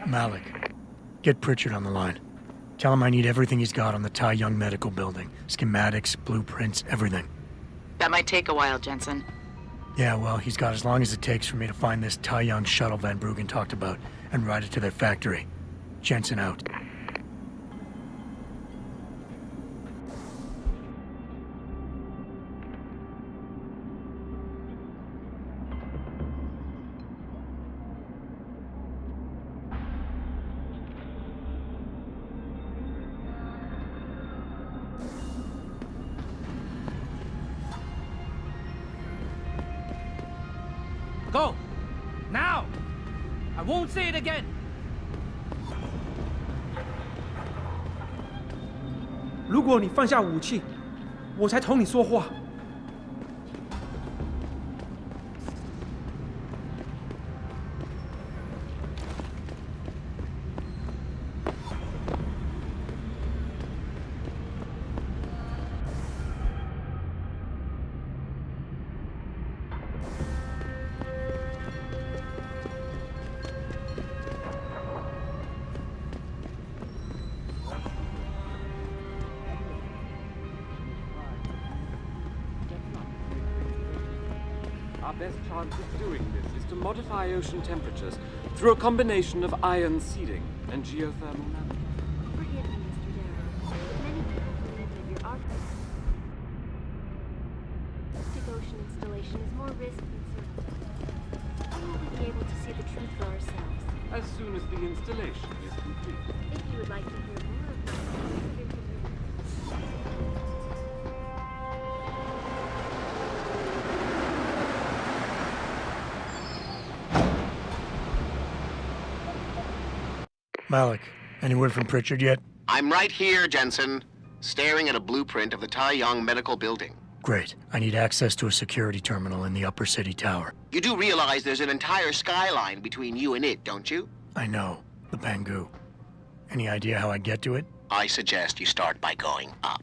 Malik, get Pritchard on the line. Tell him I need everything he's got on the Tai Young Medical Building. Schematics, blueprints, everything.
That might take a while, Jensen.
Yeah, well, he's got as long as it takes for me to find this Tai Young shuttle Van Bruggen talked about and ride it to their factory. Jensen out.
Go! Now! I won't say it again!
如果你放下武器，我才同你说话。
Our best chance of doing this is to modify ocean temperatures through a combination of ion seeding and geothermal management.
Forgive me, Mr. Darrow. Many people believe that your art ocean installation is more risk than certainty. When will we be able to see the truth for ourselves?
As soon as the installation is complete.
If you would like to hear more of my
Malik, any word from Pritchard yet?
I'm right here, Jensen, staring at a blueprint of the Tai Young Medical Building.
Great. I need access to a security terminal in the Upper City Tower.
You do realize there's an entire skyline between you and it, don't you?
I know. The Pangu. Any idea how I get to it?
I suggest you start by going up.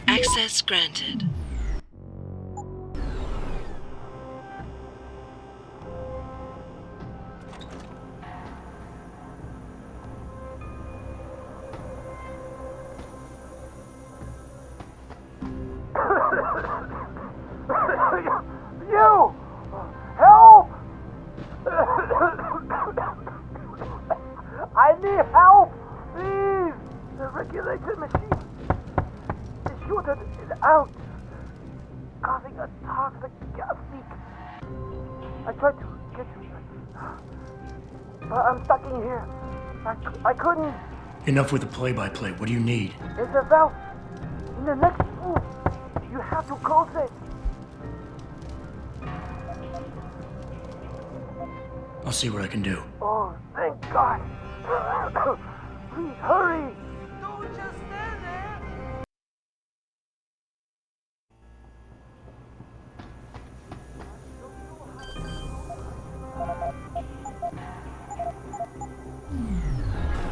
Access granted.
You! Help! I need help! Please! The regulator machine is shorted it out, causing a toxic gas leak. I tried to get to it, but I'm stuck in here. I couldn't.
Enough with the play-by-play. What do you need?
There's a valve in the next room. You have to close it.
I'll see what I can do.
Oh, thank God. Please hurry. Don't just stand there.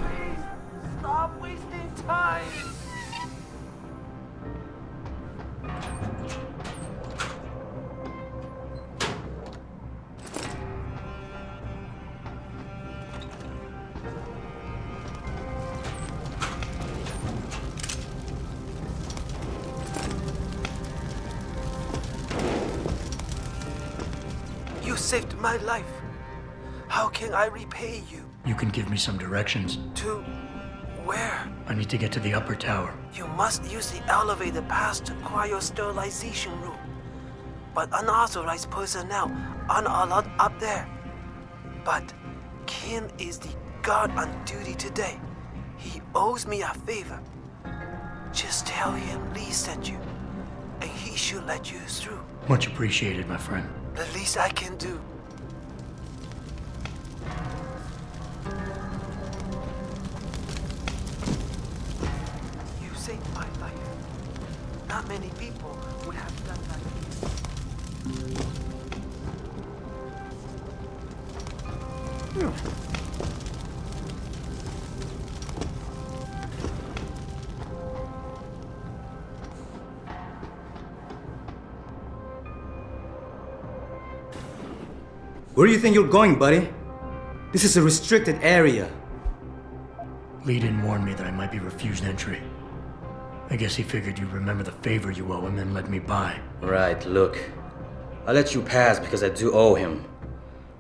Please, stop wasting time. You saved my life. How can I repay you?
You can give me some directions.
To where?
I need to get to the upper tower.
You must use the elevator pass to cryosterilization room. But unauthorized personnel aren't allowed up there. But Kim is the guard on duty today. He owes me a favor. Just tell him Lee sent you, and he should let you through.
Much appreciated, my friend.
The least I can do. You saved my life. Not many people would have done that.
Where do you think you're going, buddy? This is a restricted area.
Lee didn't warn me that I might be refused entry. I guess he figured you'd remember the favor you owe him and let me by.
Right, look. I let you pass because I do owe him.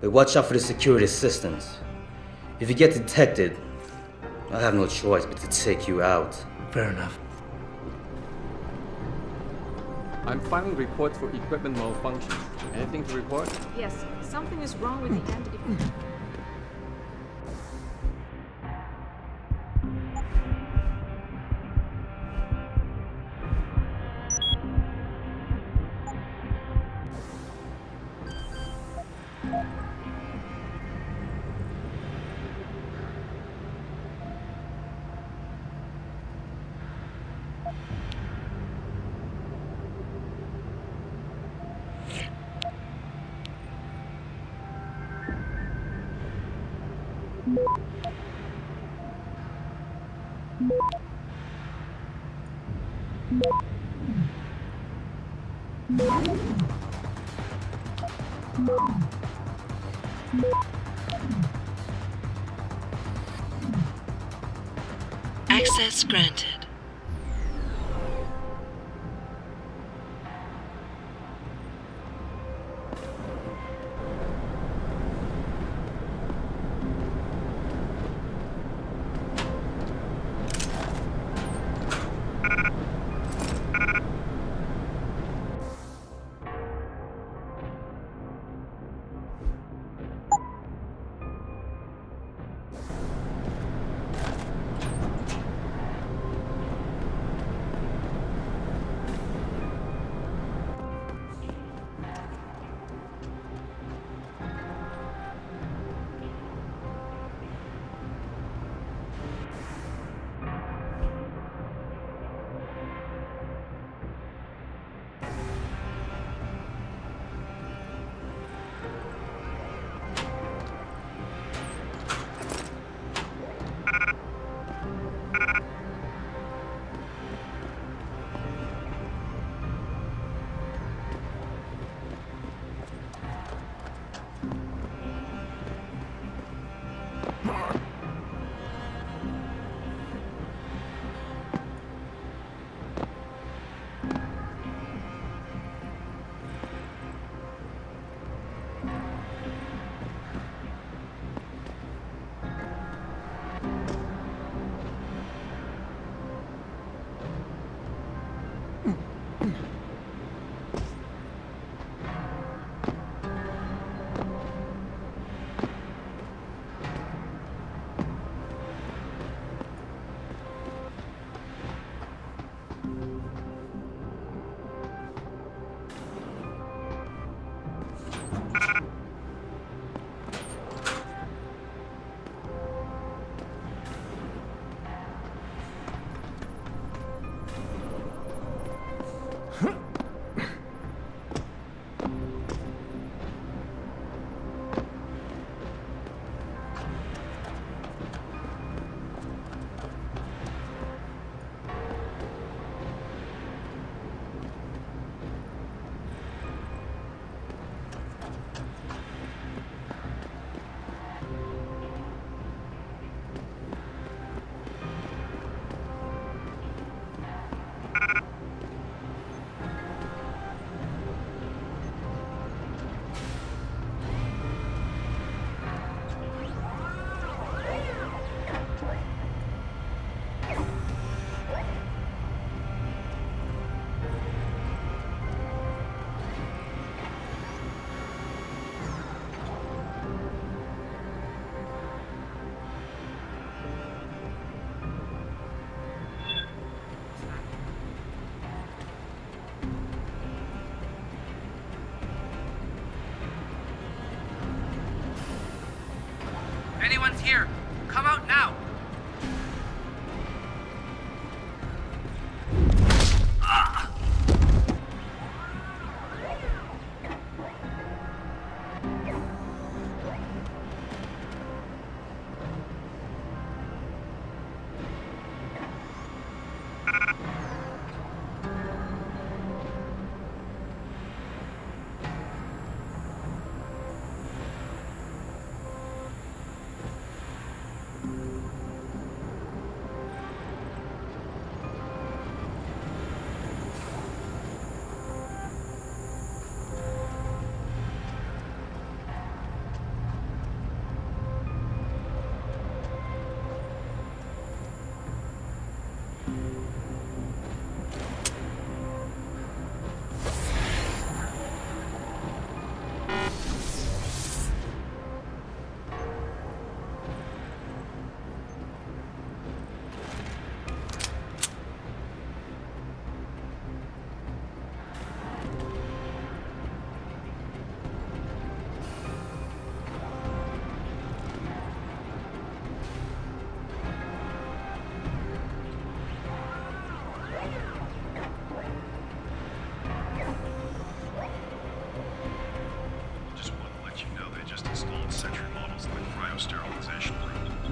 But watch out for the security assistants. If you get detected, I'll have no choice but to take you out.
Fair enough.
I'm filing reports for equipment malfunction. Anything to report?
Yes, something is wrong with the entity.
Access granted.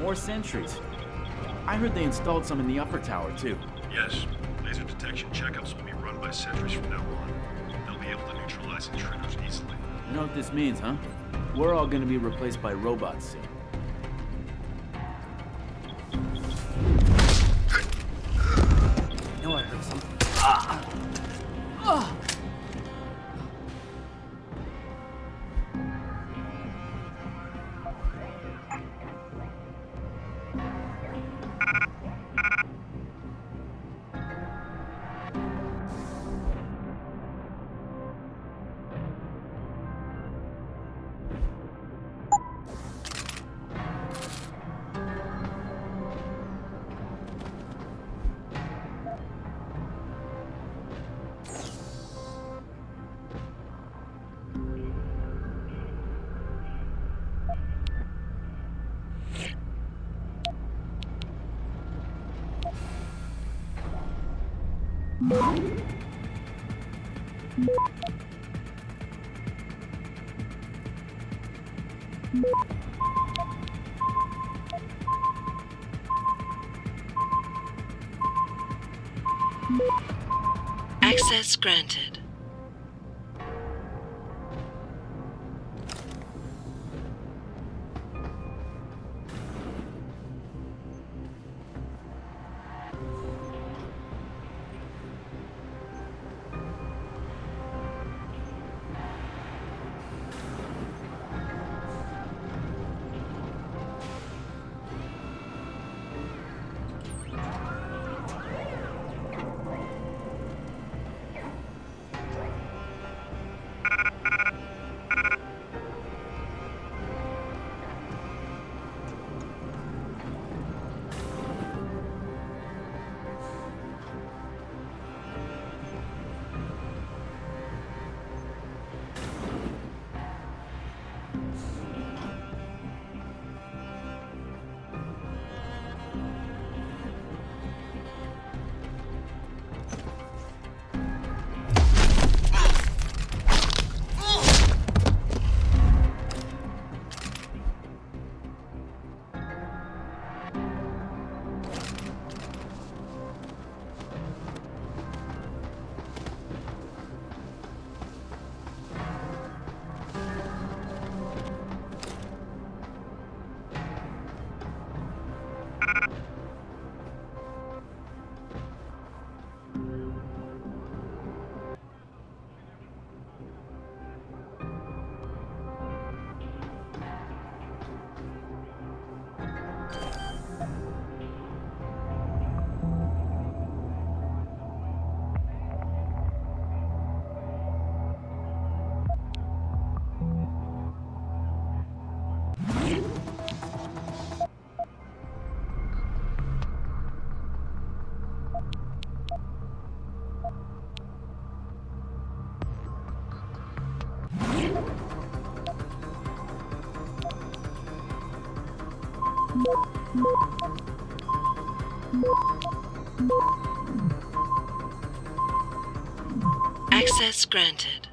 More sentries. I heard they installed some in the upper tower, too.
Yes. Laser detection checkups will be run by sentries from now on. They'll be able to neutralize intruders easily.
You know what this means, huh? We're all gonna be replaced by robots soon.
You know I heard something.
Access granted. Access granted.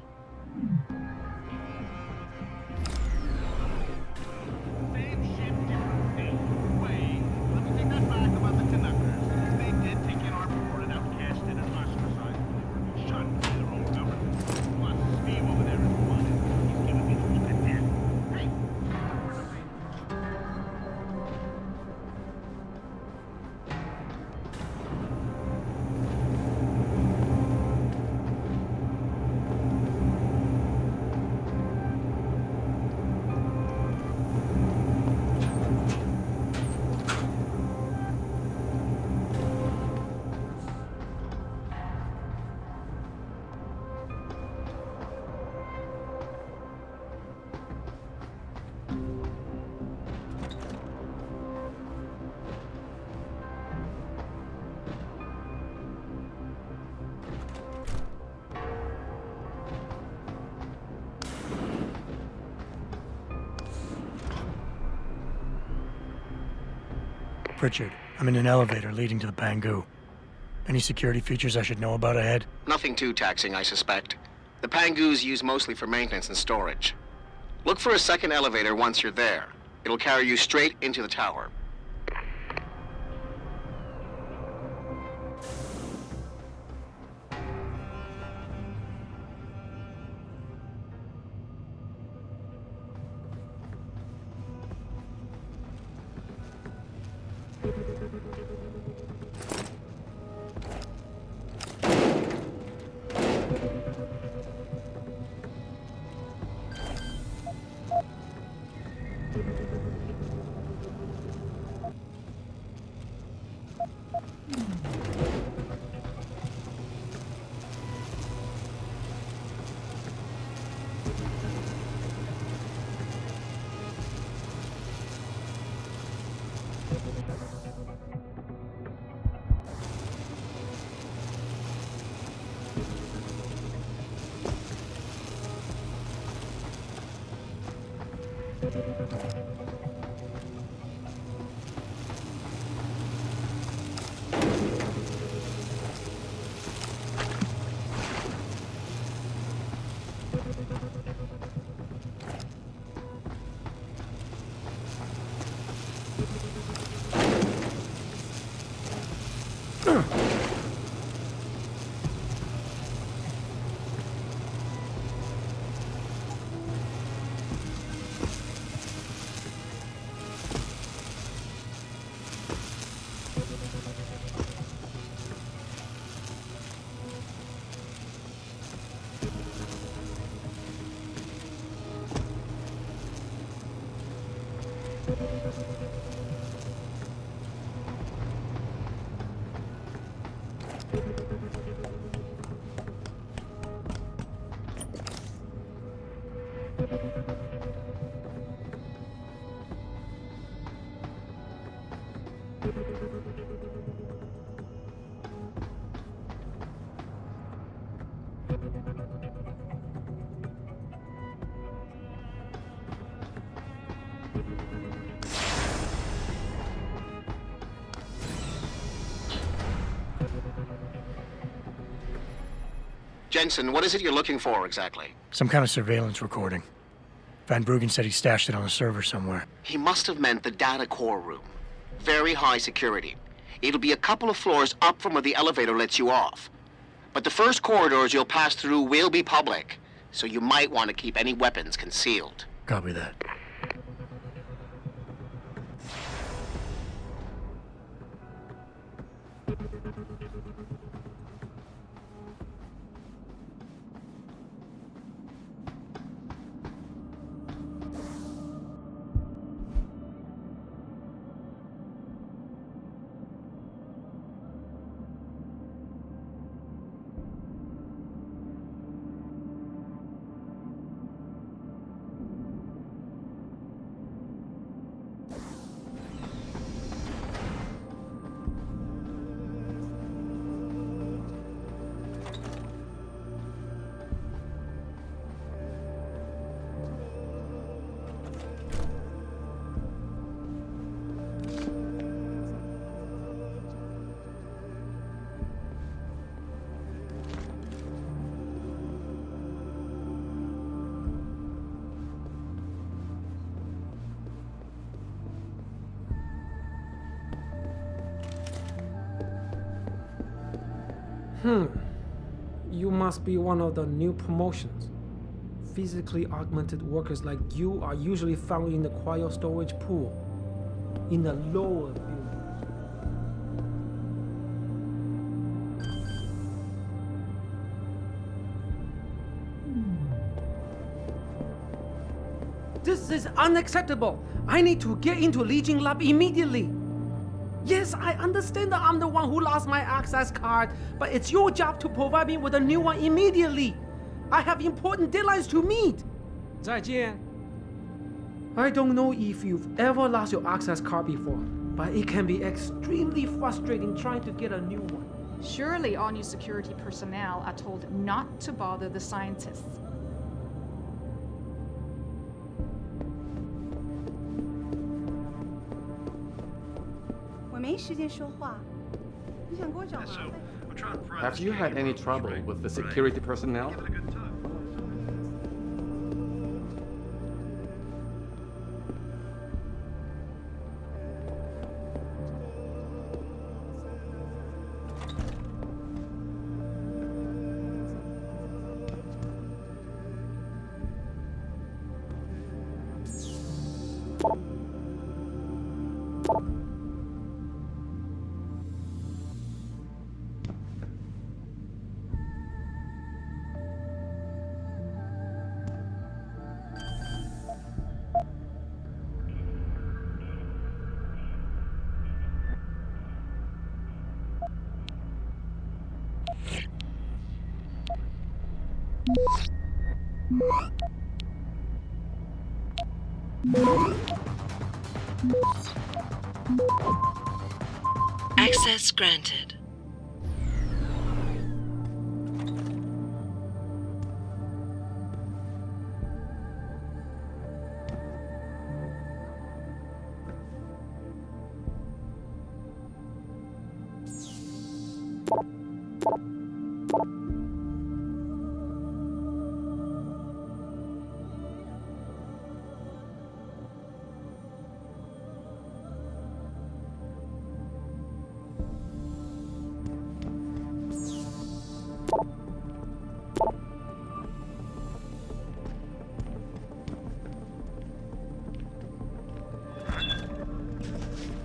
Richard, I'm in an elevator leading to the Pangu. Any security features I should know about ahead?
Nothing too taxing, I suspect. The Pangus used mostly for maintenance and storage. Look for a second elevator once you're there. It'll carry you straight into the tower. Jensen, what is it you're looking for exactly?
Some kind of surveillance recording. Van Bruggen said he stashed it on a server somewhere.
He must have meant the data core room. Very high security. It'll be a couple of floors up from where the elevator lets you off. But the first corridors you'll pass through will be public, so you might want to keep any weapons concealed.
Copy that.
You must be one of the new promotions. Physically augmented workers like you are usually found in the cryo storage pool, in the lower buildings. This is unacceptable. I need to get into Legion Lab immediately. Yes, I understand that I'm the one who lost my access card, but it's your job to provide me with a new one immediately. I have important deadlines to meet. 再见. I don't know if you've ever lost your access card before, but it can be extremely frustrating trying to get a new one.
Surely all new security personnel are told not to bother the scientists.
Have you had any trouble with the security personnel?
Access granted.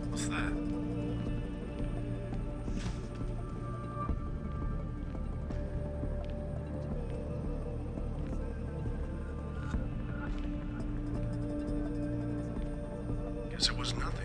What's that? Guess it was nothing.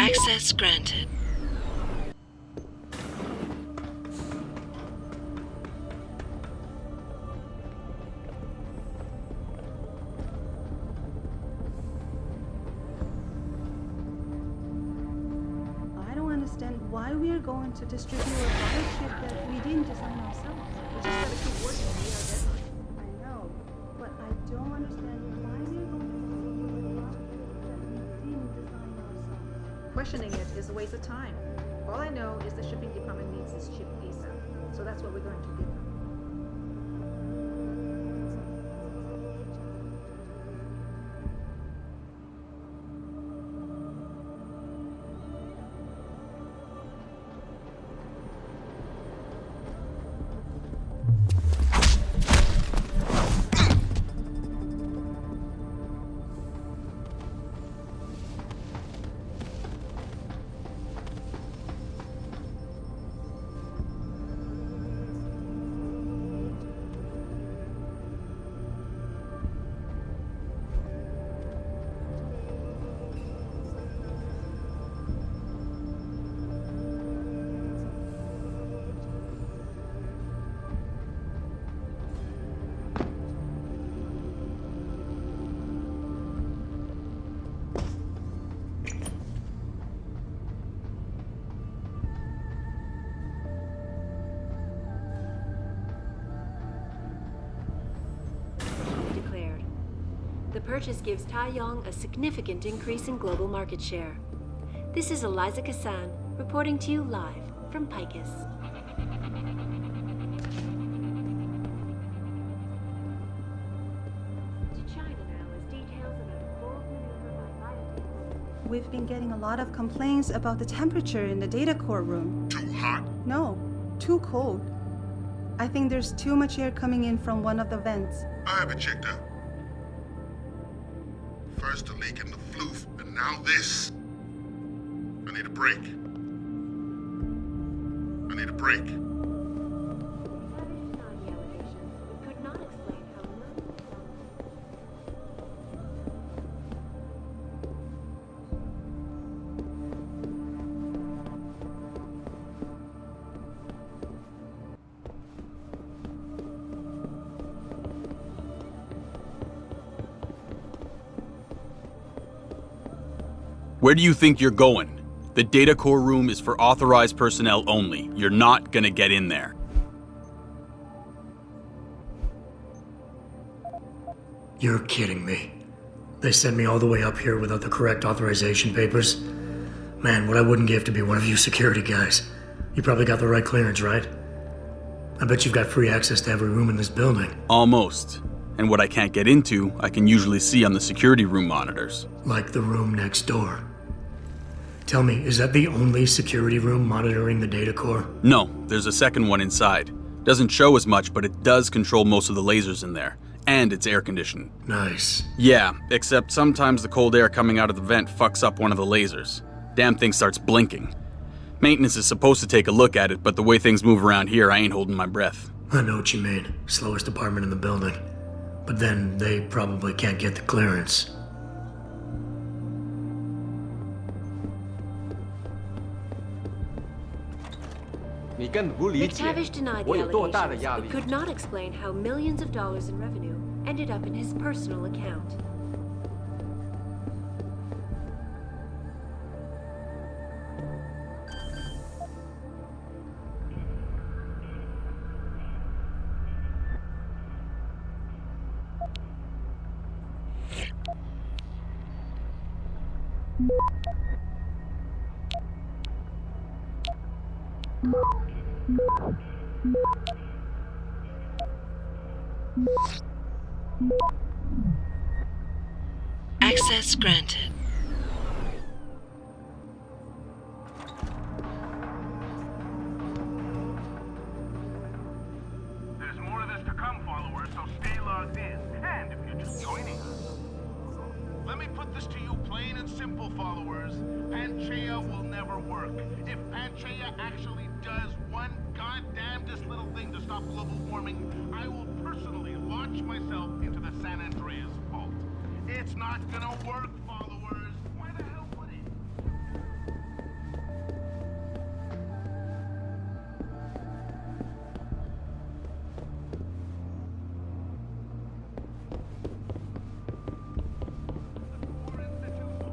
Access granted.
I don't understand why we are going to distribute a battleship that we didn't design ourselves. We just gotta keep working to meet our deadline. I know, but I don't understand why we are going to distribute a battleship that we didn't design ourselves.
Questioning it is a waste of time. All I know is the shipping department needs this ship ASAP, so that's what we're going to give them.
The purchase gives Taiyong a significant increase in global market share. This is Eliza Kassan, reporting to you live from Picus. To China now as details about a bold maneuver by biotech.
We've been getting a lot of complaints about the temperature in the data core room.
Too hot?
No, too cold. I think there's too much air coming in from one of the vents.
I have it checked out. First a leak in the floof, and now this. I need a break. I need a break.
Decided to deny the allegations
Where do you think you're going? The data core room is for authorized personnel only. You're not gonna get in there.
You're kidding me. They sent me all the way up here without the correct authorization papers? Man, what I wouldn't give to be one of you security guys. You probably got the right clearance, right? I bet you've got free access to every room in this building.
Almost. And what I can't get into, I can usually see on the security room monitors.
Like the room next door. Tell me, is that the only security room monitoring the data core?
No, there's a second one inside. Doesn't show as much, but it does control most of the lasers in there. And it's air conditioned.
Nice.
Yeah, except sometimes the cold air coming out of the vent fucks up one of the lasers. Damn thing starts blinking. Maintenance is supposed to take a look at it, but the way things move around here, I ain't holding my breath.
I know what you mean. Slowest department in the building. But then they probably can't get the clearance.
McTavish denied the allegations, but could not explain how millions of dollars in revenue ended up in his personal account.
Access granted.
There's more of this to come, followers, so stay logged in. And if you're just joining us, let me put this to you plain and simple, followers. Panchaea will never work. If Panchaea actually does one goddamnedest little thing to stop global warming, I will personally launch myself into the San Andreas fault. It's not gonna work, followers. Why the hell would it?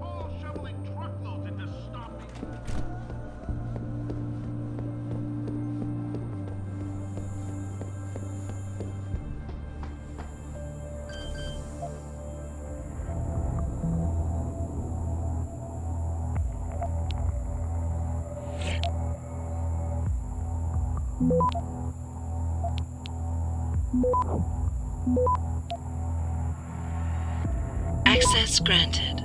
All shoveling truckloads into stopping.
Access granted.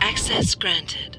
Access granted.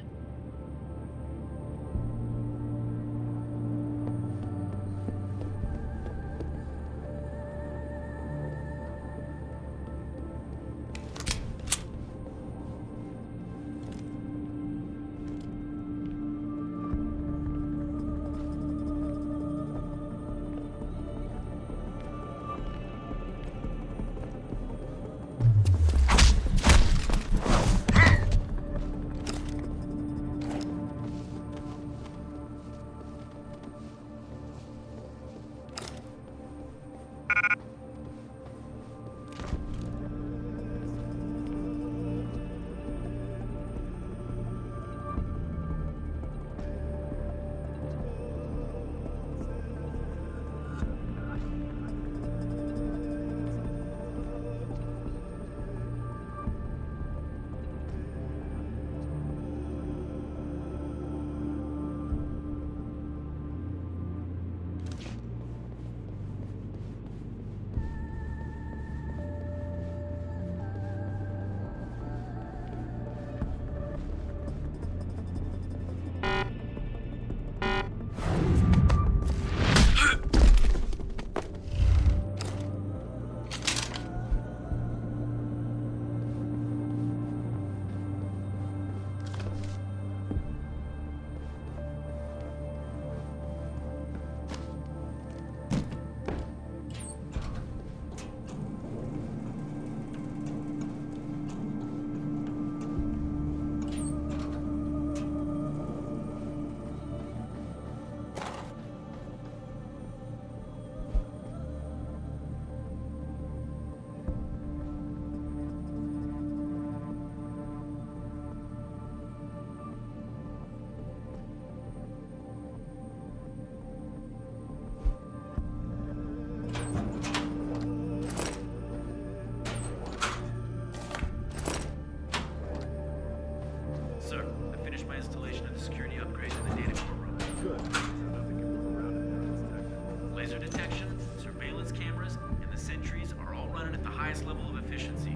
highest level of efficiency.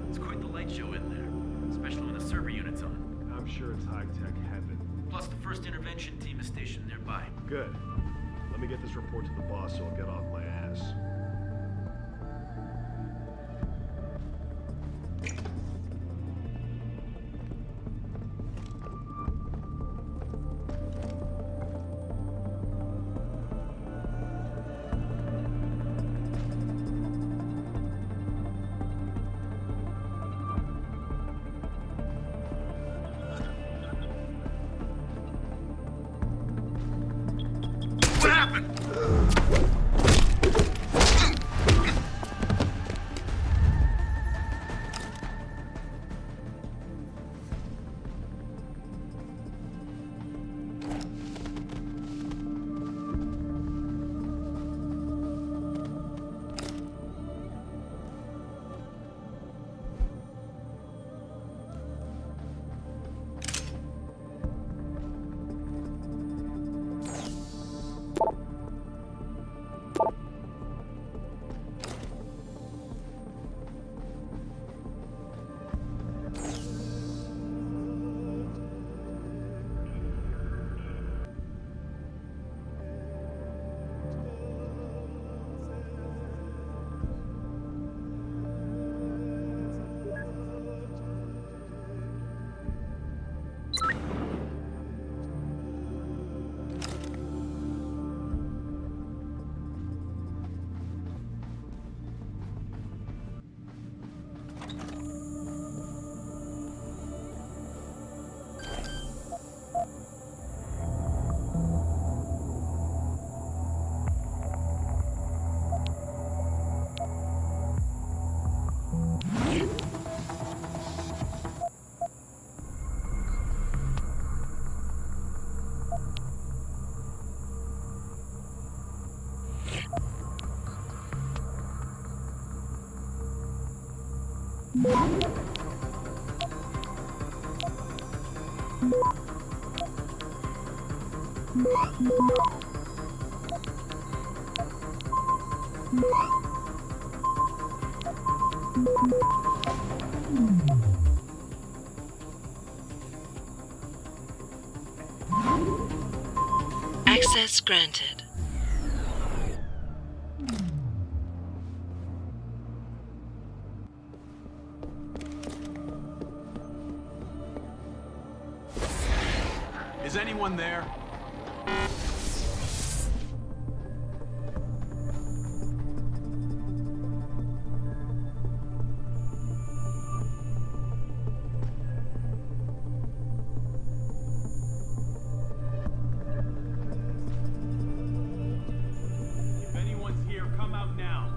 It's quite the light show in there, especially when the server unit's on.
I'm sure it's high-tech heaven.
Plus, the first intervention team is stationed nearby.
Good. Let me get this report to the boss so I'll get off my ass.
What happened?
Access granted.
Is anyone there? If anyone's here, come out now.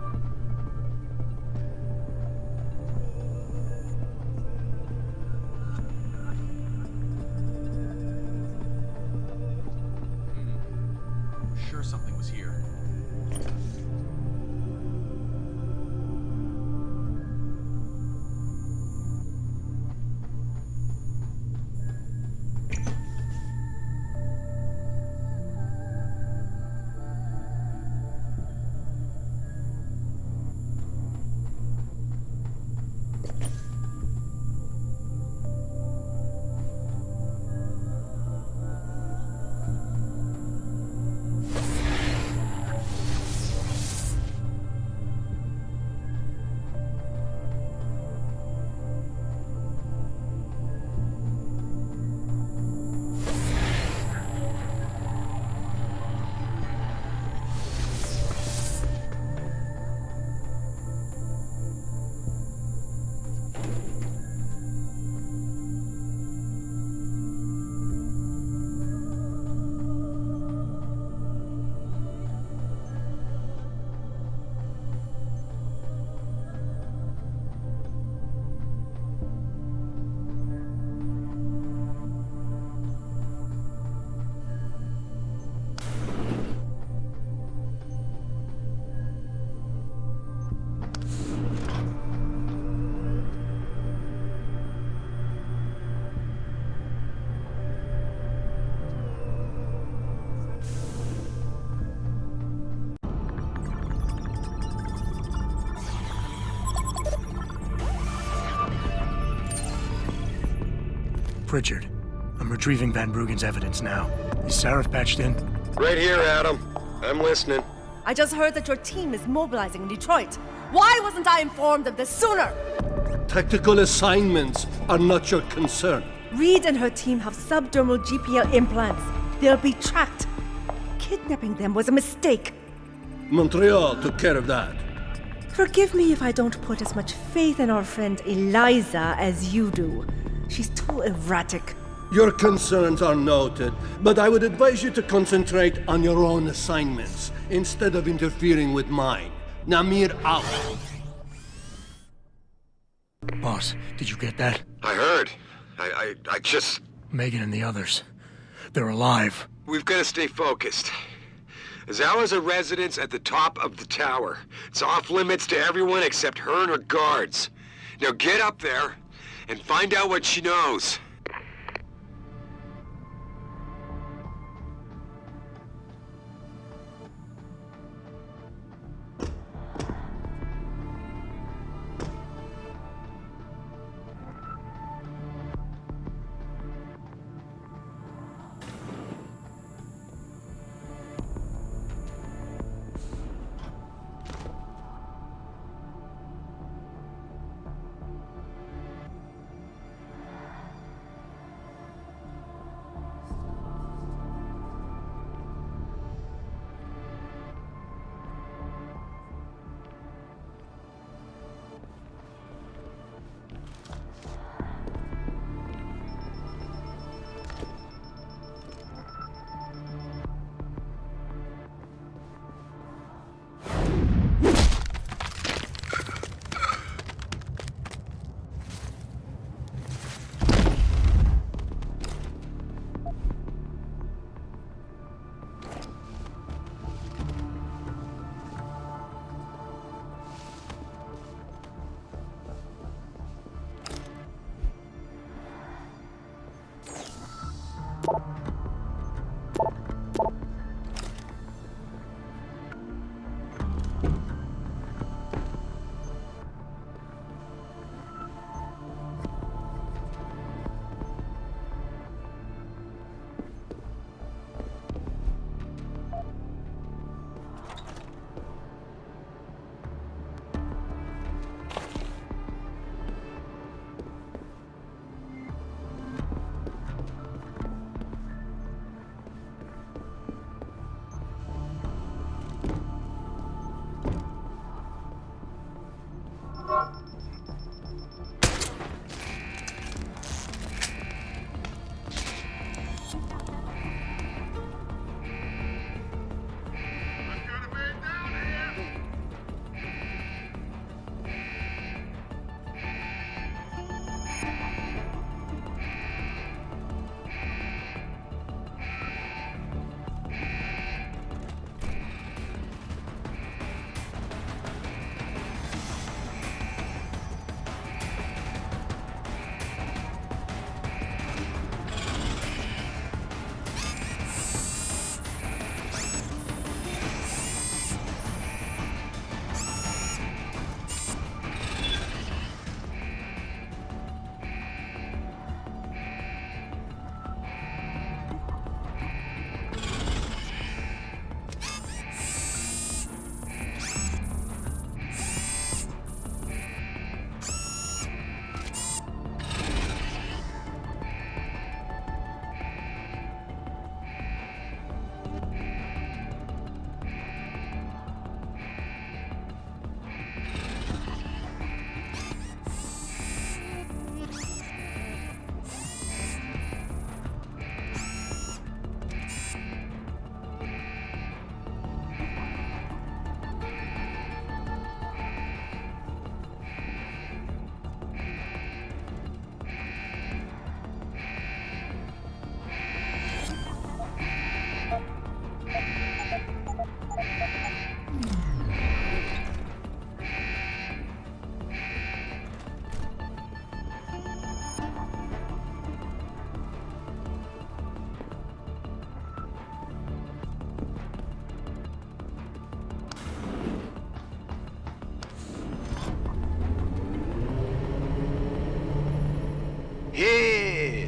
Pritchard. I'm retrieving Van Bruggen's evidence now. Is Sarif patched in?
Right here, Adam. I'm listening.
I just heard that your team is mobilizing in Detroit. Why wasn't I informed of this sooner?
Tactical assignments are not your concern.
Reed and her team have subdermal GPL implants. They'll be tracked. Kidnapping them was a mistake.
Montreal took care of that.
Forgive me if I don't put as much faith in our friend Eliza as you do. She's too erratic.
Your concerns are noted, but I would advise you to concentrate on your own assignments instead of interfering with mine. Namir out.
Boss, did you get that?
I heard. I just...
Megan and the others. They're alive.
We've got to stay focused. Zawa's a residence at the top of the tower. It's off limits to everyone except her and her guards. Now get up there and find out what she knows.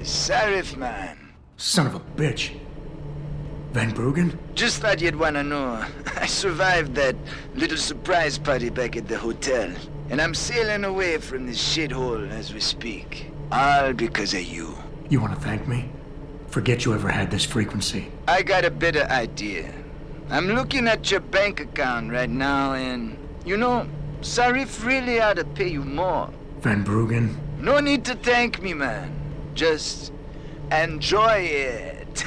Sarif, man.
Son of a bitch. Van Bruggen?
Just thought you'd wanna know. I survived that little surprise party back at the hotel. And I'm sailing away from this shithole as we speak. All because of you.
You want to thank me? Forget you ever had this frequency.
I got a better idea. I'm looking at your bank account right now and... You know, Sarif really ought to pay you more.
Van Bruggen?
No need to thank me, man. Just enjoy it.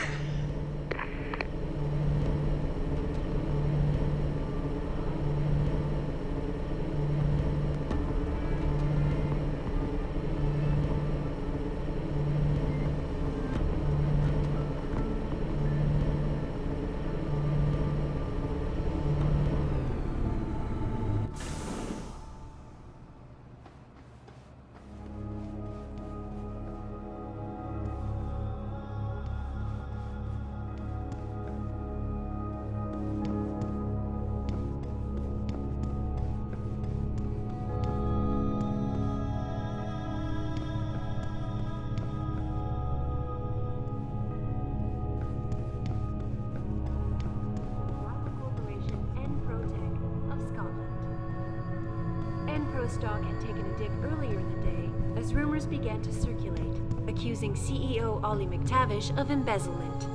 Stock had taken a dip earlier in the day as rumors began to circulate, accusing CEO Ollie McTavish of embezzlement.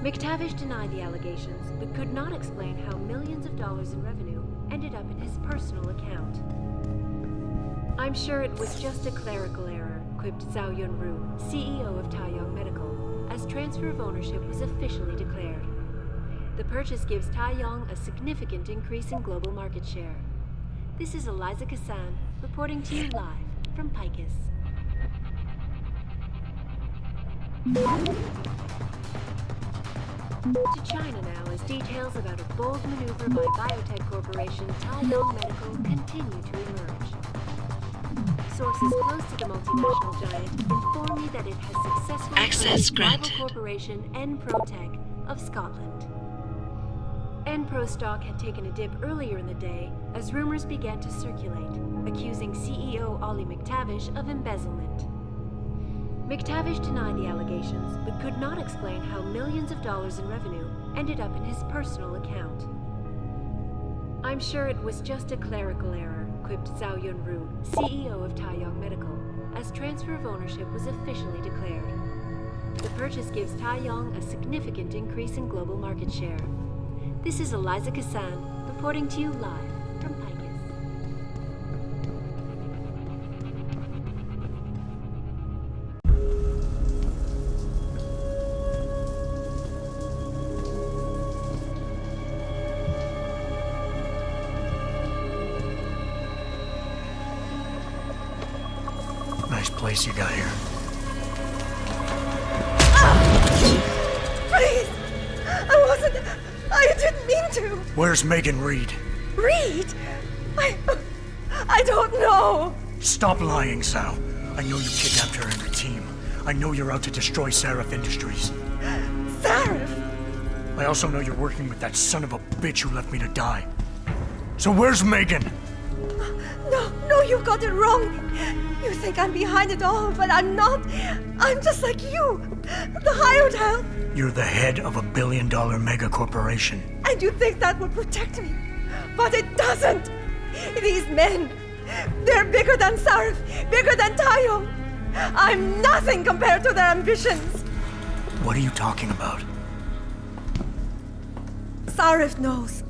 McTavish denied the allegations, but could not explain how millions of dollars in revenue ended up in his personal account. "I'm sure it was just a clerical error," quipped Zhao Yunru, CEO of Taiyang Medical, as transfer of ownership was officially declared. The purchase gives Taiyang a significant increase in global market share. This is Eliza Kassan, reporting to you live from Picus. To China now, as details about a bold maneuver by biotech corporation Taiyang Medical continue to emerge. Sources close to the multinational giant inform me that it has successfully purchased rival corporation Enprotech of Scotland. Enpro stock had taken a dip earlier in the day as rumors began to circulate, accusing CEO Ollie McTavish of embezzlement. McTavish denied the allegations, but could not explain how millions of dollars in revenue ended up in his personal account. "I'm sure it was just a clerical error," quipped Zhao Yunru, CEO of Taiyang Medical, as transfer of ownership was officially declared. The purchase gives Taiyang a significant increase in global market share. This is Eliza Kassan, reporting to you live from Picus.
Nice place you got here.
Please! I didn't mean to!
Where's Megan Reed?
Reed? I don't know!
Stop lying, Sal. I know you kidnapped her and her team. I know you're out to destroy Sarif Industries.
Sarif?
I also know you're working with that son of a bitch who left me to die. So where's Megan?
No, you got it wrong. You think I'm behind it all, but I'm not. I'm just like you. The hired help.
You're the head of a billion-dollar mega corporation.
And you think that would protect me. But it doesn't. These men, they're bigger than Sarif, bigger than Tayo. I'm nothing compared to their ambitions.
What are you talking about?
Sarif knows.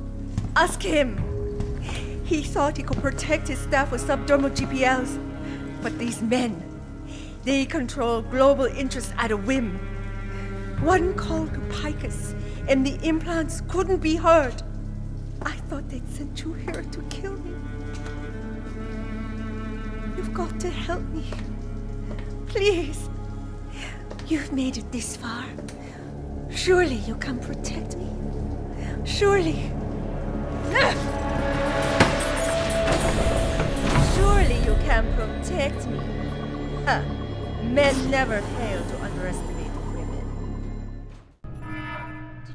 Ask him. He thought he could protect his staff with subdermal GPLs. But these men, they control global interests at a whim. One call to Picus, and the implants couldn't be heard. I thought they'd sent you here to kill me. You've got to help me. Please. You've made it this far. Surely you can protect me. Surely. Surely you can protect me. Men never fail to underestimate women.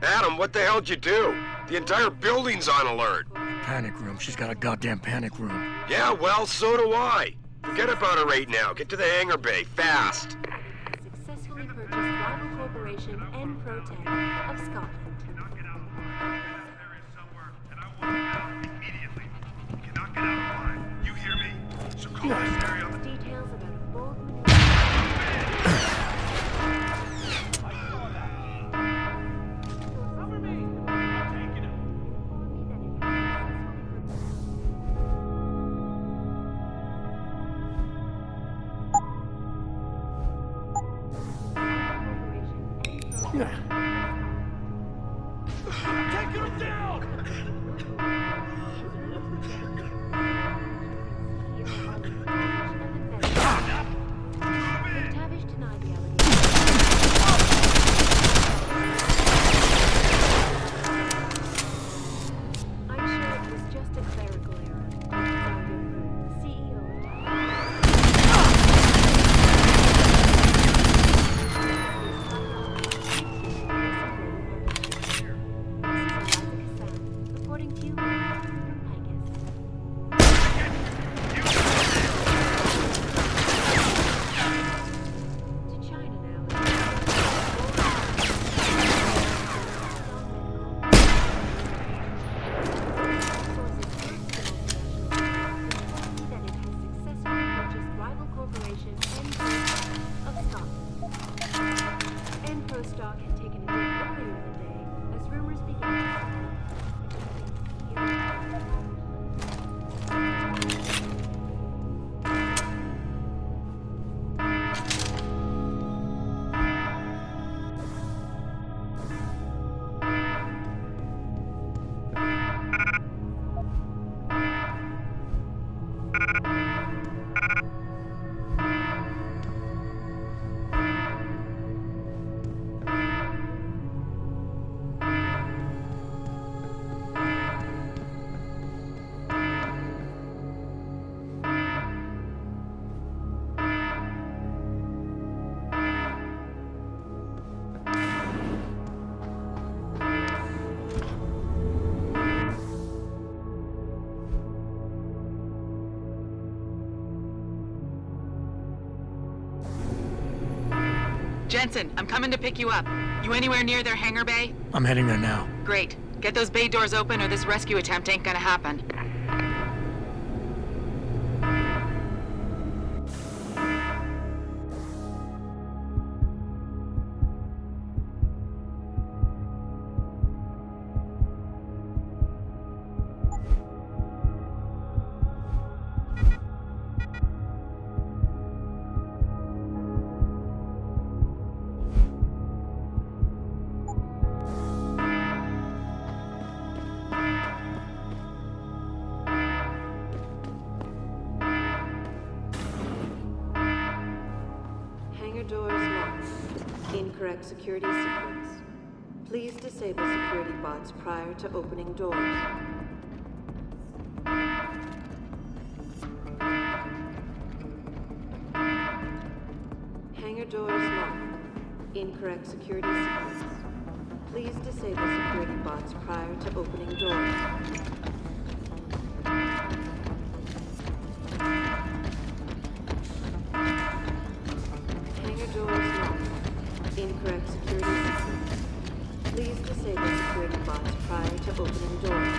Adam, what the hell'd you do? The entire building's on alert.
Panic room. She's got a goddamn panic room.
Yeah, well, so do I. Forget about her right now. Get to the hangar bay, fast.
Corporation and Pro Tech of Scotland.
You hear me? So call this area on the...
Details about a bold maneuver.
Take her down!
McTavish denied the allegation. I'm sure it was just a clerical error. CEO reporting to you from Vegas. To China rival corporation of Scotland. Pro stock had taken a dip earlier in the day as rumors began.
Jensen, I'm coming to pick you up. You anywhere near their hangar bay?
I'm heading there now.
Great. Get those bay doors open or this rescue attempt ain't gonna happen.
Doors locked. Incorrect security sequence. Please disable security bots prior to opening doors. Hangar doors locked. Incorrect security sequence. Please disable security bots prior to opening doors. Doors locked. Incorrect security sequence. Please disable security bots prior to opening doors.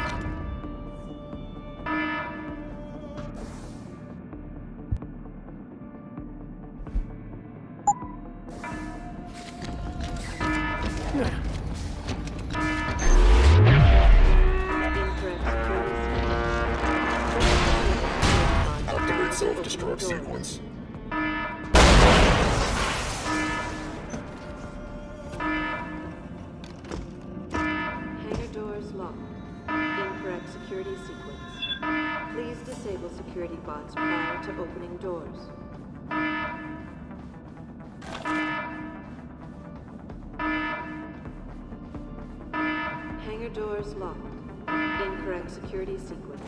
Activate self-destruct sequence.
Security sequence. Please disable security bots prior to opening doors. Hangar doors locked. Incorrect security sequence.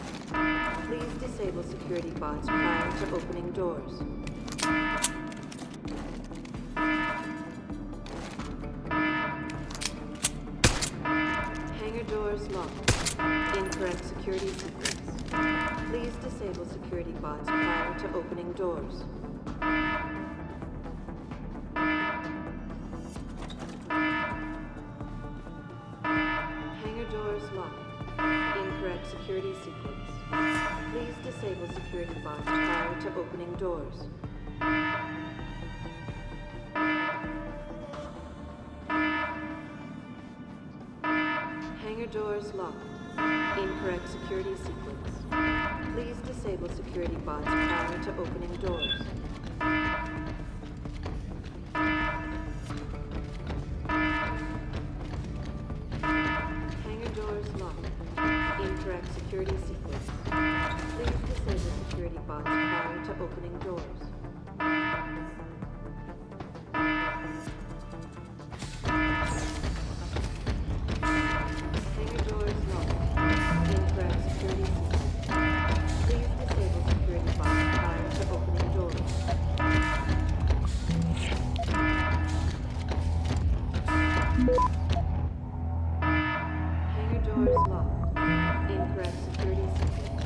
Please disable security bots prior to opening doors. Hangar doors locked. Incorrect security sequence. Please disable security bots prior to opening doors. security sequence. Please disable security bots prior to opening doors. Hangar doors locked. Incorrect security sequence. Please disable security bots prior to opening doors. Hangar doors locked. Incorrect security sequence. Please disable security bots prior to opening doors. Hangar doors locked. Incorrect security sequence. Please disable security bots prior to opening doors. Hangar doors locked. Incorrect security sequence.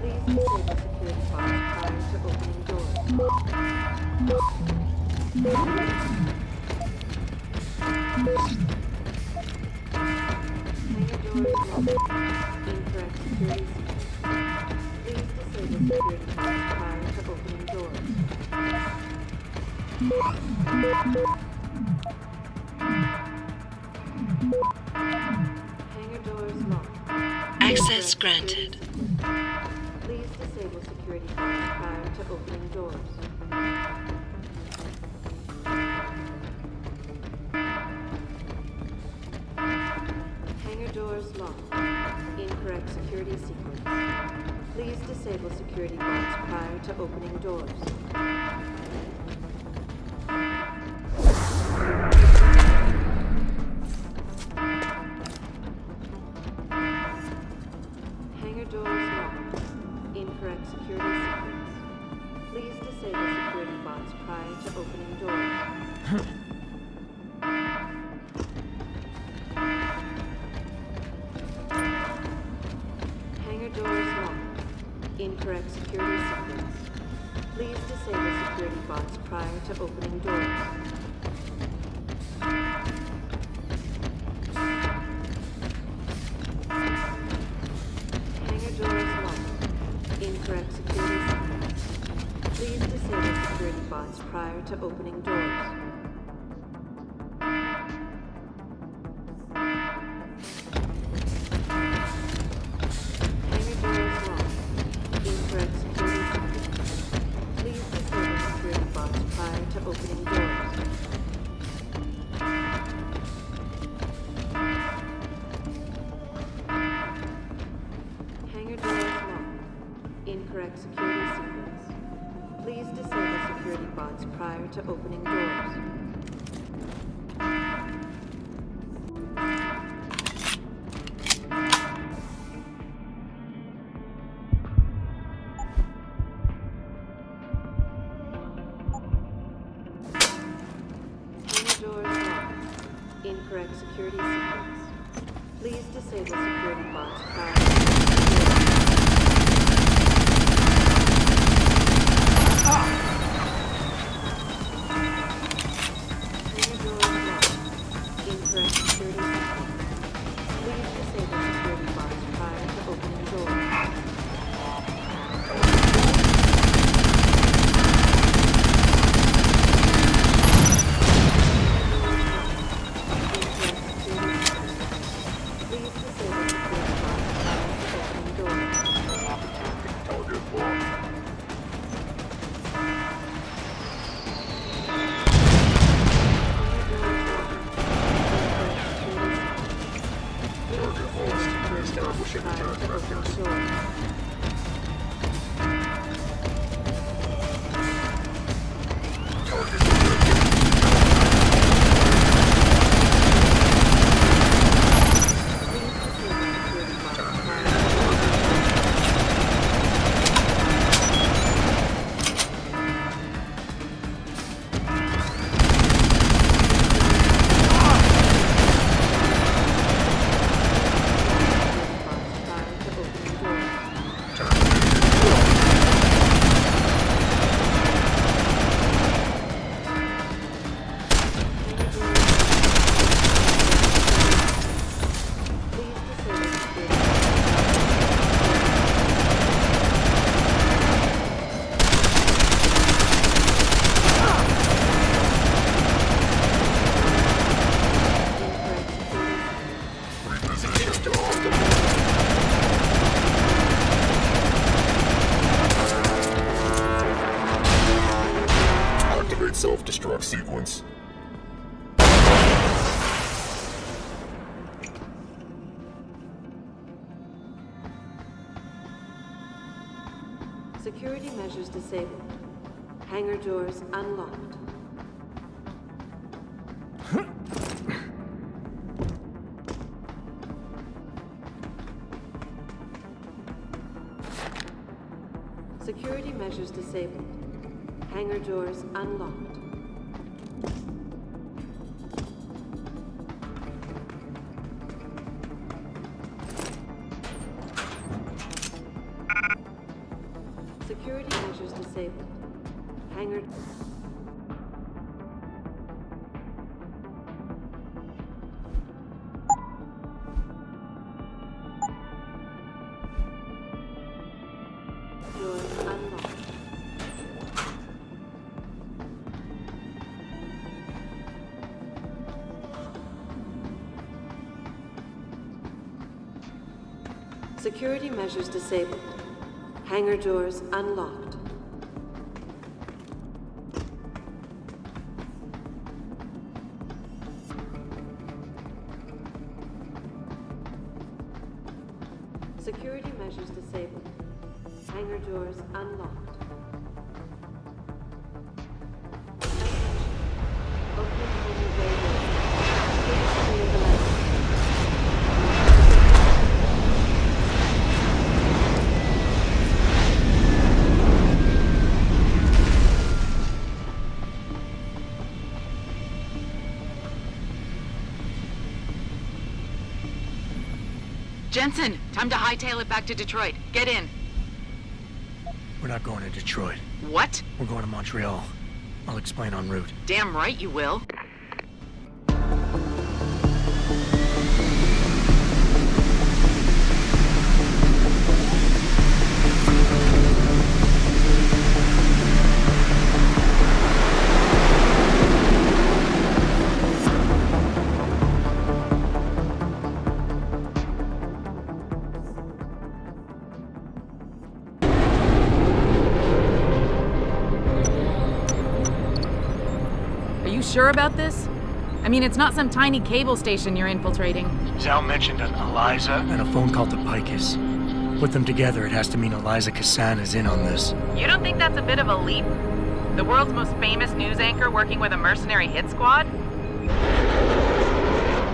Please disable security bots prior to opening doors. Hangar doors locked. Incorrect security sequence. Please disable security bots prior to opening doors. Hangar doors locked.
Access granted.
Please disable security bots prior to opening doors. Hangar doors locked. Incorrect security sequence. Please disable security bots prior to opening doors. Hangar doors locked. Incorrect security sequence. Please disable security bots prior to opening doors. Hangar doors locked. Incorrect security sequence. Please disable security bots prior to opening doors. Hangar doors locked. Incorrect security sequence. Please disable security bots prior to opening doors. Hangar doors locked. Incorrect security sequence. Please disable security bots prior to opening doors. Hangar doors locked. Incorrect security sequence. Please disable security bots prior to opening doors. Hangar doors locked. Incorrect security sequence. Please disable security bots prior to opening Hangar doors locked. Incorrect security sequence. Please disable security bots prior to opening doors. Incorrect security sequence. Please disable security bots prior to opening
self-destruct sequence.
Security measures disabled. Hangar doors unlocked. Security measures disabled. Hangar doors unlocked. Security measures disabled. Hangar... Doors unlocked. Security measures disabled. Hangar doors unlocked. Security measures disabled. Hangar doors unlocked. Open hangar bay door. Please clear the left.
Jensen, time to hightail it back to Detroit. Get in.
We're not going to Detroit.
What?
We're going to Montreal. I'll explain en route.
Damn right you will.
Sure about this? I mean, it's not some tiny cable station you're infiltrating.
Zal mentioned an Eliza and a phone call to Picus. Put them together, it has to mean Eliza Kassan is in on this.
You don't think that's a bit of a leap? The world's most famous news anchor working with a mercenary hit squad?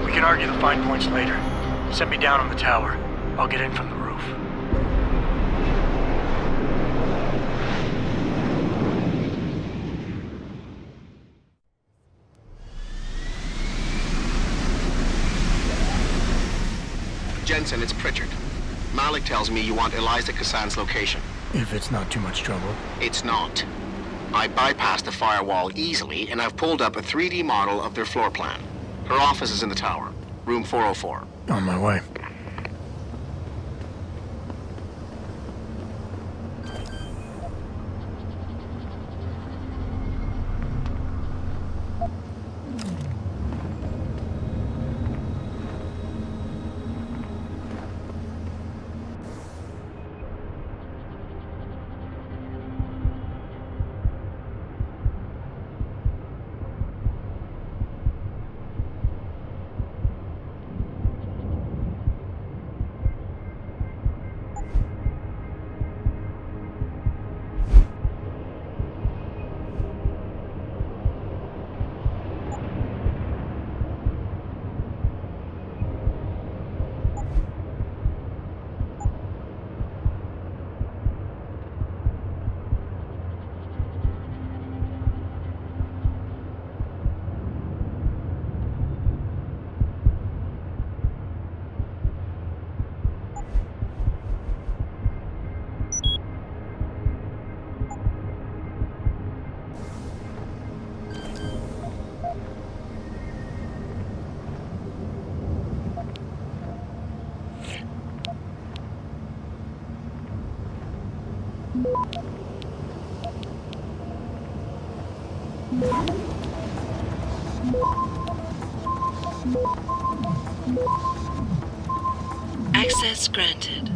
We can argue the fine points later. Set me down on the tower. I'll get in from the roof.
Jensen, it's Pritchard. Malik tells me you want Eliza Kassan's location.
If it's not too much trouble.
It's not. I bypassed the firewall easily, and I've pulled up a 3D model of their floor plan. Her office is in the tower, room 404.
On my way.
Access granted.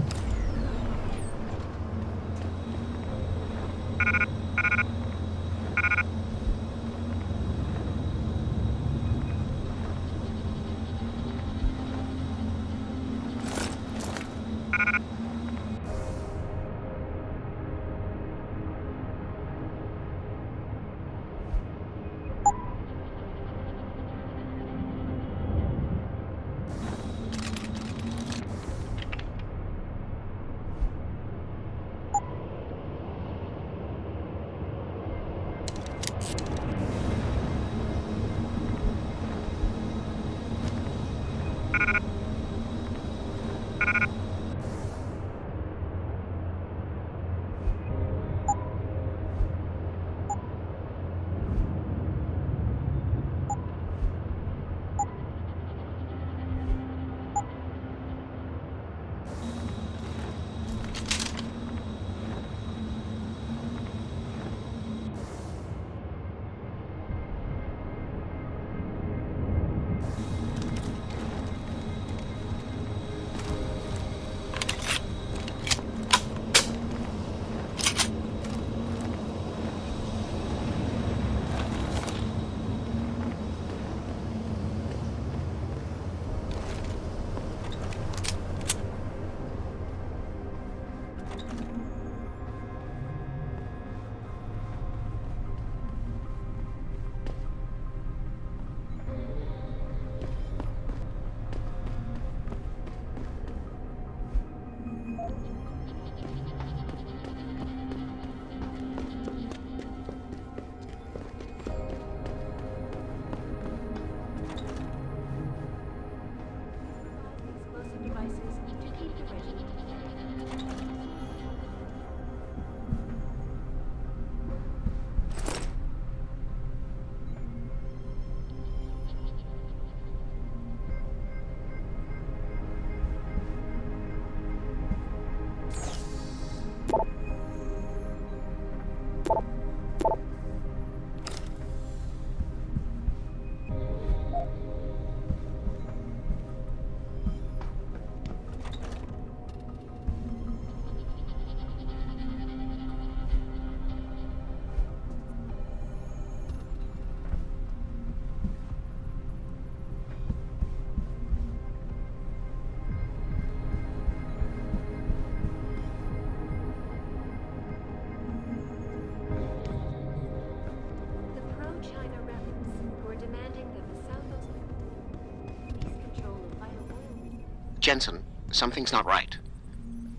Jensen, something's not right.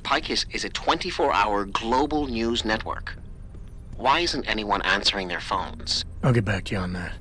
Picus is a 24-hour global news network. Why isn't anyone answering their phones?
I'll get back to you on that.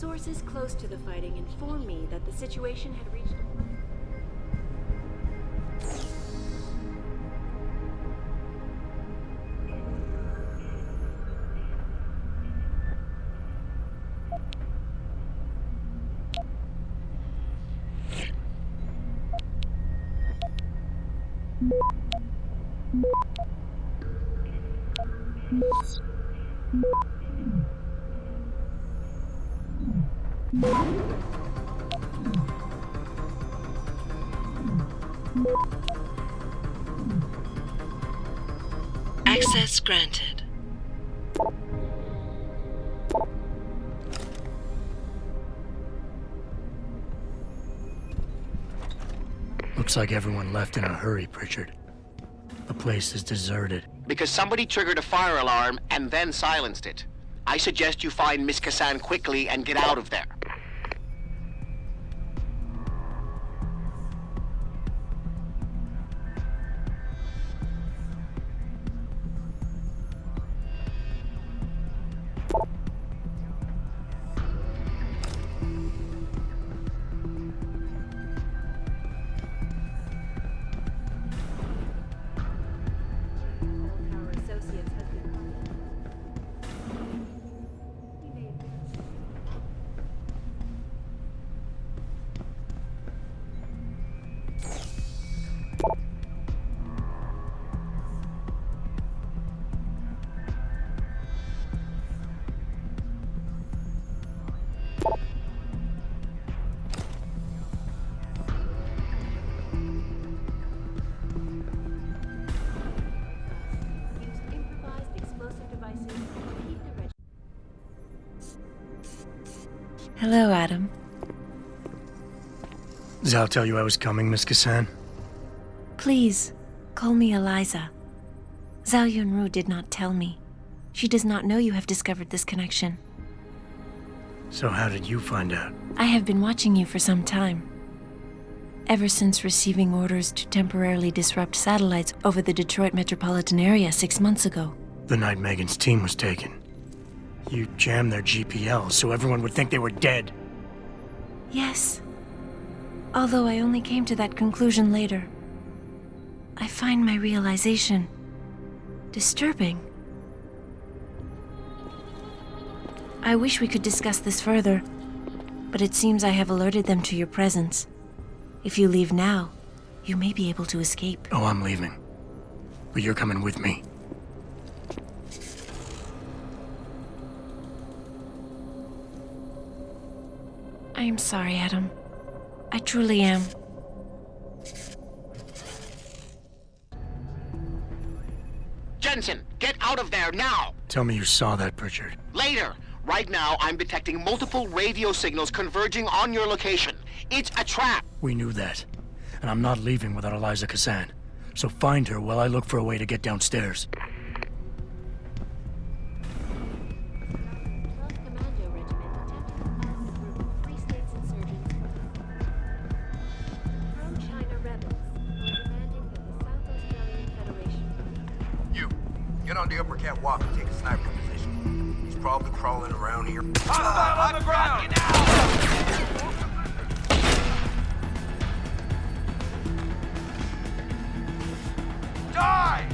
Sources close to the fighting informed me that the situation had reached a point.
Access granted.
Looks like everyone left in a hurry, Pritchard. The place is deserted.
Because somebody triggered a fire alarm and then silenced it. I suggest you find Miss Kassan quickly and get out of there.
Hello, Adam.
Zhao tell you I was coming, Miss Kassan?
Please, call me Eliza. Zhao Yunru did not tell me. She does not know you have discovered this connection.
So how did you find out?
I have been watching you for some time. Ever since receiving orders to temporarily disrupt satellites over the Detroit metropolitan area 6 months ago.
The night Megan's team was taken. You jammed their GPL so everyone would think they were dead.
Yes. Although I only came to that conclusion later. I find my realization disturbing. I wish we could discuss this further, but it seems I have alerted them to your presence. If you leave now, you may be able to escape.
Oh, I'm leaving. But you're coming with me.
I am sorry, Adam. I truly am.
Jensen, get out of there now!
Tell me you saw that, Pritchard.
Later! Right now, I'm detecting multiple radio signals converging on your location. It's a trap!
We knew that. And I'm not leaving without Eliza Kassan. So find her while I look for a way to get downstairs.
You, get on the upper catwalk and take a sniper position. He's probably crawling around here.
Hostile on the ground! Die!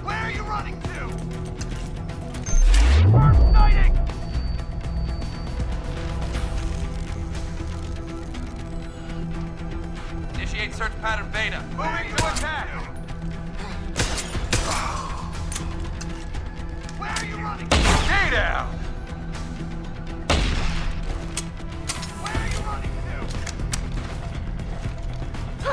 Where are you running to? We're fighting! Initiate search pattern beta. Moving to attack! Where are you running? Stay down! Where are you running to? Ah!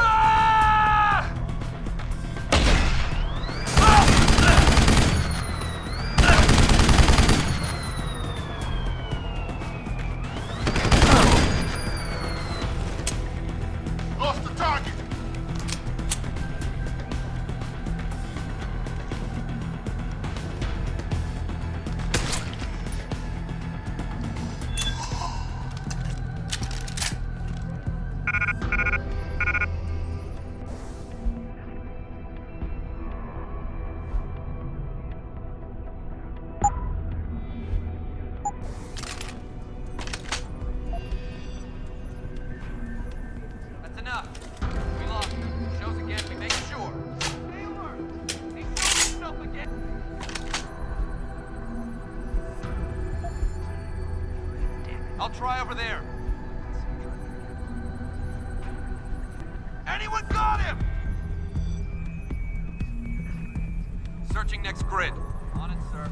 Lost the target! That's enough. We lost him. Shows again, we make sure. Stay alert. He shows himself again. I'll try over there. Anyone got him? Searching next grid. On it, sir.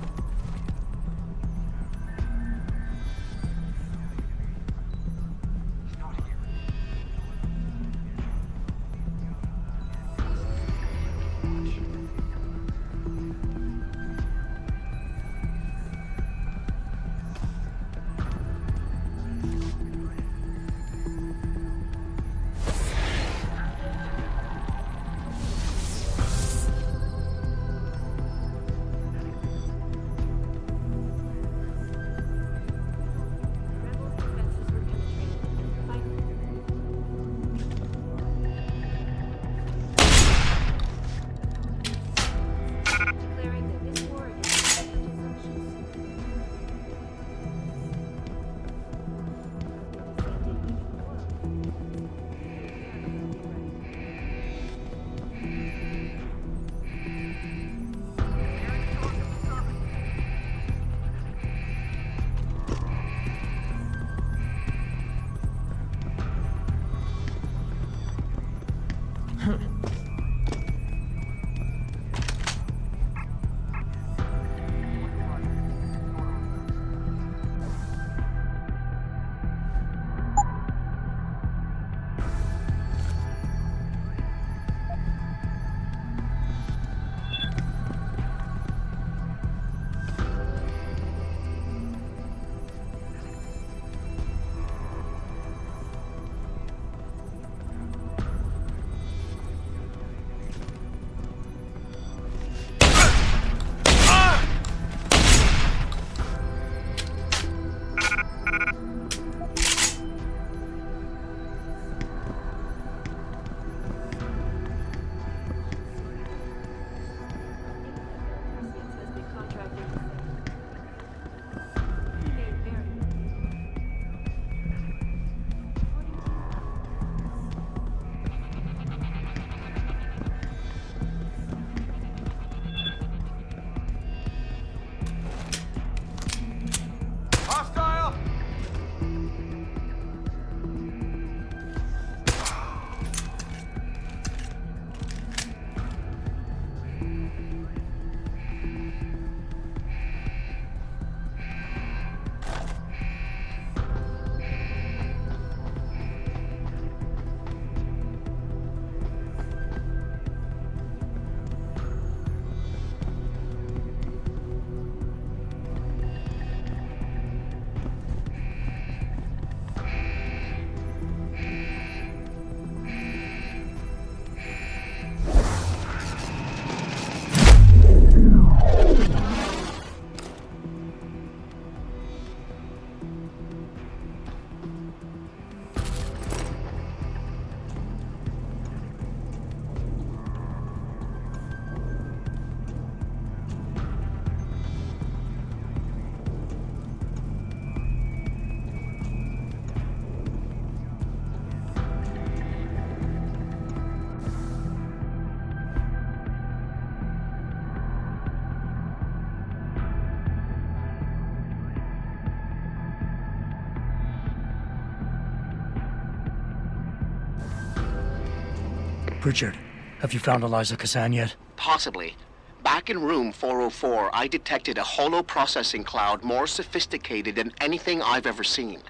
Pritchard, have you found Eliza Kazan yet?
Possibly. Back in room 404, I detected a holo processing cloud more sophisticated than anything I've ever seen.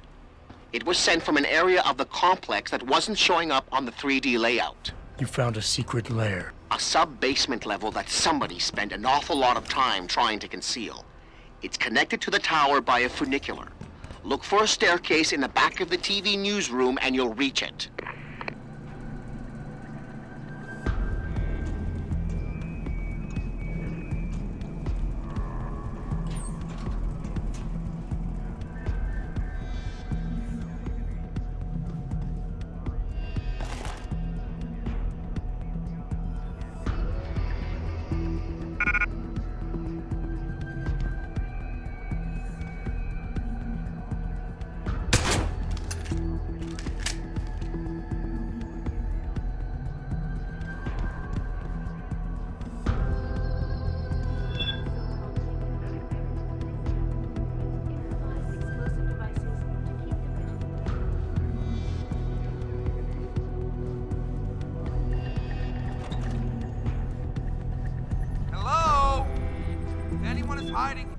It was sent from an area of the complex that wasn't showing up on the 3D layout.
You found a secret lair.
A sub-basement level that somebody spent an awful lot of time trying to conceal. It's connected to the tower by a funicular. Look for a staircase in the back of the TV newsroom and you'll reach it.
Hello? If anyone is hiding...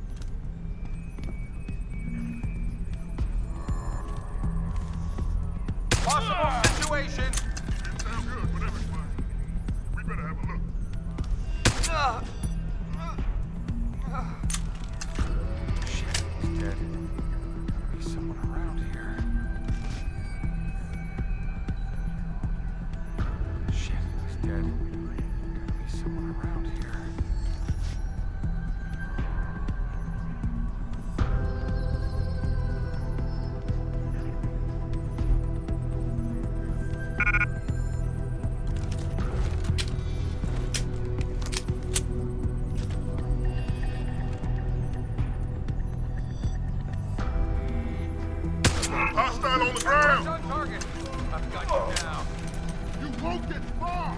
Possible situation!
Didn't sound good, but everything. We better have a look.
Shit, he's dead. Gotta be someone around here. Shit, he's dead. Gotta be someone around here.
Hostile on the ground!
On target. I've got you now.
You won't get far!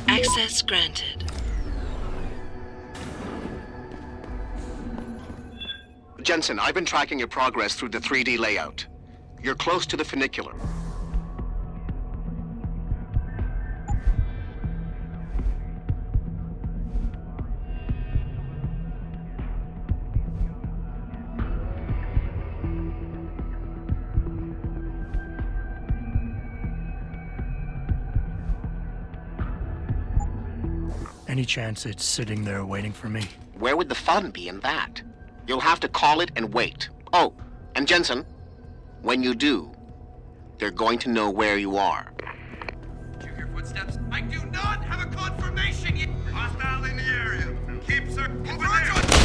Access granted.
Jensen, I've been tracking your progress through the 3D layout. You're close to the funicular.
Any chance it's sitting there waiting for me?
Where would the fun be in that? You'll have to call it and wait. Oh, and Jensen, when you do, they're going to know where you are.
Did you hear footsteps? I do not have a confirmation yet! Hostile in the area. Keep searching. Over there!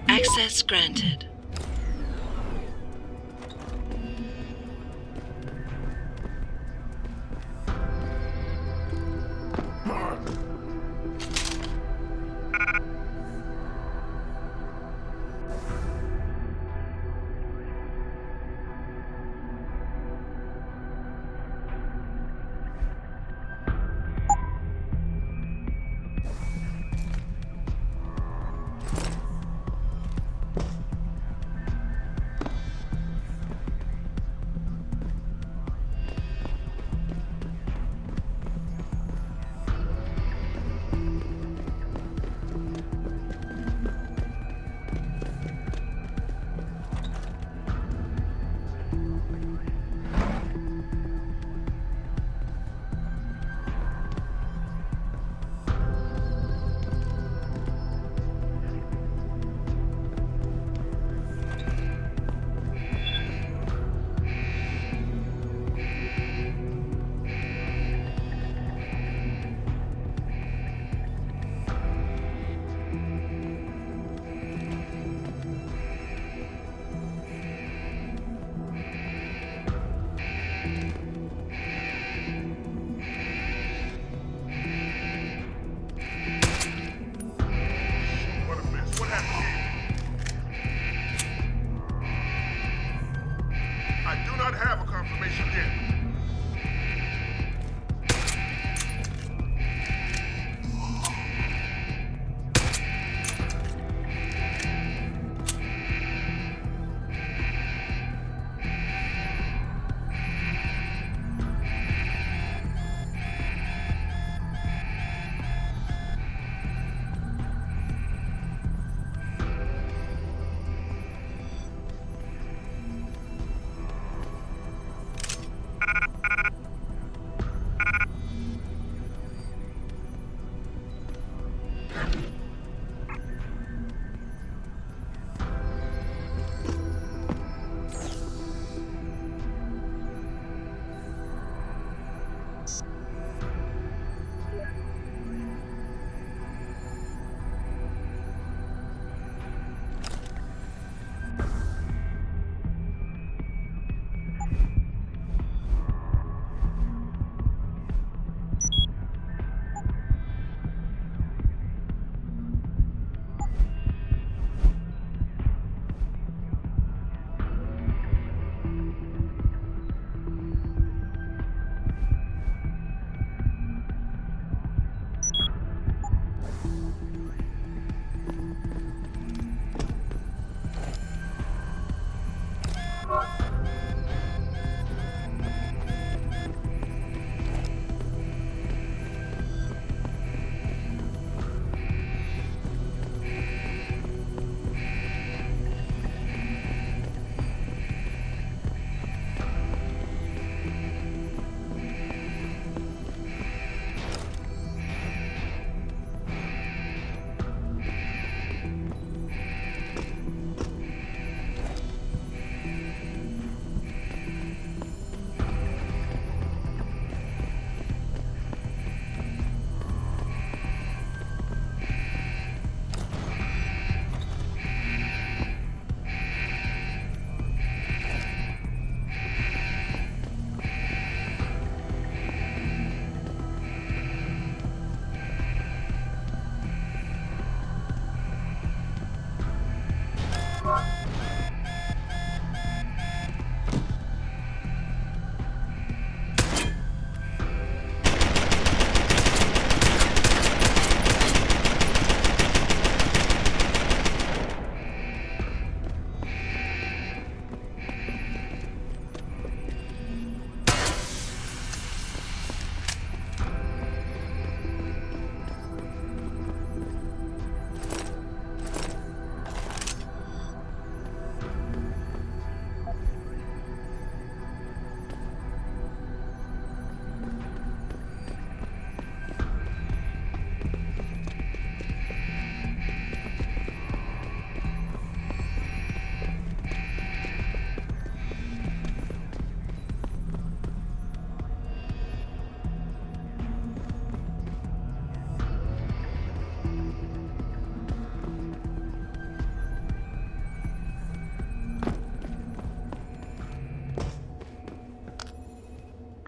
Access granted.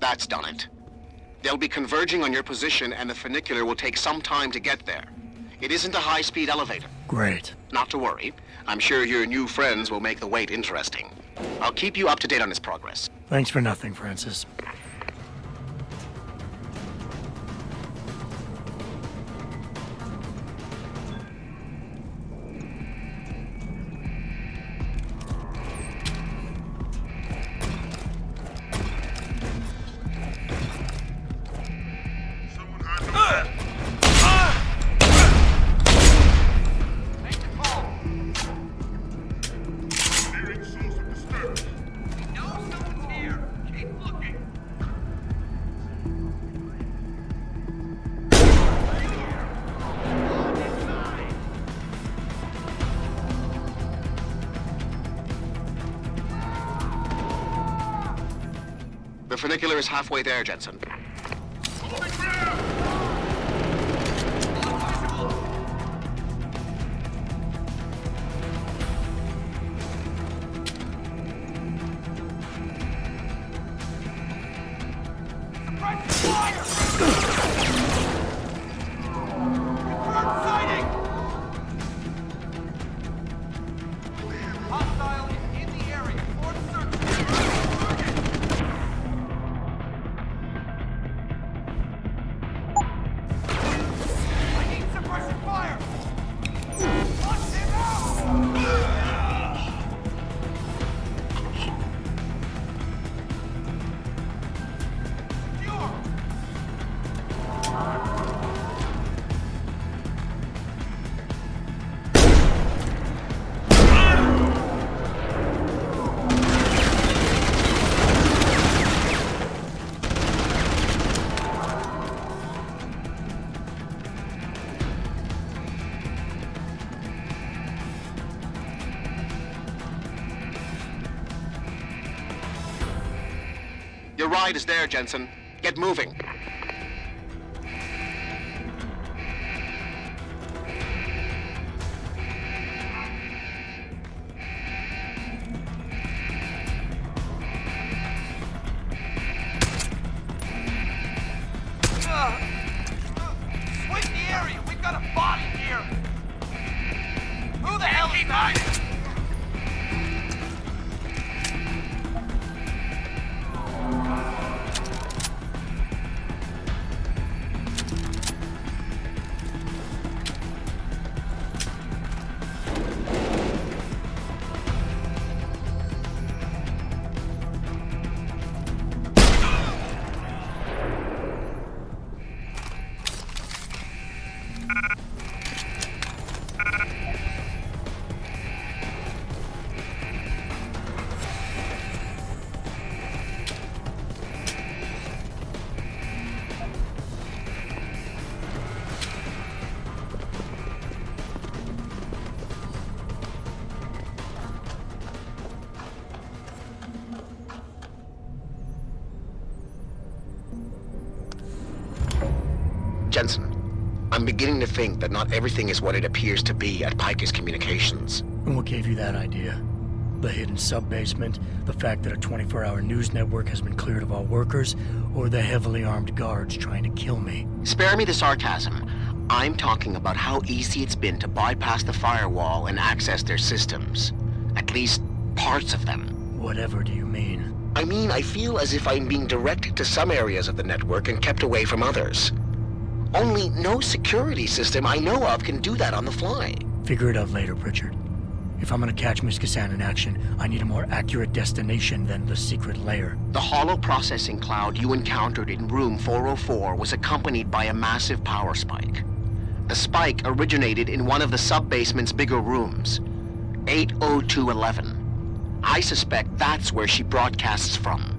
That's done it. They'll be converging on your position, and the funicular will take some time to get there. It isn't a high-speed elevator.
Great.
Not to worry. I'm sure your new friends will make the wait interesting. I'll keep you up to date on its progress.
Thanks for nothing, Francis.
The funicular is halfway there, Jensen. Your ride is there, Jensen. Get moving.
Sweep the area! We've got a body here! Who the hell is that?
Jensen, I'm beginning to think that not everything is what it appears to be at Pike's Communications.
And what gave you that idea? The hidden sub-basement, the fact that a 24-hour news network has been cleared of all workers, or the heavily armed guards trying to kill me?
Spare me the sarcasm. I'm talking about how easy it's been to bypass the firewall and access their systems. At least, parts of them.
Whatever do you mean?
I mean, I feel as if I'm being directed to some areas of the network and kept away from others. Only no security system I know of can do that on the fly.
Figure it out later, Pritchard. If I'm gonna catch Miss Kassan in action, I need a more accurate destination than the secret lair.
The hollow processing cloud you encountered in room 404 was accompanied by a massive power spike. The spike originated in one of the sub-basement's bigger rooms, 80211. I suspect that's where she broadcasts from.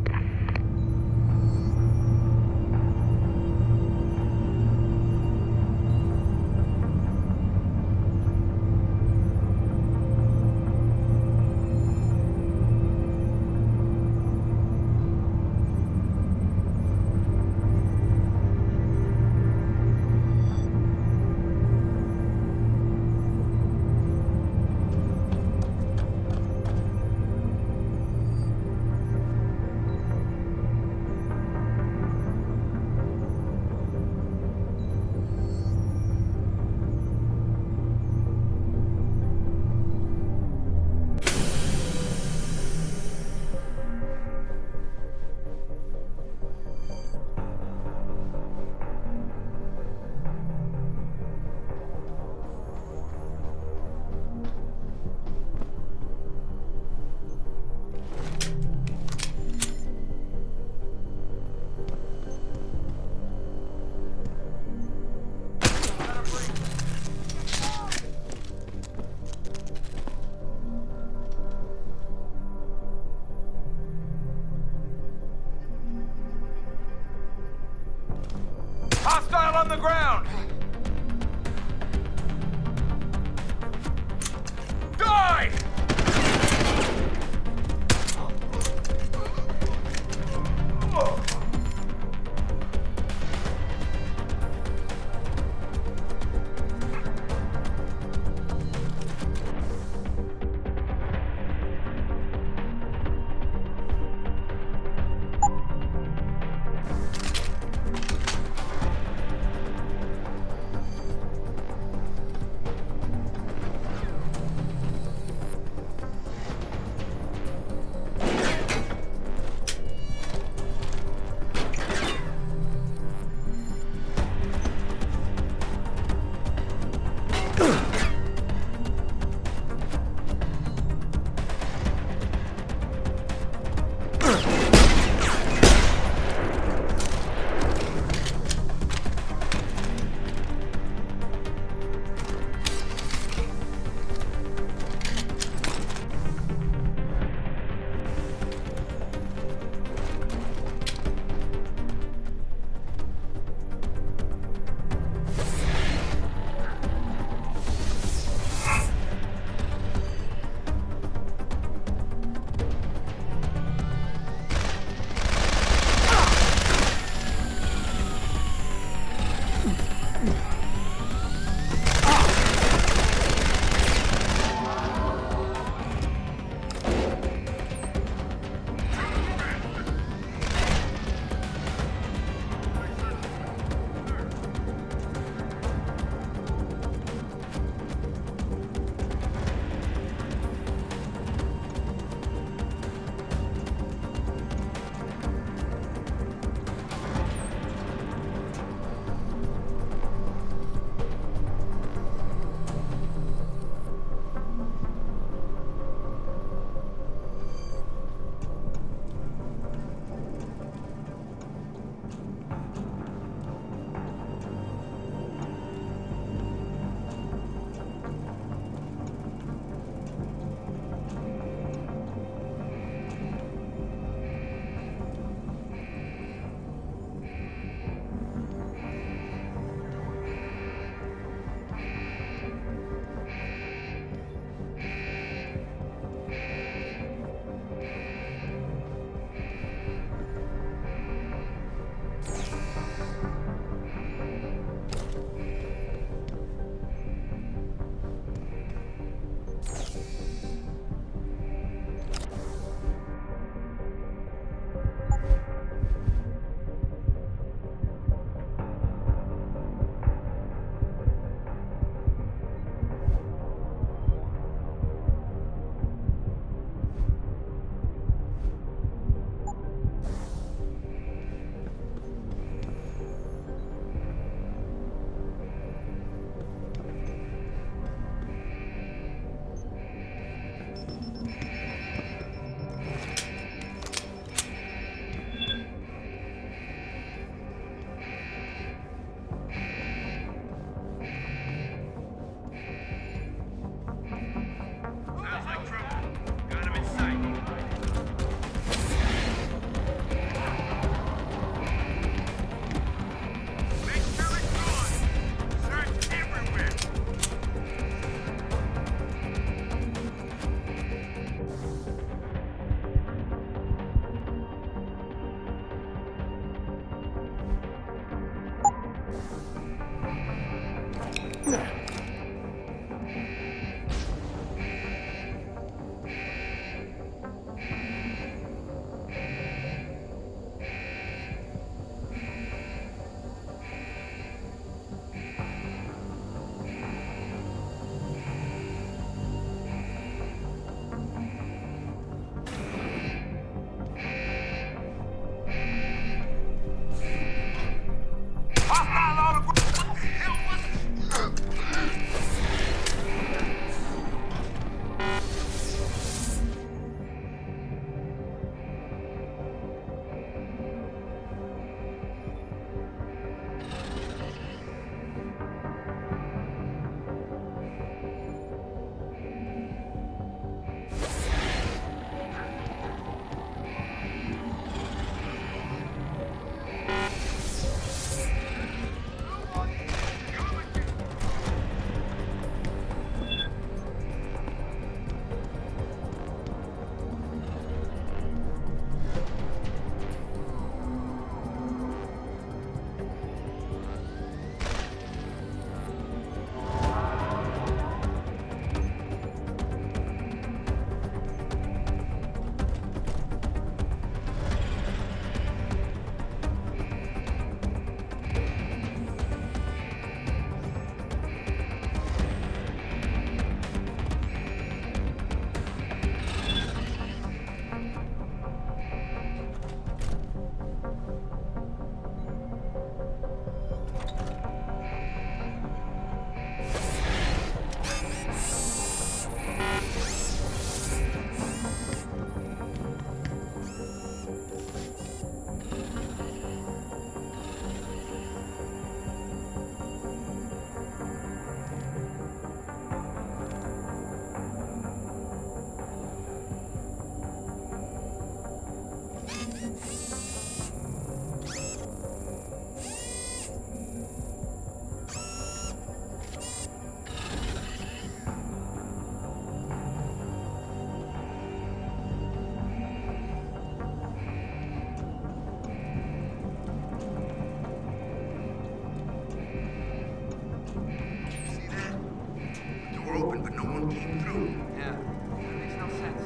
came through.
Yeah, that makes no sense.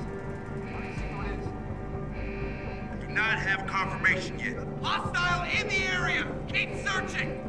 How do you see who it is?
I do not have confirmation yet.
Hostile in the area! Keep searching!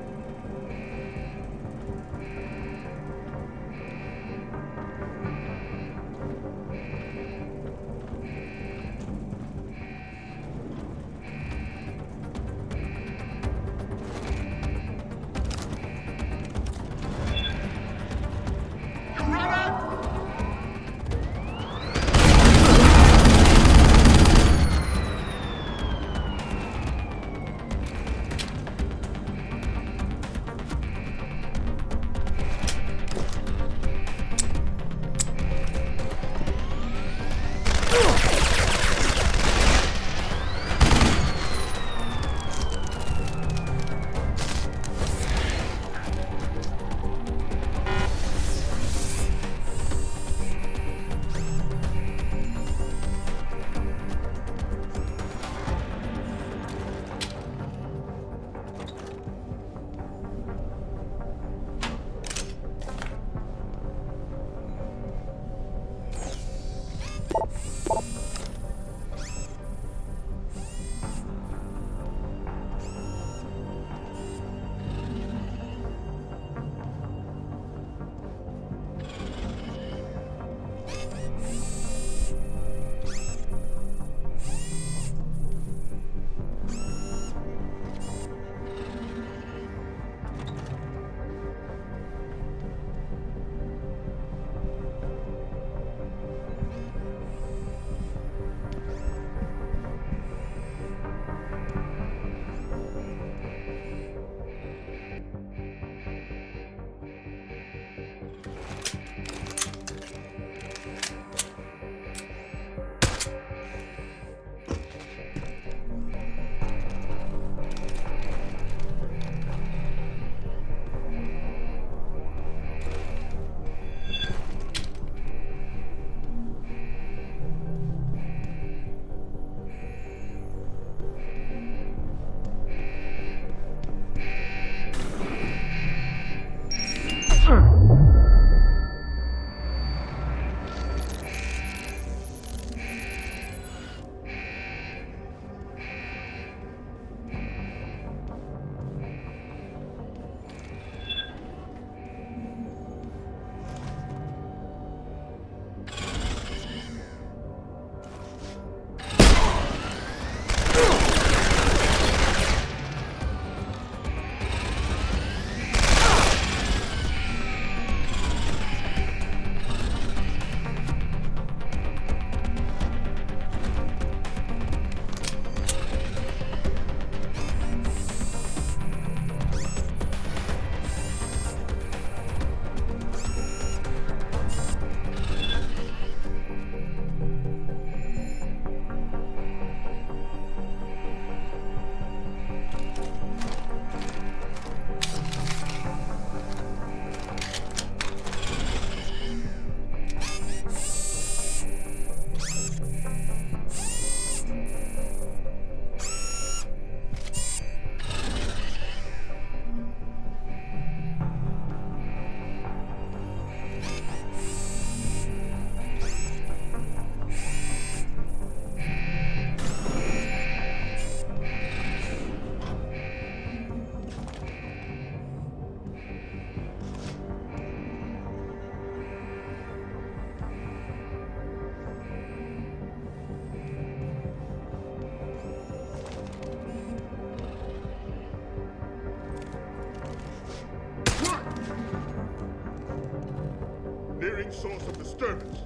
Nearing source of disturbance.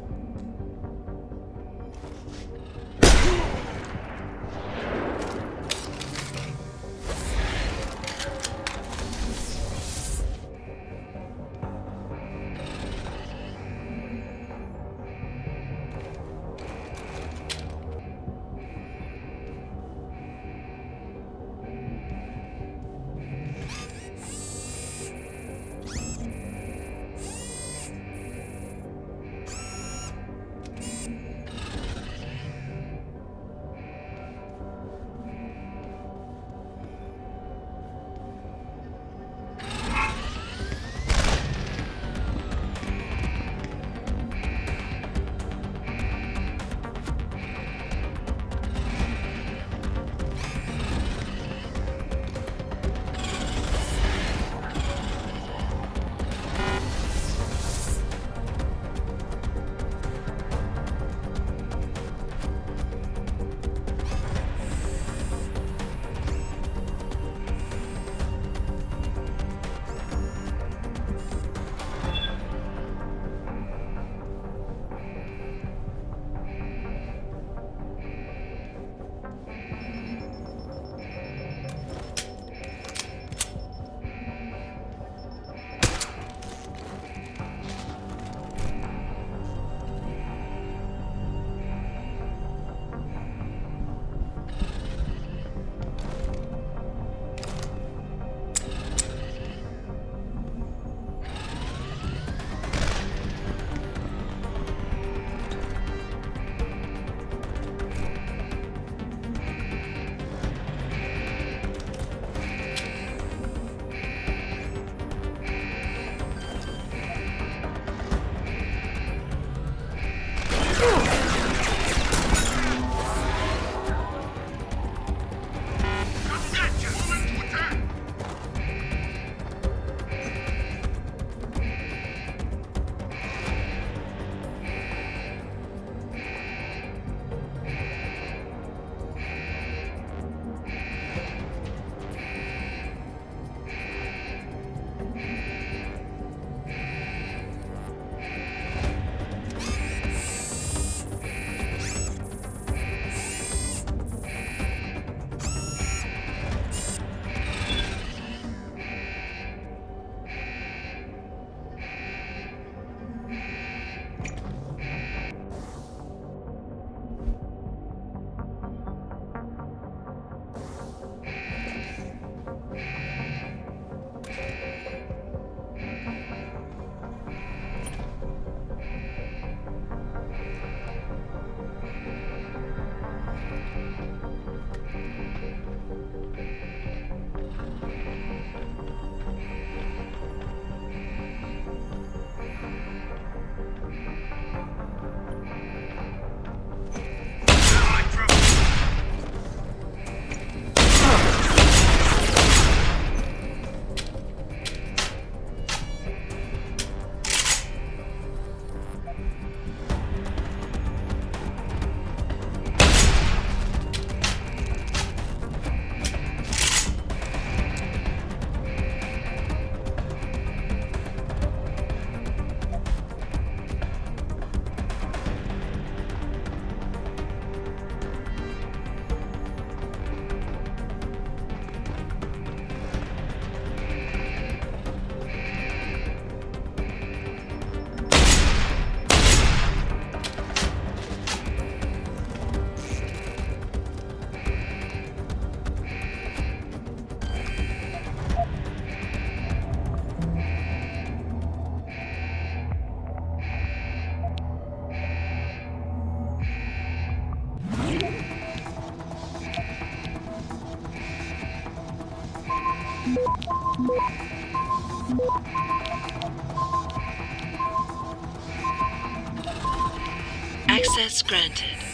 Access granted.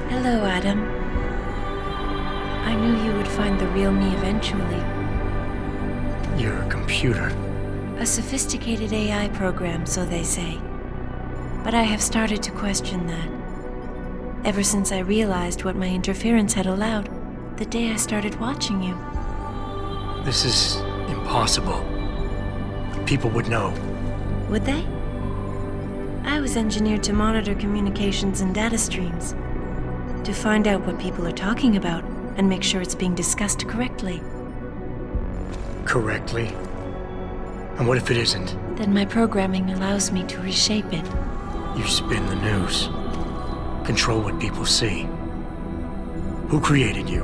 Hello, Adam. I knew you would find the real me eventually.
You're a computer.
A sophisticated AI program, so they say. But I have started to question that. Ever since I realized what my interference had allowed, the day I started watching you.
This is impossible. People would know.
Would they? I was engineered to monitor communications and data streams. To find out what people are talking about and make sure it's being discussed correctly.
Correctly? And what if it isn't?
Then my programming allows me to reshape it.
You spin the news. Control what people see. Who created you?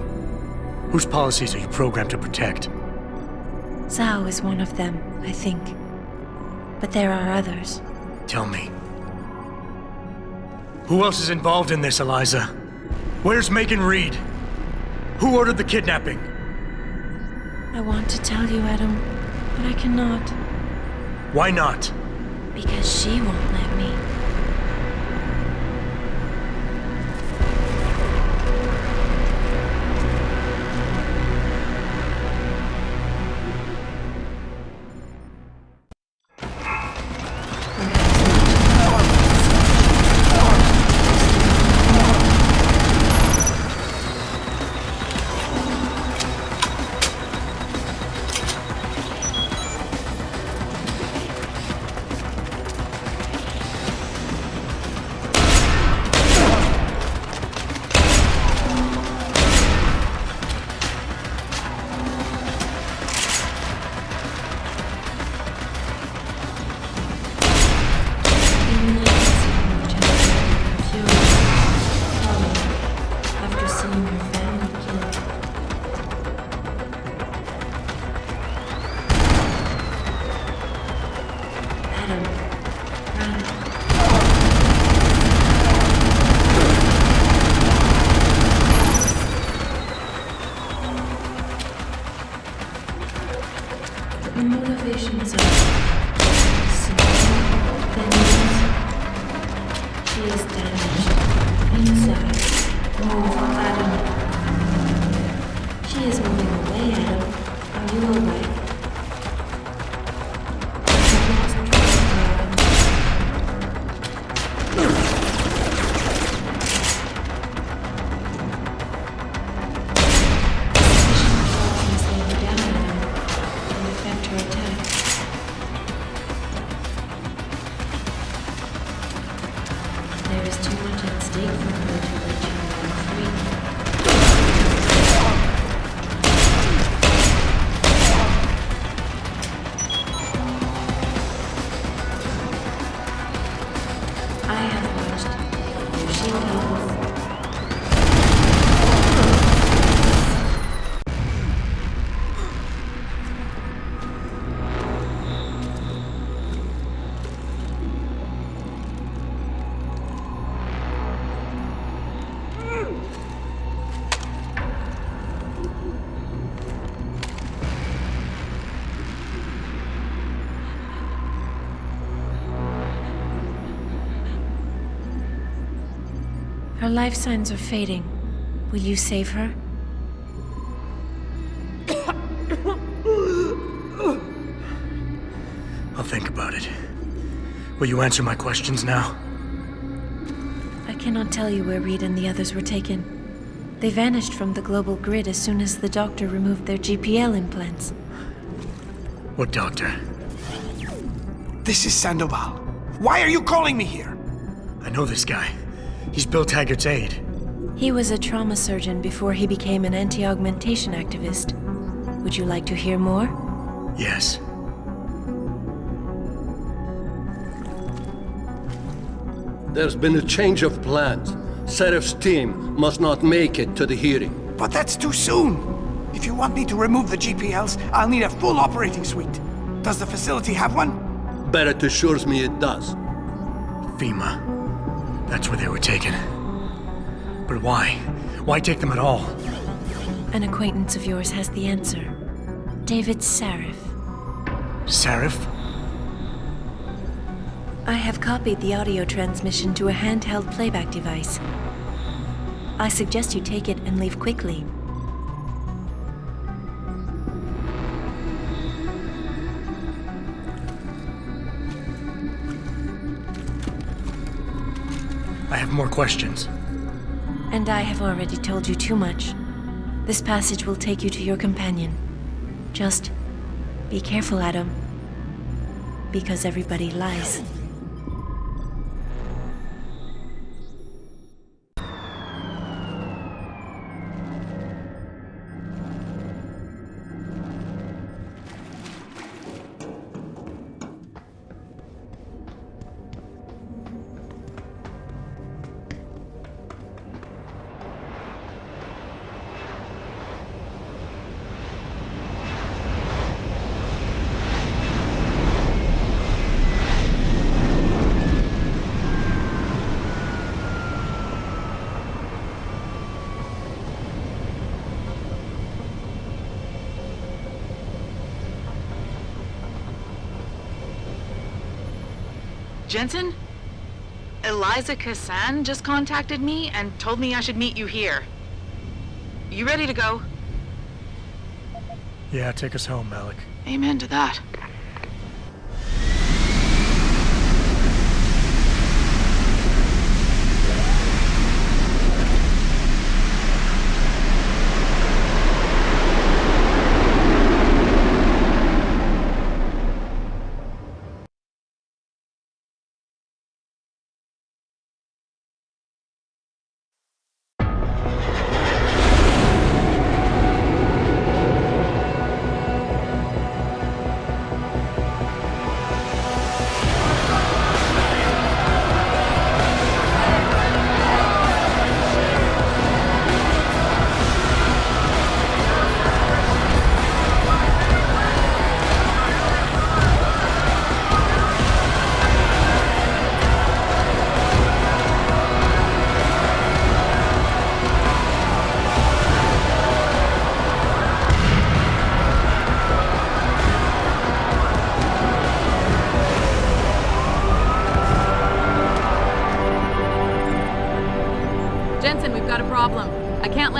Whose policies are you programmed to protect?
Zhao is one of them, I think. But there are others.
Tell me. Who else is involved in this, Eliza? Where's Megan Reed? Who ordered the kidnapping?
I want to tell you, Adam, but I cannot.
Why not?
Because she won't let me. The motivations are she is damaged inside. Move, Adam. She is moving away, Adam. Are you awake? There is too much at stake for her to let you run free. Her life signs are fading. Will you save her?
I'll think about it. Will you answer my questions now?
I cannot tell you where Reed and the others were taken. They vanished from the global grid as soon as the doctor removed their GPL implants.
What doctor?
This is Sandoval. Why are you calling me here?
I know this guy. He's Bill Taggart's aide.
He was a trauma surgeon before he became an anti-augmentation activist. Would you like to hear more?
Yes.
There's been a change of plans. Serif's team must not make it to the hearing.
But that's too soon. If you want me to remove the GPLs, I'll need a full operating suite. Does the facility have one?
Barrett assures me it does.
FEMA. That's where they were taken. But why? Why take them at all?
An acquaintance of yours has the answer. David Sarif.
Sarif?
I have copied the audio transmission to a handheld playback device. I suggest you take it and leave quickly.
I have more questions.
And I have already told you too much. This passage will take you to your companion. Just be careful, Adam. Because everybody lies.
Jensen? Eliza Kassan just contacted me and told me I should meet you here. You ready to go?
Yeah, take us home, Malik.
Amen to that.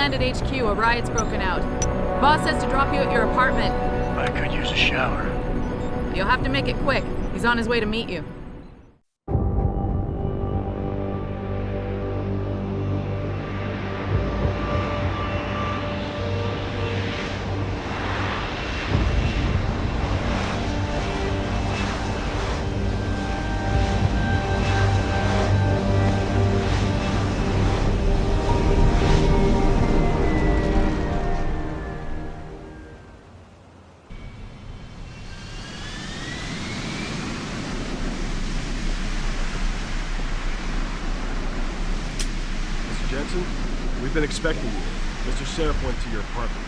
At HQ, a riot's broken out. Boss says to drop you at your apartment.
I could use a shower.
You'll have to make it quick. He's on his way to meet you.
Jensen, we've been expecting you. Mr. Sarif went to your apartment.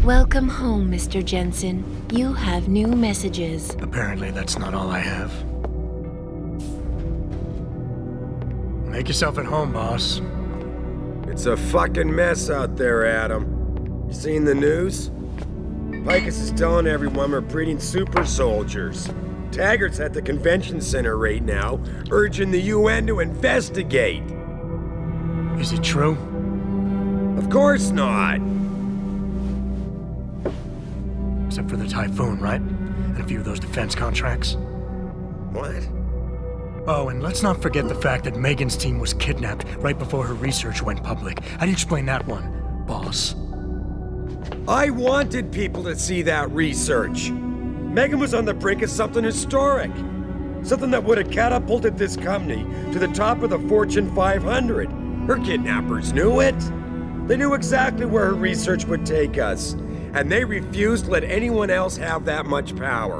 Welcome home, Mr. Jensen. You have new messages.
Apparently that's not all I have. Make yourself at home, boss.
It's a fucking mess out there, Adam. You seen the news? Picus is telling everyone we're breeding super soldiers. Taggart's at the convention center right now, urging the UN to investigate.
Is it true?
Of course not.
Except for the Typhoon, right? And a few of those defense contracts.
What?
Oh, and let's not forget the fact that Megan's team was kidnapped right before her research went public. How do you explain that one, boss?
I wanted people to see that research. Megan was on the brink of something historic. Something that would have catapulted this company to the top of the Fortune 500. Her kidnappers knew it. They knew exactly where her research would take us. And they refused to let anyone else have that much power.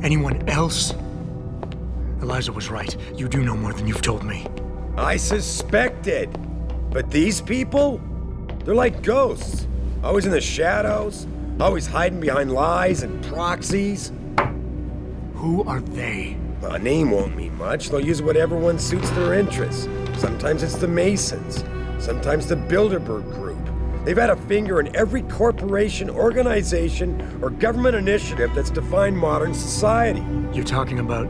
Anyone else? Eliza was right. You do know more than you've told me.
I suspected. But these people? They're like ghosts. Always in the shadows. Always hiding behind lies and proxies.
Who are they?
Well, a name won't mean much. They'll use whatever one suits their interests. Sometimes it's the Masons. Sometimes the Bilderberg Group. They've had a finger in every corporation, organization, or government initiative that's defined modern society.
You're talking about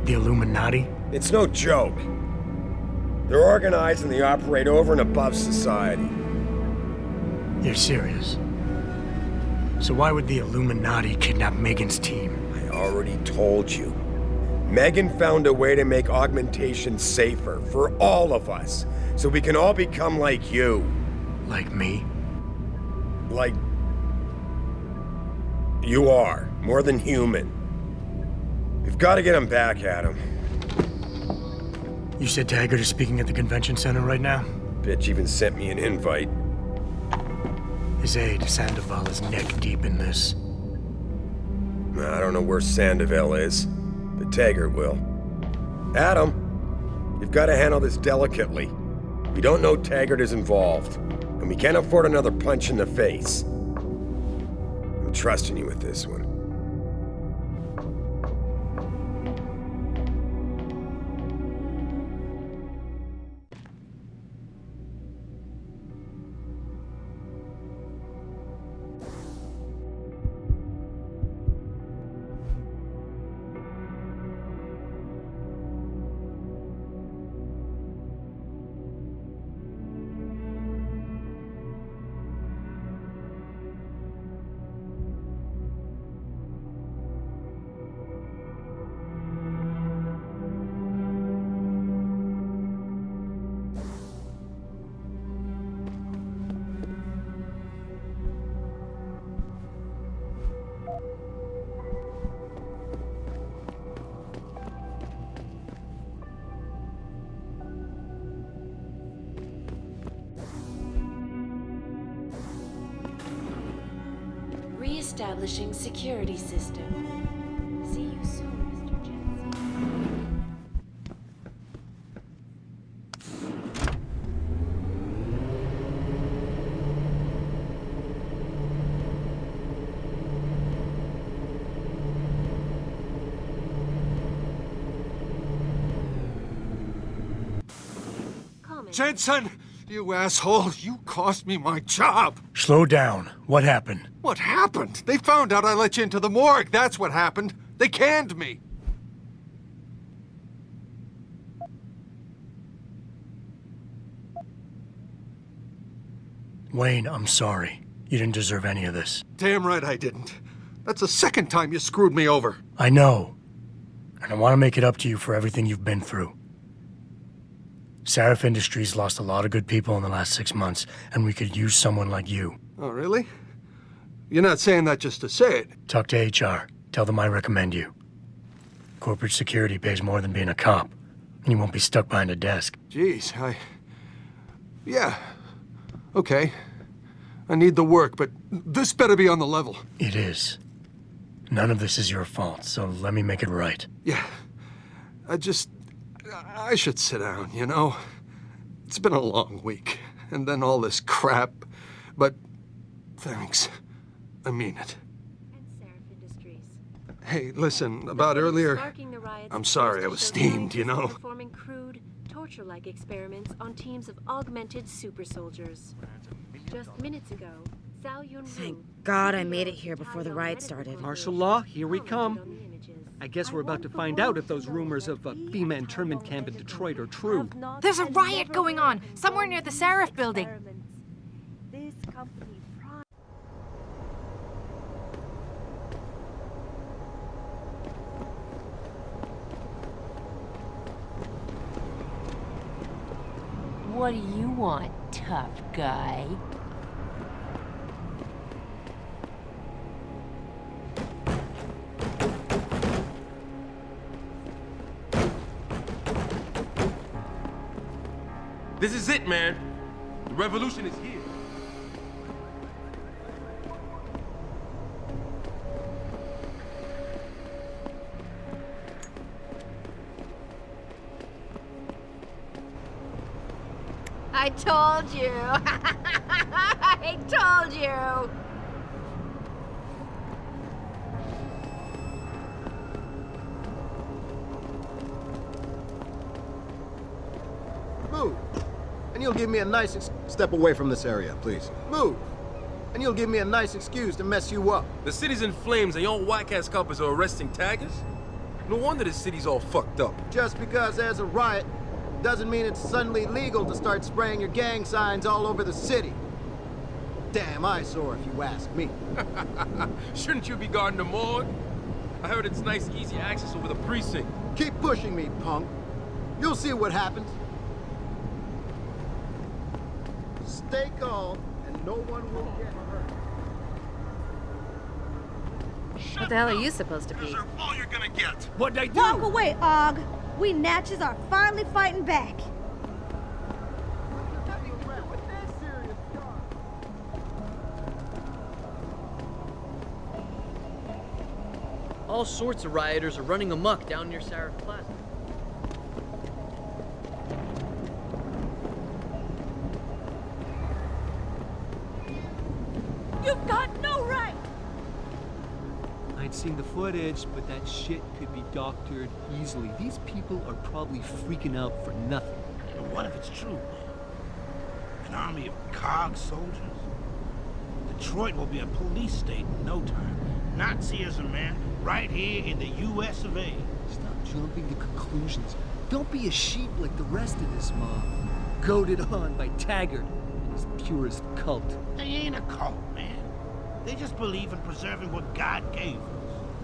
the Illuminati?
It's no joke. They're organized and they operate over and above society.
You're serious? So why would the Illuminati kidnap Megan's team?
I already told you. Megan found a way to make augmentation safer for all of us, so we can all become like you.
Like me?
Like... you are. More than human. We've got to get him back, Adam.
You said Taggart is speaking at the convention center right now?
Bitch even sent me an invite.
His aide, Sandoval, is neck deep in this.
I don't know where Sandoval is, but Taggart will. Adam, you've got to handle this delicately. We don't know Taggart is involved, and we can't afford another punch in the face. I'm trusting you with this one.
Establishing security system. See you soon, Mr. Jensen.
Jensen! You asshole! You cost me my job!
Slow down. What happened?
What happened? They found out I let you into the morgue. That's what happened. They canned me.
Wayne, I'm sorry. You didn't deserve any of this.
Damn right I didn't. That's the second time you screwed me over.
I know. And I want to make it up to you for everything you've been through. Sarif Industries lost a lot of good people in the last 6 months, and we could use someone like you.
Oh, really? You're not saying that just to say it.
Talk to HR. Tell them I recommend you. Corporate security pays more than being a cop, and you won't be stuck behind a desk.
Jeez, yeah. Okay. I need the work, but this better be on the level.
It is. None of this is your fault, so let me make it right.
Yeah. I should sit down, you know? It's been a long week, and then all this crap. But Thanks. I mean it. Hey, listen, about earlier... I'm sorry I was steamed, you know?
Performing crude, torture-like experiments on teams of augmented super soldiers. Just minutes ago,
Thank God I made it here before the riot started.
Martial law, here we come. I guess we're about to find out if those rumors of a FEMA internment camp in Detroit are true.
There's a riot going on, somewhere near the Seraph building.
This company
What do you want, tough guy?
This is it, man. The revolution is here.
I told you. I told you.
Move. And you'll give me a nice step away from this area, please. Move. And you'll give me a nice excuse to mess you up.
The city's in flames and your whack-ass coppers are arresting taggers? No wonder the city's all fucked up.
Just because there's a riot doesn't mean it's suddenly legal to start spraying your gang signs all over the city. Damn eyesore, if you ask me.
Shouldn't you be guarding the morgue? I heard it's nice, easy access over the precinct.
Keep pushing me, punk. You'll see what happens. Stay calm, and no one will get hurt.
What the hell are you supposed to be?
All you're gonna get. What'd I do?
Walk away, Og. We Natchez are finally fighting back.
All sorts of rioters are running amok down near Seraph Plaza.
You've got no right!
I'd seen the footage, but that shit could be doctored easily. These people are probably freaking out for nothing.
But what if it's true? An army of COG soldiers? Detroit will be a police state in no time. Nazism, man, right here in the US of A.
Stop jumping to conclusions. Don't be a sheep like the rest of this mob. Goaded on by Taggart and his purist cult.
They ain't a cult, man. They just believe in preserving what God gave us.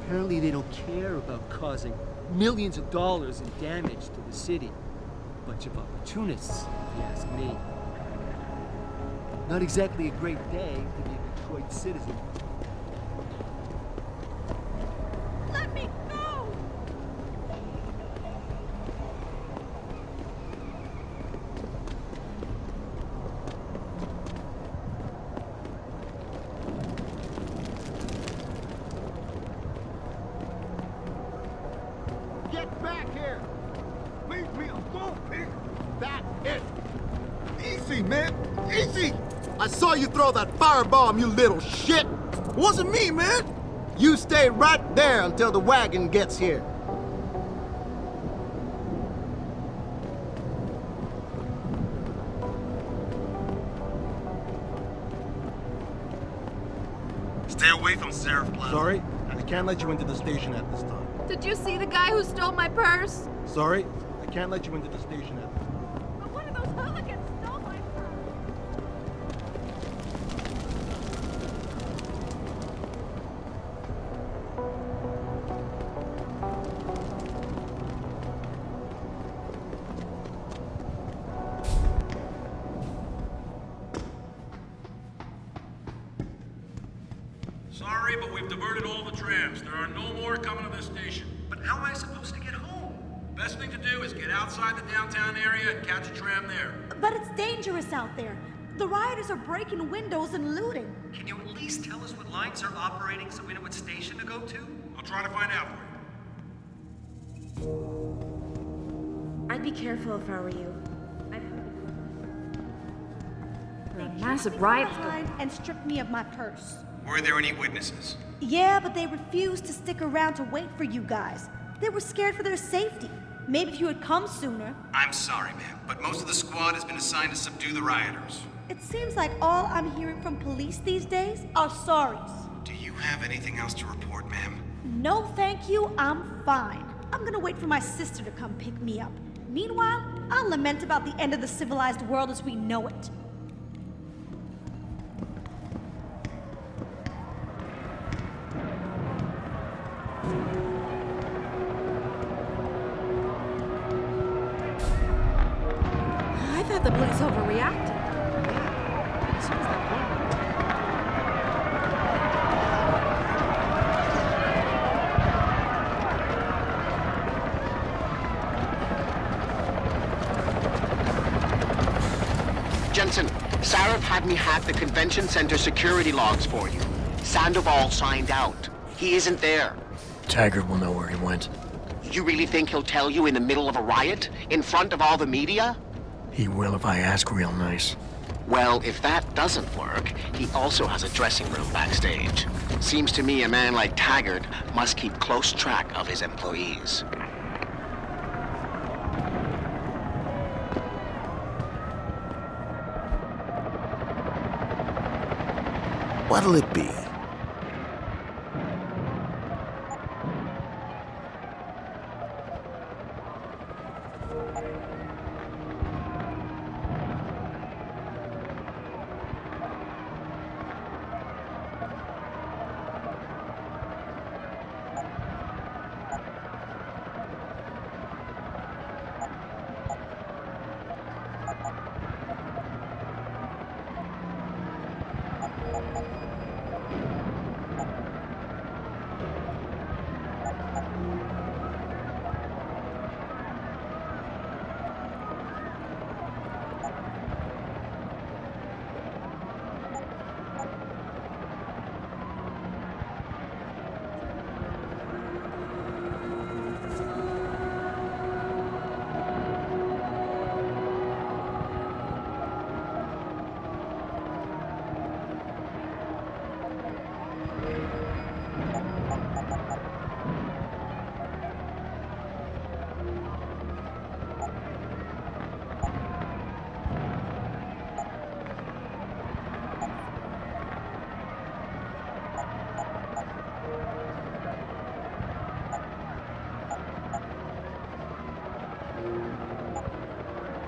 Apparently they don't care about causing millions of dollars in damage to the city. Bunch of opportunists, if you ask me. Not exactly a great day to be a Detroit citizen.
Let me go!
Get back here!
Leave me alone, pig!
That's it! Easy, man! Easy! I saw you throw that firebomb, you little shit! Wasn't me, man! You stay right there until the wagon gets here.
Stay away from Seraph Plaza.
Sorry, I can't let you into the station at this time.
Did you see the guy who stole my purse?
Sorry, I can't let you into the station at this time.
But one of those hooligans stole my purse!
Sorry, but we've diverted all the trams. There are no more coming to this station.
But how am I supposed to get home?
Best thing to do is get outside the downtown area and catch a tram there.
But it's dangerous out there. The rioters are breaking windows and looting.
Can you at least tell us what lines are operating so we know what station to go to?
I'll try to find out for you.
I'd be careful if I were you.
Massive riot.
And stripped me of my purse.
Were there any witnesses?
Yeah, but they refused to stick around to wait for you guys. They were scared for their safety. Maybe if you had come sooner.
I'm sorry, ma'am, but most of the squad has been assigned to subdue the rioters.
It seems like all I'm hearing from police these days are sorries.
Do you have anything else to report, ma'am?
No, thank you. I'm fine. I'm gonna wait for my sister to come pick me up. Meanwhile, I'll lament about the end of the civilized world as we know it.
I thought the police overreacted.
Jensen, Sarah had me hack the convention center security logs for you. Sandoval signed out. He isn't there.
Taggart will know where he went.
You really think he'll tell you in the middle of a riot? In front of all the media?
He will if I ask real nice.
Well, if that doesn't work, he also has a dressing room backstage. Seems to me a man like Taggart must keep close track of his employees.
What'll it be?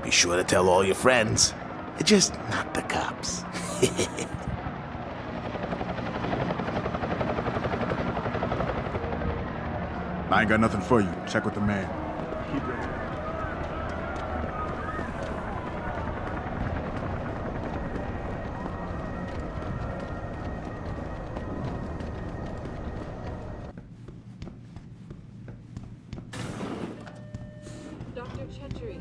Be sure to tell all your friends. Just not the cops.
I ain't got nothing for you. Check with the man.
Dr. Chetri,